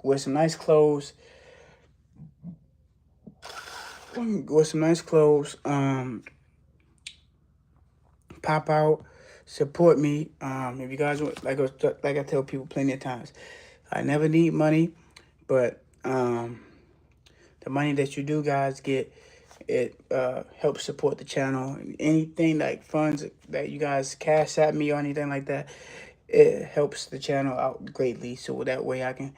wear some nice clothes. Pop out, support me. If you guys want, like I tell people plenty of times, I never need money, but the money that you do guys get, it helps support the channel. Anything like funds that you guys cash at me or anything like that, it helps the channel out greatly. So that way I can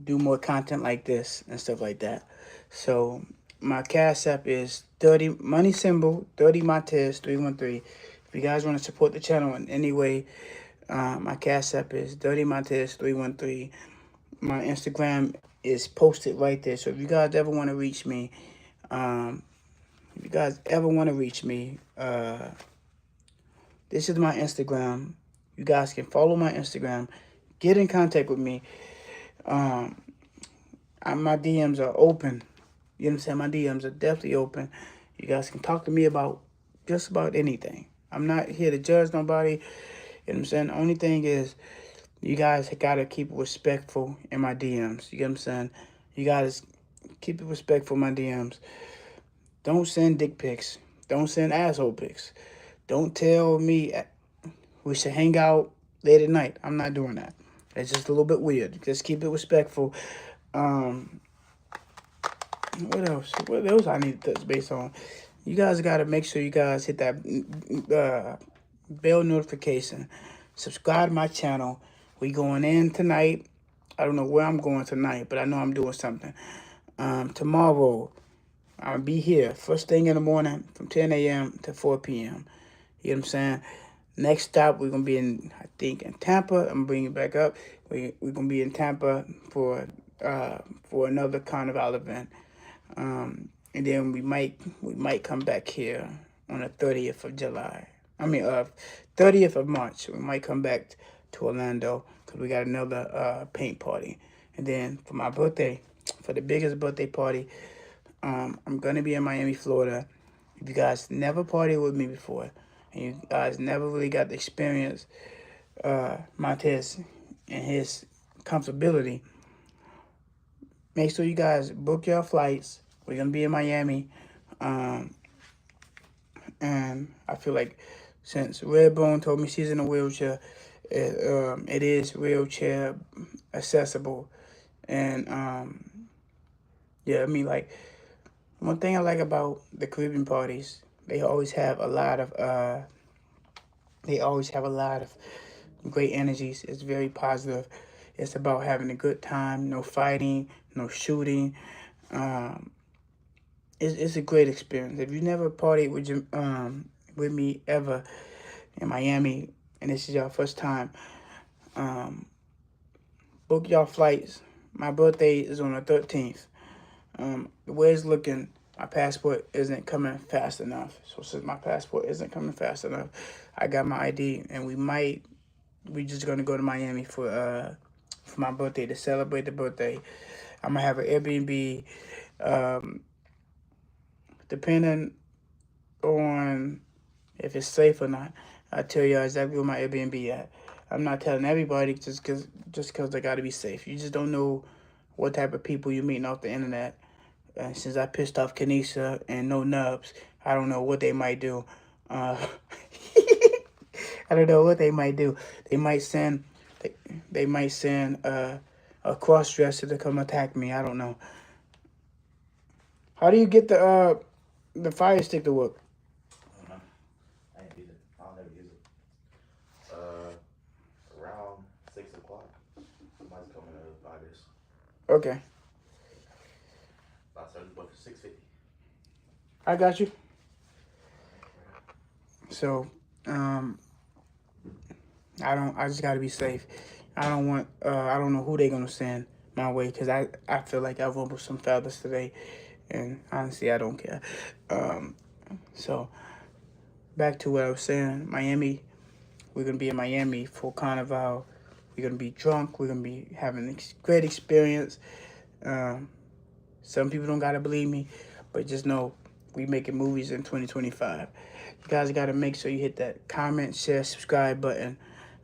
do more content like this and stuff like that. So my cash app is 30 money symbol 30 Montez 313. If you guys want to support the channel in any way, my cash app is 30 Montez 313. My Instagram is posted right there. So if you guys ever want to reach me, this is my Instagram. You guys can follow my Instagram, get in contact with me. My DMs are open. You know what I'm saying? My DMs are definitely open. You guys can talk to me about just about anything. I'm not here to judge nobody. You know what I'm saying? The only thing is, you guys gotta keep it respectful in my DMs. You get what I'm saying? You guys keep it respectful in my DMs. Don't send dick pics. Don't send asshole pics. Don't tell me we should hang out late at night. I'm not doing that. It's just a little bit weird. Just keep it respectful. What else? What else I need to touch base on? You guys got to make sure you guys hit that bell notification. Subscribe to my channel. We going in tonight. I don't know where I'm going tonight, but I know I'm doing something. Tomorrow, I'll be here first thing in the morning from 10 a.m. to 4 p.m. You know what I'm saying? Next stop, we're gonna be in Tampa. I'm gonna bring it back up. We're gonna be in Tampa for another carnival event, and then we might come back here on the 30th of July. 30th of March. We might come back to Orlando because we got another paint party, and then for my birthday, for the biggest birthday party, I'm gonna be in Miami, Florida. If you guys never partied with me before, and you guys never really got to experience Montez and his comfortability, make sure you guys book your flights. We're gonna be in Miami, and I feel like since Redbone told me she's in a wheelchair, it is wheelchair accessible, and yeah, I mean like one thing I like about the Caribbean parties, they always have a lot of great energies. It's very positive. It's about having a good time, no fighting, no shooting. It's a great experience. If you never partied with me ever in Miami, and this is your first time, book your flights. My birthday is on the 13th. The way it's looking, my passport isn't coming fast enough. So since my passport isn't coming fast enough, I got my ID, and we just gonna go to Miami for my birthday to celebrate the birthday. I'm gonna have an Airbnb, depending on if it's safe or not. I'll tell you exactly where my Airbnb at. I'm not telling everybody just cause they gotta be safe. You just don't know what type of people you're meeting off the internet. Since I pissed off Kanisha and No Nubs, I don't know what they might do. I don't know what they might do. They might send a cross-dresser to come attack me. I don't know. How do you get the fire stick to work?
I don't know. I ain't use it. I'll never use it. Around 6 o'clock. Somebody's coming to buy this.
Okay,
I started the book for 6:50.
I got you. So, I just gotta be safe. I don't know who they gonna send my way because I feel like I rumbled some feathers today, and honestly, I don't care. So back to what I was saying, Miami. We're gonna be in Miami for Carnival. We're gonna be drunk. We're gonna be having a great experience. Some people don't gotta believe me, but just know we making movies in 2025. You guys gotta make sure you hit that comment, share, subscribe button.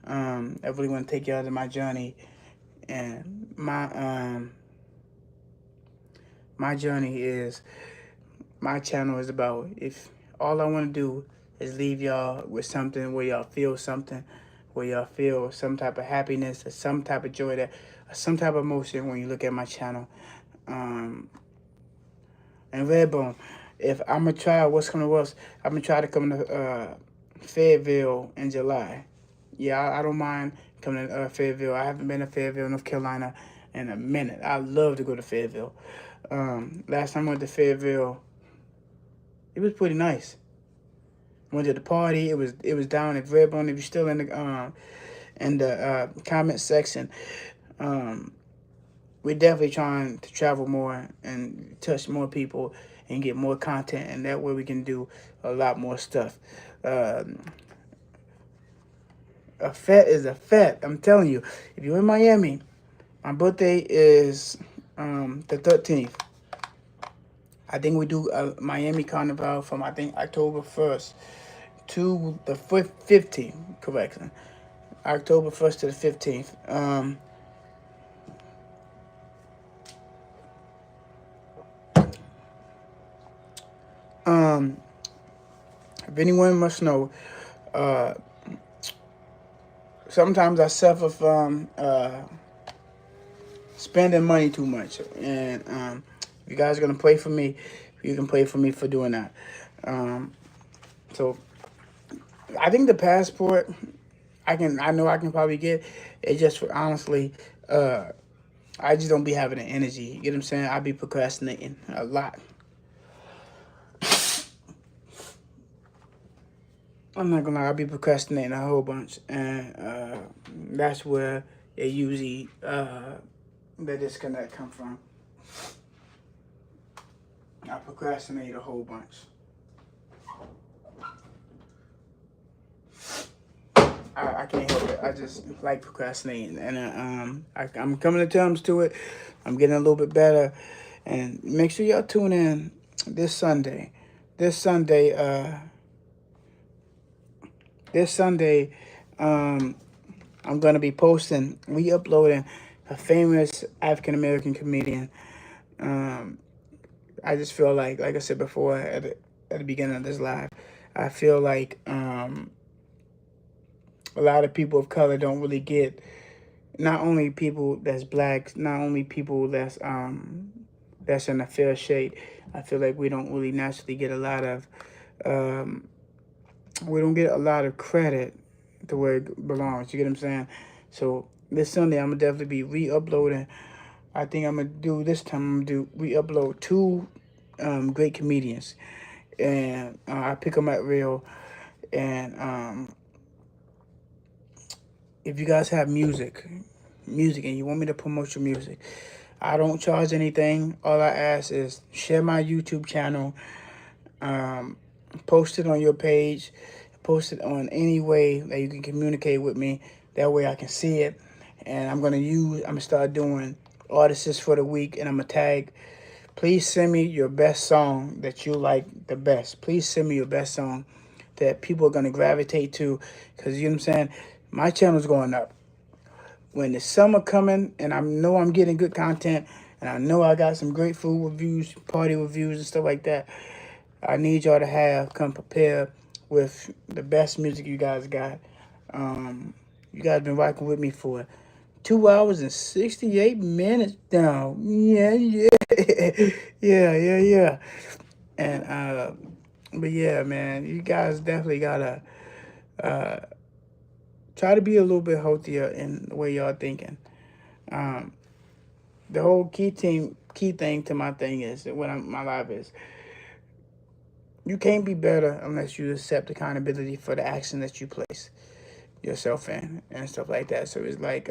I really want to take y'all to my journey, and my journey is my channel is about, if all I want to do is leave y'all with something where y'all feel something, where y'all feel some type of happiness or some type of joy, or some type of emotion when you look at my channel. And Redbone, if I'm gonna try what's gonna work, I'm gonna try to come to Fayetteville in July. Yeah, I don't mind coming to Fayetteville. I haven't been to Fayetteville, North Carolina in a minute. I love to go to Fayetteville. Last time I went to Fayetteville, it was pretty nice. Went to the party. It was down at Redbone. If you're still in the comment section, we're definitely trying to travel more and touch more people and get more content, and that way we can do a lot more stuff. A fete is a fete. I'm telling you, if you're in Miami, my birthday is the 13th. I think we do a Miami Carnival from, I think, October 1st to the 15th, correction. October 1st to the 15th. If anyone must know, sometimes I suffer from spending money too much, and if you guys are gonna pray for me, you can pray for me for doing that. So I think the passport I know I can probably get. It just honestly, I just don't be having the energy. You get what I'm saying? I be procrastinating a lot. I'm not gonna lie, I'll be procrastinating a whole bunch, and that's where it usually the disconnect come from. I procrastinate a whole bunch. I can't help it. I just like procrastinating, and I'm coming to terms to it. I'm getting a little bit better, and make sure y'all tune in this Sunday. This Sunday, this Sunday, I'm gonna be posting, re-uploading a famous African American comedian. Um, I just feel like I said before at the beginning of this live, I feel like a lot of people of color don't really get, not only people that's black, not only people that's in a fair shade. I feel like we don't really naturally get a lot of we don't get a lot of credit to where it belongs. You get what I'm saying? So this Sunday I'm gonna definitely be re-uploading. I think I'm gonna do this time. I'm gonna do re-upload two great comedians, and I pick them at real. And if you guys have music, and you want me to promote your music, I don't charge anything. All I ask is share my YouTube channel, post it on your page, post it on any way that you can communicate with me. That way I can see it. And I'm gonna start doing artists for the week, and I'm gonna tag. Please send me your best song that you like the best. Please send me your best song that people are gonna gravitate to, because you know what I'm saying. My channel's going up. When the summer coming, and I know I'm getting good content, and I know I got some great food reviews, party reviews, and stuff like that. I need y'all to come prepared with the best music you guys got. You guys been rocking with me for 2 hours and 68 minutes now. Yeah, yeah. And but yeah, man, you guys definitely gotta try to be a little bit healthier in the way y'all thinking. The whole key thing to my thing is my life is, you can't be better unless you accept accountability for the action that you place yourself in and stuff like that. So it's like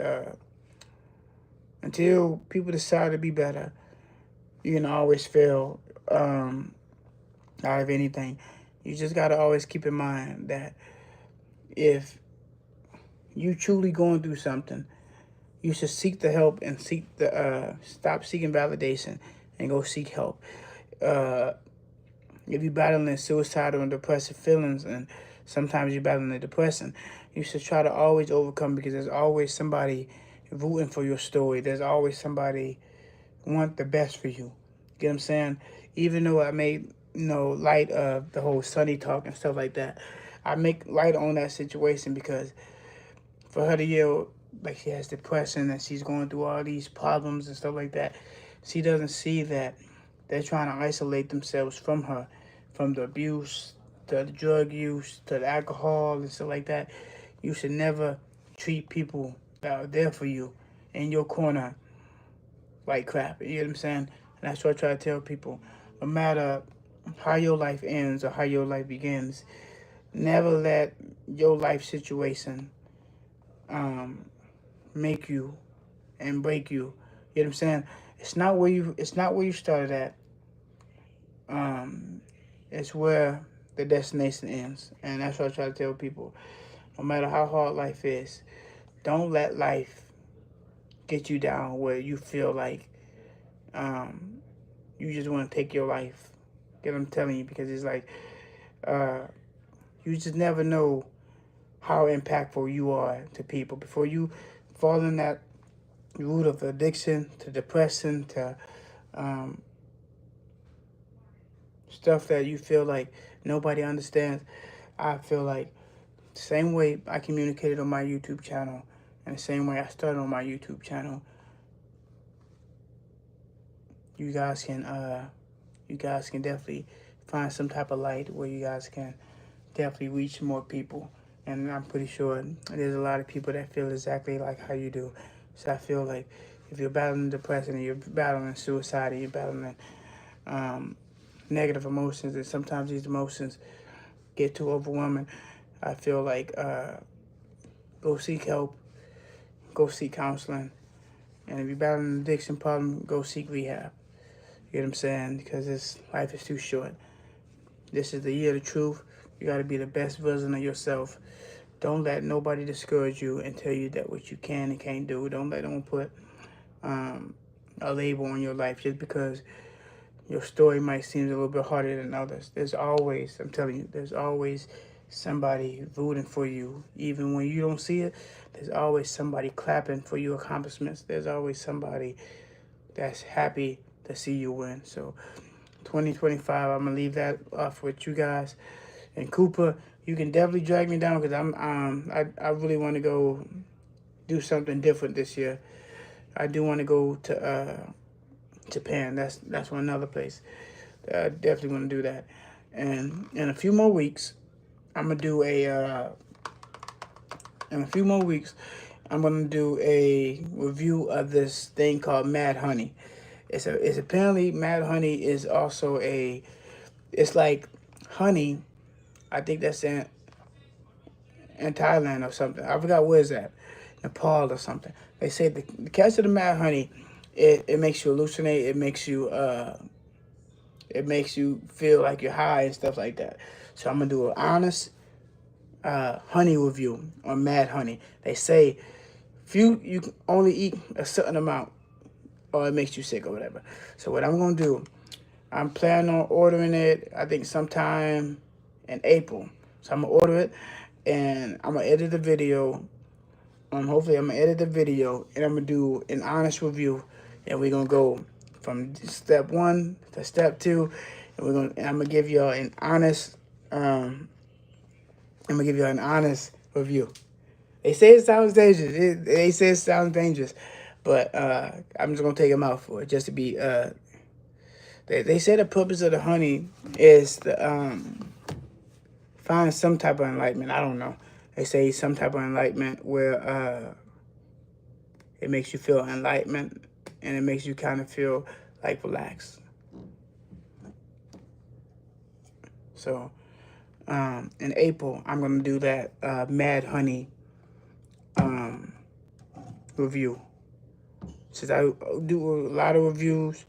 until people decide to be better, you can always fail out of anything. You just gotta always keep in mind that if you truly going through something, you should seek the help and stop seeking validation and go seek help. If you're battling suicidal and depressive feelings, and sometimes you're battling the depression, you should try to always overcome, because there's always somebody rooting for your story. There's always somebody want the best for you. Get what I'm saying? Even though I made light of the whole Sunny talk and stuff like that, I make light on that situation because for her to yell like she has depression and she's going through all these problems and stuff like that, she doesn't see that they're trying to isolate themselves from her, from the abuse, to the drug use, to the alcohol and stuff like that. You should never treat people that are there for you in your corner like crap. You know what I'm saying? And that's what I try to tell people. No matter how your life ends or how your life begins, never let your life situation make you and break you. You know what I'm saying? It's not where you started at. It's where the destination ends. And that's what I try to tell people. No matter how hard life is, don't let life get you down where you feel like you just want to take your life. Get what I'm telling you? Because it's like you just never know how impactful you are to people. Before you fall in that root of addiction to depression to stuff that you feel like nobody understands, I feel like the same way I communicated on my YouTube channel and the same way I started on my YouTube channel, you guys can definitely find some type of light where you guys can definitely reach more people. And I'm pretty sure there's a lot of people that feel exactly like how you do. So I feel like if you're battling depression, and you're battling suicide, and you're battling negative emotions, and sometimes these emotions get too overwhelming, I feel like go seek help, go seek counseling, and if you're battling an addiction problem, go seek rehab. You get what I'm saying? Because life is too short. This is the year of the truth. You got to be the best version of yourself. Don't let nobody discourage you and tell you that what you can and can't do. Don't let them put a label on your life just because your story might seem a little bit harder than others. There's always, I'm telling you, there's always somebody rooting for you. Even when you don't see it, there's always somebody clapping for your accomplishments. There's always somebody that's happy to see you win. So 2025, I'm gonna leave that off with you guys. And Cooper, you can definitely drag me down because I really want to go do something different this year. I do want to go to Japan. That's one another place. I definitely want to do that. And in a few more weeks, I'm gonna do a. In a few more weeks, I'm gonna do a review of this thing called Mad Honey. It's apparently Mad Honey is also it's like honey. I think that's in Thailand or something. I forgot where it's at. Nepal or something. They say the catch of the Mad Honey, it makes you hallucinate. It makes you feel like you're high and stuff like that. So I'm gonna do an honest honey review on Mad Honey. They say you can only eat a certain amount or it makes you sick or whatever. So what I'm gonna do, I'm planning on ordering it, I think sometime in April. So I'm gonna order it and I'm gonna edit the video. Hopefully I'm gonna edit the video and I'm gonna do an honest review and we're gonna go from step 1 to step 2 and I'm gonna give y'all an honest review. They say it sounds dangerous. They say it sounds dangerous, but I'm just gonna take them out for it, just to be. They say the purpose of the honey is to find some type of enlightenment. I don't know. They say some type of enlightenment where it makes you feel enlightenment and it makes you kind of feel like relaxed. So in April, I'm gonna do that Mad Honey review. Since I do a lot of reviews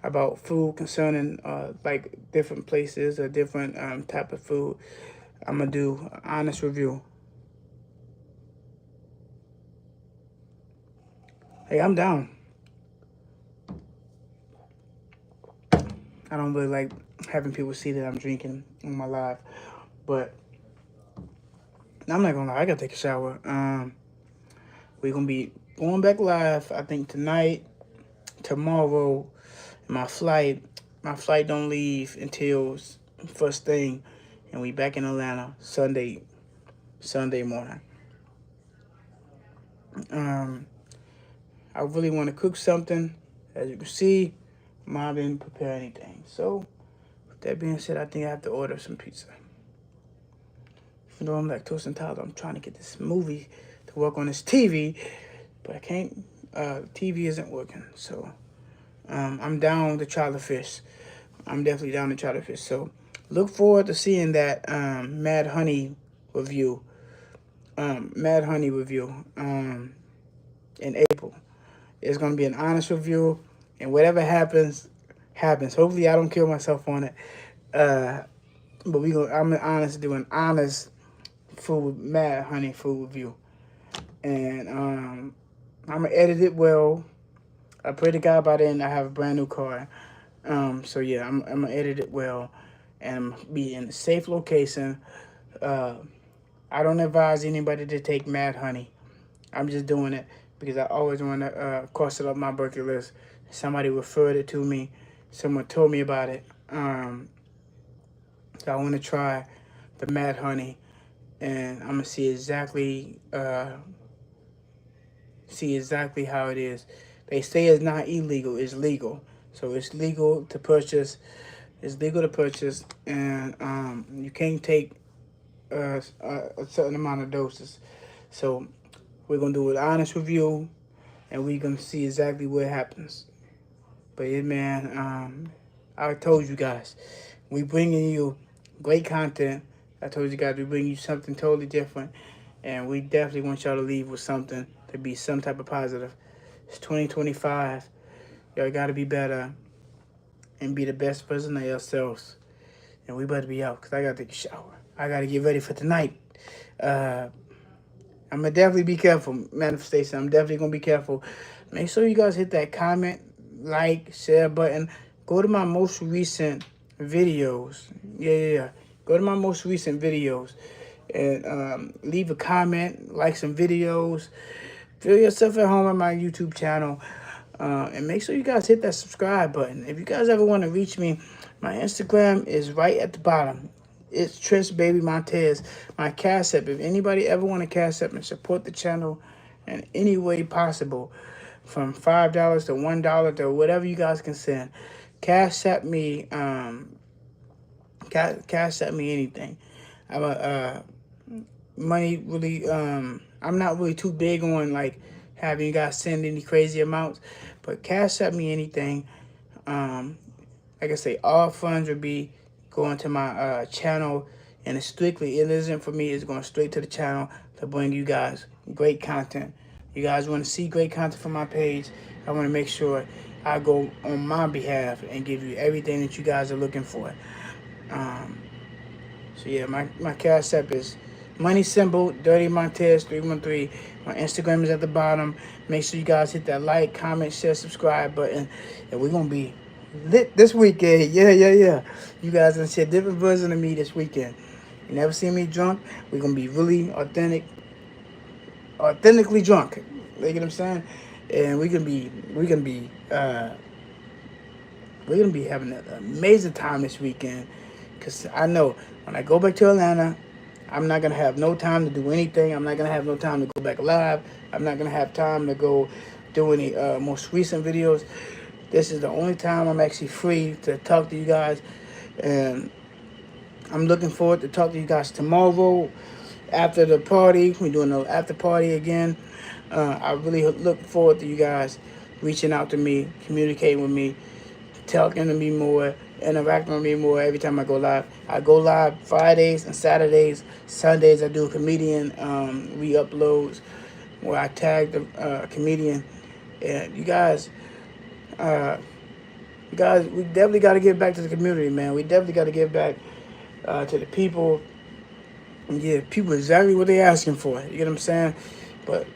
about food concerning like different places or different type of food, I'm gonna do an honest review. Hey, I'm down. I don't really like having people see that I'm drinking on my live, but I'm not gonna lie, I gotta take a shower. We're gonna be going back live, I think tonight, tomorrow. My flight don't leave until first thing, and we back in Atlanta Sunday morning. I really want to cook something. As you can see, Mom didn't prepare anything. So, with that being said, I think I have to order some pizza. Even though I'm lactose intolerant, I'm trying to get this movie to work on this TV, but I can't. TV isn't working, so I'm down to try the fish. I'm definitely down to try the fish. So, look forward to seeing that Mad Honey review. In April. It's gonna be an honest review, and whatever happens, happens. Hopefully, I don't kill myself on it. But I'm honest, do an honest Mad Honey food review, and I'm gonna edit it well. I pray to God by then I have a brand new car. So yeah, I'm gonna edit it well, and be in a safe location. I don't advise anybody to take Mad Honey. I'm just doing it because I always want to cross it up my bucket list. Somebody referred it to me. Someone told me about it. So I want to try the Mad Honey, and I'm gonna see exactly how it is. They say it's not illegal; it's legal. So it's legal to purchase. It's legal to purchase, and you can't take a certain amount of doses. So we're gonna do an honest review, and we're gonna see exactly what happens. But yeah, man, I told you guys, we bringing you great content I told you guys we bring you something totally different, and we definitely want y'all to leave with something to be some type of positive. It's 2025. Y'all gotta be better and be the best version of yourselves. And we better be out because I gotta take a shower. I gotta get ready for tonight. I'm gonna definitely be careful, manifestation. I'm definitely gonna be careful. Make sure you guys hit that comment, like, share button. Go to my most recent videos. Yeah. Go to my most recent videos and leave a comment, like some videos. Feel yourself at home on my YouTube channel. And make sure you guys hit that subscribe button. If you guys ever want to reach me, my Instagram is right at the bottom. It's Trish Baby Montez. My Cash App. If anybody ever want to Cash App and support the channel in any way possible, from $5 to $1 to whatever you guys can send, Cash App me. Cash App me anything. I'm a money really. I'm not really too big on like having you guys send any crazy amounts, but Cash App me anything. Like I say, all funds would be going to my channel, and it isn't for me. It's going straight to the channel to bring you guys great content. You guys want to see great content from my page, I want to make sure I go on my behalf and give you everything that you guys are looking for. So yeah, my Cash App is money symbol Dirty Montez 313. My Instagram is at the bottom. Make sure you guys hit that like, comment, share, subscribe button, and we're gonna be lit this weekend. Yeah. You guys gonna see a different version of me this weekend. You never see me drunk. We're gonna be really authentically drunk. You get what I'm saying? And we're gonna be having an amazing time this weekend. Cause I know when I go back to Atlanta, I'm not gonna have no time to do anything. I'm not gonna have no time to go back live. I'm not gonna have time to go do any most recent videos. This is the only time I'm actually free to talk to you guys, and I'm looking forward to talk to you guys tomorrow after the party. We're doing the after party again. I really look forward to you guys reaching out to me, communicating with me, talking to me more, interacting with me more every time I go live. I go live Fridays and Saturdays. Sundays I do comedian re-uploads where I tag the comedian. And you guys, we definitely got to give back to the community, man. We definitely got to give back to the people. And give people exactly what they're asking for. You get what I'm saying? But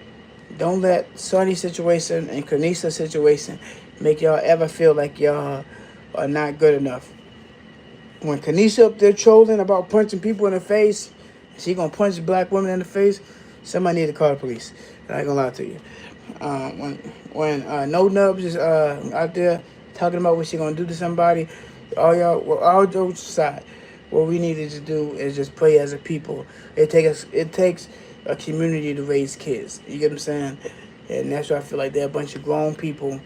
don't let Sonny's situation and Kanisha's situation make y'all ever feel like y'all are not good enough. When Kanisha up there trolling about punching people in the face, she gonna punch black women in the face, somebody need to call the police. I ain't gonna lie to you. When No Nubs is out there talking about what she gonna do to somebody, all jokes aside, what we need to do is just pray as a people. It takes a community to raise kids. You get what I'm saying? And that's why I feel like they're a bunch of grown people,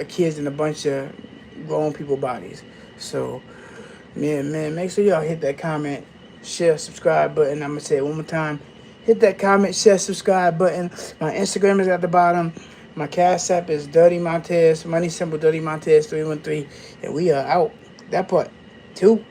kids in a bunch of grown people bodies. So, man, make sure y'all hit that comment, share, subscribe button. I'm gonna say it one more time. Hit that comment, share, subscribe button. My Instagram is at the bottom. My Cash App is Dirty Montez, money symbol Dirty Montez 313, and we are out. That part 2.